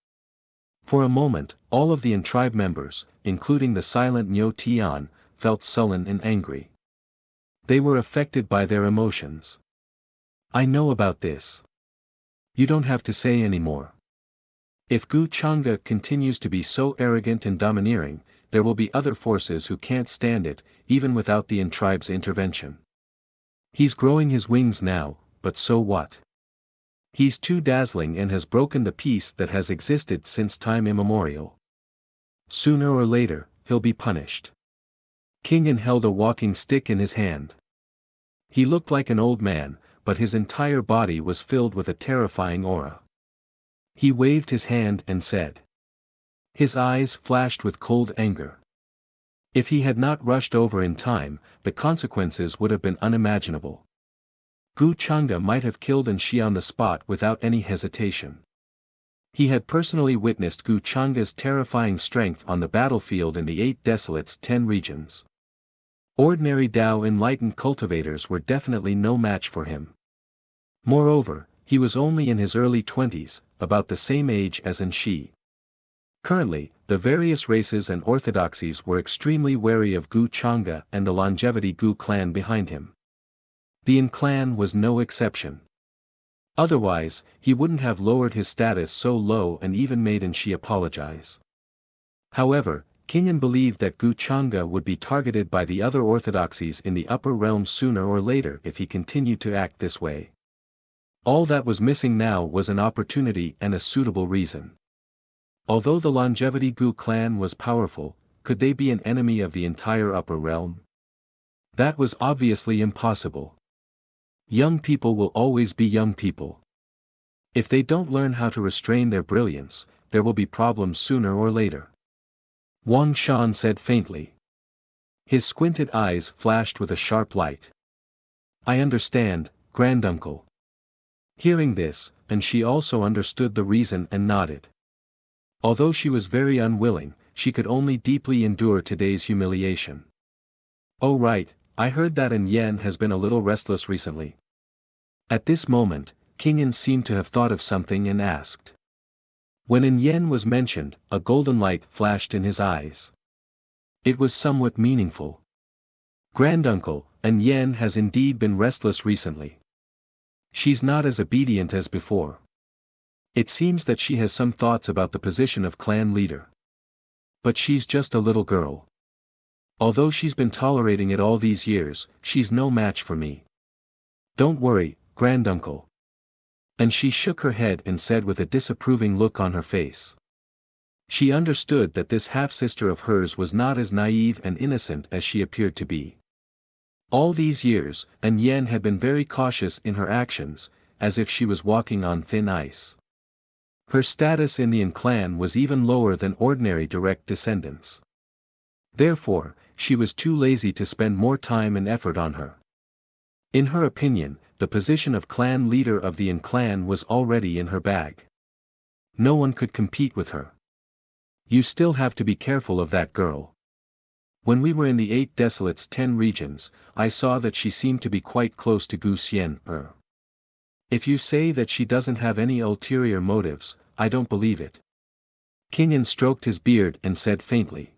For a moment, all of the tribe members, including the silent Nyo Tian, felt sullen and angry. They were affected by their emotions. "I know about this. You don't have to say anymore. If Gu Chang'e continues to be so arrogant and domineering, there will be other forces who can't stand it, even without the tribe's intervention. He's growing his wings now, but so what? He's too dazzling and has broken the peace that has existed since time immemorial. Sooner or later, he'll be punished." King An held a walking stick in his hand. He looked like an old man, but his entire body was filled with a terrifying aura. He waved his hand and said. His eyes flashed with cold anger. If he had not rushed over in time, the consequences would have been unimaginable. Gu Chang'e might have killed Anshi on the spot without any hesitation. He had personally witnessed Gu Chang'e's terrifying strength on the battlefield in the 8 Desolates 10 regions. Ordinary Tao enlightened cultivators were definitely no match for him. Moreover, he was only in his early 20s, about the same age as Shi. Currently, the various races and orthodoxies were extremely wary of Gu Chang'e and the longevity Gu clan behind him. The Yin clan was no exception. Otherwise, he wouldn't have lowered his status so low and even made Shi apologize. However, King Yin believed that Gu Chang'e would be targeted by the other orthodoxies in the upper realms sooner or later if he continued to act this way. All that was missing now was an opportunity and a suitable reason. Although the longevity Gu clan was powerful, could they be an enemy of the entire upper realm? That was obviously impossible. Young people will always be young people. If they don't learn how to restrain their brilliance, there will be problems sooner or later. Wang Shan said faintly. His squinted eyes flashed with a sharp light. I understand, granduncle. Hearing this, and she also understood the reason and nodded. Although she was very unwilling, she could only deeply endure today's humiliation. Oh right, I heard that Yen has been a little restless recently. At this moment, King Yin seemed to have thought of something and asked. When Yen was mentioned, a golden light flashed in his eyes. It was somewhat meaningful. Granduncle, Yen has indeed been restless recently. She's not as obedient as before. It seems that she has some thoughts about the position of clan leader. But she's just a little girl. Although she's been tolerating it all these years, she's no match for me. Don't worry, granduncle. And she shook her head and said with a disapproving look on her face. She understood that this half-sister of hers was not as naive and innocent as she appeared to be. All these years, Yen had been very cautious in her actions, as if she was walking on thin ice. Her status in the Yin clan was even lower than ordinary direct descendants. Therefore, she was too lazy to spend more time and effort on her. In her opinion, the position of clan leader of the Yin clan was already in her bag. No one could compete with her. You still have to be careful of that girl. When we were in the 8 Desolates 10 regions, I saw that she seemed to be quite close to Gu Xian. If you say that she doesn't have any ulterior motives, I don't believe it. King Yin stroked his beard and said faintly.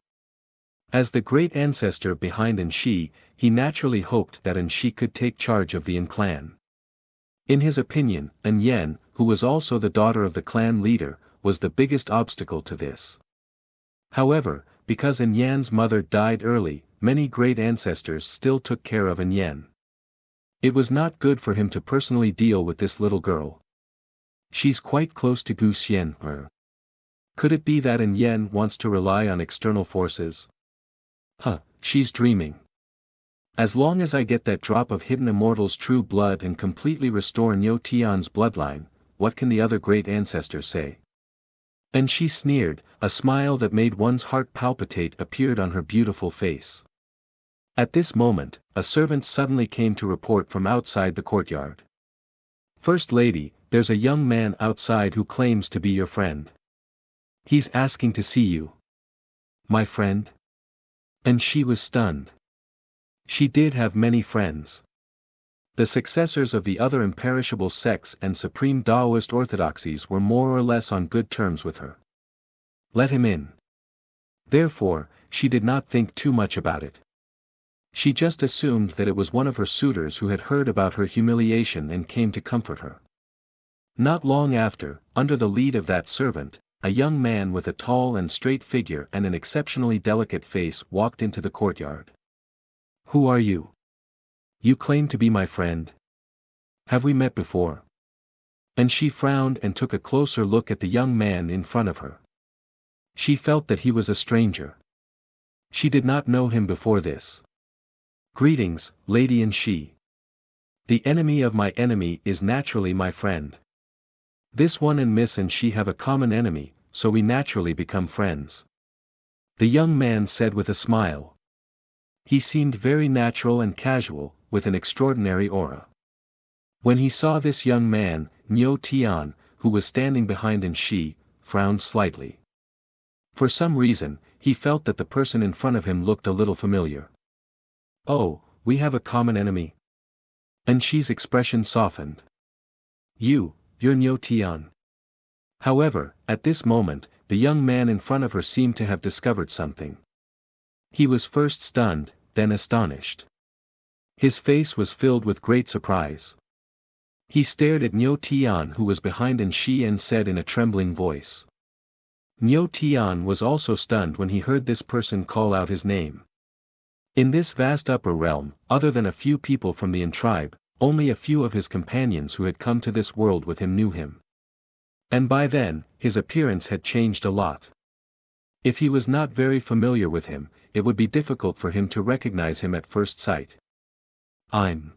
As the great ancestor behind Shi, he naturally hoped that Shi could take charge of the Yin clan. In his opinion, Yen, who was also the daughter of the clan leader, was the biggest obstacle to this. However, because Yan's mother died early, many great ancestors still took care of Yen. It was not good for him to personally deal with this little girl. She's quite close to Gu Xian. Could it be that Yen wants to rely on external forces? She's dreaming. As long as I get that drop of hidden immortal's true blood and completely restore Niu Tian's bloodline, what can the other great ancestors say? And she sneered, a smile that made one's heart palpitate appeared on her beautiful face. At this moment, a servant suddenly came to report from outside the courtyard. First Lady, there's a young man outside who claims to be your friend. He's asking to see you. My friend? And she was stunned. She did have many friends. The successors of the other imperishable sects and supreme Taoist orthodoxies were more or less on good terms with her. Let him in. Therefore, she did not think too much about it. She just assumed that it was one of her suitors who had heard about her humiliation and came to comfort her. Not long after, under the lead of that servant, a young man with a tall and straight figure and an exceptionally delicate face walked into the courtyard. Who are you? You claim to be my friend. Have we met before? And she frowned and took a closer look at the young man in front of her. She felt that he was a stranger. She did not know him before this. Greetings, Lady Shi. The enemy of my enemy is naturally my friend. This one and Miss Shi have a common enemy, so we naturally become friends. The young man said with a smile. He seemed very natural and casual, with an extraordinary aura. When he saw this young man, Niu Tian, who was standing behind Shi, frowned slightly. For some reason, he felt that the person in front of him looked a little familiar. Oh, we have a common enemy. And she's expression softened. You're Nyo Tian. However, at this moment, the young man in front of her seemed to have discovered something. He was first stunned, then astonished. His face was filled with great surprise. He stared at Nyo Tian who was behind and said in a trembling voice. Nyo Tian was also stunned when he heard this person call out his name. In this vast upper realm, other than a few people from the tribe, only a few of his companions who had come to this world with him knew him. And by then, his appearance had changed a lot. If he was not very familiar with him, it would be difficult for him to recognize him at first sight. I'm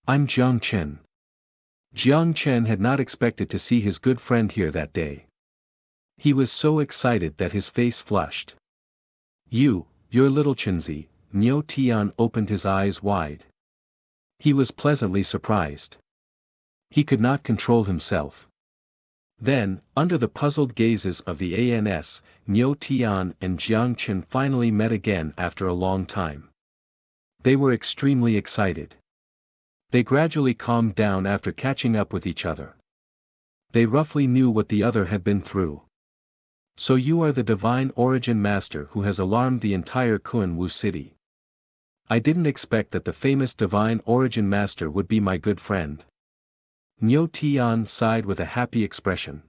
Jiang Chen. Jiang Chen had not expected to see his good friend here that day. He was so excited that his face flushed. You're little Chenzi. Nyo Tian opened his eyes wide. He was pleasantly surprised. He could not control himself. Then, under the puzzled gazes of the ANS, Nyo Tian and Jiang Chen finally met again after a long time. They were extremely excited. They gradually calmed down after catching up with each other. They roughly knew what the other had been through. So you are the Divine Origin Master who has alarmed the entire Kunwu city. I didn't expect that the famous Divine Origin Master would be my good friend. Nyo Tian sighed with a happy expression.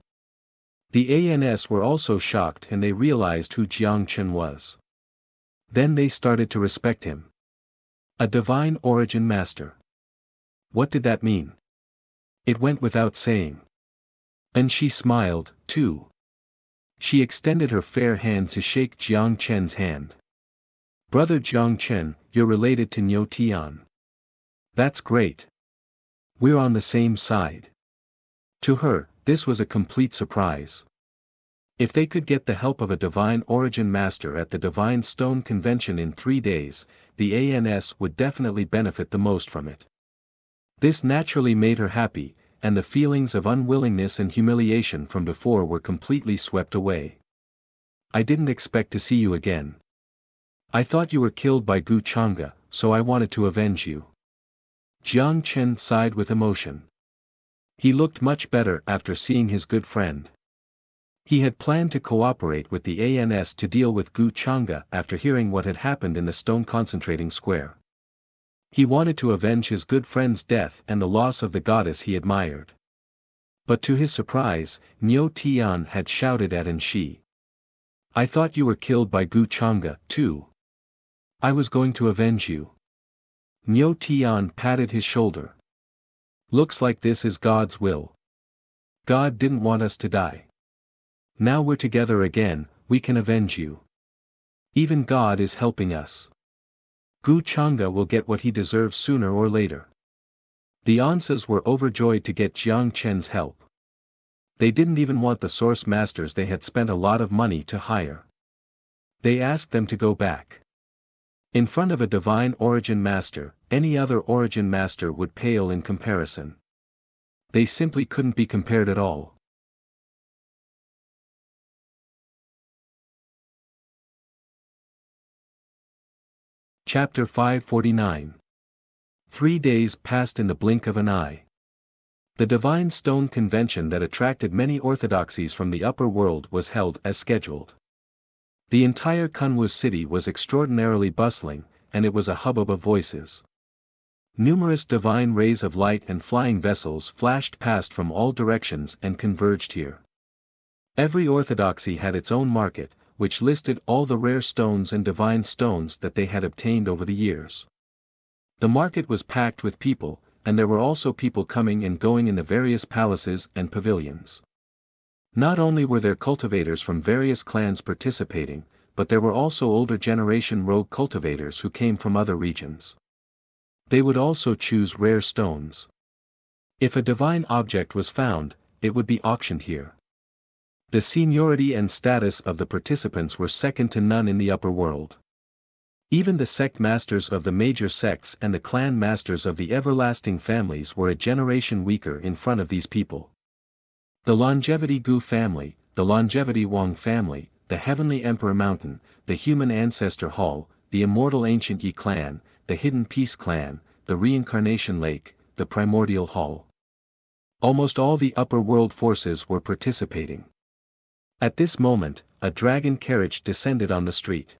The ANS were also shocked and they realized who Jiang Chen was. Then they started to respect him. A Divine Origin Master. What did that mean? It went without saying. And she smiled, too. She extended her fair hand to shake Jiang Chen's hand. Brother Jiang Chen, you're related to Nyo Tian. That's great. We're on the same side. To her, this was a complete surprise. If they could get the help of a Divine Origin Master at the Divine Stone Convention in 3 days, the ANS would definitely benefit the most from it. This naturally made her happy, and the feelings of unwillingness and humiliation from before were completely swept away. I didn't expect to see you again. I thought you were killed by Gu Chang'e, so I wanted to avenge you. Jiang Chen sighed with emotion. He looked much better after seeing his good friend. He had planned to cooperate with the ANS to deal with Gu Chang'e after hearing what had happened in the stone concentrating square. He wanted to avenge his good friend's death and the loss of the goddess he admired. But to his surprise, Nyo Tian had shouted at Anshi. I thought you were killed by Gu Chang'e, too. I was going to avenge you. Nyo Tian patted his shoulder. Looks like this is God's will. God didn't want us to die. Now we're together again, we can avenge you. Even God is helping us. Gu Chang'e will get what he deserves sooner or later. The Ansas were overjoyed to get Jiang Chen's help. They didn't even want the source masters they had spent a lot of money to hire. They asked them to go back. In front of a Divine Origin Master, any other Origin Master would pale in comparison. They simply couldn't be compared at all. Chapter 549. 3 days passed in the blink of an eye. The Divine Stone Convention that attracted many orthodoxies from the upper world was held as scheduled. The entire Kunwu city was extraordinarily bustling, and it was a hubbub of voices. Numerous divine rays of light and flying vessels flashed past from all directions and converged here. Every orthodoxy had its own market, which listed all the rare stones and divine stones that they had obtained over the years. The market was packed with people, and there were also people coming and going in the various palaces and pavilions. Not only were there cultivators from various clans participating, but there were also older generation rogue cultivators who came from other regions. They would also choose rare stones. If a divine object was found, it would be auctioned here. The seniority and status of the participants were second to none in the upper world. Even the sect masters of the major sects and the clan masters of the everlasting families were a generation weaker in front of these people. The Longevity Gu family, the Longevity Wang family, the Heavenly Emperor Mountain, the Human Ancestor Hall, the Immortal Ancient Yi clan, the Hidden Peace Clan, the Reincarnation Lake, the Primordial Hall. Almost all the upper world forces were participating. At this moment, a dragon carriage descended on the street.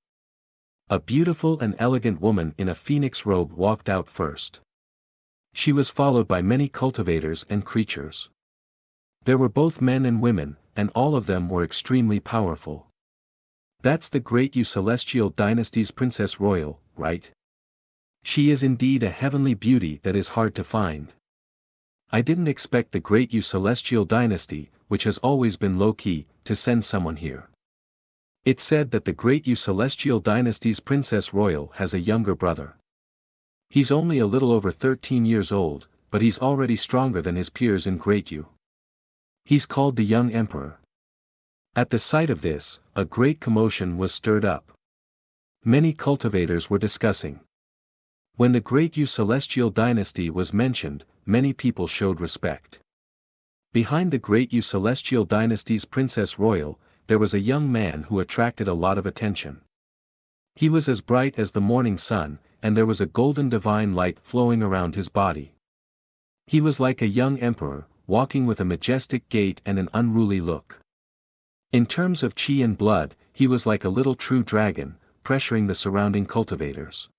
A beautiful and elegant woman in a phoenix robe walked out first. She was followed by many cultivators and creatures. There were both men and women, and all of them were extremely powerful. That's the Great Yu Celestial Dynasty's Princess Royal, right? She is indeed a heavenly beauty that is hard to find. I didn't expect the Great Yu Celestial Dynasty, which has always been low-key, to send someone here. It's said that the Great Yu Celestial Dynasty's Princess Royal has a younger brother. He's only a little over 13 years old, but he's already stronger than his peers in Great Yu. He's called the Young Emperor. At the sight of this, a great commotion was stirred up. Many cultivators were discussing. When the Great Yu Celestial Dynasty was mentioned, many people showed respect. Behind the Great Yu Celestial Dynasty's Princess Royal, there was a young man who attracted a lot of attention. He was as bright as the morning sun, and there was a golden divine light flowing around his body. He was like a young emperor, walking with a majestic gait and an unruly look. In terms of chi and blood, he was like a little true dragon, pressuring the surrounding cultivators.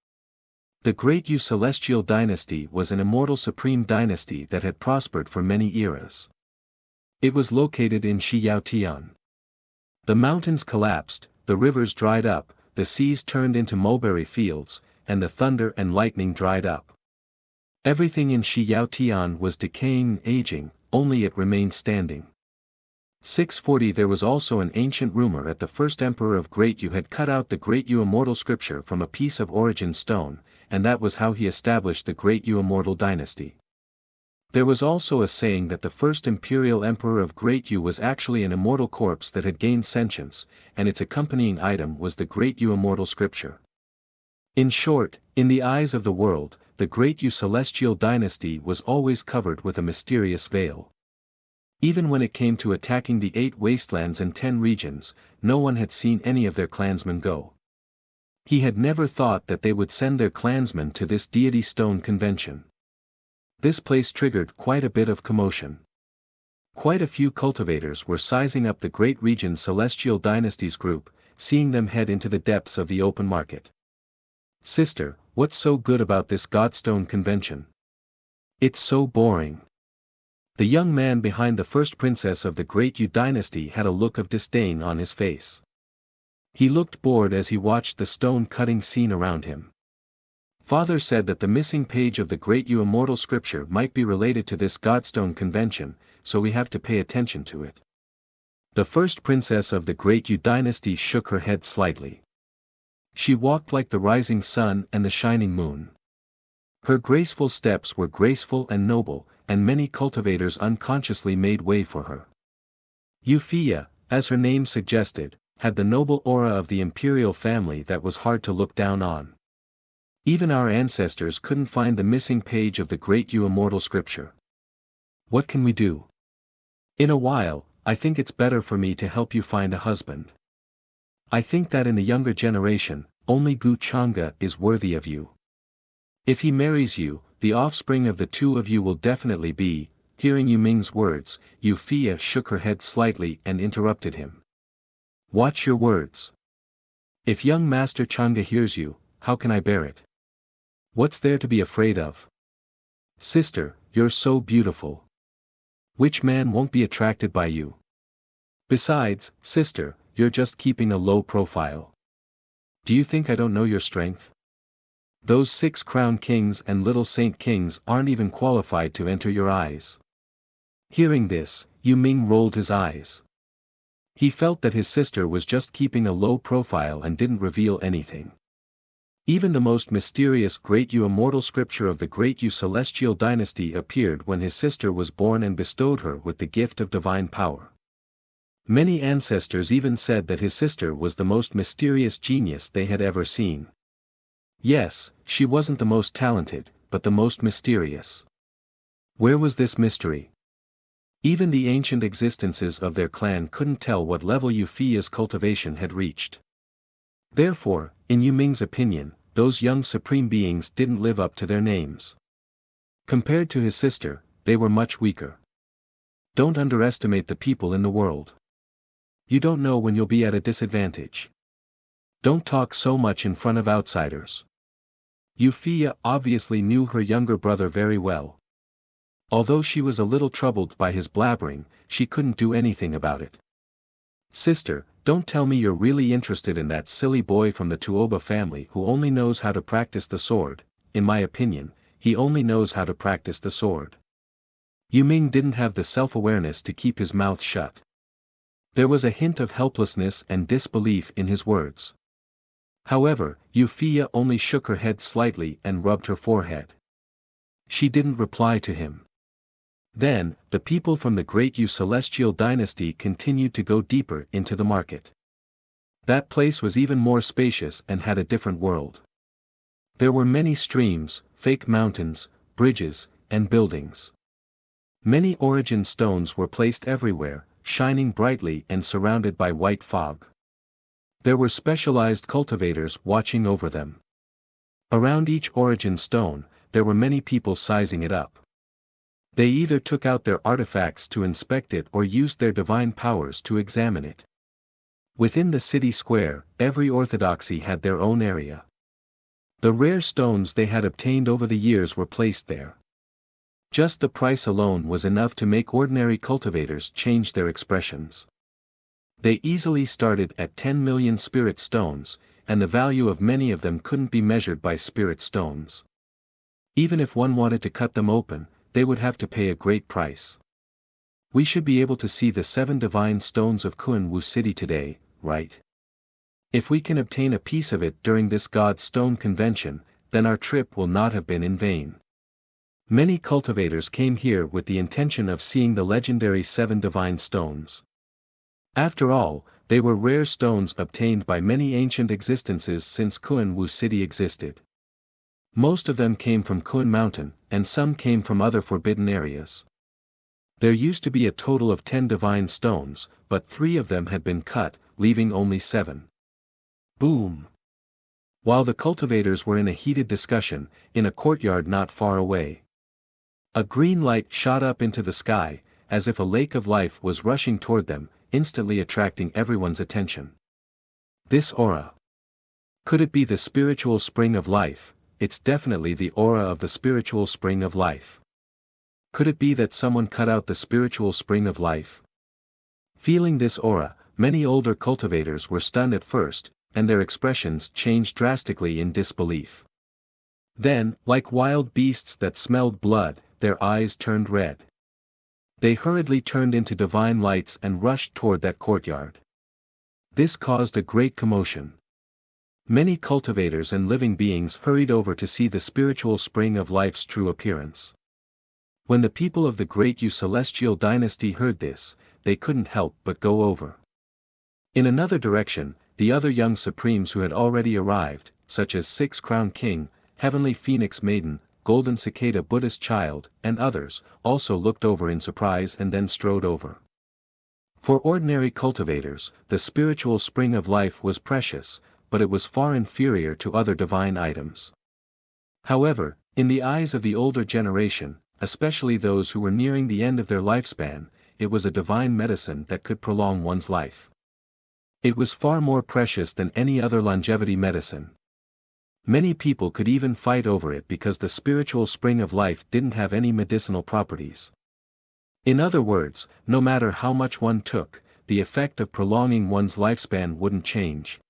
The Great Yu Celestial Dynasty was an immortal supreme dynasty that had prospered for many eras. It was located in Shiyaotian. The mountains collapsed, the rivers dried up, the seas turned into mulberry fields, and the thunder and lightning dried up. Everything in Shiyaotian was decaying and aging, only it remained standing. 640 There was also an ancient rumor that the first emperor of Great Yu had cut out the Great Yu Immortal Scripture from a piece of origin stone, and that was how he established the Great Yu Immortal Dynasty. There was also a saying that the first imperial emperor of Great Yu was actually an immortal corpse that had gained sentience, and its accompanying item was the Great Yu Immortal Scripture. In short, in the eyes of the world, the Great Yu Celestial Dynasty was always covered with a mysterious veil. Even when it came to attacking the 8 wastelands and 10 regions, no one had seen any of their clansmen go. He had never thought that they would send their clansmen to this Deity Stone convention. This place triggered quite a bit of commotion. Quite a few cultivators were sizing up the Great Region Celestial Dynasty's group, seeing them head into the depths of the open market. Sister, what's so good about this Godstone convention? It's so boring. The young man behind the first princess of the Great Yu Dynasty had a look of disdain on his face. He looked bored as he watched the stone-cutting scene around him. Father said that the missing page of the Great Yu Immortal Scripture might be related to this Godstone convention, so we have to pay attention to it. The first princess of the Great Yu Dynasty shook her head slightly. She walked like the rising sun and the shining moon. Her graceful steps were graceful and noble, and many cultivators unconsciously made way for her. Wuxia, as her name suggested, had the noble aura of the imperial family that was hard to look down on. Even our ancestors couldn't find the missing page of the Great Yu Immortal Scripture. What can we do? In a while, I think it's better for me to help you find a husband. I think that in the younger generation, only Gu Chang'e is worthy of you. If he marries you, the offspring of the two of you will definitely be. Hearing Yu Ming's words, Wuxia shook her head slightly and interrupted him. Watch your words. If young Master Chang'e hears you, how can I bear it? What's there to be afraid of? Sister, you're so beautiful. Which man won't be attracted by you? Besides, sister, you're just keeping a low profile. Do you think I don't know your strength? Those 6 crown kings and little saint kings aren't even qualified to enter your eyes. Hearing this, Yu Ming rolled his eyes. He felt that his sister was just keeping a low profile and didn't reveal anything. Even the most mysterious Great Yu Immortal Scripture of the Great Yu Celestial Dynasty appeared when his sister was born and bestowed her with the gift of divine power. Many ancestors even said that his sister was the most mysterious genius they had ever seen. Yes, she wasn't the most talented, but the most mysterious. Where was this mystery? Even the ancient existences of their clan couldn't tell what level Wuxia's cultivation had reached. Therefore, in Yu Ming's opinion, those young supreme beings didn't live up to their names. Compared to his sister, they were much weaker. Don't underestimate the people in the world. You don't know when you'll be at a disadvantage. Don't talk so much in front of outsiders. Wuxia obviously knew her younger brother very well. Although she was a little troubled by his blabbering, she couldn't do anything about it. Sister, don't tell me you're really interested in that silly boy from the Tuoba family who only knows how to practice the sword. In my opinion, he only knows how to practice the sword. Yu Ming didn't have the self-awareness to keep his mouth shut. There was a hint of helplessness and disbelief in his words. However, Wuxia only shook her head slightly and rubbed her forehead. She didn't reply to him. Then, the people from the Great Yu Celestial Dynasty continued to go deeper into the market. That place was even more spacious and had a different world. There were many streams, fake mountains, bridges, and buildings. Many origin stones were placed everywhere, shining brightly and surrounded by white fog. There were specialized cultivators watching over them. Around each origin stone, there were many people sizing it up. They either took out their artifacts to inspect it or used their divine powers to examine it. Within the city square, every orthodoxy had their own area. The rare stones they had obtained over the years were placed there. Just the price alone was enough to make ordinary cultivators change their expressions. They easily started at 10 million spirit stones, and the value of many of them couldn't be measured by spirit stones. Even if one wanted to cut them open, they would have to pay a great price. We should be able to see the 7 divine stones of Kunwu City today, right? If we can obtain a piece of it during this God Stone convention, then our trip will not have been in vain. Many cultivators came here with the intention of seeing the legendary 7 divine stones. After all, they were rare stones obtained by many ancient existences since Kunwu City existed. Most of them came from Kun Mountain, and some came from other forbidden areas. There used to be a total of 10 divine stones, but 3 of them had been cut, leaving only 7. Boom! While the cultivators were in a heated discussion, in a courtyard not far away, a green light shot up into the sky, as if a lake of life was rushing toward them, instantly attracting everyone's attention. This aura. Could it be the spiritual spring of life? It's definitely the aura of the spiritual spring of life. Could it be that someone cut out the spiritual spring of life? Feeling this aura, many older cultivators were stunned at first, and their expressions changed drastically in disbelief. Then, like wild beasts that smelled blood, their eyes turned red. They hurriedly turned into divine lights and rushed toward that courtyard. This caused a great commotion. Many cultivators and living beings hurried over to see the spiritual spring of life's true appearance. When the people of the Great Yu Celestial Dynasty heard this, they couldn't help but go over. In another direction, the other young supremes who had already arrived, such as 6 Crown King, Heavenly Phoenix Maiden, Golden Cicada Buddhist Child, and others, also looked over in surprise and then strode over. For ordinary cultivators, the spiritual spring of life was precious, but it was far inferior to other divine items. However, in the eyes of the older generation, especially those who were nearing the end of their lifespan, it was a divine medicine that could prolong one's life. It was far more precious than any other longevity medicine. Many people could even fight over it because the spiritual spring of life didn't have any medicinal properties. In other words, no matter how much one took, the effect of prolonging one's lifespan wouldn't change.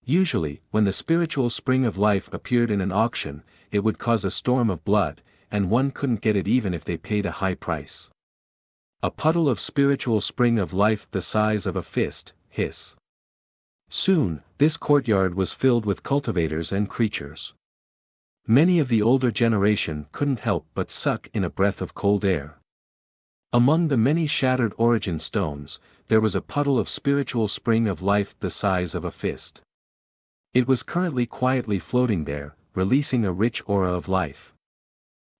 Usually, when the spiritual spring of life appeared in an auction, it would cause a storm of blood, and one couldn't get it even if they paid a high price. A puddle of spiritual spring of life the size of a fist, hiss. Soon, this courtyard was filled with cultivators and creatures. Many of the older generation couldn't help but suck in a breath of cold air. Among the many shattered origin stones, there was a puddle of spiritual spring of life the size of a fist. It was currently quietly floating there, releasing a rich aura of life.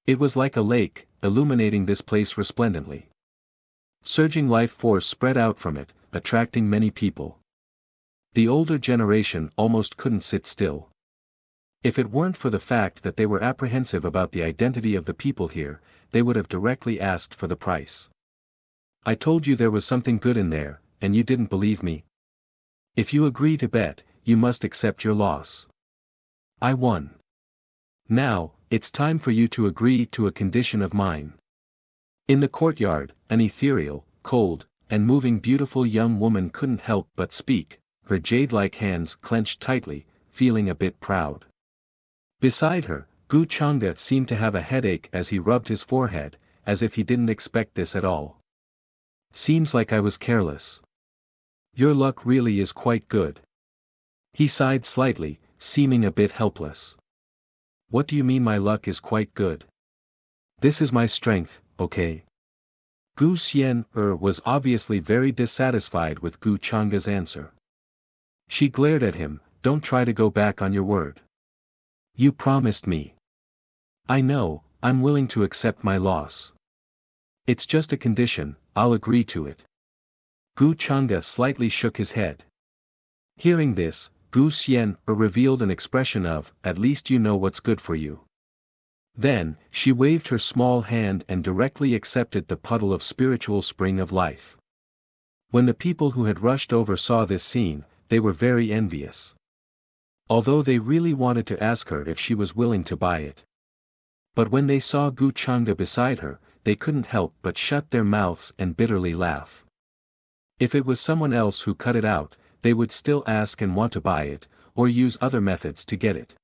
It was like a lake, illuminating this place resplendently. Surging life force spread out from it, attracting many people. The older generation almost couldn't sit still. If it weren't for the fact that they were apprehensive about the identity of the people here, they would have directly asked for the price. I told you there was something good in there, and you didn't believe me. If you agree to bet, you must accept your loss. I won. Now, it's time for you to agree to a condition of mine. In the courtyard, an ethereal, cold, and moving beautiful young woman couldn't help but speak, her jade-like hands clenched tightly, feeling a bit proud. Beside her, Gu Changde seemed to have a headache as he rubbed his forehead, as if he didn't expect this at all. Seems like I was careless. Your luck really is quite good. He sighed slightly, seeming a bit helpless. What do you mean my luck is quite good? This is my strength, okay? Gu Xian was obviously very dissatisfied with Gu Changge's answer. She glared at him, don't try to go back on your word. You promised me. I know, I'm willing to accept my loss. It's just a condition, I'll agree to it. Gu Changge slightly shook his head. Hearing this, Gu Xian revealed an expression of, at least you know what's good for you. Then, she waved her small hand and directly accepted the puddle of spiritual spring of life. When the people who had rushed over saw this scene, they were very envious. Although they really wanted to ask her if she was willing to buy it. But when they saw Gu Changge beside her, they couldn't help but shut their mouths and bitterly laugh. If it was someone else who cut it out, they would still ask and want to buy it, or use other methods to get it.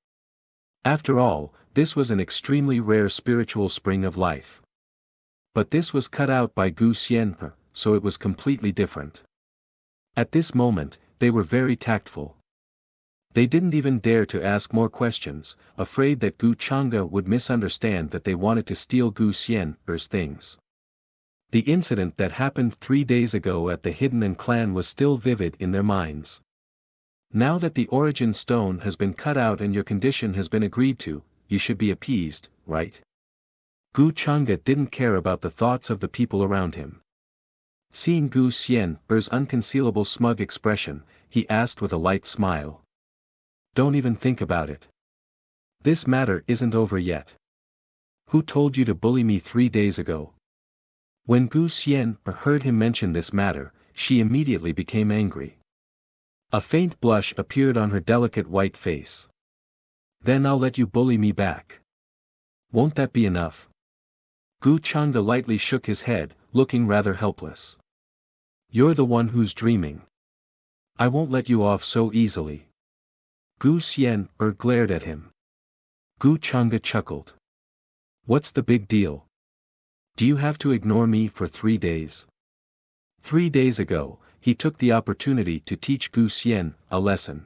After all, this was an extremely rare spiritual spring of life. But this was cut out by Gu Xian, so it was completely different. At this moment, they were very tactful. They didn't even dare to ask more questions, afraid that Gu Changge would misunderstand that they wanted to steal Gu Xian's things. The incident that happened 3 days ago at the Hidden Clan was still vivid in their minds. Now that the origin stone has been cut out and your condition has been agreed to, you should be appeased, right? Gu Changge didn't care about the thoughts of the people around him. Seeing Gu Xian's unconcealable smug expression, he asked with a light smile. Don't even think about it. This matter isn't over yet. Who told you to bully me 3 days ago? When Gu Xian heard him mention this matter, she immediately became angry. A faint blush appeared on her delicate white face. Then I'll let you bully me back. Won't that be enough? Gu Changde lightly shook his head, looking rather helpless. You're the one who's dreaming. I won't let you off so easily. Gu Xian glared at him. Gu Changde chuckled. What's the big deal? Do you have to ignore me for 3 days? 3 days ago, he took the opportunity to teach Gu Xian a lesson.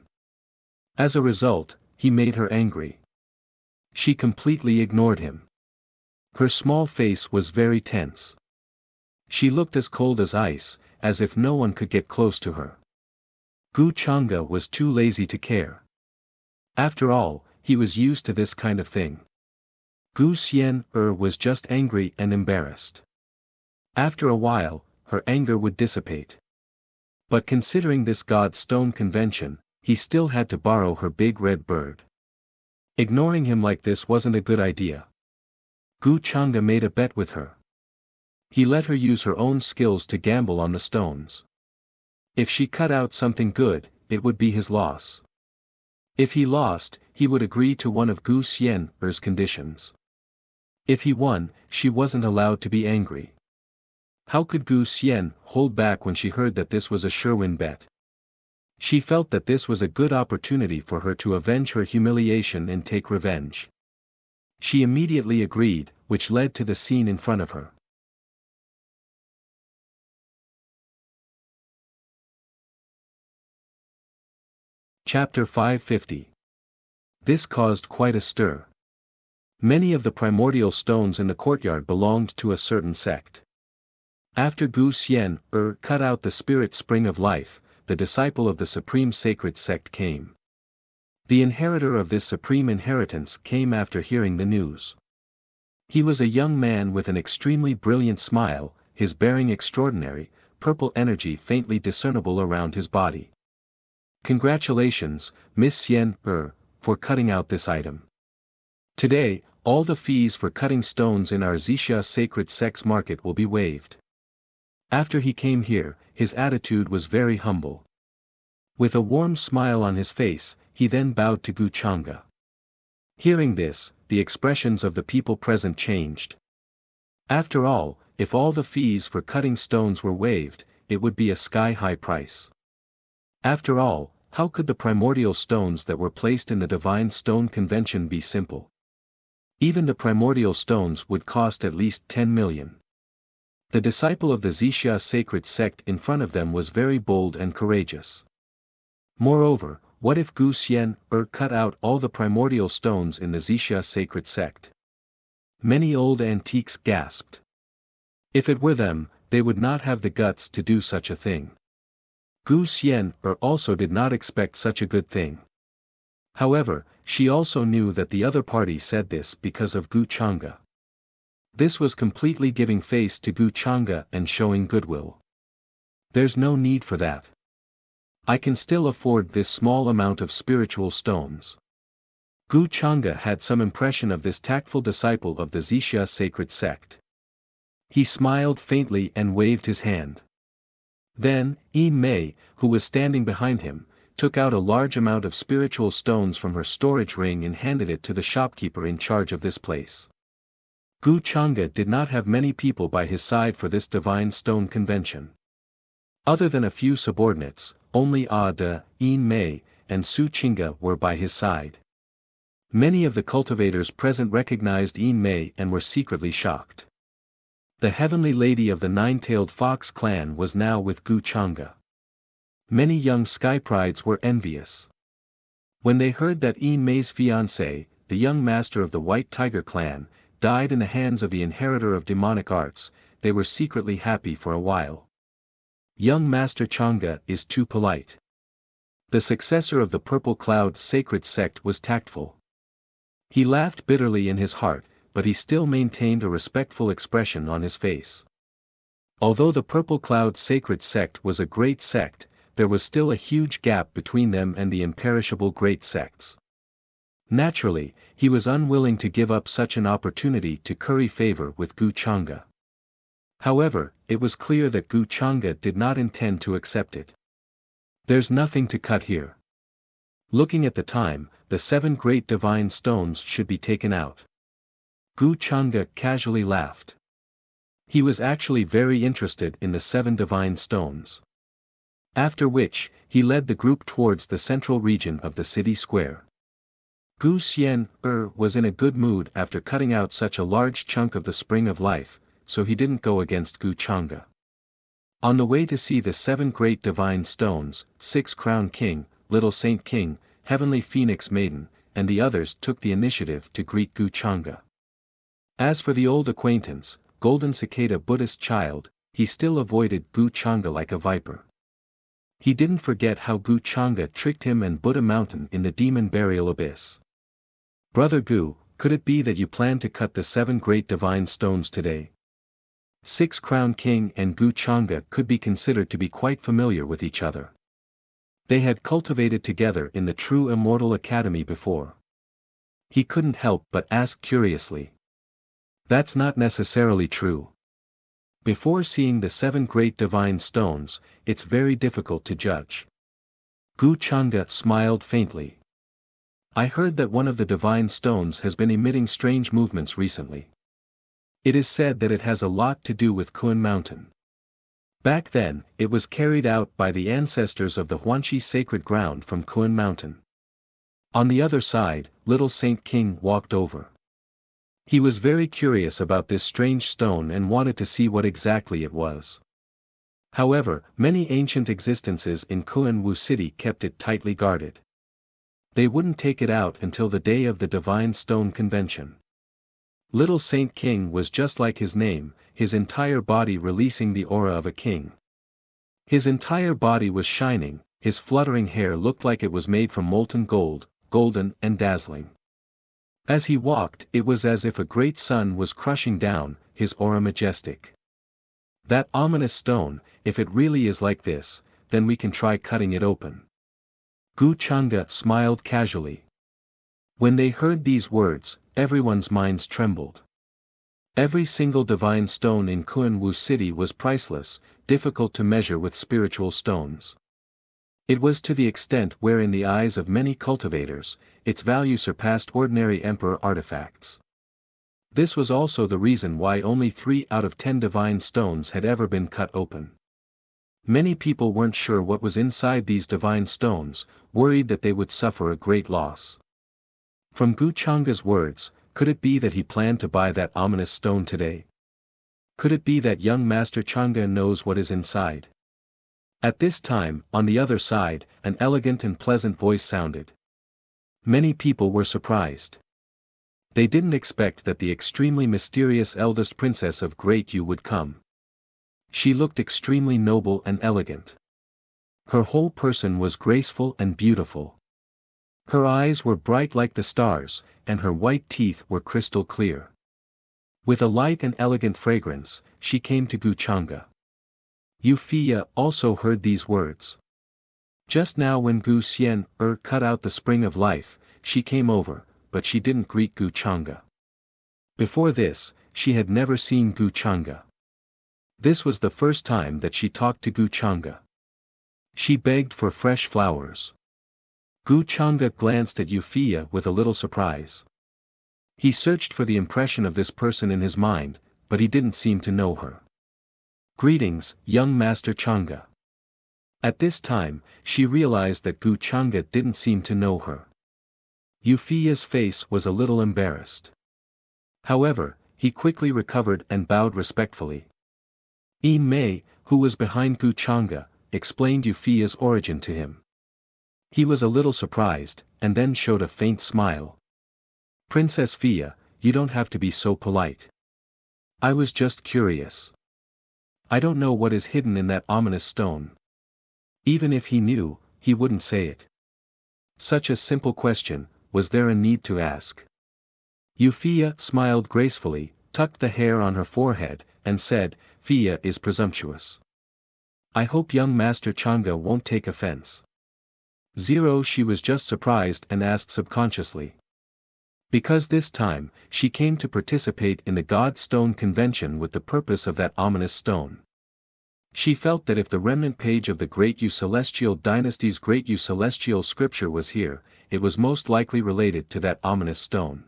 As a result, he made her angry. She completely ignored him. Her small face was very tense. She looked as cold as ice, as if no one could get close to her. Gu Changge was too lazy to care. After all, he was used to this kind of thing. Gu Xian was just angry and embarrassed. After a while, her anger would dissipate. But considering this God-stone convention, he still had to borrow her big red bird. Ignoring him like this wasn't a good idea. Gu Changge made a bet with her. He let her use her own skills to gamble on the stones. If she cut out something good, it would be his loss. If he lost, he would agree to one of Gu Xian's conditions. If he won, she wasn't allowed to be angry. How could Gu Xian hold back when she heard that this was a sure-win bet? She felt that this was a good opportunity for her to avenge her humiliation and take revenge. She immediately agreed, which led to the scene in front of her. Chapter 550. This caused quite a stir. Many of the primordial stones in the courtyard belonged to a certain sect. After Gu Xian cut out the spirit spring of life, the disciple of the supreme sacred sect came. The inheritor of this supreme inheritance came after hearing the news. He was a young man with an extremely brilliant smile, his bearing extraordinary, purple energy faintly discernible around his body. Congratulations, Miss Xian, for for cutting out this item. Today, all the fees for cutting stones in our Wuxia sacred sex market will be waived. After he came here, his attitude was very humble. With a warm smile on his face, he then bowed to Gu Chang'e. Hearing this, the expressions of the people present changed. After all, if all the fees for cutting stones were waived, it would be a sky-high price. After all, how could the primordial stones that were placed in the Divine Stone Convention be simple? Even the primordial stones would cost at least 10 million. The disciple of the Wuxia sacred sect in front of them was very bold and courageous. Moreover, what if Gu Xian cut out all the primordial stones in the Wuxia sacred sect? Many old antiques gasped. If it were them, they would not have the guts to do such a thing. Gu Xian also did not expect such a good thing. However, she also knew that the other party said this because of Gu Chang'e. This was completely giving face to Gu Chang'e and showing goodwill. There's no need for that. I can still afford this small amount of spiritual stones. Gu Chang'e had some impression of this tactful disciple of the Wuxia sacred sect. He smiled faintly and waved his hand. Then, Yin Mei, who was standing behind him, took out a large amount of spiritual stones from her storage ring and handed it to the shopkeeper in charge of this place. Gu Chang'e did not have many people by his side for this divine stone convention. Other than a few subordinates, only De, Yin Mei, and Su Qingge were by his side. Many of the cultivators present recognized Yin Mei and were secretly shocked. The heavenly lady of the nine-tailed fox clan was now with Gu Chang'e. Many young sky prides were envious. When they heard that Yin Mei's fiancé, the young master of the White Tiger clan, died in the hands of the inheritor of demonic arts, they were secretly happy for a while. Young Master Chang'e is too polite. The successor of the Purple Cloud sacred sect was tactful. He laughed bitterly in his heart, but he still maintained a respectful expression on his face. Although the Purple Cloud sacred sect was a great sect, there was still a huge gap between them and the imperishable great sects. Naturally, he was unwilling to give up such an opportunity to curry favor with Gu Chang'e. However, it was clear that Gu Chang'e did not intend to accept it. There's nothing to cut here. Looking at the time, the 7 great divine stones should be taken out. Gu Chang'e casually laughed. He was actually very interested in the 7 divine stones. After which, he led the group towards the central region of the city square. Gu Xian was in a good mood after cutting out such a large chunk of the spring of life, so he didn't go against Gu Chang'e. On the way to see the 7 great divine stones, 6 Crown King, Little Saint King, Heavenly Phoenix Maiden, and the others took the initiative to greet Gu Chang'e. As for the old acquaintance, Golden Cicada Buddhist child, he still avoided Gu Chang'e like a viper. He didn't forget how Gu Chang'e tricked him and Buddha Mountain in the demon burial abyss. Brother Gu, could it be that you plan to cut the 7 great divine stones today? 6 Crown King and Gu Chang'e could be considered to be quite familiar with each other. They had cultivated together in the True Immortal Academy before. He couldn't help but ask curiously. That's not necessarily true. Before seeing the 7 great divine stones, it's very difficult to judge. Gu Chang'e smiled faintly. I heard that one of the divine stones has been emitting strange movements recently. It is said that it has a lot to do with Kun Mountain. Back then, it was carried out by the ancestors of the Huanxi sacred ground from Kun Mountain. On the other side, Little Saint King walked over. He was very curious about this strange stone and wanted to see what exactly it was. However, many ancient existences in Kun Wu City kept it tightly guarded. They wouldn't take it out until the day of the Divine Stone Convention. Little Saint King was just like his name, his entire body releasing the aura of a king. His entire body was shining, his fluttering hair looked like it was made from molten gold, golden and dazzling. As he walked, it was as if a great sun was crushing down, his aura majestic. That ominous stone, if it really is like this, then we can try cutting it open. Gu Chang'e smiled casually. When they heard these words, everyone's minds trembled. Every single divine stone in Kunwu City was priceless, difficult to measure with spiritual stones. It was to the extent where in the eyes of many cultivators, its value surpassed ordinary emperor artifacts. This was also the reason why only 3 out of 10 divine stones had ever been cut open. Many people weren't sure what was inside these divine stones, worried that they would suffer a great loss. From Gu Changa's words, could it be that he planned to buy that ominous stone today? Could it be that young Master Changa knows what is inside? At this time, on the other side, an elegant and pleasant voice sounded. Many people were surprised. They didn't expect that the extremely mysterious eldest princess of Great Yu would come. She looked extremely noble and elegant. Her whole person was graceful and beautiful. Her eyes were bright like the stars, and her white teeth were crystal clear. With a light and elegant fragrance, she came to Gu Changa. Wuxia also heard these words. Just now when Gu Xian cut out the spring of life, she came over, but she didn't greet Gu Changa. Before this, she had never seen Gu Changa. This was the first time that she talked to Gu Changa. She begged for fresh flowers. Gu Changa glanced at Wuxia with a little surprise. He searched for the impression of this person in his mind, but he didn't seem to know her. Greetings, young Master Changa. At this time, she realized that Gu Changa didn't seem to know her. Wuxia's face was a little embarrassed. However, he quickly recovered and bowed respectfully. Mei, who was behind Gu Changa, explained Wuxia's origin to him. He was a little surprised, and then showed a faint smile. Princess Fia, you don't have to be so polite. I was just curious. I don't know what is hidden in that ominous stone. Even if he knew, he wouldn't say it. Such a simple question, was there a need to ask? Wuxia smiled gracefully, tucked the hair on her forehead, and said, Fia is presumptuous. I hope young Master Changa won't take offense. She was just surprised and asked subconsciously. Because this time, she came to participate in the God Stone Convention with the purpose of that ominous stone. She felt that if the remnant page of the Great Yu Celestial Dynasty's Great Yu Celestial Scripture was here, it was most likely related to that ominous stone.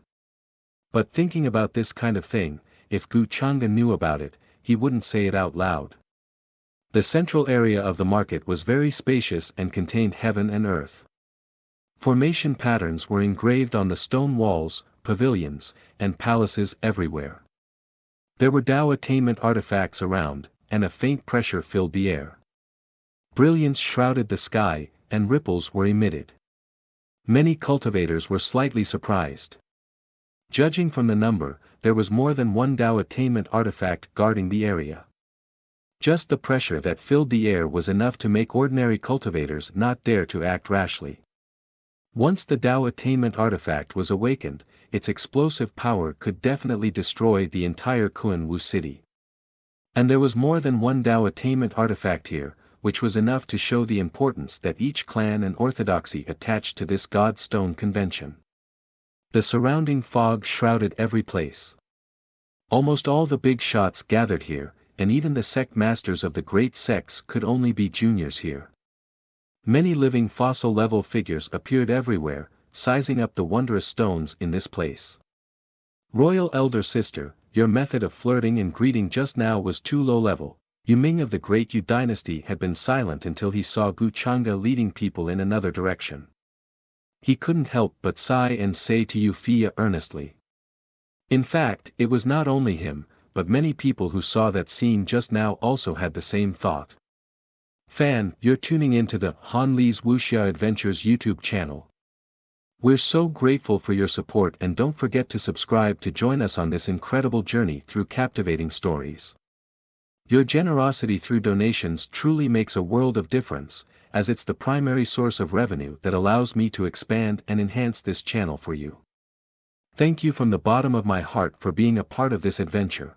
But thinking about this kind of thing, if Gu Changa knew about it, he wouldn't say it out loud. The central area of the market was very spacious and contained heaven and earth. Formation patterns were engraved on the stone walls, pavilions, and palaces everywhere. There were Tao attainment artifacts around, and a faint pressure filled the air. Brilliance shrouded the sky, and ripples were emitted. Many cultivators were slightly surprised. Judging from the number, there was more than one Tao attainment artifact guarding the area. Just the pressure that filled the air was enough to make ordinary cultivators not dare to act rashly. Once the Tao attainment artifact was awakened, its explosive power could definitely destroy the entire Kunwu city. And there was more than one Tao attainment artifact here, which was enough to show the importance that each clan and orthodoxy attached to this God Stone Convention. The surrounding fog shrouded every place. Almost all the big shots gathered here, and even the sect masters of the great sects could only be juniors here. Many living fossil-level figures appeared everywhere, sizing up the wondrous stones in this place. Royal Elder Sister, your method of flirting and greeting just now was too low-level. Yu Ming of the Great Yu dynasty had been silent until he saw Gu Changa leading people in another direction. He couldn't help but sigh and say to Wuxia earnestly. In fact, it was not only him, but many people who saw that scene just now also had the same thought. Fan, you're tuning into the Han Li's Wuxia Adventures YouTube channel. We're so grateful for your support, and don't forget to subscribe to join us on this incredible journey through captivating stories. Your generosity through donations truly makes a world of difference, as it's the primary source of revenue that allows me to expand and enhance this channel for you. Thank you from the bottom of my heart for being a part of this adventure.